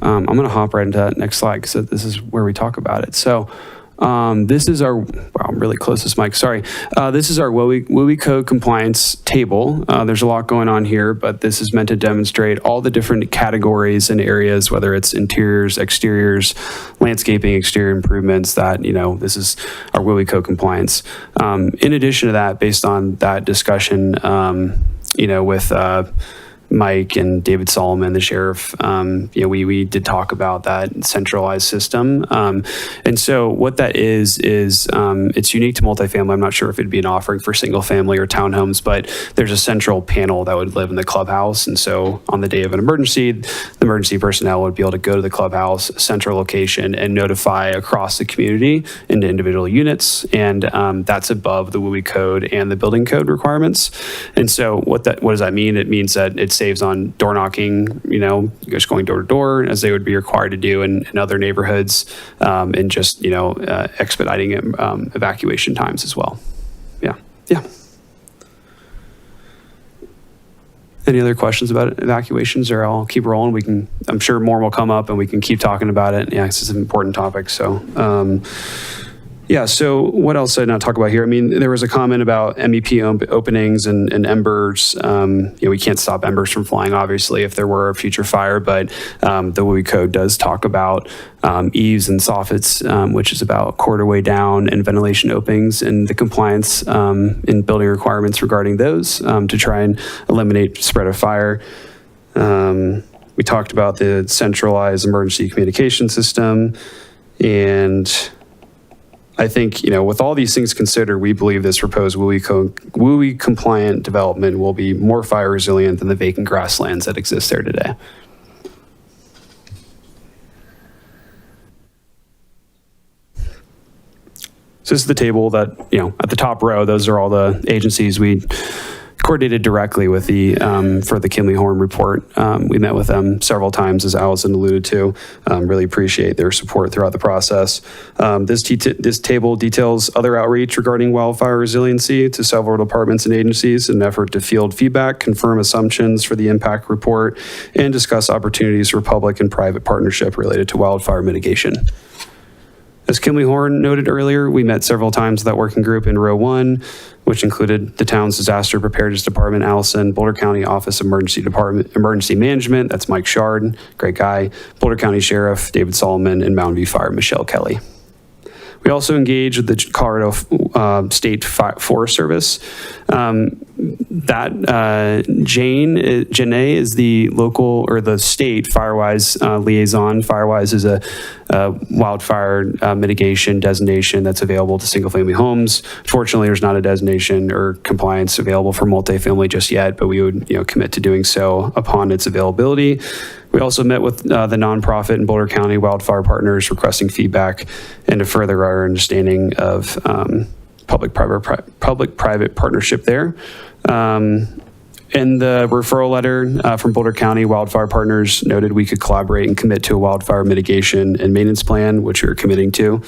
I'm going to hop right into that next slide because this is where we talk about it. So this is our, wow, I'm really close to this mic, sorry. This is our WUI code compliance table. There's a lot going on here, but this is meant to demonstrate all the different categories and areas, whether it's interiors, exteriors, landscaping, exterior improvements, that, this is our WUI code compliance. In addition to that, based on that discussion, with Mike and David Solomon, the sheriff, we did talk about that centralized system. And so what that is it's unique to multifamily. I'm not sure if it'd be an offering for single family or townhomes, but there's a central panel that would live in the clubhouse. And so on the day of an emergency, the emergency personnel would be able to go to the clubhouse, central location, and notify across the community into individual units. And that's above the WUI code and the building code requirements. And so what does that mean? It means that it saves on door knocking, just going door to door as they would be required to do in other neighborhoods, and just, expediting evacuation times as well. Yeah. Any other questions about evacuations, or I'll keep rolling? I'm sure more will come up and we can keep talking about it. Yeah, this is an important topic. So, so what else did I not talk about here? I mean, there was a comment about MEP openings and embers. We can't stop embers from flying, obviously, if there were a future fire, but the WUI code does talk about eaves and soffits, which is about quarter way down, and ventilation openings, and the compliance in building requirements regarding those to try and eliminate spread of fire. We talked about the centralized emergency communication system, and I think, with all these things considered, we believe this proposed WUI compliant development will be more fire resilient than the vacant grasslands that exist there today. So this is the table that, at the top row, those are all the agencies we coordinated directly with for the Kimley-Horn report. We met with them several times, as Allison alluded to. Really appreciate their support throughout the process. This table details other outreach regarding wildfire resiliency to several departments and agencies in an effort to field feedback, confirm assumptions for the impact report, and discuss opportunities for public and private partnership related to wildfire mitigation. As Kimley-Horn noted earlier, we met several times with that working group in row 1, which included the town's disaster preparedness department, Allison, Boulder County Office of Emergency Management, that's Mike Shard, great guy, Boulder County Sheriff, David Solomon, and Mountain View Fire, Michelle Kelly. We also engaged with the Colorado State Forest Service. Janae is the local or the state Firewise liaison. Firewise is a wildfire mitigation designation that's available to single-family homes. Fortunately, there's not a designation or compliance available for multifamily just yet, but we would commit to doing so upon its availability. We also met with the nonprofit and Boulder County Wildfire Partners requesting feedback and to further our understanding of public-private partnership there. In the referral letter from Boulder County Wildfire Partners noted we could collaborate and commit to a wildfire mitigation and maintenance plan, which we are committing to.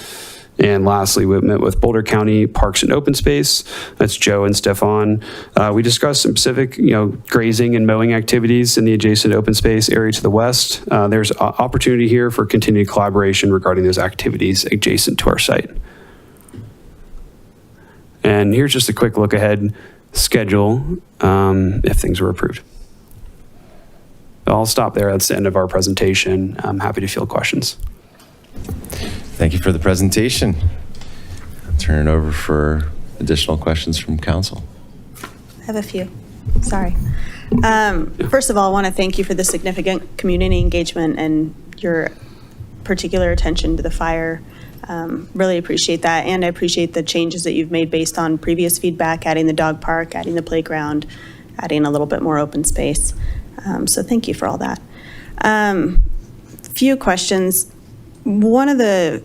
And lastly, we met with Boulder County Parks and Open Space. That's Joe and Stefan. We discussed some specific, grazing and mowing activities in the adjacent open space area to the west. There's opportunity here for continued collaboration regarding those activities adjacent to our site. And here's just a quick look ahead schedule if things were approved. I'll stop there. That's the end of our presentation. I'm happy to field questions. Thank you for the presentation. I'll turn it over for additional questions from council. I have a few. Sorry. First of all, I want to thank you for the significant community engagement and your particular attention to the fire. Really appreciate that. And I appreciate the changes that you've made based on previous feedback, adding the dog park, adding the playground, adding a little bit more open space. So thank you for all that. Few questions. One of the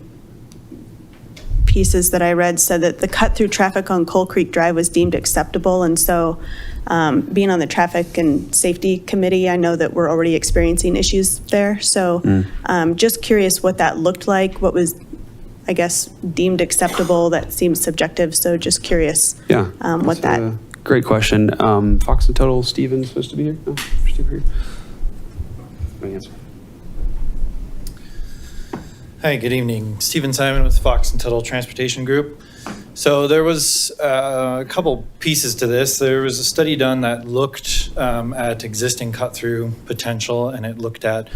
pieces that I read said that the cut through traffic on Coal Creek Drive was deemed acceptable. And so being on the traffic and safety committee, I know that we're already experiencing issues there. So just curious what that looked like, what was, I guess, deemed acceptable. That seems subjective. So just curious what that. Great question. Fox and Tuttle, Steven's supposed to be here? No, Steve here. Any answer? Hi, good evening. Stephen Simon with Fox and Tuttle Transportation Group. So there was a couple pieces to this. There was a study done that looked at existing cut-through potential, and it looked at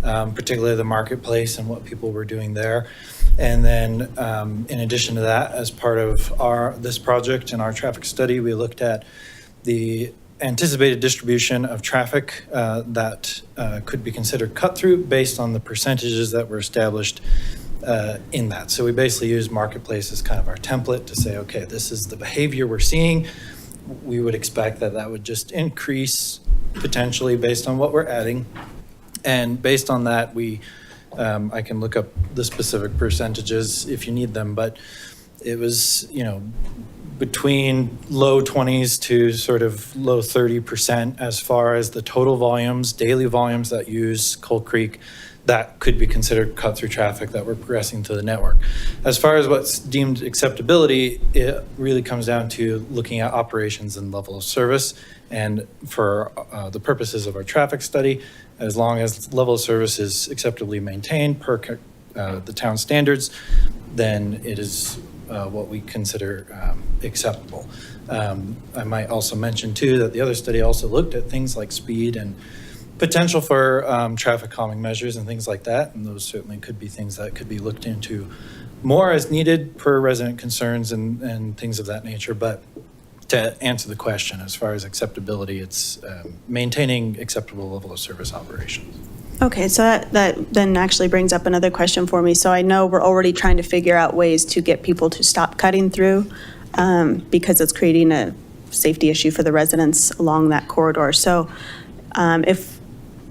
particularly the marketplace and what people were doing there. And then in addition to that, as part of this project and our traffic study, we looked at the anticipated distribution of traffic that could be considered cut-through based on the percentages that were established in that. So we basically used marketplace as kind of our template to say, okay, this is the behavior we're seeing. We would expect that that would just increase potentially based on what we're adding. And based on that, I can look up the specific percentages if you need them, but it was, between low 20s to sort of low 30% as far as the total volumes, daily volumes that use Coal Creek that could be considered cut-through traffic that we're progressing to the network. As far as what's deemed acceptability, it really comes down to looking at operations and level of service. And for the purposes of our traffic study, as long as level of service is acceptably maintained per the town standards, then it is what we consider acceptable. I might also mention too that the other study also looked at things like speed and potential for traffic calming measures and things like that, and those certainly could be things that could be looked into more as needed per resident concerns and things of that nature. But to answer the question, as far as acceptability, it's maintaining acceptable level of service operations. Okay, so that then actually brings up another question for me. So I know we're already trying to figure out ways to get people to stop cutting through because it's creating a safety issue for the residents along that corridor. So if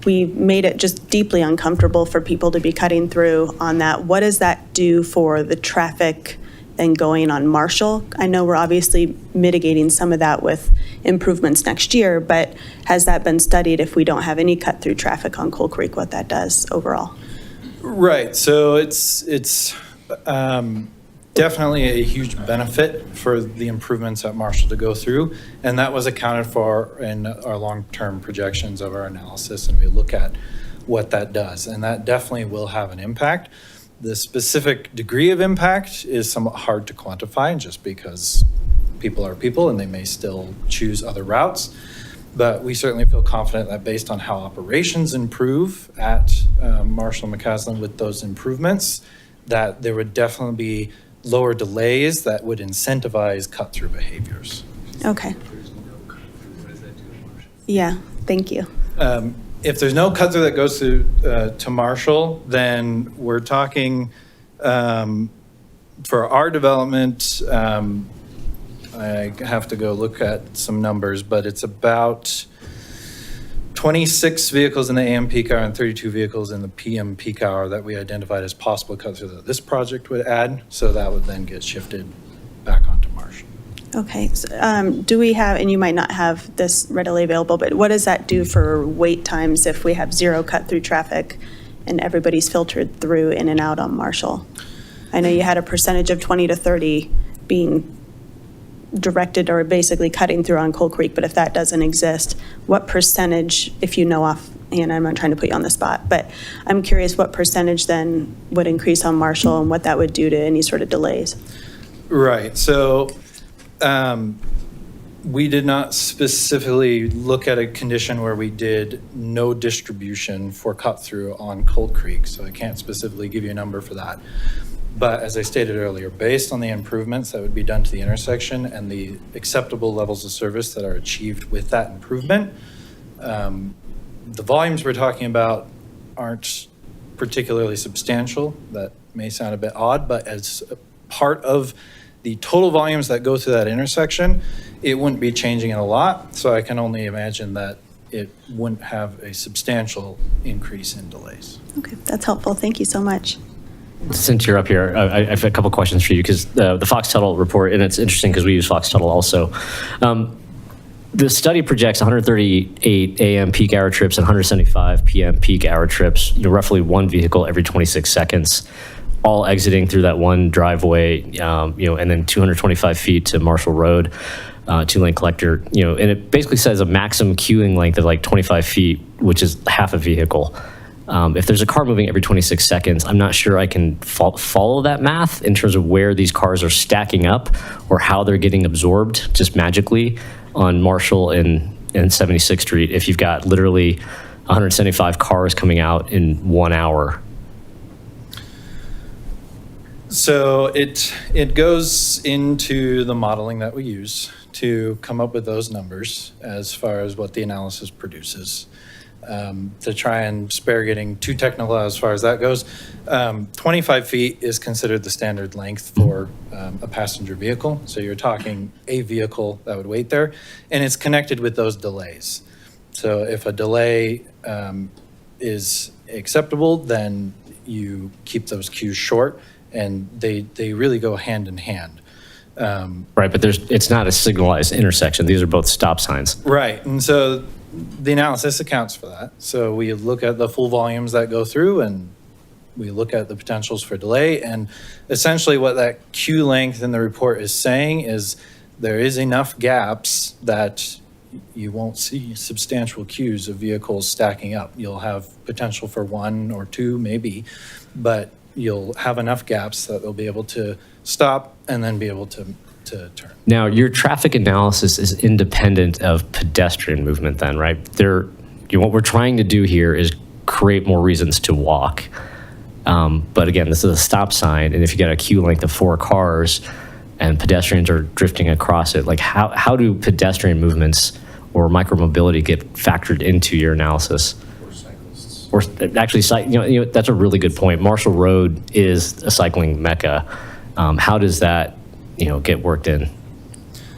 we made it just deeply uncomfortable for people to be cutting through on that, what does that do for the traffic then going on Marshall? I know we're obviously mitigating some of that with improvements next year, but has that been studied if we don't have any cut-through traffic on Coal Creek, what that does overall? Right, so it's definitely a huge benefit for the improvements at Marshall to go through, and that was accounted for in our long-term projections of our analysis, and we look at what that does, and that definitely will have an impact. The specific degree of impact is somewhat hard to quantify just because people are people and they may still choose other routes. But we certainly feel confident that based on how operations improve at Marshall and McCaslin with those improvements, that there would definitely be lower delays that would incentivize cut-through behaviors. Okay. Yeah, thank you. If there's no cut-through that goes to Marshall, then we're talking for our development, I have to go look at some numbers, but it's about 26 vehicles in the AM peak hour and 32 vehicles in the PM peak hour that we identified as possible cut-through that this project would add. So that would then get shifted back onto Marshall. Okay, so, do we have, and you might not have this readily available, but what does that do for wait times if we have zero cut-through traffic and everybody's filtered through in and out on Marshall? I know you had a percentage of 20 to 30 being directed or basically cutting through on Coal Creek, but if that doesn't exist, what percentage, if you know offhand, I'm not trying to put you on the spot, but I'm curious what percentage then would increase on Marshall and what that would do to any sort of delays? Right, so we did not specifically look at a condition where we did no distribution for cut through on Coal Creek, so I can't specifically give you a number for that. But as I stated earlier, based on the improvements that would be done to the intersection and the acceptable levels of service that are achieved with that improvement, the volumes we're talking about aren't particularly substantial. That may sound a bit odd, but as part of the total volumes that go through that intersection, it wouldn't be changing it a lot. So I can only imagine that it wouldn't have a substantial increase in delays. Okay, that's helpful. Thank you so much. Since you're up here, I have a couple questions for you because the Fox Tuttle report, and it's interesting because we use Fox Tuttle also. The study projects 138 AM peak hour trips and 175 PM peak hour trips, roughly one vehicle every 26 seconds, all exiting through that one driveway, and then 225 feet to Marshall Road, two-lane collector, and it basically says a maximum queuing length of like 25 feet, which is half a vehicle. If there's a car moving every 26 seconds, I'm not sure I can follow that math in terms of where these cars are stacking up or how they're getting absorbed just magically on Marshall and 76th Street if you've got literally 175 cars coming out in 1 hour. So it goes into the modeling that we use to come up with those numbers as far as what the analysis produces. To try and spare getting too technical as far as that goes, 25 feet is considered the standard length for a passenger vehicle. So you're talking a vehicle that would wait there, and it's connected with those delays. So if a delay is acceptable, then you keep those queues short, and they really go hand in hand. Right, but it's not a signalized intersection. These are both stop signs. Right, and so the analysis accounts for that. So we look at the full volumes that go through and we look at the potentials for delay. And essentially what that queue length in the report is saying is there is enough gaps that you won't see substantial queues of vehicles stacking up. You'll have potential for one or two maybe, but you'll have enough gaps that they'll be able to stop and then be able to turn. Now, your traffic analysis is independent of pedestrian movement then, right? What we're trying to do here is create more reasons to walk. But again, this is a stop sign, and if you got a queue length of 4 cars and pedestrians are drifting across it, like how do pedestrian movements or micromobility get factored into your analysis? Or cyclists. or actually, that's a really good point. Marshall Road is a cycling mecca. How does that, get worked in?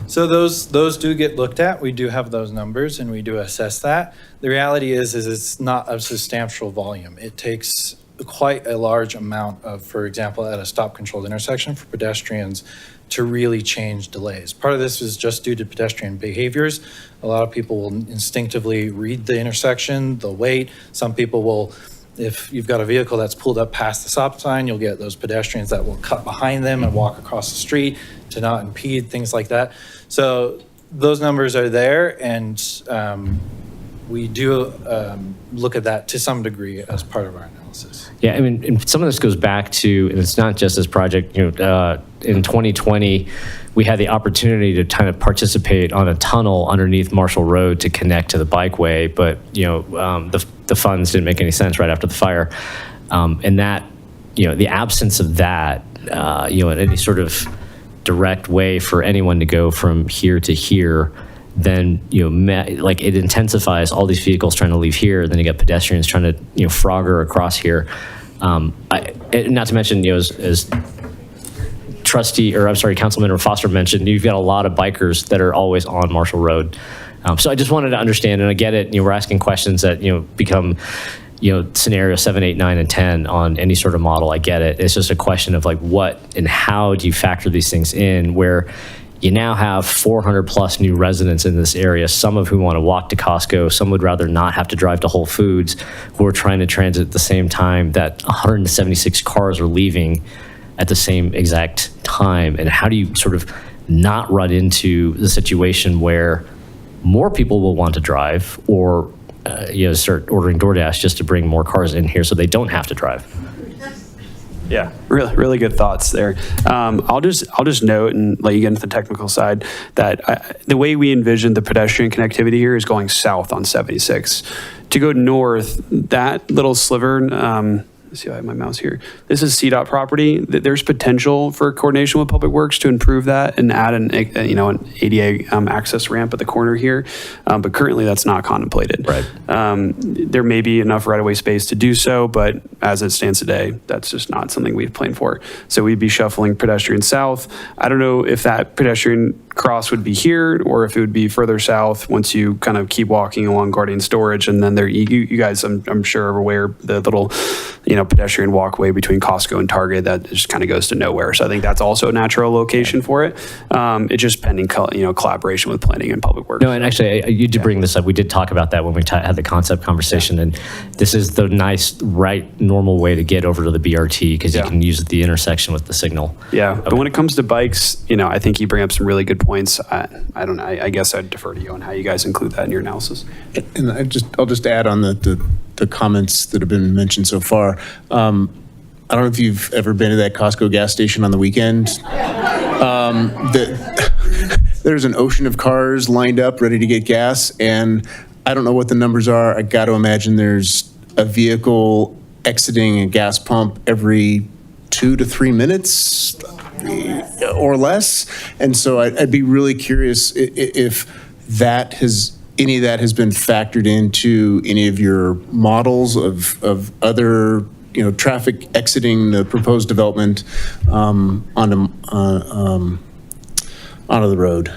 So those do get looked at. We do have those numbers and we do assess that. The reality is it's not a substantial volume. It takes quite a large amount of, for example, at a stop-controlled intersection for pedestrians to really change delays. Part of this is just due to pedestrian behaviors. A lot of people will instinctively read the intersection, they'll wait. Some people will, if you've got a vehicle that's pulled up past the stop sign, you'll get those pedestrians that will cut behind them and walk across the street to not impede, things like that. So those numbers are there, and we do look at that to some degree as part of our analysis. Yeah, I mean, and some of this goes back to, and it's not just this project, in 2020, we had the opportunity to kind of participate on a tunnel underneath Marshall Road to connect to the bikeway, but, the funds didn't make any sense right after the fire. And that, the absence of that, in any sort of direct way for anyone to go from here to here, then it intensifies all these vehicles trying to leave here. Then you got pedestrians trying to frogger across here. Not to mention, as Councilmember Foster mentioned, you've got a lot of bikers that are always on Marshall Road. So I just wanted to understand, and I get it. We're asking questions that become scenario 7, 8, 9, and 10 on any sort of model. I get it. It's just a question of what and how do you factor these things in, where you now have 400 plus new residents in this area, some of whom want to walk to Costco, some would rather not have to drive to Whole Foods, who are trying to transit at the same time that 176 cars are leaving at the same exact time. And how do you sort of not run into the situation where more people will want to drive, or start ordering DoorDash just to bring more cars in here so they don't have to drive? Yeah, really good thoughts there. I'll just note and let you get into the technical side that the way we envision the pedestrian connectivity here is going south on 76. To go north, that little sliver, let's see, I have my mouse here. This is CDOT property. There's potential for coordination with Public Works to improve that and add an ADA access ramp at the corner here, but currently that's not contemplated. Right. There may be enough right-of-way space to do so, but as it stands today, that's just not something we've planned for. So we'd be shuffling pedestrian south. I don't know if that pedestrian cross would be here or if it would be further south once you kind of keep walking along Guardian Storage, and then there you guys I'm sure are aware the little pedestrian walkway between Costco and Target that just kind of goes to nowhere. So I think that's also a natural location for it. It's just pending collaboration with planning and Public Works. No, and actually you did bring this up. We did talk about that when we had the concept conversation, and this is the nice, normal way to get over to the BRT because you can use the intersection with the signal. Yeah, but when it comes to bikes, I think you bring up some really good points. I don't know. I guess I'd defer to you on how you guys include that in your analysis. And I'll just add on the comments that have been mentioned so far. I don't know if you've ever been to that Costco gas station on the weekend. There's an ocean of cars lined up ready to get gas, and I don't know what the numbers are. I got to imagine there's a vehicle exiting a gas pump every 2 to 3 minutes or less. And so I'd be really curious if any of that has been factored into any of your models of other traffic exiting the proposed development onto the road.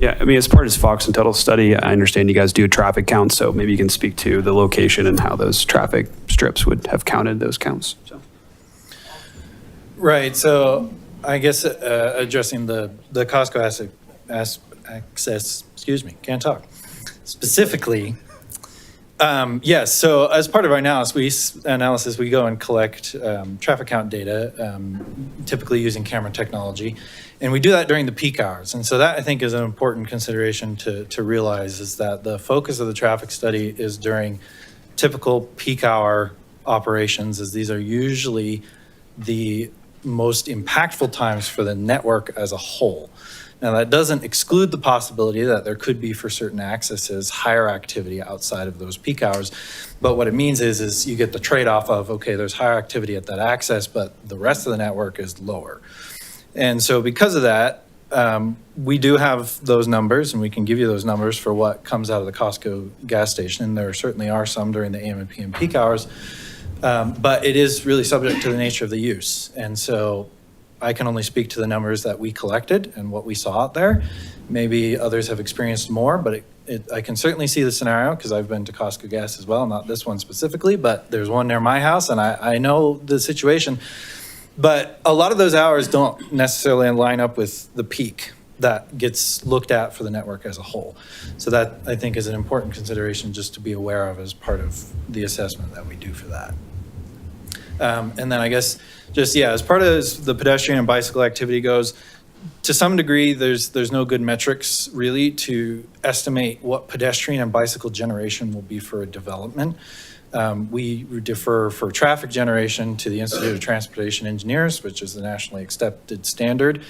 Yeah, I mean, as part of this Fox and Tuttle study, I understand you guys do a traffic count, so maybe you can speak to the location and how those traffic strips would have counted those counts. So. Right, so I guess addressing the Costco access, can't talk. Specifically, yes, so as part of our analysis, we go and collect traffic count data, typically using camera technology, and we do that during the peak hours. And so that, I think, is an important consideration to realize, is that the focus of the traffic study is during typical peak hour operations, as these are usually the most impactful times for the network as a whole. Now, that doesn't exclude the possibility that there could be, for certain accesses, higher activity outside of those peak hours. But what it means is you get the trade-off of, okay, there's higher activity at that access, but the rest of the network is lower. And so because of that, we do have those numbers, and we can give you those numbers for what comes out of the Costco gas station, and there certainly are some during the AM and PM peak hours. But it is really subject to the nature of the use. And so I can only speak to the numbers that we collected and what we saw out there. Maybe others have experienced more, but I can certainly see the scenario because I've been to Costco gas as well, not this one specifically, but there's one near my house, and I know the situation. But a lot of those hours don't necessarily line up with the peak that gets looked at for the network as a whole. So that, I think, is an important consideration just to be aware of as part of the assessment that we do for that. And then I guess just, as part of the pedestrian and bicycle activity goes, to some degree, there's no good metrics really to estimate what pedestrian and bicycle generation will be for a development. We defer for traffic generation to the Institute of Transportation Engineers, which is the nationally accepted standard.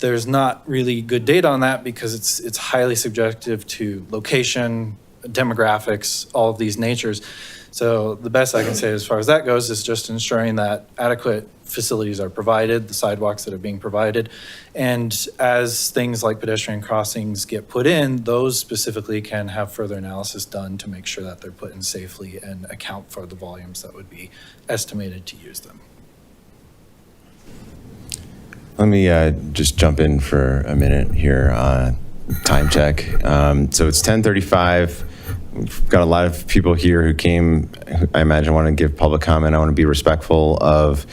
There's not really good data on that because it's highly subjective to location, demographics, all of these natures. So the best I can say as far as that goes is just ensuring that adequate facilities are provided, the sidewalks that are being provided. And as things like pedestrian crossings get put in, those specifically can have further analysis done to make sure that they're put in safely and account for the volumes that would be estimated to use them. Let me just jump in for a minute here. Time check. So it's 10:35. We've got a lot of people here who came, who I imagine want to give public comment. I want to be respectful of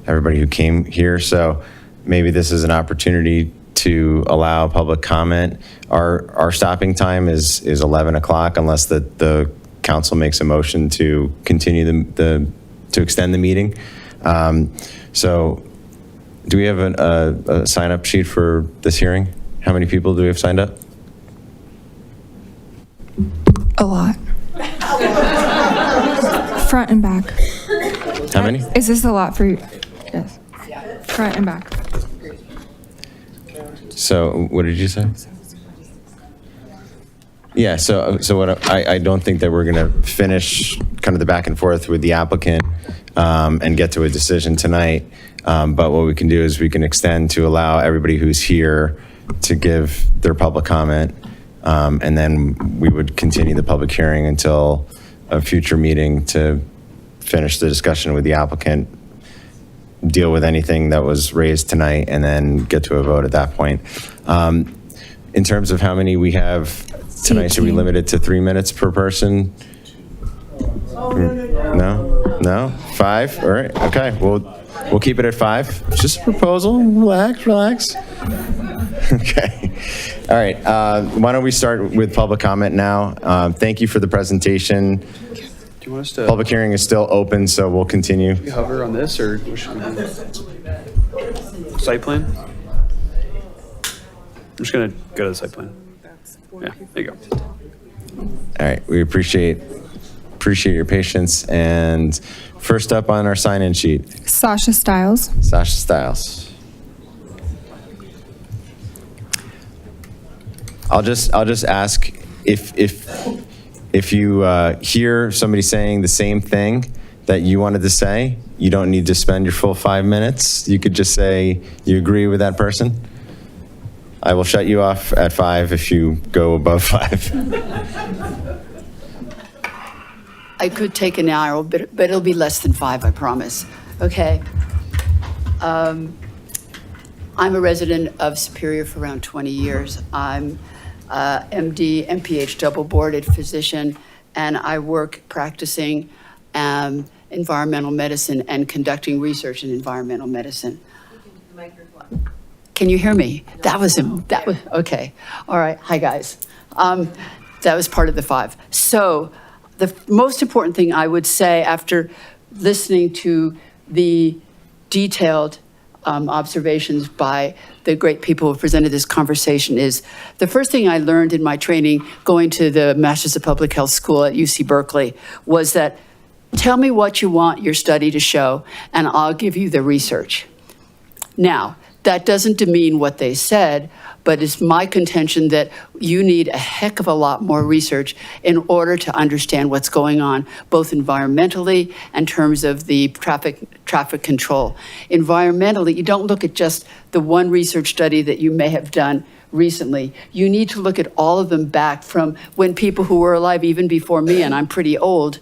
everybody who came here. So maybe this is an opportunity to allow public comment. Our stopping time is 11 o'clock unless the council makes a motion to continue to extend the meeting. So do we have a sign-up sheet for this hearing? How many people do we have signed up? A lot. Front and back. How many? Is this a lot for you? Yes. Front and back. So what did you say? Yeah, so what I don't think that we're going to finish kind of the back and forth with the applicant and get to a decision tonight. But what we can do is we can extend to allow everybody who's here to give their public comment. And then we would continue the public hearing until a future meeting to finish the discussion with the applicant, deal with anything that was raised tonight, and then get to a vote at that point. In terms of how many we have tonight, should we limit it to 3 minutes per person? No? 5? All right, okay, we'll keep it at 5. It's just a proposal, relax. Okay. All right. Why don't we start with public comment now? Thank you for the presentation. Do you want us to? Public hearing is still open, so we'll continue. Should we hover on this, or what should we do? Site plan? I'm just going to go to the site plan. Yeah, there you go. All right. We appreciate your patience. And first up on our sign-in sheet. Sasha Stiles. Sasha Stiles. I'll just ask if you hear somebody saying the same thing that you wanted to say, you don't need to spend your full 5 minutes. You could just say you agree with that person. I will shut you off at 5 if you go above 5. I could take an hour, but it'll be less than 5, I promise. Okay. I'm a resident of Superior for around 20 years. I'm MD, MPH double-boarded physician, and I work practicing environmental medicine and conducting research in environmental medicine. Can you hear me? That was okay. All right. Hi, guys. That was part of the 5. So the most important thing I would say after listening to the detailed observations by the great people who presented this conversation is the first thing I learned in my training going to the Masters of Public Health School at UC Berkeley was that tell me what you want your study to show and I'll give you the research. Now, that doesn't demean what they said, but it's my contention that you need a heck of a lot more research in order to understand what's going on, both environmentally in terms of the traffic traffic control. Environmentally, you don't look at just the one research study that you may have done recently. You need to look at all of them back from when people who were alive even before me, and I'm pretty old,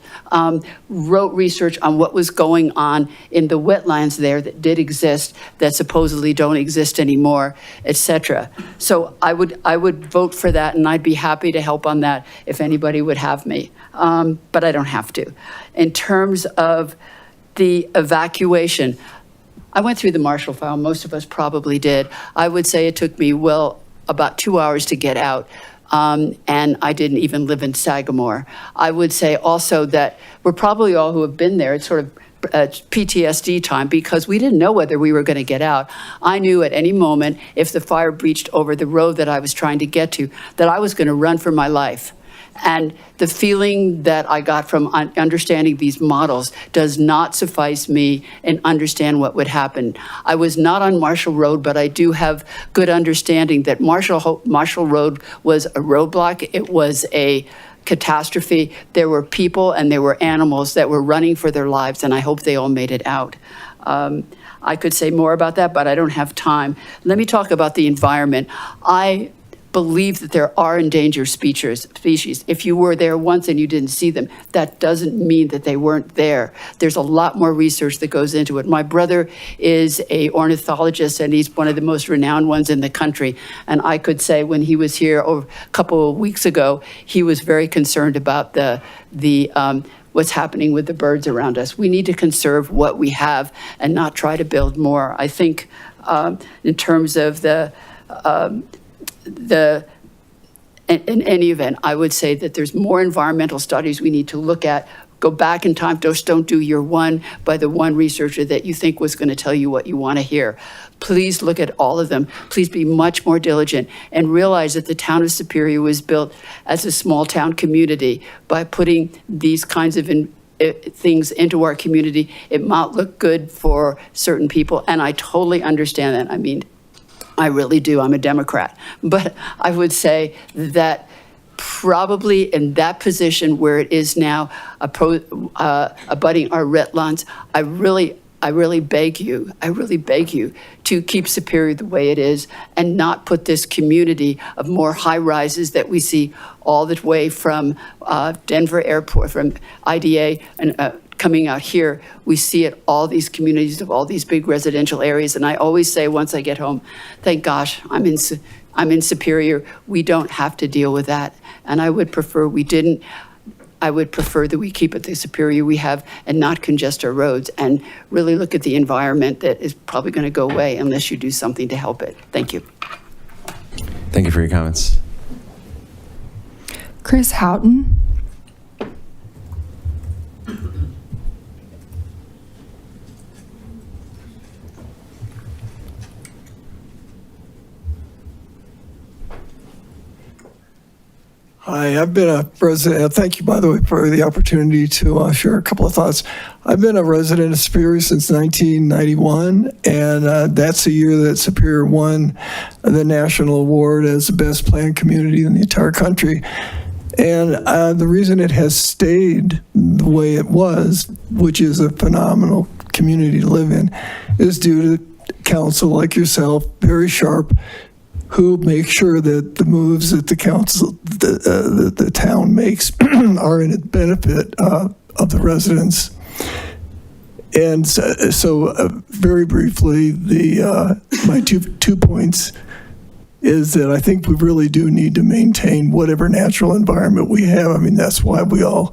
wrote research on what was going on in the wetlands there that did exist, that supposedly don't exist anymore, etc. So I would vote for that, and I'd be happy to help on that if anybody would have me, but I don't have to. In terms of the evacuation, I went through the Marshall file. Most of us probably did. I would say it took me, about 2 hours to get out, and I didn't even live in Sagamore. I would say also that we're probably all who have been there, it's sort of PTSD time, because we didn't know whether we were going to get out. I knew at any moment, if the fire breached over the road that I was trying to get to, that I was going to run for my life. And the feeling that I got from understanding these models does not suffice me and understand what would happen. I was not on Marshall Road, but I do have good understanding that Marshall Road was a roadblock. It was a catastrophe. There were people and there were animals that were running for their lives, and I hope they all made it out. I could say more about that, but I don't have time. Let me talk about the environment. I believe that there are endangered species. If you were there once and you didn't see them, that doesn't mean that they weren't there. There's a lot more research that goes into it. My brother is an ornithologist, and he's one of the most renowned ones in the country. And I could say when he was here a couple of weeks ago, he was very concerned about what's happening with the birds around us. We need to conserve what we have and not try to build more. I think in terms of in any event, I would say that there's more environmental studies we need to look at. Go back in time, just don't do your one by the one researcher that you think was going to tell you what you want to hear. Please look at all of them. Please be much more diligent and realize that the town of Superior was built as a small town community. By putting these kinds of things into our community, it might look good for certain people, and I totally understand that. I mean, I really do. I'm a Democrat. But I would say that probably in that position where it is now abutting our wetlands, I really beg you to keep Superior the way it is and not put this community of more high rises that we see all the way from Denver Airport, from IDA, and coming out here. We see it, all these communities of all these big residential areas. And I always say once I get home, thank gosh, I'm in Superior. We don't have to deal with that. And I would prefer we didn't. I would prefer that we keep it the Superior we have and not congest our roads and really look at the environment that is probably going to go away unless you do something to help it. Thank you. Thank you for your comments. Chris Houghton. Hi, I've been a resident. Thank you, by the way, for the opportunity to share a couple of thoughts. I've been a resident of Superior since 1991, and that's the year that Superior won the national award as the best planned community in the entire country. And the reason it has stayed the way it was, which is a phenomenal community to live in, is due to council like yourself, very sharp, who make sure that the moves that the council, the town makes are in the benefit of the residents. And so very briefly, my two points is that I think we really do need to maintain whatever natural environment we have. I mean, that's why we all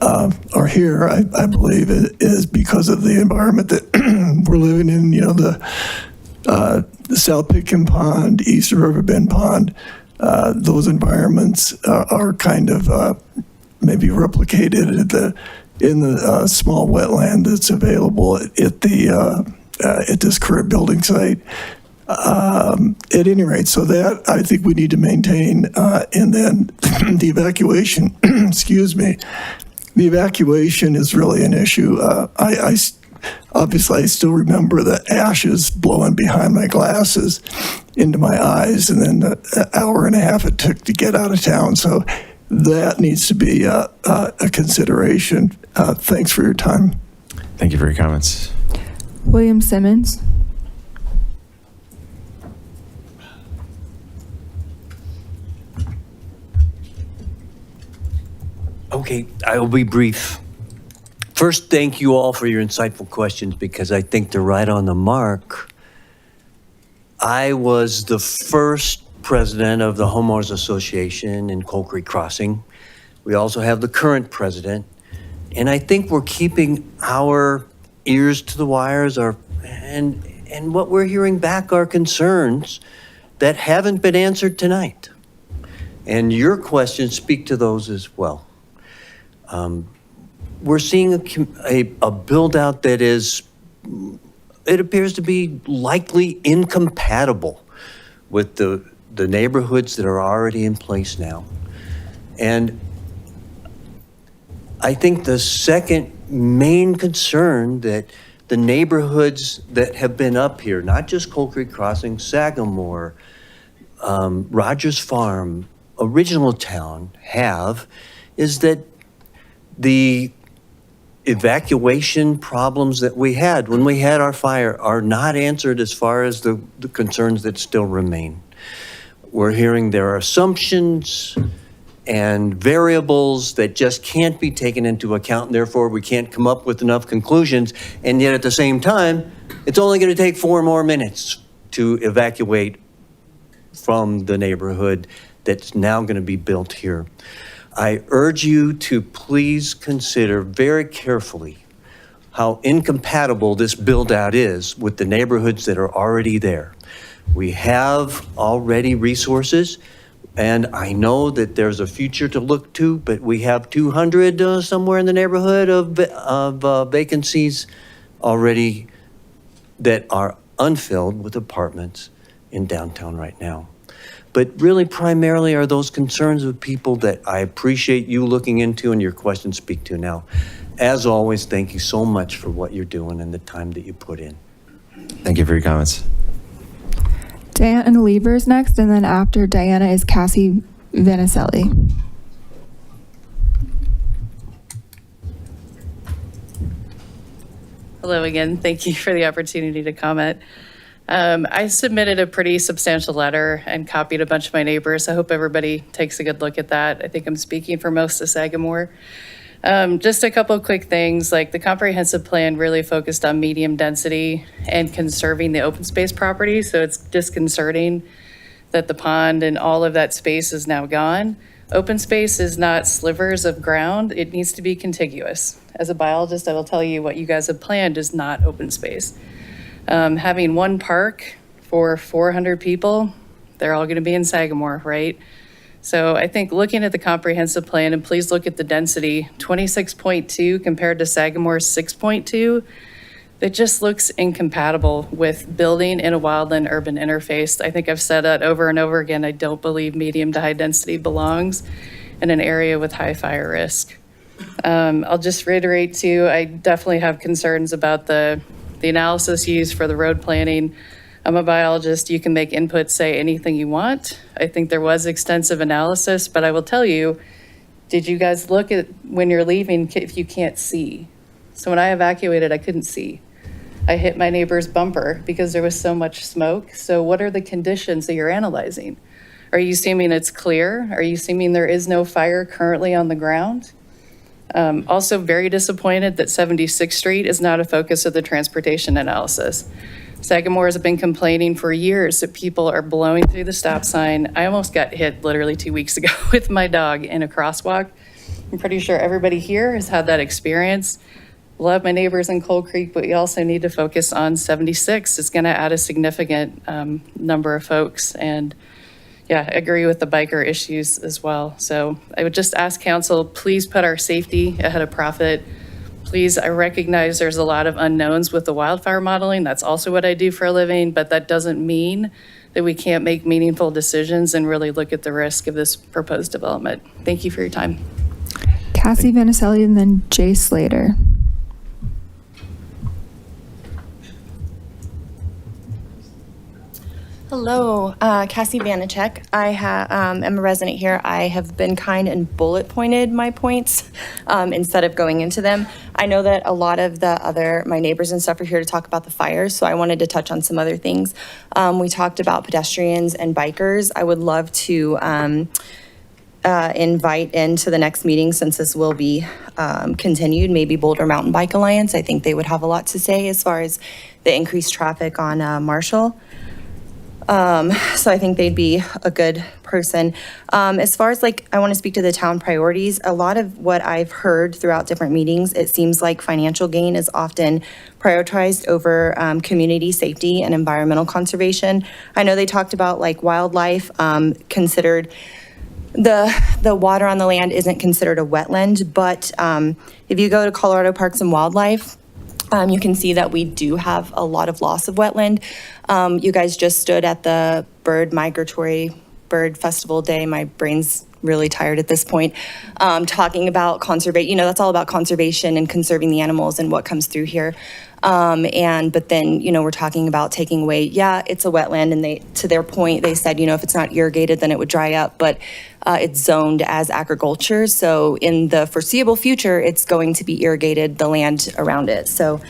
are here, I believe, is because of the environment that we're living in, you know, the South Pitkin Pond, East River Bend Pond, those environments are kind of maybe replicated in the small wetland that's available at this current building site. At any rate, so that I think we need to maintain, and then the evacuation, excuse me, the evacuation is really an issue. Obviously, I still remember the ashes blowing behind my glasses into my eyes, and then the hour and a half it took to get out of town. So that needs to be a consideration. Thanks for your time. Thank you for your comments. William Simmons. Okay, I will be brief. First, thank you all for your insightful questions because I think they're right on the mark. I was the first president of the Homeowners Association in Coal Creek Crossing. We also have the current president. And I think we're keeping our ears to the wires and what we're hearing back are concerns that haven't been answered tonight. And your questions speak to those as well. We're seeing a build out that is, it appears to be likely incompatible with the neighborhoods that are already in place now. And I think the second main concern that the neighborhoods that have been up here, not just Coal Creek Crossing, Sagamore, Rogers Farm, Original Town have, is that the evacuation problems that we had when we had our fire are not answered as far as the concerns that still remain. We're hearing there are assumptions and variables that just can't be taken into account, and therefore we can't come up with enough conclusions. And yet at the same time, it's only going to take 4 more minutes to evacuate from the neighborhood that's now going to be built here. I urge you to please consider very carefully how incompatible this build out is with the neighborhoods that are already there. We have already resources, and I know that there's a future to look to, but we have 200 somewhere in the neighborhood of vacancies already that are unfilled with apartments in downtown right now. But really primarily are those concerns of people that I appreciate you looking into and your questions speak to now. As always, thank you so much for what you're doing and the time that you put in. Thank you for your comments. Diana Lever is next, and then after Diana is Cassie Venicelli. Hello again. Thank you for the opportunity to comment. I submitted a pretty substantial letter and copied a bunch of my neighbors. I hope everybody takes a good look at that. I think I'm speaking for most of Sagamore. Just a couple of quick things, like the comprehensive plan really focused on medium density and conserving the open space property. So it's disconcerting that the pond and all of that space is now gone. Open space is not slivers of ground. It needs to be contiguous. As a biologist, I will tell you what you guys have planned is not open space. Having one park for 400 people, they're all going to be in Sagamore, right? So I think looking at the comprehensive plan, and please look at the density, 26.2 compared to Sagamore's 6.2, that just looks incompatible with building in a wildland urban interface. I think I've said that over and over again. I don't believe medium to high density belongs in an area with high fire risk. I'll just reiterate too, I definitely have concerns about the analysis used for the road planning. I'm a biologist. You can make input say anything you want. I think there was extensive analysis, but I will tell you, did you guys look at when you're leaving if you can't see? So when I evacuated, I couldn't see. I hit my neighbor's bumper because there was so much smoke. So what are the conditions that you're analyzing? Are you assuming it's clear? Are you assuming there is no fire currently on the ground? Also very disappointed that 76th Street is not a focus of the transportation analysis. Sagamore has been complaining for years that people are blowing through the stop sign. I almost got hit literally 2 weeks ago with my dog in a crosswalk. I'm pretty sure everybody here has had that experience. Love my neighbors in Coal Creek, but we also need to focus on 76. It's going to add a significant number of folks. And yeah, I agree with the biker issues as well. So I would just ask council, please put our safety ahead of profit. Please, I recognize there's a lot of unknowns with the wildfire modeling. That's also what I do for a living, but that doesn't mean that we can't make meaningful decisions and really look at the risk of this proposed development. Thank you for your time. Cassie Venicelli and then Jay Slater. Hello, Cassie Vanacek. I am a resident here. I have been kind and bullet pointed my points instead of going into them. I know that a lot of my neighbors and stuff are here to talk about the fires, so I wanted to touch on some other things. We talked about pedestrians and bikers. I would love to invite into the next meeting, since this will be continued, maybe Boulder Mountain Bike Alliance. I think they would have a lot to say as far as the increased traffic on Marshall. So I think they'd be a good person. As far as I want to speak to the town priorities, a lot of what I've heard throughout different meetings, it seems like financial gain is often prioritized over community safety and environmental conservation. I know they talked about wildlife, considered the water on the land isn't considered a wetland, but if you go to Colorado Parks and Wildlife, you can see that we do have a lot of loss of wetland. You guys just stood at the Migratory Bird Festival Day. My brain's really tired at this point. Talking about conservation, that's all about conservation and conserving the animals and what comes through here. But then, we're talking about taking away, it's a wetland, and to their point, they said, if it's not irrigated, then it would dry up, but it's zoned as agriculture. So in the foreseeable future, it's going to be irrigated, the land around it. So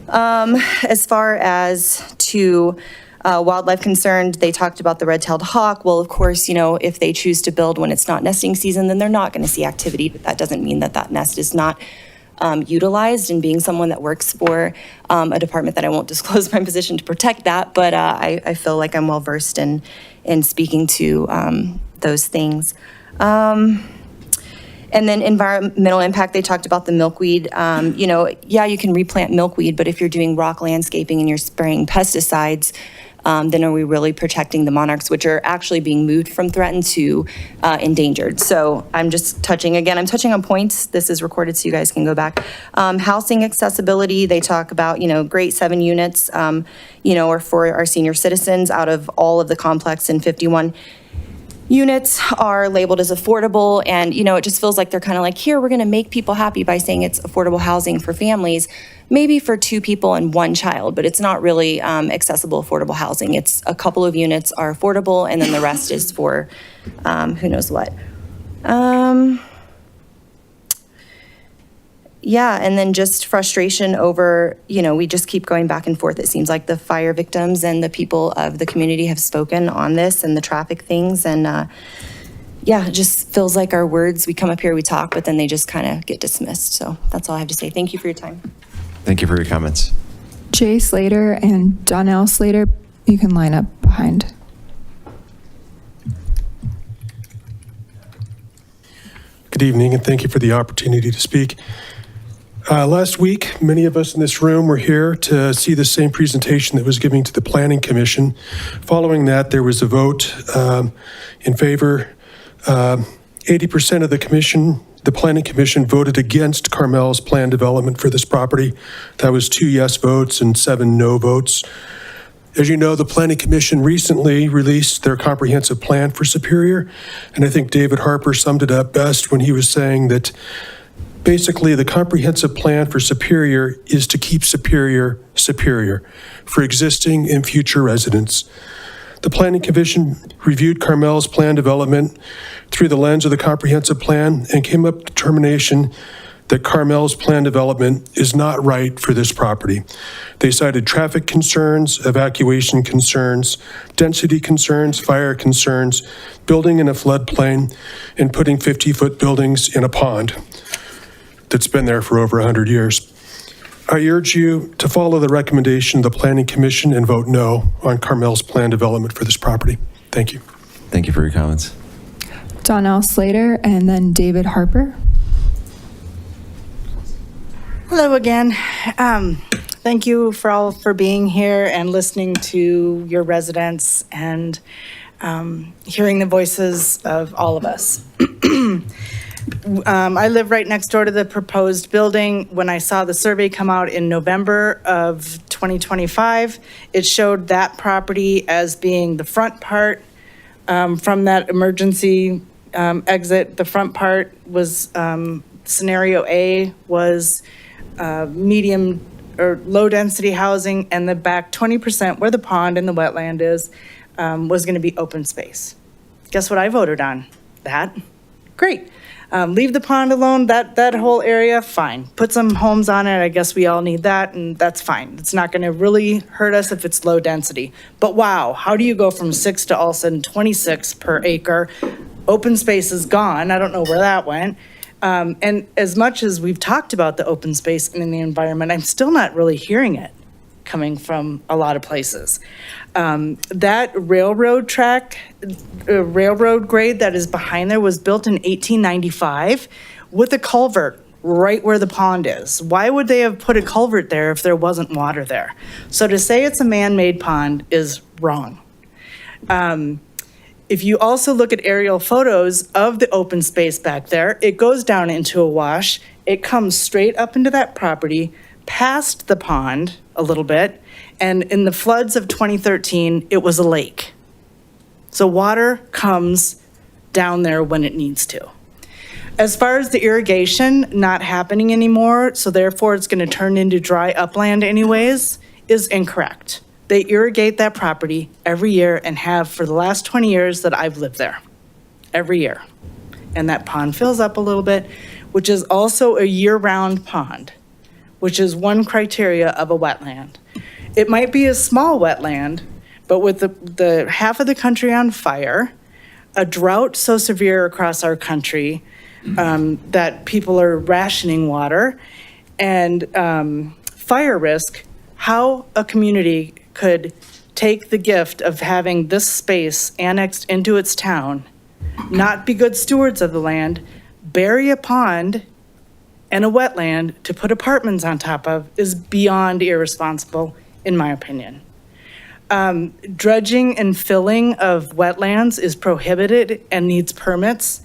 as far as to wildlife concerned, they talked about the red-tailed hawk. Well, of course, if they choose to build when it's not nesting season, then they're not going to see activity, but that doesn't mean that nest is not utilized. And being someone that works for a department that I won't disclose my position to protect that, but I feel like I'm well-versed in speaking to those things. And then environmental impact, they talked about the milkweed. You can replant milkweed, but if you're doing rock landscaping and you're spraying pesticides, then are we really protecting the monarchs, which are actually being moved from threatened to endangered? So I'm just touching on points. This is recorded so you guys can go back. Housing accessibility, they talk about, great 7 units, or for our senior citizens out of all of the complex, and 51 units are labeled as affordable. And, it just feels like they're kind of like, here, we're going to make people happy by saying it's affordable housing for families, maybe for 2 people and 1 child, but it's not really accessible, affordable housing. It's a couple of units are affordable, and then the rest is for who knows what. And then just frustration over, we just keep going back and forth. It seems like the fire victims and the people of the community have spoken on this and the traffic things. And it just feels like our words, we come up here, we talk, but then they just kind of get dismissed. So that's all I have to say. Thank you for your time. Thank you for your comments. Jay Slater and Donnell Slater, you can line up behind. Good evening, and thank you for the opportunity to speak. Last week, many of us in this room were here to see the same presentation that was given to the Planning Commission. Following that, there was a vote in favor. 80% of the Planning Commission voted against Carmel's plan development for this property. That was 2 yes votes and 7 no votes. As you know, the Planning Commission recently released their comprehensive plan for Superior, and I think David Harper summed it up best when he was saying that basically, the comprehensive plan for Superior is to keep Superior superior for existing and future residents. The Planning Commission reviewed Carmel's plan development through the lens of the comprehensive plan and came up with the determination that Carmel's plan development is not right for this property. They cited traffic concerns, evacuation concerns, density concerns, fire concerns, building in a floodplain, and putting 50-foot buildings in a pond that's been there for over 100 years. I urge you to follow the recommendation of the Planning Commission and vote no on Carmel's plan development for this property. Thank you. Thank you for your comments. Donnell Slater and then David Harper. Hello again. Thank you for being here and listening to your residents and hearing the voices of all of us. I live right next door to the proposed building. When I saw the survey come out in November of 2025, it showed that property as being the front part from that emergency exit. The front part was scenario A was medium or low density housing, and the back 20% where the pond and the wetland is was going to be open space. Guess what I voted on? That. Great. Leave the pond alone, that whole area, fine. Put some homes on it, I guess we all need that, and that's fine. It's not gonna really hurt us if it's low density. But wow, how do you go from 6 to all of a sudden 26 per acre? Open space is gone, I don't know where that went. And as much as we've talked about the open space and in the environment, I'm still not really hearing it coming from a lot of places. That railroad track, railroad grade that is behind there was built in 1895 with a culvert right where the pond is. Why would they have put a culvert there if there wasn't water there? So to say it's a man-made pond is wrong. If you also look at aerial photos of the open space back there, it goes down into a wash. It comes straight up into that property, past the pond a little bit, and in the floods of 2013, it was a lake. So water comes down there when it needs to. As far as the irrigation not happening anymore, so therefore it's going to turn into dry upland anyways, is incorrect. They irrigate that property every year and have for the last 20 years that I've lived there, every year. And that pond fills up a little bit, which is also a year-round pond, which is one criteria of a wetland. It might be a small wetland, but with the half of the country on fire, a drought so severe across our country that people are rationing water, and fire risk, how a community could take the gift of having this space annexed into its town, not be good stewards of the land, bury a pond and a wetland to put apartments on top of is beyond irresponsible, in my opinion. Dredging and filling of wetlands is prohibited and needs permits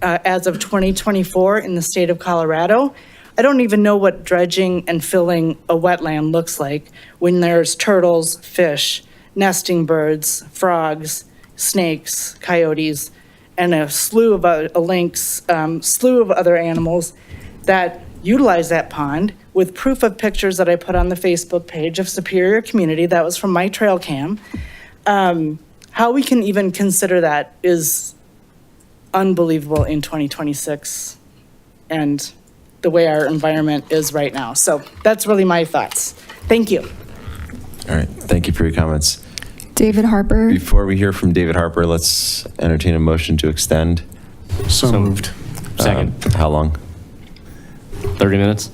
as of 2024 in the state of Colorado. I don't even know what dredging and filling a wetland looks like when there's turtles, fish, nesting birds, frogs, snakes, coyotes, and a slew of lynx, slew of other animals that utilize that pond, with proof of pictures that I put on the Facebook page of Superior Community. That was from my trail cam. How we can even consider that is unbelievable in 2026 and the way our environment is right now. So that's really my thoughts. Thank you. All right, thank you for your comments. David Harper. Before we hear from David Harper, let's entertain a motion to extend. So moved. Second. How long? 30 minutes?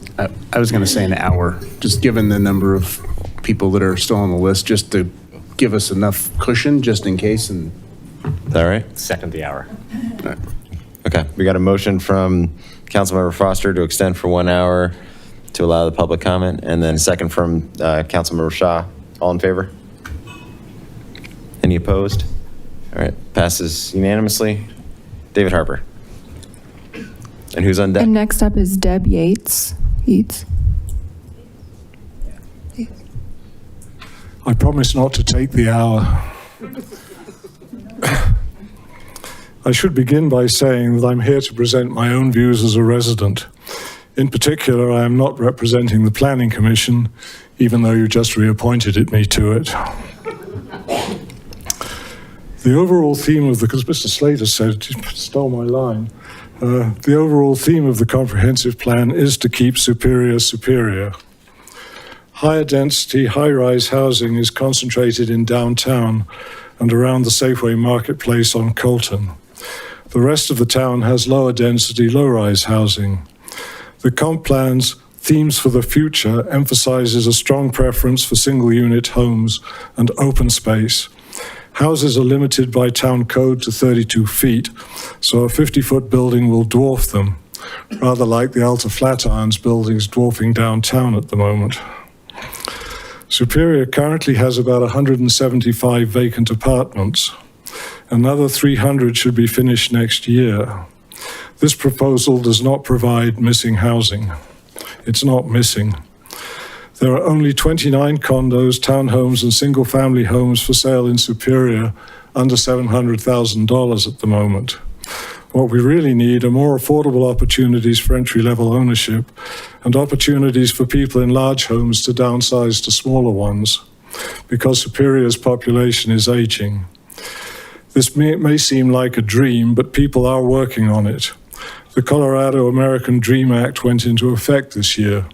I was going to say an hour, just given the number of people that are still on the list, just to give us enough cushion just in case. And is that right? Second the hour. Okay, we got a motion from Councilmember Foster to extend for 1 hour to allow the public comment, and then second from Councilmember Shaw. All in favor? Any opposed? All right, passes unanimously. David Harper. And who's on deck? And next up is Deb Yates. I promise not to take the hour. I should begin by saying that I'm here to present my own views as a resident. In particular, I am not representing the Planning Commission, even though you just reappointed me to it. The overall theme of because Mr. Slater said, he stole my line. The overall theme of the comprehensive plan is to keep Superior superior. Higher density, high-rise housing is concentrated in downtown and around the Safeway Marketplace on Colton. The rest of the town has lower density, low-rise housing. The comp plan's themes for the future emphasizes a strong preference for single-unit homes and open space. Houses are limited by town code to 32 feet, so a 50-foot building will dwarf them, rather like the Alta Flatirons buildings dwarfing downtown at the moment. Superior currently has about 175 vacant apartments. Another 300 should be finished next year. This proposal does not provide missing housing. It's not missing. There are only 29 condos, townhomes, and single-family homes for sale in Superior under $700,000 at the moment. What we really need are more affordable opportunities for entry-level ownership and opportunities for people in large homes to downsize to smaller ones. because Superior's population is aging. This may seem like a dream, but people are working on it. The Colorado American Dream Act went into effect this year.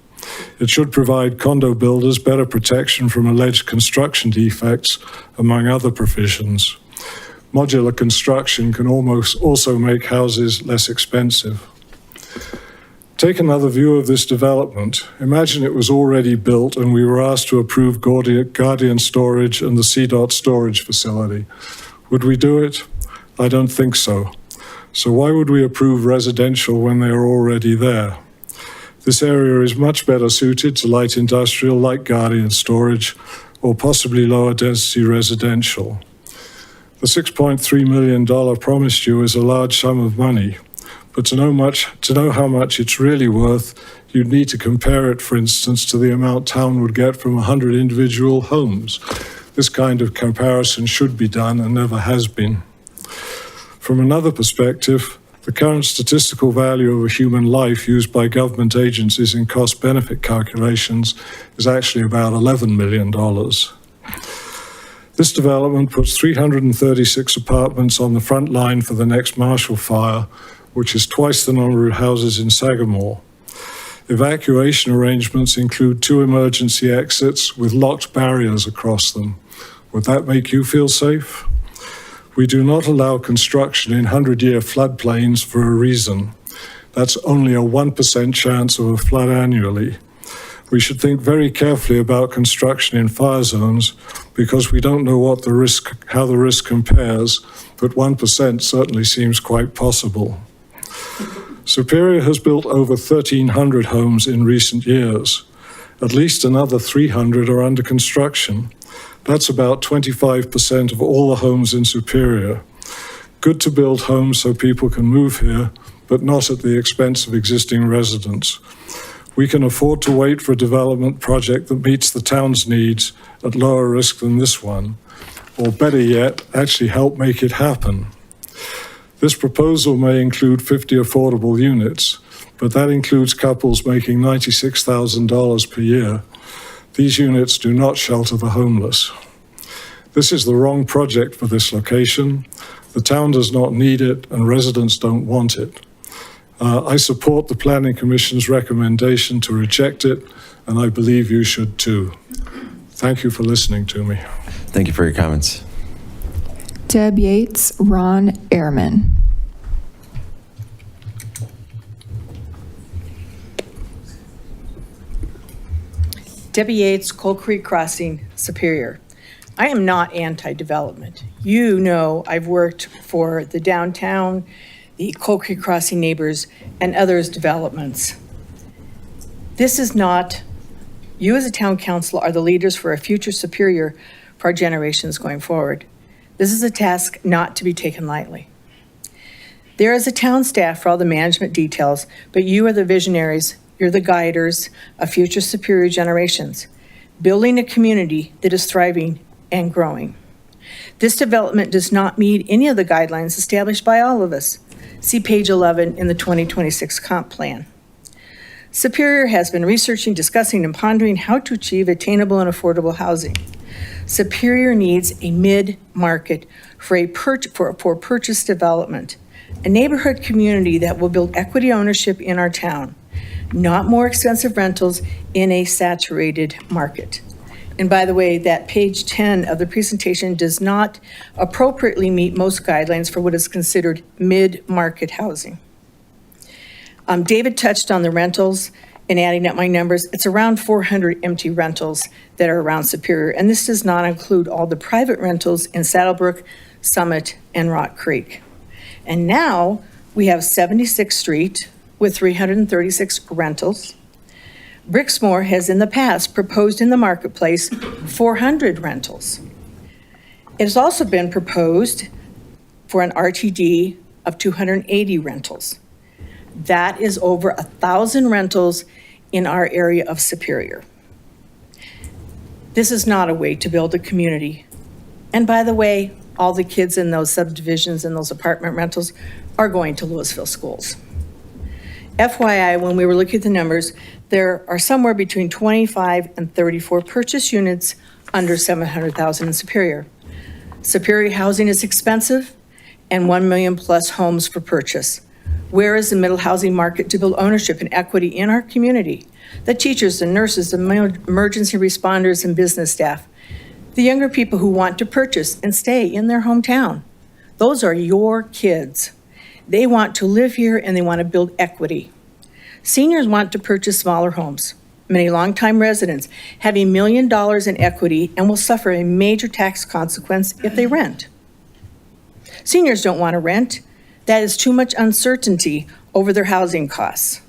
It should provide condo builders better protection from alleged construction defects, among other provisions. Modular construction can also make houses less expensive. Take another view of this development. Imagine it was already built and we were asked to approve Guardian Storage and the CDOT storage facility. Would we do it? I don't think so. So why would we approve residential when they are already there? This area is much better suited to light industrial like Guardian Storage or possibly lower density residential. The $6.3 million promised you is a large sum of money, but to know how much it's really worth, you'd need to compare it, for instance, to the amount town would get from 100 individual homes. This kind of comparison should be done and never has been. From another perspective, the current statistical value of a human life used by government agencies in cost-benefit calculations is actually about $11 million. This development puts 336 apartments on the front line for the next Marshall Fire, which is twice the number of houses in Sagamore. Evacuation arrangements include 2 emergency exits with locked barriers across them. Would that make you feel safe? We do not allow construction in 100-year floodplains for a reason. That's only a 1% chance of a flood annually. We should think very carefully about construction in fire zones because we don't know how the risk compares, but 1% certainly seems quite possible. Superior has built over 1,300 homes in recent years. At least another 300 are under construction. That's about 25% of all the homes in Superior. Good to build homes so people can move here, but not at the expense of existing residents. We can afford to wait for a development project that meets the town's needs at lower risk than this one, or better yet, actually help make it happen. This proposal may include 50 affordable units, but that includes couples making $96,000 per year. These units do not shelter the homeless. This is the wrong project for this location. The town does not need it, and residents don't want it. I support the Planning Commission's recommendation to reject it, and I believe you should too. Thank you for listening to me. Thank you for your comments. Deb Yates, Ron Ehrman. Debbie Yates, Coal Creek Crossing, Superior. I am not anti-development. You know I've worked for the downtown, the Coal Creek Crossing neighbors, and others' developments. This is not, you as a town council are the leaders for a future Superior for our generations going forward. This is a task not to be taken lightly. There is a town staff for all the management details, but you are the visionaries, you're the guiders of future Superior generations, building a community that is thriving and growing. This development does not meet any of the guidelines established by all of us. See page 11 in the 2026 comp plan. Superior has been researching, discussing, and pondering how to achieve attainable and affordable housing. Superior needs a mid-market for purchase development, a neighborhood community that will build equity ownership in our town, not more expensive rentals in a saturated market. And by the way, that page 10 of the presentation does not appropriately meet most guidelines for what is considered mid-market housing. David touched on the rentals and adding up my numbers. It's around 400 empty rentals that are around Superior, and this does not include all the private rentals in Saddlebrook, Summit, and Rock Creek. And now we have 76th Street with 336 rentals. Brixmore has in the past proposed in the marketplace 400 rentals. It has also been proposed for an RTD of 280 rentals. That is over 1,000 rentals in our area of Superior. This is not a way to build a community. And by the way, all the kids in those subdivisions and those apartment rentals are going to Louisville schools. FYI, when we were looking at the numbers, there are somewhere between 25 and 34 purchase units under $700,000 in Superior. Superior housing is expensive and 1 million plus homes for purchase. Where is the middle housing market to build ownership and equity in our community? The teachers, the nurses, the emergency responders, and business staff. The younger people who want to purchase and stay in their hometown. Those are your kids. They want to live here and they want to build equity. Seniors want to purchase smaller homes. Many longtime residents have $1 million in equity and will suffer a major tax consequence if they rent. Seniors don't want to rent. That is too much uncertainty over their housing costs.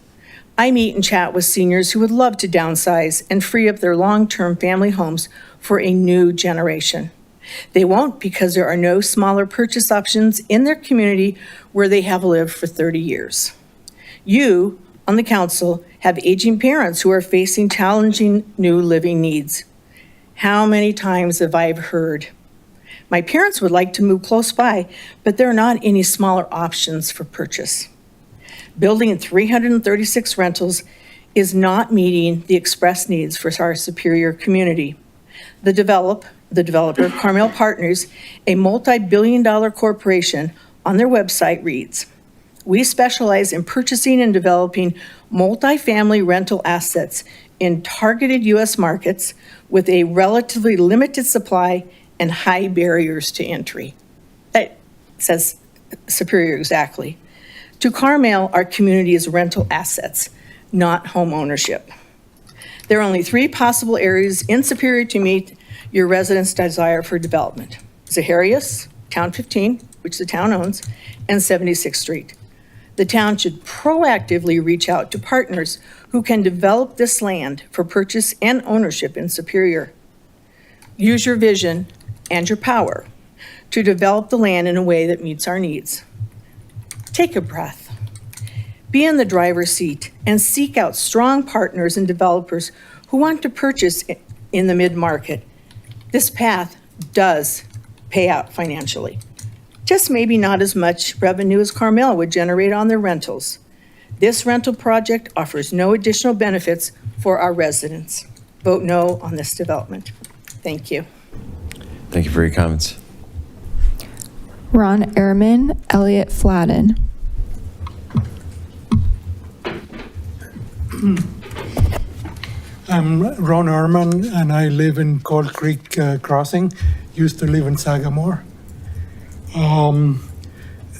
I meet and chat with seniors who would love to downsize and free up their long-term family homes for a new generation. They won't because there are no smaller purchase options in their community where they have lived for 30 years. You, on the council, have aging parents who are facing challenging new living needs. How many times have I heard, my parents would like to move close by, but there are not any smaller options for purchase. Building 336 rentals is not meeting the express needs for our Superior community. The developer, Carmel Partners, a multi-billion-dollar corporation, on their website reads, "We specialize in purchasing and developing multifamily rental assets in targeted U.S. markets with a relatively limited supply and high barriers to entry." That says Superior exactly. To Carmel, our community is rental assets, not home ownership. There are only 3 possible areas in Superior to meet your residents' desire for development: Zaharias, Town 15, which the town owns, and 76th Street. The town should proactively reach out to partners who can develop this land for purchase and ownership in Superior. Use your vision and your power to develop the land in a way that meets our needs. Take a breath. Be in the driver's seat and seek out strong partners and developers who want to purchase in the mid-market. This path does pay out financially. Just maybe not as much revenue as Carmel would generate on their rentals. This rental project offers no additional benefits for our residents. Vote no on this development. Thank you. Thank you for your comments. Ron Ehrman, Elliot Fladden. I'm Ron Ehrman, and I live in Cold Creek Crossing. Used to live in Sagamore.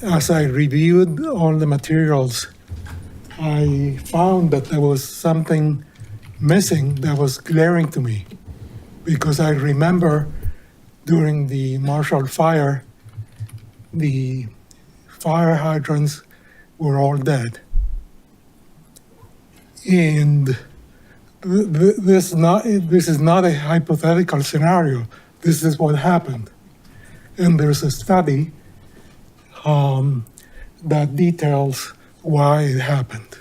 As I reviewed all the materials, I found that there was something missing that was glaring to me, because I remember during the Marshall Fire, the fire hydrants were all dead. And this is not a hypothetical scenario. This is what happened. And there's a study that details why it happened.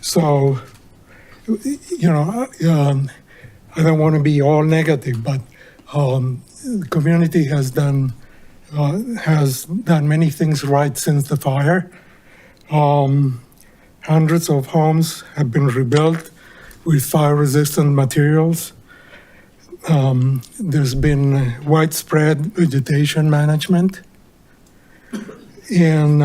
So, I don't want to be all negative, but the community has done many things right since the fire. Hundreds of homes have been rebuilt with fire-resistant materials. There's been widespread vegetation management, and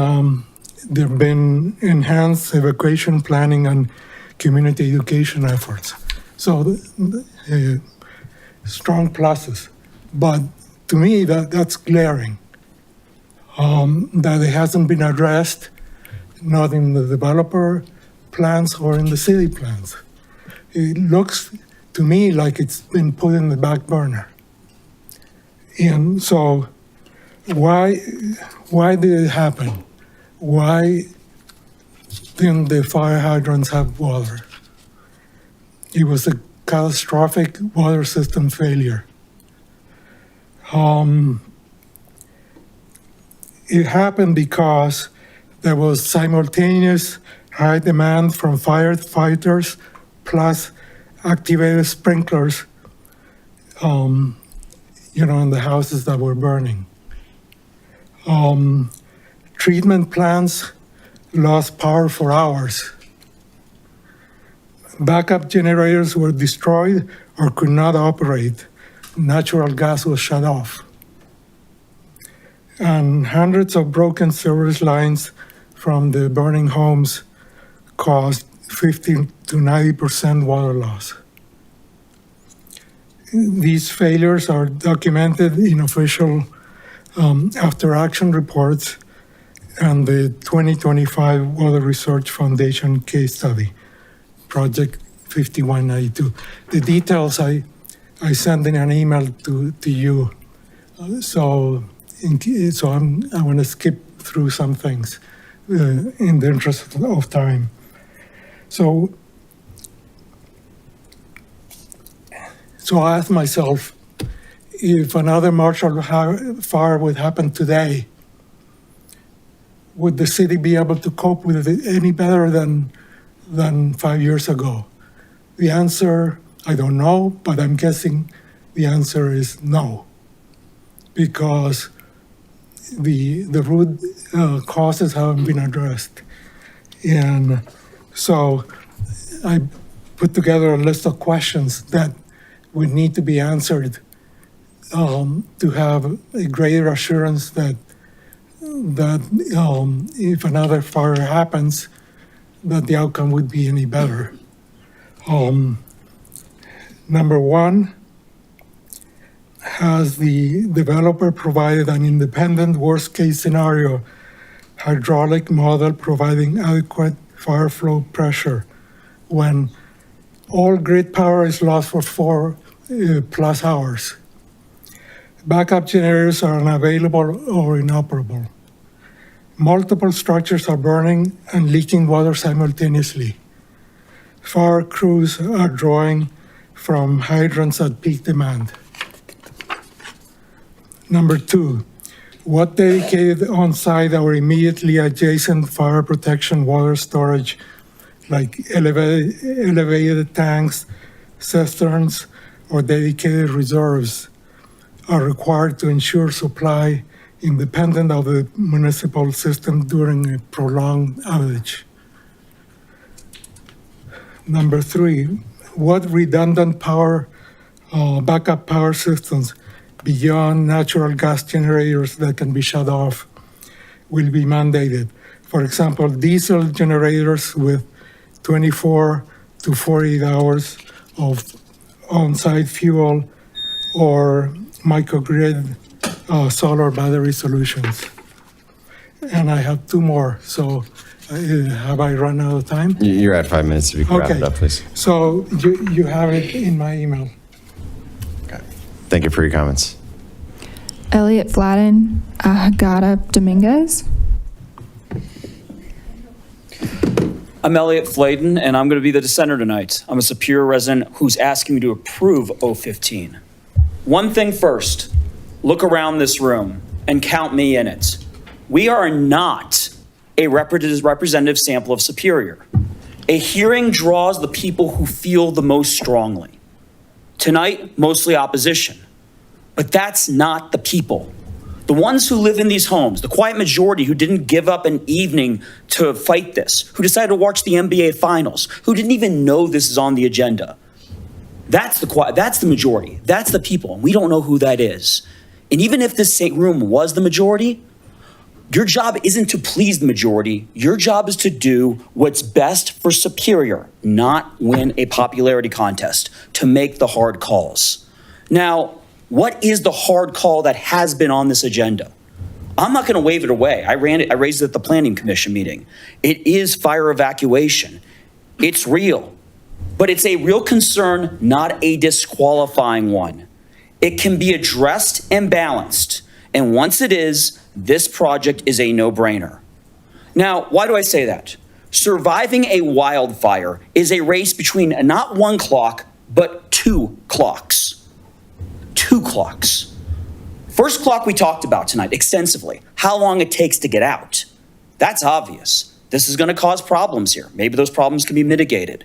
there have been enhanced evacuation planning and community education efforts. So strong pluses. But to me, that's glaring, that it hasn't been addressed, not in the developer plans or in the city plans. It looks to me like it's been put in the back burner. And so why did it happen? Why didn't the fire hydrants have water? It was a catastrophic water system failure. It happened because there was simultaneous high demand from firefighters plus activated sprinklers, in the houses that were burning. Treatment plants lost power for hours. Backup generators were destroyed or could not operate natural gas was shut off. And hundreds of broken service lines from the burning homes caused 15 to 90% water loss. These failures are documented in official after-action reports and the 2025 Water Research Foundation case study, Project 5192. The details I sent in an email to you. So I want to skip through some things in the interest of time. So I asked myself, if another Marshall fire would happen today, would the city be able to cope with it any better than 5 years ago? The answer, I don't know, but I'm guessing the answer is no, because the root causes haven't been addressed. And so I put together a list of questions that would need to be answered to have a greater assurance that if another fire happens, that the outcome would be any better. Number one, has the developer provided an independent worst-case scenario hydraulic model providing adequate fire flow pressure when all grid power is lost for 4+ hours? Backup generators are unavailable or inoperable. Multiple structures are burning and leaking water simultaneously. Fire crews are drawing from hydrants at peak demand. Number two, what dedicated on-site or immediately adjacent fire protection water storage, like elevated tanks, cisterns, or dedicated reserves, are required to ensure supply independent of the municipal system during a prolonged outage? Number three, what redundant power, backup power systems beyond natural gas generators that can be shut off will be mandated? For example, diesel generators with 24 to 48 hours of on-site fuel, or microgrid solar battery solutions. And I have two more, so have I run out of time? You're at 5 minutes. If you can wrap it up, please. So you have it in my email. Thank you for your comments. Elliot Fladden, Agata Dominguez. I'm Elliot Flayden, and I'm going to be the dissenter tonight. I'm a Superior resident who's asking me to approve 015. One thing first, look around this room and count me in it. We are not a representative sample of Superior. A hearing draws the people who feel the most strongly. Tonight, mostly opposition. But that's not the people. The ones who live in these homes, the quiet majority who didn't give up an evening to fight this, who decided to watch the NBA finals, who didn't even know this is on the agenda. That's the majority. That's the people. And we don't know who that is. And even if this room was the majority, your job isn't to please the majority. Your job is to do what's best for Superior, not win a popularity contest, to make the hard calls. Now, what is the hard call that has been on this agenda? I'm not going to wave it away. I raised it at the Planning Commission meeting. It is fire evacuation. It's real, but it's a real concern, not a disqualifying one. It can be addressed and balanced, and once it is, this project is a no-brainer. Now, why do I say that? Surviving a wildfire is a race between not one clock, but 2 clocks. 2 clocks. First clock we talked about tonight extensively, how long it takes to get out. That's obvious. This is going to cause problems here. Maybe those problems can be mitigated.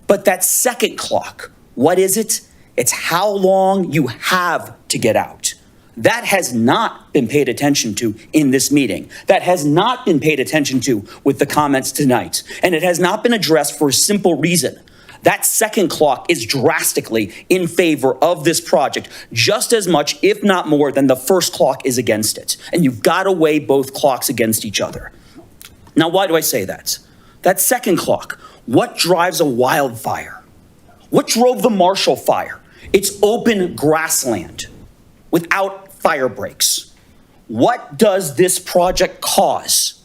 But that second clock, what is it? It's how long you have to get out. That has not been paid attention to in this meeting. That has not been paid attention to with the comments tonight. And it has not been addressed for a simple reason. that second clock is drastically in favor of this project, just as much, if not more, than the first clock is against it. And you've got to weigh both clocks against each other. Now, why do I say that? That second clock, what drives a wildfire? What drove the Marshall Fire? It's open grassland without fire breaks. What does this project cause?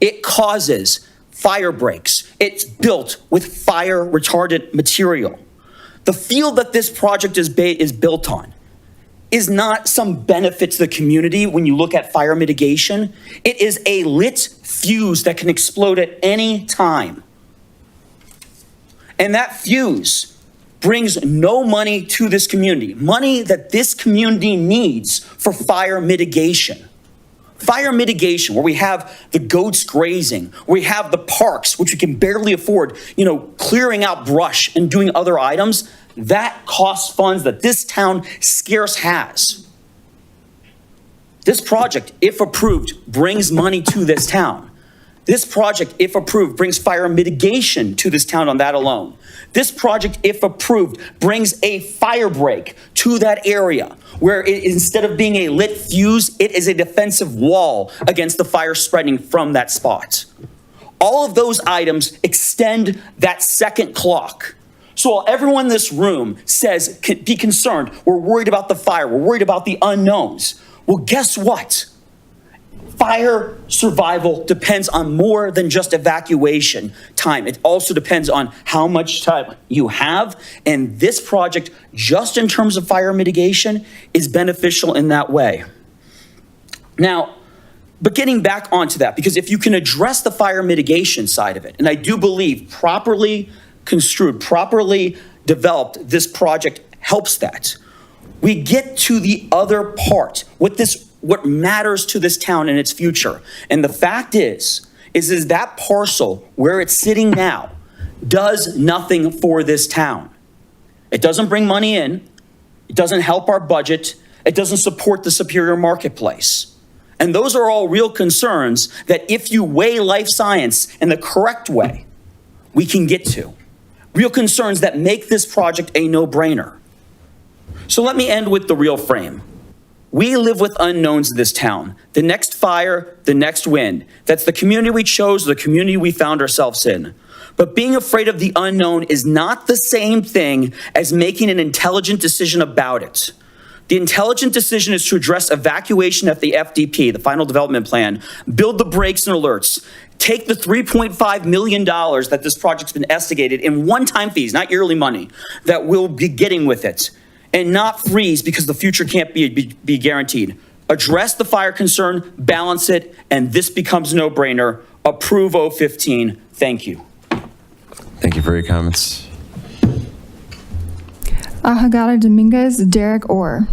It causes fire breaks. It's built with fire retardant material. The field that this project is built on is not some benefit to the community when you look at fire mitigation. It is a lit fuse that can explode at any time. And that fuse brings no money to this community, money that this community needs for fire mitigation. Fire mitigation, where we have the goats grazing, we have the parks, which we can barely afford, clearing out brush and doing other items, that costs funds that this town scarce has. This project, if approved, brings money to this town. This project, if approved, brings fire mitigation to this town on that alone. This project, if approved, brings a fire break to that area where instead of being a lit fuse, it is a defensive wall against the fire spreading from that spot. All of those items extend that second clock. So while everyone in this room says, be concerned, we're worried about the fire, we're worried about the unknowns. Well, guess what? Fire survival depends on more than just evacuation time. It also depends on how much time you have. And this project, just in terms of fire mitigation, is beneficial in that way. Now, but getting back onto that, because if you can address the fire mitigation side of it, and I do believe properly construed, properly developed, this project helps that. We get to the other part, what matters to this town and its future. And the fact is that parcel where it's sitting now does nothing for this town. It doesn't bring money in. It doesn't help our budget. It doesn't support the Superior marketplace. And those are all real concerns that if you weigh life science in the correct way, we can get to. Real concerns that make this project a no-brainer. So let me end with the real frame. We live with unknowns in this town. The next fire, the next wind. That's the community we chose, the community we found ourselves in. But being afraid of the unknown is not the same thing as making an intelligent decision about it. The intelligent decision is to address evacuation at the FDP, the final development plan, build the brakes and alerts, take the $3.5 million that this project's been estimated in one-time fees, not yearly money, that we'll be getting with it, and not freeze because the future can't be guaranteed. Address the fire concern, balance it, and this becomes a no-brainer. Approve 015. Thank you. Thank you for your comments. Hagara Dominguez, Derek Orr.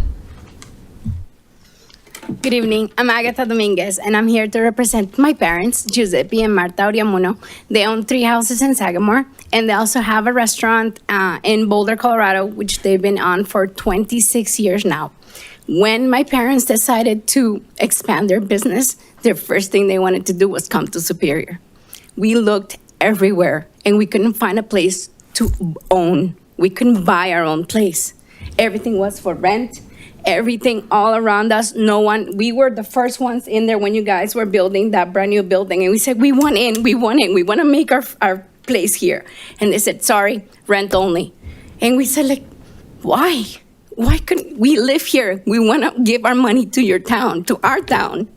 Good evening. I'm Agatha Dominguez, and I'm here to represent my parents, Giuseppe and Marta Oriamuno. They own 3 houses in Sagamore, and they also have a restaurant in Boulder, Colorado, which they've been on for 26 years now. When my parents decided to expand their business, their first thing they wanted to do was come to Superior. We looked everywhere, and we couldn't find a place to own. We couldn't buy our own place. Everything was for rent. Everything all around us, we were the first ones in there when you guys were building that brand new building. And we said, we want in, we want to make our place here. And they said, sorry, rent only. And we said, why? Why couldn't we live here? We want to give our money to your town, to our town.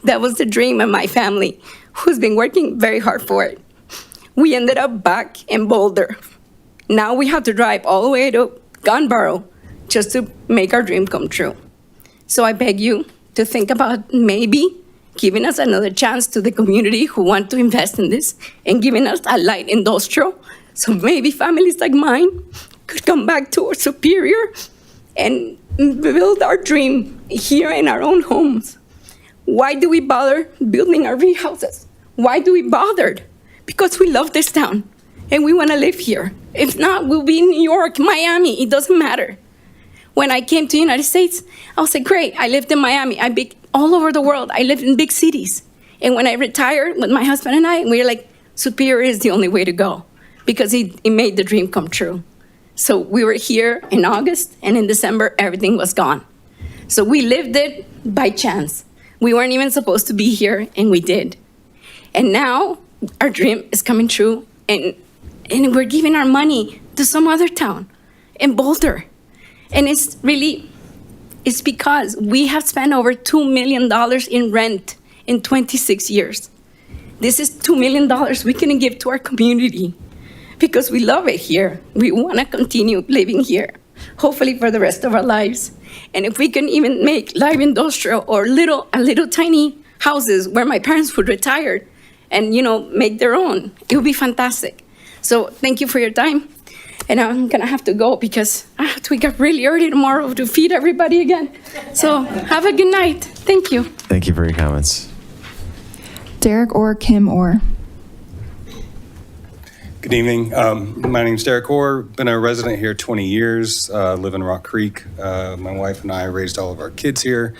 That was the dream of my family, who's been working very hard for it. We ended up back in Boulder. Now we have to drive all the way to Gunboro just to make our dream come true. So I beg you to think about maybe giving us another chance to the community who want to invest in this and giving us a light industrial. So maybe families like mine could come back to our Superior and build our dream here in our own homes. Why do we bother building RV houses? Why do we bother? Because we love this town and we want to live here. If not, we'll be in New York, Miami, it doesn't matter. When I came to the United States, I was like, great, I lived in Miami. All over the world, I lived in big cities. And when I retired with my husband and I, we were like, Superior is the only way to go. because it made the dream come true. So we were here in August, and in December, everything was gone. So we lived it by chance. We weren't even supposed to be here, and we did. And now our dream is coming true, and we're giving our money to some other town in Boulder. And it's because we have spent over $2 million in rent in 26 years. This is $2 million we can give to our community because we love it here. We want to continue living here, hopefully for the rest of our lives. And if we can even make light industrial or a little tiny houses where my parents would retire and, make their own, it would be fantastic. So thank you for your time. And I'm going to have to go because I have to wake up really early tomorrow to feed everybody again. So have a good night. Thank you. Thank you for your comments. Derek or Kim or. Good evening. My name's Derek Orr. Been a resident here 20 years. Live in Rock Creek. My wife and I raised all of our kids here.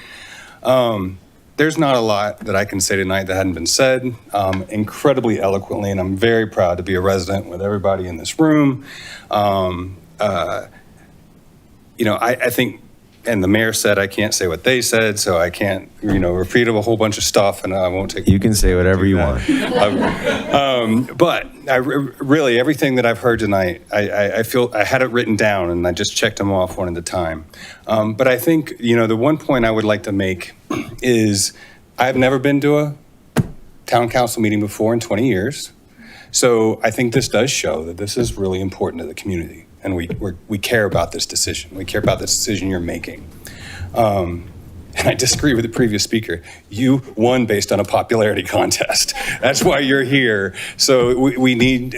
There's not a lot that I can say tonight that hadn't been said incredibly eloquently, and I'm very proud to be a resident with everybody in this room. I think, and the mayor said I can't say what they said, so I can't, repeat a whole bunch of stuff, and I won't take. You can say whatever you want. But really, everything that I've heard tonight, I feel I had it written down, and I just checked them off one at a time. But I think, the one point I would like to make is I've never been to a town council meeting before in 20 years. So I think this does show that this is really important to the community, and we care about this decision. We care about this decision you're making. And I disagree with the previous speaker. You won based on a popularity contest. That's why you're here. So we need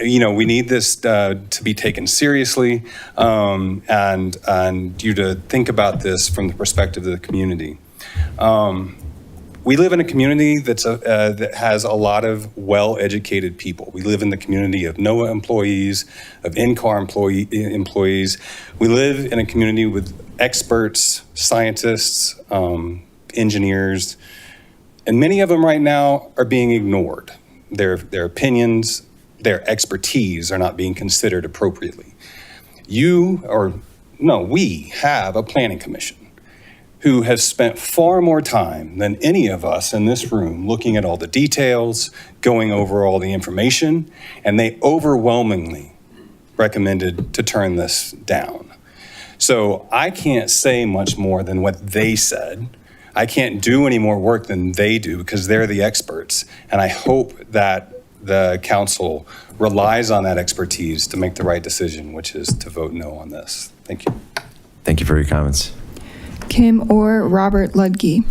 this to be taken seriously, and you to think about this from the perspective of the community. We live in a community that has a lot of well-educated people. We live in the community of NOAA employees, of in-car employees. We live in a community with experts, scientists, engineers, and many of them right now are being ignored. Their opinions, their expertise are not being considered appropriately. We have a planning commission who has spent far more time than any of us in this room looking at all the details, going over all the information, and they overwhelmingly recommended to turn this down. So I can't say much more than what they said. I can't do any more work than they do because they're the experts. And I hope that the council relies on that expertise to make the right decision, which is to vote no on this. Thank you. Thank you for your comments. Kim or Robert Ludge.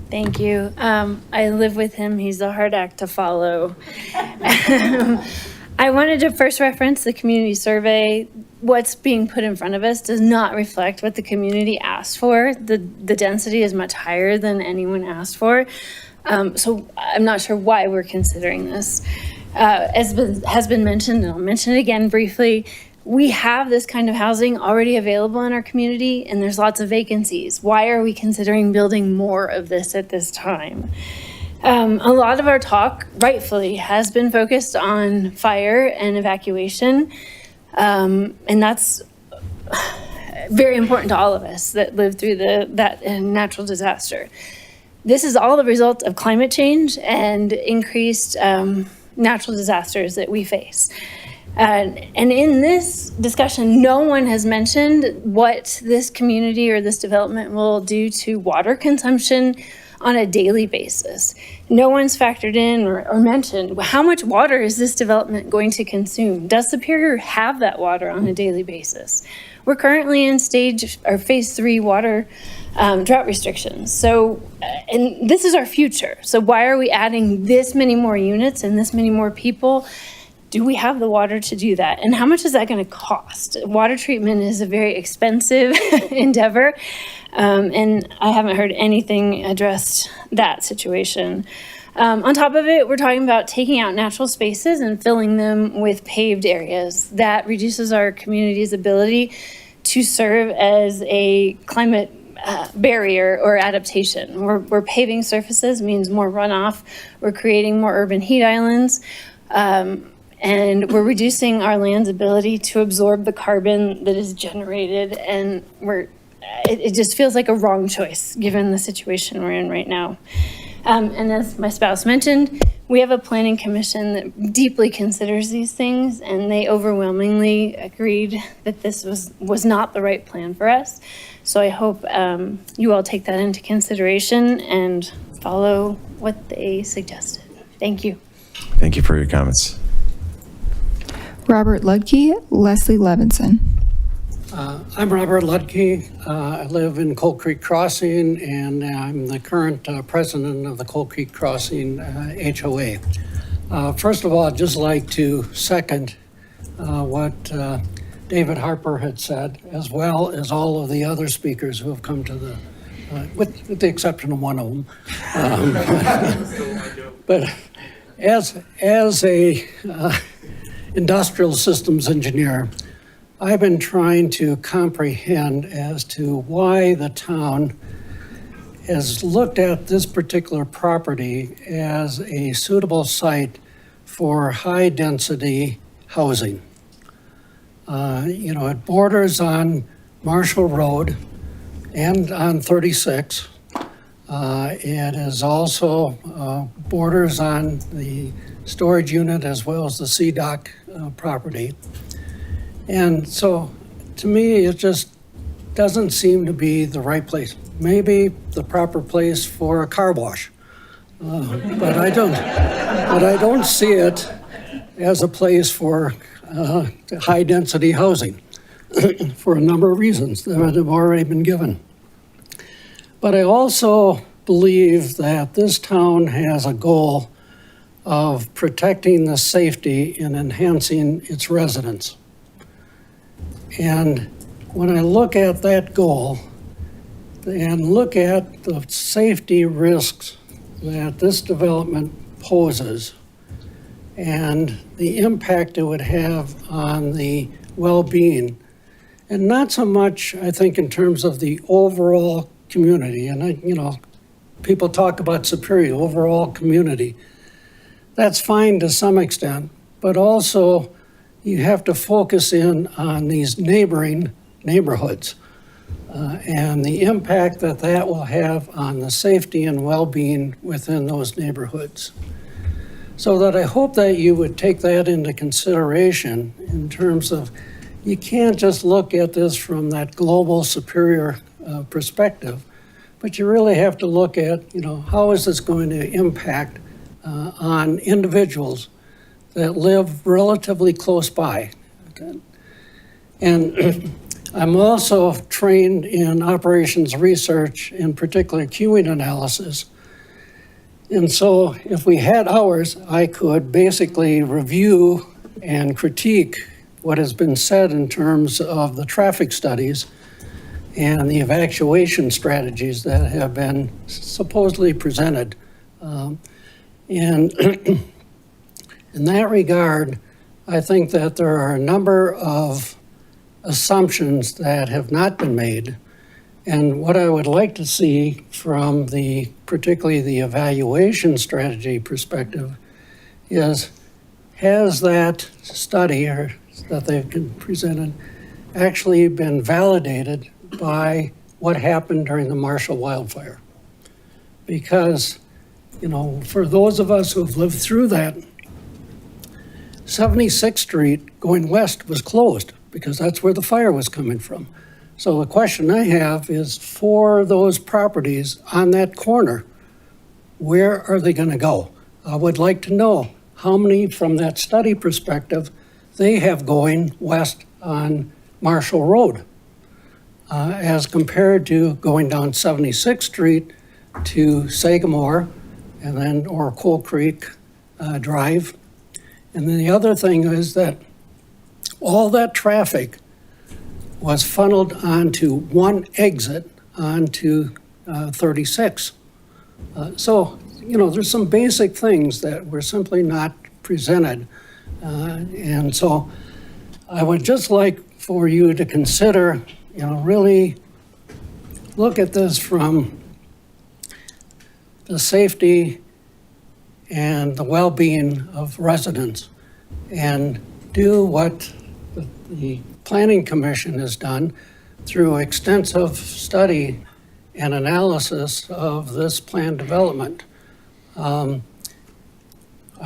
Thank you. I live with him. He's a hard act to follow. I wanted to first reference the community survey. What's being put in front of us does not reflect what the community asked for. The density is much higher than anyone asked for. So I'm not sure why we're considering this. As has been mentioned, and I'll mention it again briefly, we have this kind of housing already available in our community, and there's lots of vacancies. Why are we considering building more of this at this time? A lot of our talk, rightfully, has been focused on fire and evacuation, and that's very important to all of us that live through that natural disaster. This is all the result of climate change and increased natural disasters that we face. And in this discussion, no one has mentioned what this community or this development will do to water consumption on a daily basis. No one's factored in or mentioned how much water is this development going to consume? Does Superior have that water on a daily basis? We're currently in phase 3 water drought restrictions. So, and this is our future. So why are we adding this many more units and this many more people? Do we have the water to do that? And how much is that going to cost? Water treatment is a very expensive endeavor, and I haven't heard anything address that situation. On top of it, we're talking about taking out natural spaces and filling them with paved areas. That reduces our community's ability to serve as a climate barrier or adaptation. We're paving surfaces means more runoff. We're creating more urban heat islands. And we're reducing our land's ability to absorb the carbon that is generated, and it just feels like a wrong choice, given the situation we're in right now. And as my spouse mentioned, we have a planning commission that deeply considers these things, and they overwhelmingly agreed that this was not the right plan for us. So I hope you all take that into consideration and follow what they suggested. Thank you. Thank you for your comments. Robert Ludke, Leslie Levinson. I'm Robert Ludke. I live in Coal Creek Crossing, and I'm the current president of the Coal Creek Crossing HOA. First of all, I'd just like to second what David Harper had said, as well as all of the other speakers who have come to the, with the exception of one of them. But as a industrial systems engineer, I've been trying to comprehend as to why the town has looked at this particular property as a suitable site for high-density housing. It borders on Marshall Road and on 36. It is also borders on the storage unit as well as the CDOC property. And so, to me, it just doesn't seem to be the right place. Maybe the proper place for a car wash, but I don't see it as a place for high-density housing for a number of reasons that have already been given. But I also believe that this town has a goal of protecting the safety and enhancing its residents. And when I look at that goal and look at the safety risks that this development poses and the impact it would have on the well-being, and not so much, I think, in terms of the overall community, and people talk about Superior, overall community. That's fine to some extent, but also you have to focus in on these neighboring neighborhoods and the impact that that will have on the safety and well-being within those neighborhoods. So that I hope that you would take that into consideration in terms of, you can't just look at this from that global Superior perspective, but you really have to look at, how is this going to impact on individuals that live relatively close by. And I'm also trained in operations research, in particular queuing analysis. And so if we had hours, I could basically review and critique what has been said in terms of the traffic studies and the evacuation strategies that have been supposedly presented. And in that regard, I think that there are a number of assumptions that have not been made. And what I would like to see from particularly the evaluation strategy perspective is, has that study that they've been presented actually been validated by what happened during the Marshall wildfire? Because, for those of us who've lived through that, 76th Street going west was closed because that's where the fire was coming from. So the question I have is, for those properties on that corner, where are they going to go? I would like to know how many, from that study perspective, they have going west on Marshall Road, as compared to going down 76th Street to Sagamore and then, or Coal Creek Drive. And then the other thing is that all that traffic was funneled onto one exit onto 36. So, there's some basic things that were simply not presented. And so I would just like for you to consider, really look at this from the safety and the well-being of residents, and do what the Planning Commission has done through extensive study and analysis of this plan development. I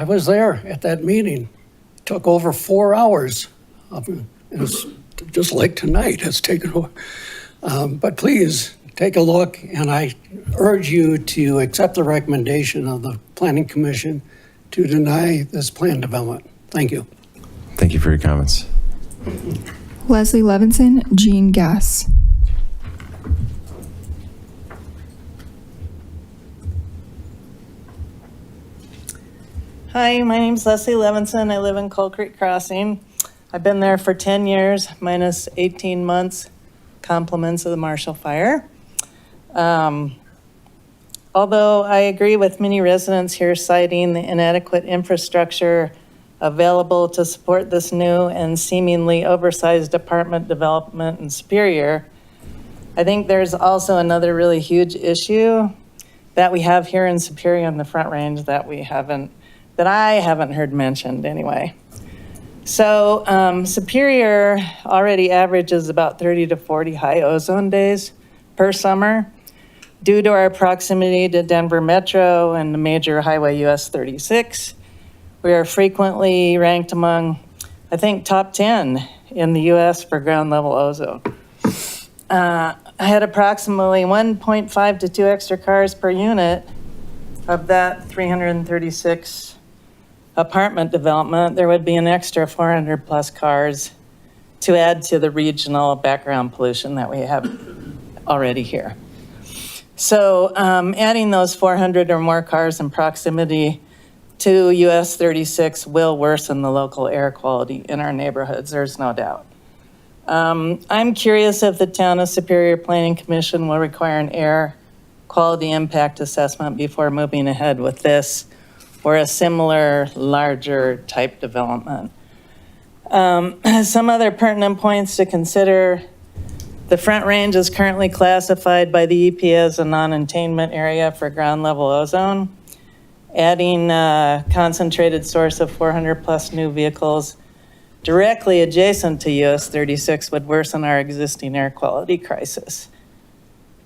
was there at that meeting. It took over 4 hours. It's just like tonight, it's taken over. But please take a look, and I urge you to accept the recommendation of the Planning Commission to deny this plan development. Thank you. Thank you for your comments. Leslie Levinson, Jean Gass. Hi, my name's Leslie Levinson. I live in Coal Creek Crossing. I've been there for 10 years, minus 18 months, compliments of the Marshall Fire. Although I agree with many residents here citing the inadequate infrastructure available to support this new and seemingly oversized apartment development in Superior, I think there's also another really huge issue that we have here in Superior in the Front Range that I haven't heard mentioned anyway. So Superior already averages about 30 to 40 high ozone days per summer due to our proximity to Denver Metro and the major highway US 36. We are frequently ranked among, I think, top 10 in the US for ground level ozone. I had approximately 1.5 to 2 extra cars per unit of that 336 apartment development. There would be an extra 400 plus cars to add to the regional background pollution that we have already here. So adding those 400 or more cars in proximity to US 36 will worsen the local air quality in our neighborhoods, there's no doubt. I'm curious if the Town of Superior Planning Commission will require an air quality impact assessment before moving ahead with this or a similar larger type development. Some other pertinent points to consider. The Front Range is currently classified by the EPA as a non-attainment area for ground level ozone. Adding a concentrated source of 400 plus new vehicles directly adjacent to US 36 would worsen our existing air quality crisis.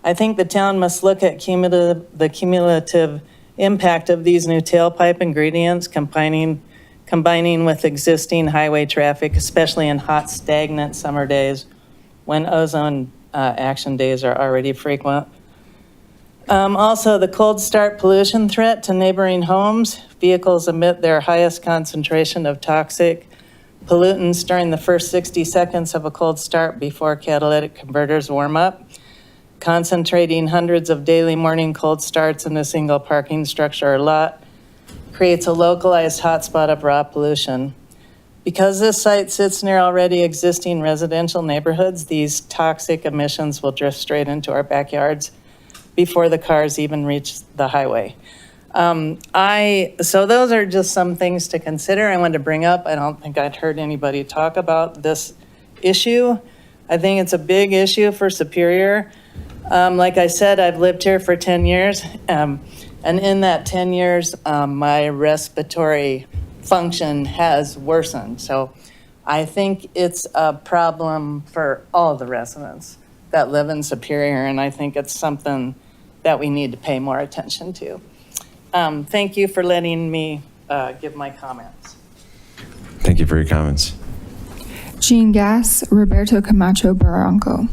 I think the town must look at the cumulative impact of these new tailpipe ingredients combining with existing highway traffic, especially in hot, stagnant summer days when ozone action days are already frequent. Also, the cold start pollution threat to neighboring homes. Vehicles emit their highest concentration of toxic pollutants during the first 60 seconds of a cold start before catalytic converters warm up. Concentrating hundreds of daily morning cold starts in a single parking structure or lot creates a localized hotspot of raw pollution. Because this site sits near already existing residential neighborhoods, these toxic emissions will drift straight into our backyards before the cars even reach the highway. So those are just some things to consider I wanted to bring up. I don't think I'd heard anybody talk about this issue. I think it's a big issue for Superior. Like I said, I've lived here for 10 years. And in that 10 years, my respiratory function has worsened. So I think it's a problem for all the residents that live in Superior, and I think it's something that we need to pay more attention to. Thank you for letting me give my comments. Thank you for your comments. Jean Gass, Roberto Camacho Barranco.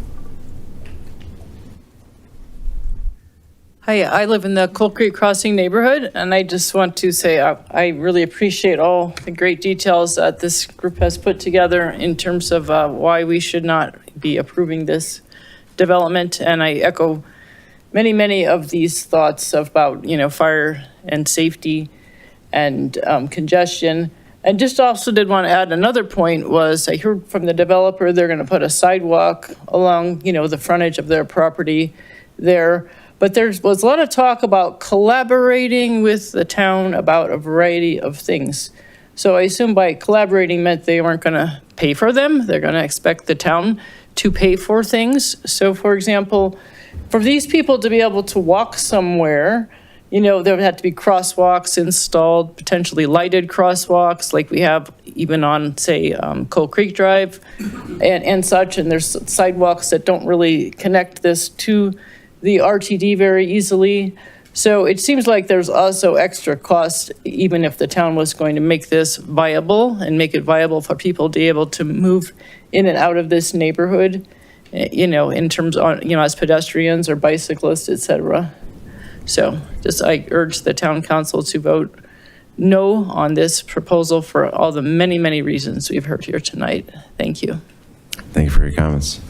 Hi, I live in the Coal Creek Crossing neighborhood, and I just want to say I really appreciate all the great details that this group has put together in terms of why we should not be approving this development. And I echo many of these thoughts about, fire and safety and congestion. And just also did want to add another point was I heard from the developer they're going to put a sidewalk along, the frontage of their property there. But there was a lot of talk about collaborating with the town about a variety of things. So I assume by collaborating meant they weren't going to pay for them. They're going to expect the town to pay for things. So for example, for these people to be able to walk somewhere there would have to be crosswalks installed, potentially lighted crosswalks like we have even on, say, Coal Creek Drive and such. And there's sidewalks that don't really connect this to the RTD very easily. So it seems like there's also extra cost, even if the town was going to make this viable and make it viable for people to be able to move in and out of this neighborhood, in terms of, as pedestrians or bicyclists, et cetera. So I urge the town council to vote no on this proposal for all the many, many reasons we've heard here tonight. Thank you. Thank you for your comments.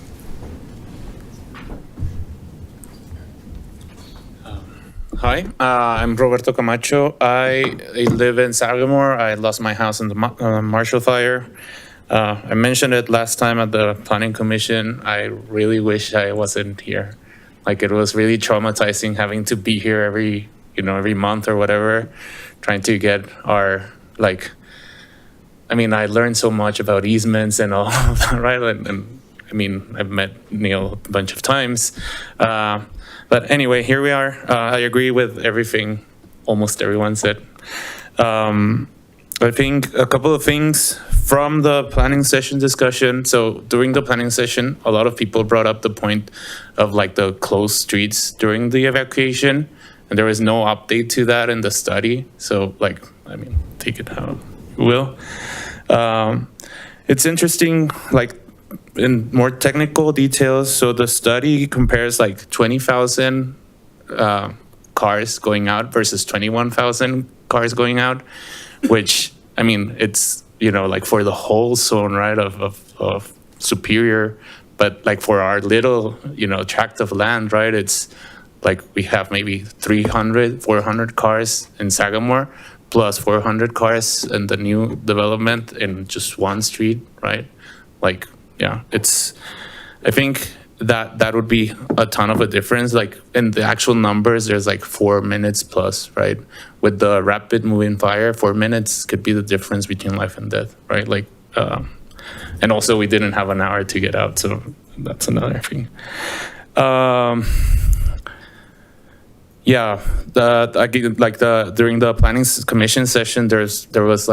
Hi, I'm Roberto Camacho. I live in Sagamore. I lost my house in the Marshall Fire. I mentioned it last time at the Planning Commission. I really wish I wasn't here. Like, it was really traumatizing having to be here every month or whatever, trying to get our, I learned so much about easements and all of that, right? And I've met Neil a bunch of times. But anyway, here we are. I agree with everything almost everyone said. I think a couple of things from the planning session discussion. So during the planning session, a lot of people brought up the point of the closed streets during the evacuation, and there was no update to that in the study. So take it how you will. It's interesting, in more technical details. So the study compares 20,000 cars going out versus 21,000 cars going out, which, it's, for the whole zone, right, of Superior, but for our little, tract of land, right, it's we have maybe 300, 400 cars in Sagamore, plus 400 cars in the new development in just one street, right? Yeah, I think that would be a ton of a difference. In the actual numbers, there's 4 minutes plus, right? With the rapid moving fire, 4 minutes could be the difference between life and death, right? And also we didn't have an hour to get out, so that's another thing. Yeah, during the planning commission session, there was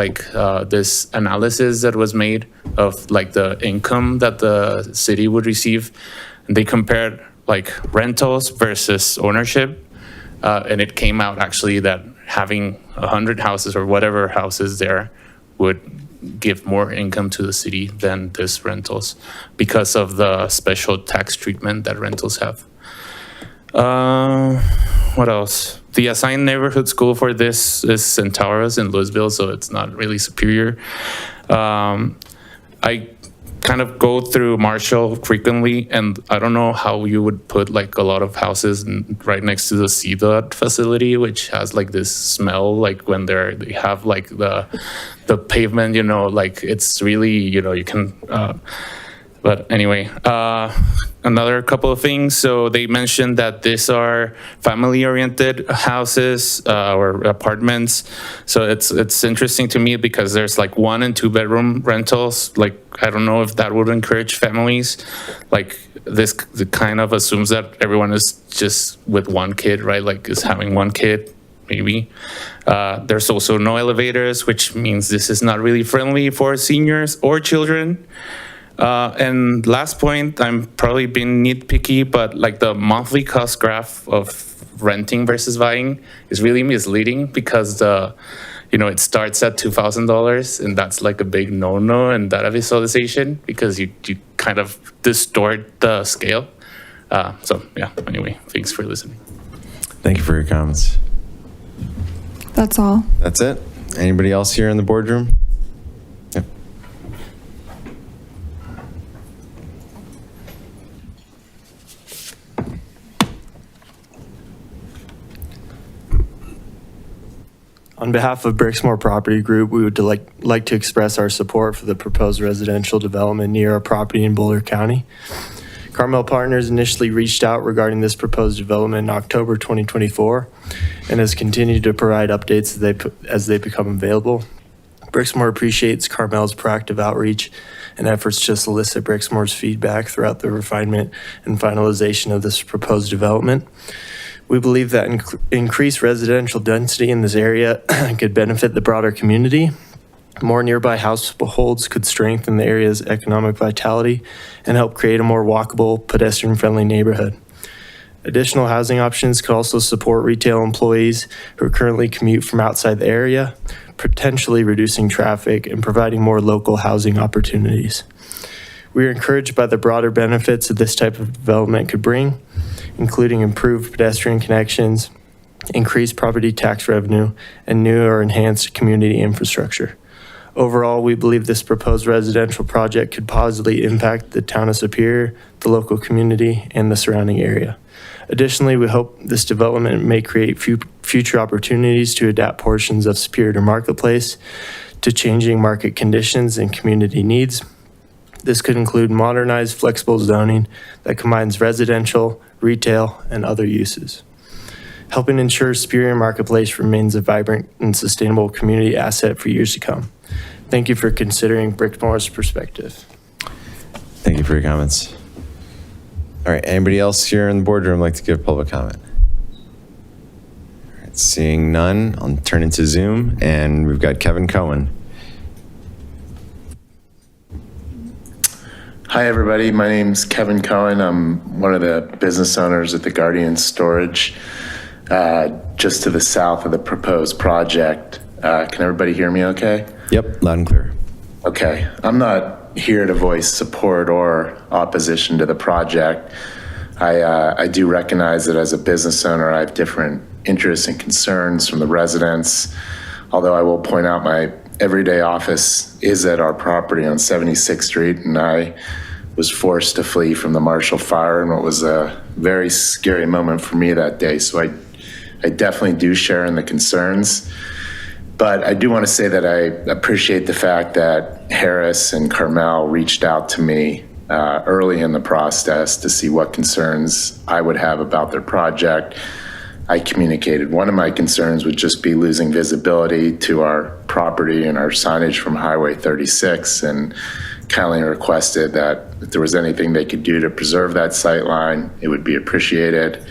this analysis that was made of the income that the city would receive, and they compared rentals versus ownership, and it came out actually that having 100 houses or whatever houses there would give more income to the city than this rentals because of the special tax treatment that rentals have. What else? The assigned neighborhood school for this is Centauros in Louisville, so it's not really Superior. I kind of go through Marshall frequently, and I don't know how you would put a lot of houses right next to the CDOT facility, which has this smell, when they have the pavement, it's really, you can, but anyway, another couple of things. So they mentioned that these are family-oriented houses or apartments. So it's interesting to me because there's 1 and 2 bedroom rentals. I don't know if that would encourage families. This kind of assumes that everyone is just with 1 kid, right? Is having 1 kid, maybe. There's also no elevators, which means this is not really friendly for seniors or children. And last point, I'm probably being nitpicky, but the monthly cost graph of renting versus buying is really misleading because it starts at $2,000, and that's a big no-no in data visualization because you kind of distort the scale. So yeah, anyway, thanks for listening. Thank you for your comments. That's all. That's it. Anybody else here in the boardroom? Yep. On behalf of Brixmore Property Group, we would like to express our support for the proposed residential development near our property in Boulder County. Carmel Partners initially reached out regarding this proposed development in October 2024 and has continued to provide updates as they become available. Brixmore appreciates Carmel's proactive outreach and efforts to solicit Brixmore's feedback throughout the refinement and finalization of this proposed development. We believe that increased residential density in this area could benefit the broader community. More nearby households could strengthen the area's economic vitality and help create a more walkable, pedestrian-friendly neighborhood. Additional housing options could also support retail employees who currently commute from outside the area, potentially reducing traffic and providing more local housing opportunities. We are encouraged by the broader benefits that this type of development could bring, including improved pedestrian connections, increased property tax revenue, and new or enhanced community infrastructure. Overall, we believe this proposed residential project could positively impact the town of Superior, the local community, and the surrounding area. Additionally, we hope this development may create future opportunities to adapt portions of Superior Marketplace to changing market conditions and community needs. This could include modernized, flexible zoning that combines residential, retail, and other uses, helping ensure Superior Marketplace remains a vibrant and sustainable community asset for years to come. Thank you for considering Brickmore's perspective. Thank you for your comments. All right, anybody else here in the boardroom like to give public comment? All right, seeing none, I'll turn into Zoom, and we've got Kevin Cohen. Hi, everybody. My name's Kevin Cohen. I'm one of the business owners at the Guardian Storage, just to the south of the proposed project. Can everybody hear me okay? Yep, loud and clear. Okay. I'm not here to voice support or opposition to the project. I do recognize that as a business owner, I have different interests and concerns from the residents, although I will point out my everyday office is at our property on 76th Street, and I was forced to flee from the Marshall Fire in what was a very scary moment for me that day. So I definitely do share in the concerns. But I do want to say that I appreciate the fact that Harris and Carmel reached out to me early in the process to see what concerns I would have about their project. I communicated one of my concerns would just be losing visibility to our property and our signage from Highway 36, and kindly requested that if there was anything they could do to preserve that sight line, it would be appreciated.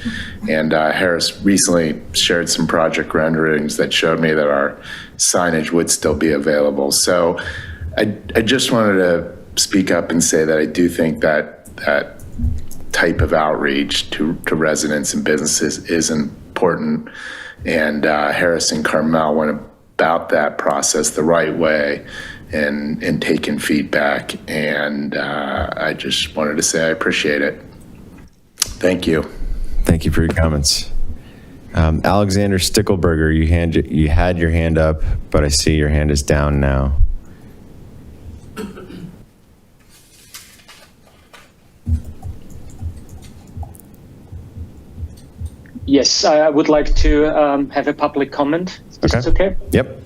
And Harris recently shared some project renderings that showed me that our signage would still be available. So I just wanted to speak up and say that I do think that that type of outreach to residents and businesses is important. And Harris and Carmel went about that process the right way and taking feedback. And I just wanted to say I appreciate it. Thank you. Thank you for your comments. Alexander Stickelberger, you had your hand up, but I see your hand is down now. Yes, I would like to have a public comment. Is this okay? Yep.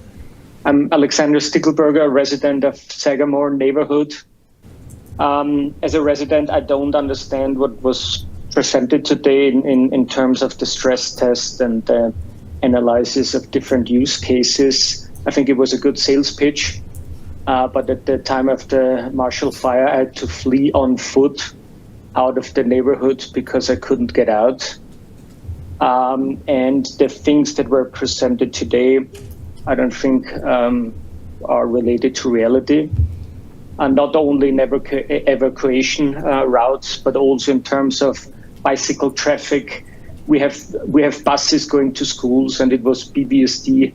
I'm Alexander Stickelberger, a resident of Sagamore neighborhood. As a resident, I don't understand what was presented today in terms of the stress test and the analysis of different use cases. I think it was a good sales pitch, but at the time of the Marshall Fire, I had to flee on foot out of the neighborhood because I couldn't get out. And the things that were presented today, I don't think are related to reality. And not only in evacuation routes, but also in terms of bicycle traffic. We have buses going to schools, and it was BBSD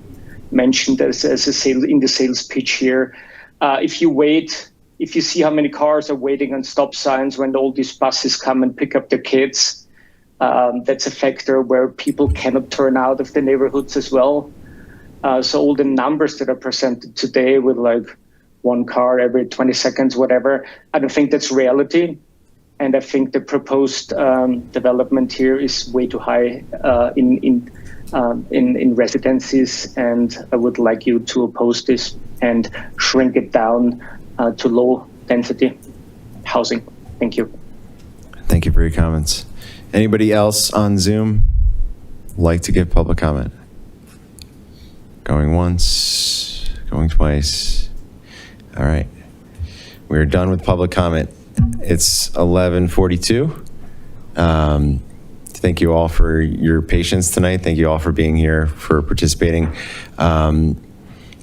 mentioned as a sale in the sales pitch here. If you see how many cars are waiting on stop signs when all these buses come and pick up their kids, that's a factor where people cannot turn out of the neighborhoods as well. So all the numbers that are presented today with like one car every 20 seconds, whatever, I don't think that's reality. And I think the proposed development here is way too high in residencies. And I would like you to oppose this and shrink it down to low density housing. Thank you. Thank you for your comments. Anybody else on Zoom like to give public comment? Going once, going twice. All right. We're done with public comment. It's 11:42. thank you all for your patience tonight. Thank you all for being here, for participating.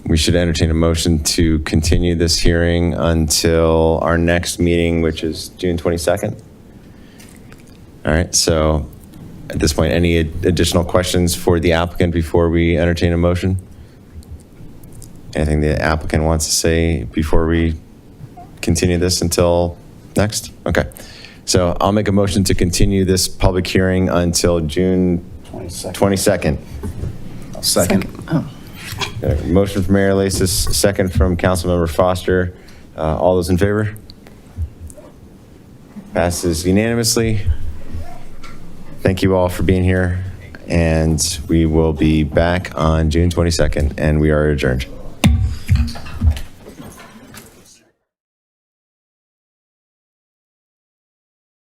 We should entertain a motion to continue this hearing until our next meeting, which is June 22nd. All right, so at this point, any additional questions for the applicant before we entertain a motion? Anything the applicant wants to say before we continue this until next? Okay. So I'll make a motion to continue this public hearing until June 22nd. Second. Got a motion from Mayor Lasis, second from Councilmember Foster. All those in favor? Passes unanimously. Thank you all for being here, and we will be back on June 22nd, and we are adjourned.